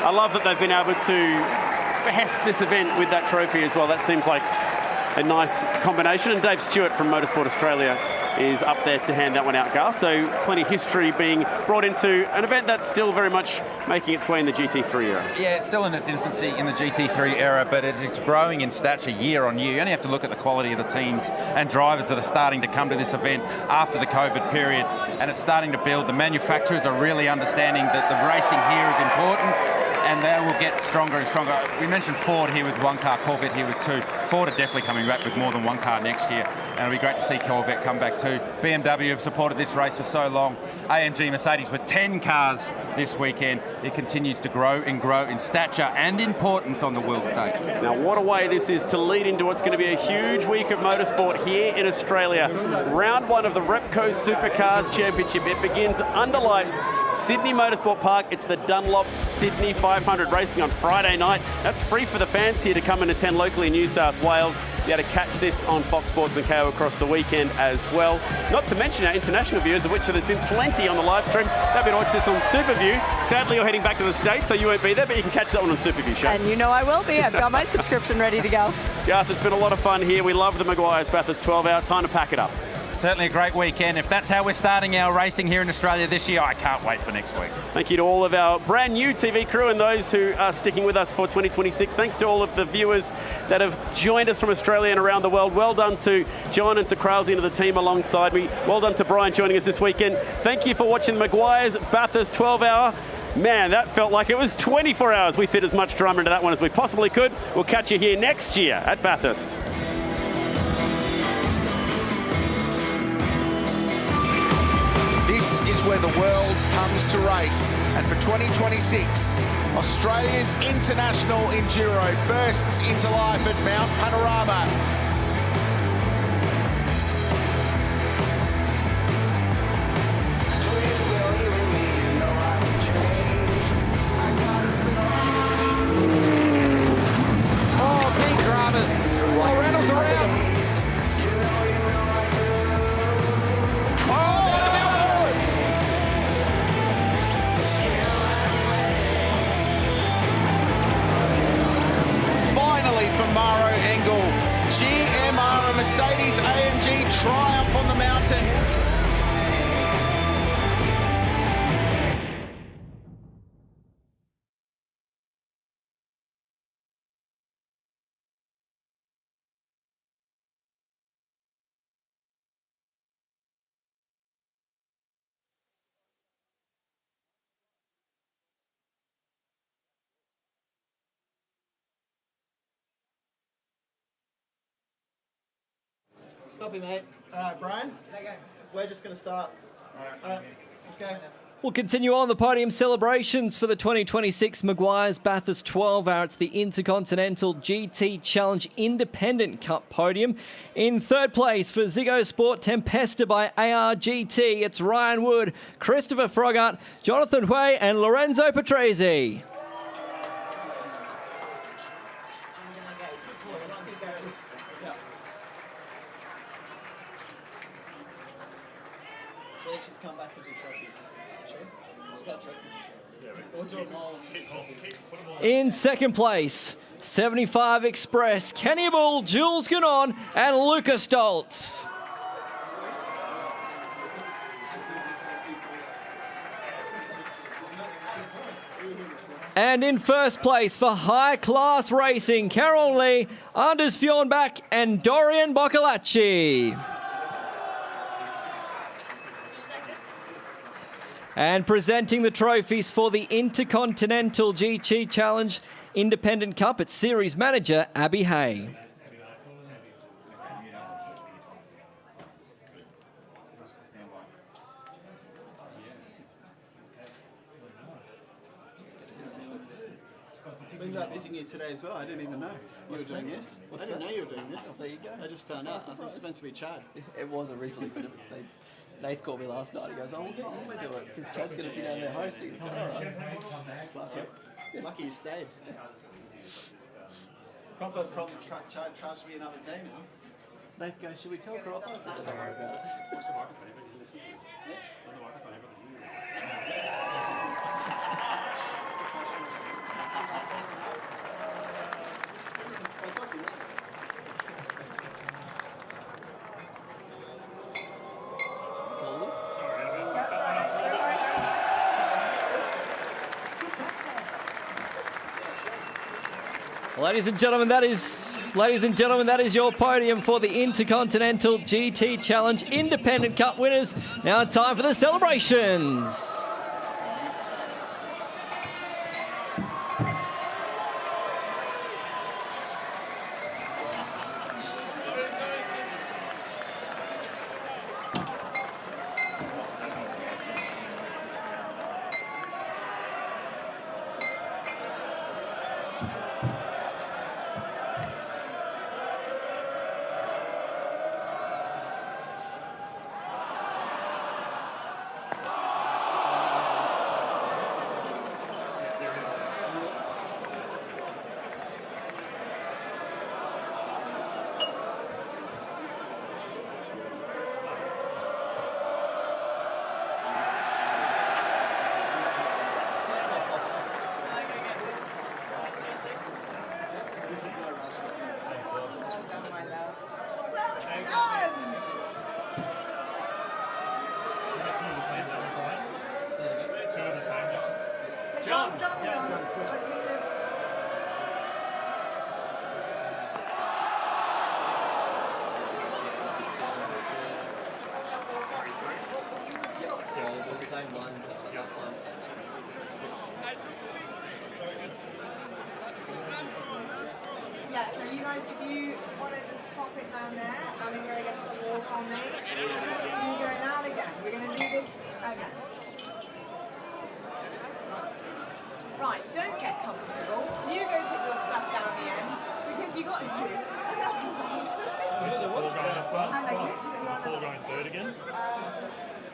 I love that they've been able to behest this event with that trophy as well. That seems like a nice combination, and Dave Stewart from Motorsport Australia is up there to hand that one out, Garth. So plenty of history being brought into an event that's still very much making its way in the GT3 era. Yeah, it's still in its infancy in the GT3 era, but it's growing in stature year on year. You only have to look at the quality of the teams and drivers that are starting to come to this event after the COVID period, and it's starting to build. The manufacturers are really understanding that the racing here is important, and they will get stronger and stronger. We mentioned Ford here with one car, Corvette here with two. Ford are definitely coming back with more than one car next year, and it'll be great to see Corvette come back too. BMW have supported this race for so long. AMG Mercedes with 10 cars this weekend. It continues to grow in stature and importance on the world stage. Now, what a way this is to lead into what's going to be a huge week of motorsport here in Australia. Round one of the Repco Supercars Championship. It begins under lights, Sydney Motorsport Park. It's the Dunlop Sydney 500 racing on Friday night. That's free for the fans here to come and attend locally in New South Wales. Be able to catch this on Fox Sports and Kayo across the weekend as well. Not to mention our international viewers, of which there's been plenty on the live stream. They've been watching this on Superview. Sadly, you're heading back to the States, so you won't be there, but you can catch that one on Superview show. And you know I will be. I've got my subscription ready to go. Garth, it's been a lot of fun here. We love the Meguiar's Bathurst 12-hour. Time to pack it up. Certainly a great weekend. If that's how we're starting our racing here in Australia this year, I can't wait for next week. Thank you to all of our brand new TV crew and those who are sticking with us for 2026. Thanks to all of the viewers that have joined us from Australia and around the world. Well done to John and to Craill and to the team alongside me. Well done to Brian joining us this weekend. Thank you for watching Meguiar's Bathurst 12-hour. Man, that felt like it was 24 hours. We fit as much drama into that one as we possibly could. We'll catch you here next year at Bathurst. This is where the world comes to race. And for 2026, Australia's international enduro bursts into life at Mount Panorama. GMR and Mercedes AMG triumph on the mountain. Copy, mate. All right, Brian, we're just going to start. All right, let's go. We'll continue on the podium celebrations for the 2026 Meguiar's Bathurst 12-hour. It's the Intercontinental GT Challenge Independent Cup podium. In third place for Kayo Sports Tempesta by ARGT, it's Ryan Wood, Christopher Froggatt, Jonathan Hui, and Lorenzo Patrese. She's come back to do trophies. In second place, 75 Express, Kenny Bull, Jules Gannon, and Lucas Stoltz. And in first place for High Class Racing, Carol Lee, Anders Fjornbach, and Dorian Boccolacci. And presenting the trophies for the Intercontinental GT Challenge Independent Cup, it's Series Manager Abby Hay. We ended up missing you today as well. I didn't even know you were doing this. I didn't know you were doing this. There you go. I just found out. I thought it was meant to be Chad. It was originally, but Nath called me last night. He goes, "Oh, we'll get you to do it because Chad's going to be down there hosting." It's all right. Classic. Lucky you stayed. Proper Chad tries to be another day now. Nath goes, "Should we tell Cropper?" I said, "Don't worry about it." What's the microphone? Everything listen to it. On the microphone, Ladies and gentlemen, that is your podium for the Intercontinental GT Challenge Independent Cup winners. Now it's time for the celebrations. Yeah, so you guys, if you want to just pop it down there, and then go against the wall on me. You go now and again. We're going to do this again. Right, don't get comfortable. You go put your stuff down the end, because you got to. And like literally Is 4 going third again?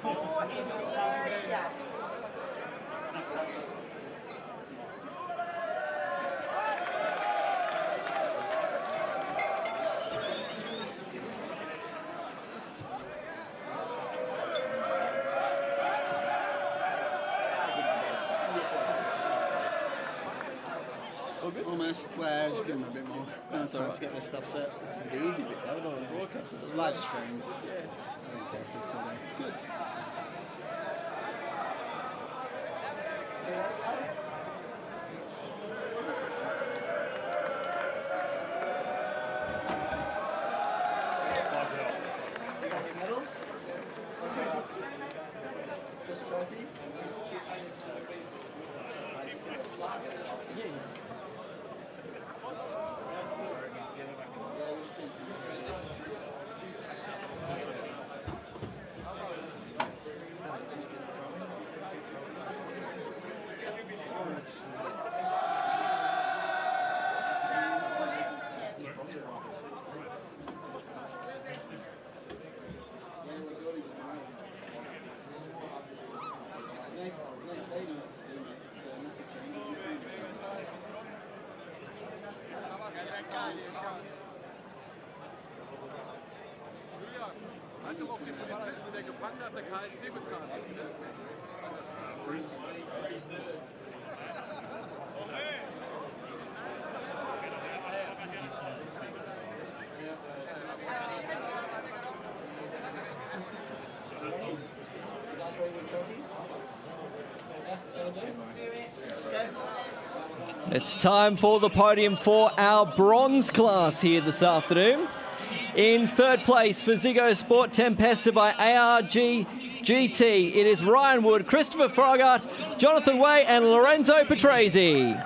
4 in third, yes. Almost, well, just give them a bit more time to get their stuff set. This is the easy bit, though, not on the broadcast. It's live streams. Yeah. I don't care if they're still there. It's good. You got your medals? Just trophies? Yeah. It's time for the podium for our bronze class here this afternoon. In third place for Kayo Sport Tempesta by ARG GT, it is Ryan Wood, Christopher Frogart, Jonathan Way and Lorenzo Petresi.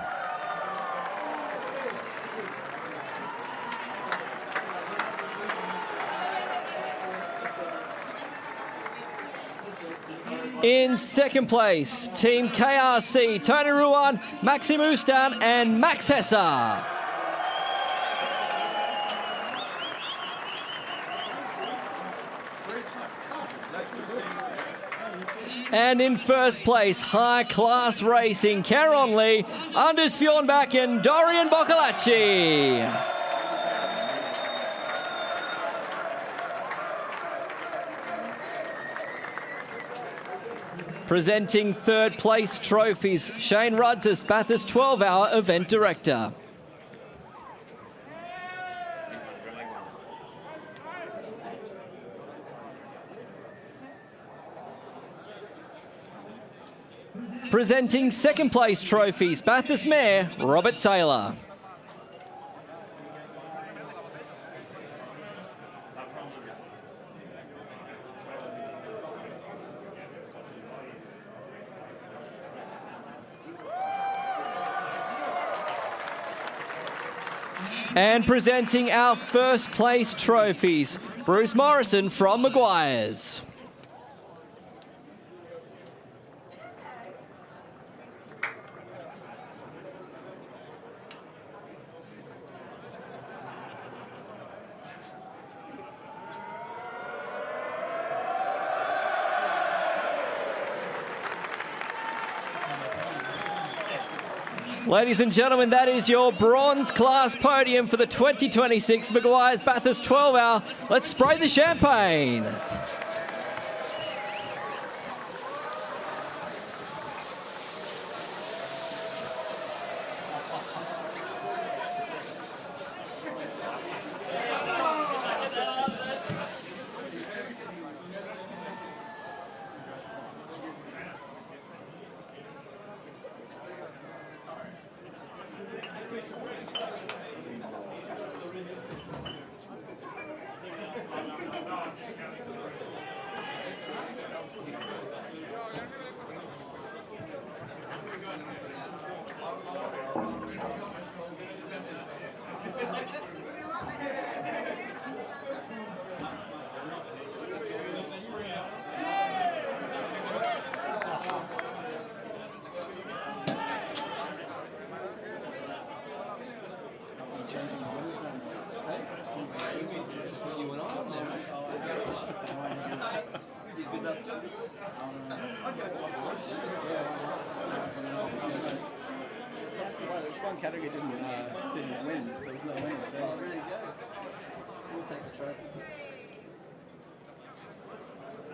In second place, Team KRC, Tony Ruan, Maxi Mustan and Max Hessa. And in first place, High Class Racing, Caron Lee, Anders Fjornbach and Dorian Boccolacci. Presenting third place trophies, Shane Rudzis, Bathurst 12-hour event director. Presenting second place trophies, Bathurst Mayor, Robert Taylor. And presenting our first place trophies, Bruce Morrison from Meguiar's. Ladies and gentlemen, that is your bronze class podium for the 2026 Meguiar's Bathurst 12-hour. Let's spray the champagne. One category didn't win. There was no winner, so there you go. We'll take the trophy.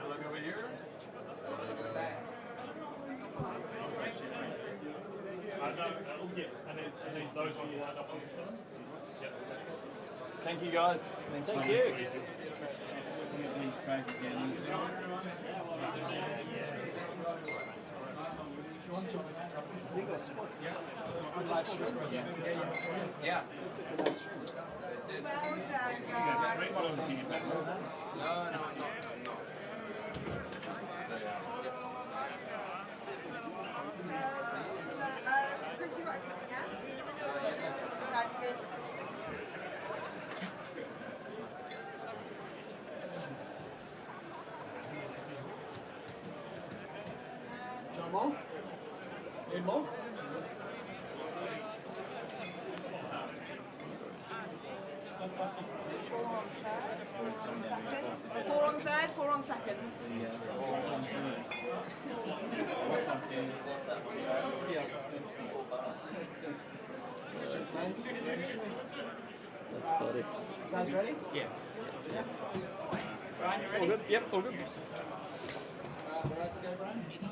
Look over here. And those ones lined up on the side. Yep. Thank you, guys. Thanks, Thank man. you. Kayo Sports. On live stream. Yeah. Chris, you got everything, yeah? Right, good. John Moore? Jim Moore? Four on third, four on second. That's funny. Guys ready? Yeah. All good? Yep, all good.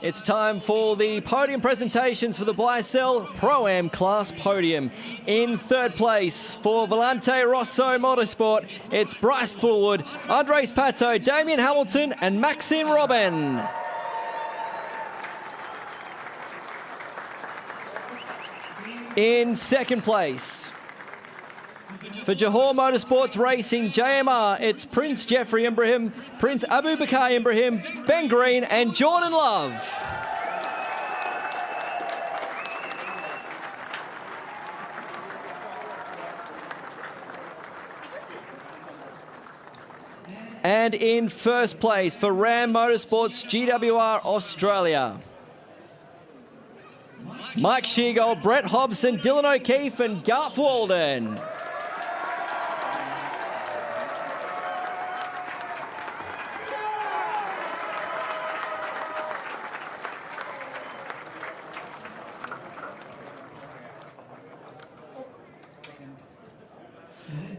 It's time for the podium presentations for the YSL Pro-Am Class Podium. In third place for Volante Rosso Motorsport, it's Bryce Fullwood, Andres Pato, Damien Hamilton and Maxime Robin. In second place for Johor Motorsports Racing JMR, it's Prince Jeffrey Ibrahim, Prince Abu Bakar Ibrahim, Ben Green and Jordan Love. And in first place for Ram Motorsports GWR Australia, Mike Sheagold, Brett Hobson, Dylan O'Keefe and Garth Walden.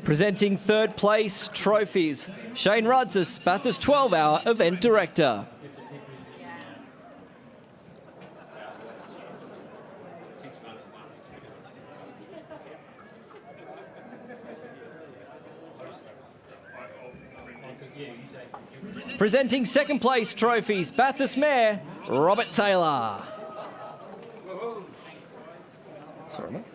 Presenting third place trophies, Shane Rudzis, Bathurst 12-hour event director. Presenting second place trophies, Bathurst Mayor, Robert Taylor. Sorry, mate.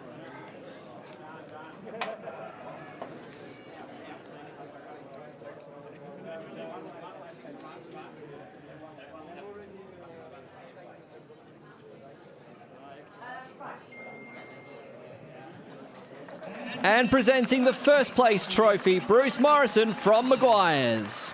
And presenting the first place trophy, Bruce Morrison from Meguiar's.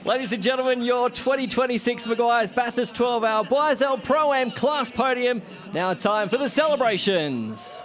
Ladies and gentlemen, your 2026 Meguiar's Bathurst 12-hour YSL Pro-Am Class Podium. Now time for the celebrations.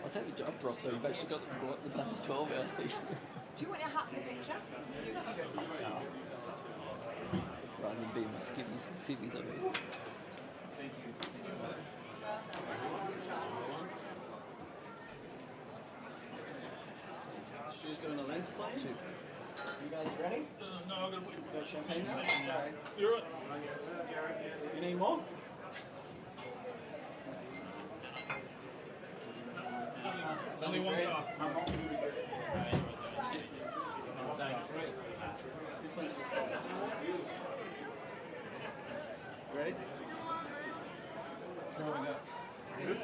I'll take the job, Ross, so you've actually got the Bathurst 12 hour thing. Do you want your hat for the picture? Rather than being my skivvies over here. Stu's doing a lens clean. You guys ready? No, I'm going to Got champagne now? Sorry. You're right. You need more? There's only one car. This one's just ready? Here we go. Good?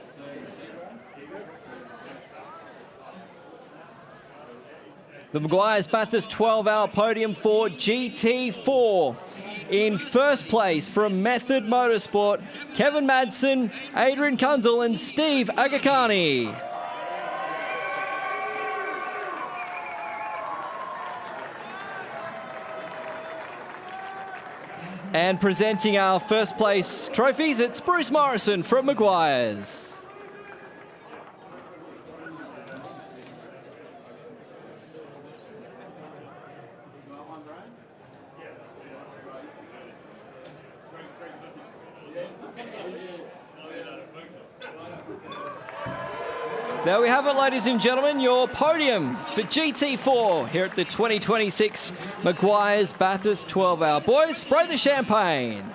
The Meguiar's Bathurst 12-hour podium for GT4. In first place from Method Motorsport, Kevin Madsen, Adrian Kunzel and Steve Agakani. And presenting our first place trophies, it's Bruce Morrison from Meguiar's. There we have it, ladies and gentlemen, your podium for GT4 here at the 2026 Meguiar's Bathurst 12-hour. Boys, spray the champagne.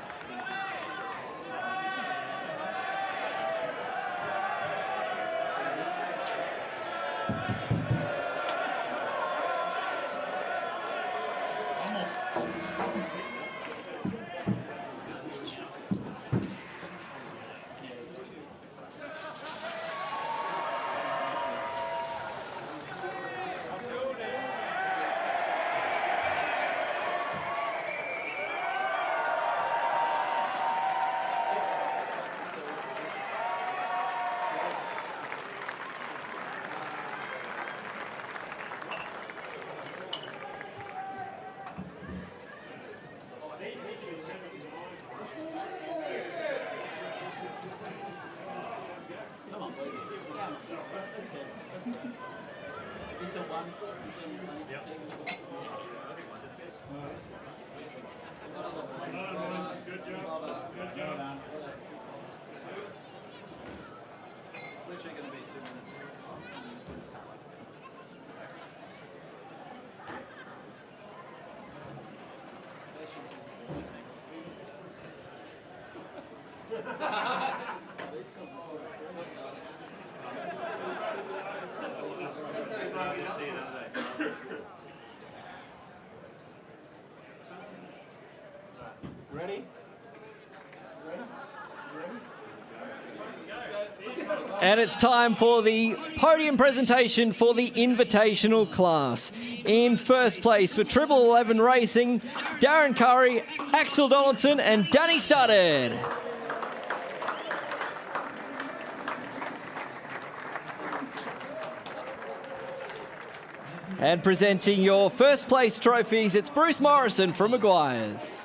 Let's go. Is this a one? Yep. Good job. Good job. It's literally going to be 2 minutes. Ready? And it's time for the podium presentation for the Invitational class. In first place for Triple 11 Racing, Darren Curry, Axel Donaldson and Danny Studdard. And presenting your first place trophies, it's Bruce Morrison from Meguiar's.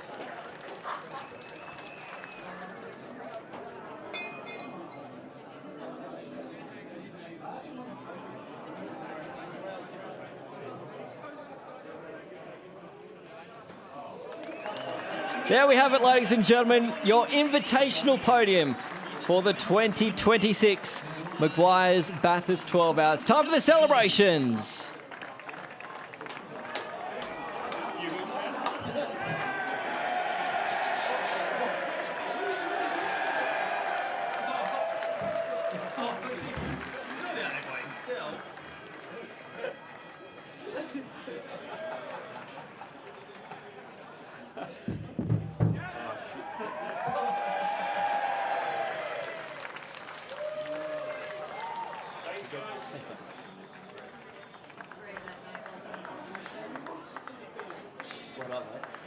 There we have it, ladies and gentlemen, your invitational podium for the 2026 Meguiar's Bathurst 12 Hours. Time for the celebrations. What up, mate?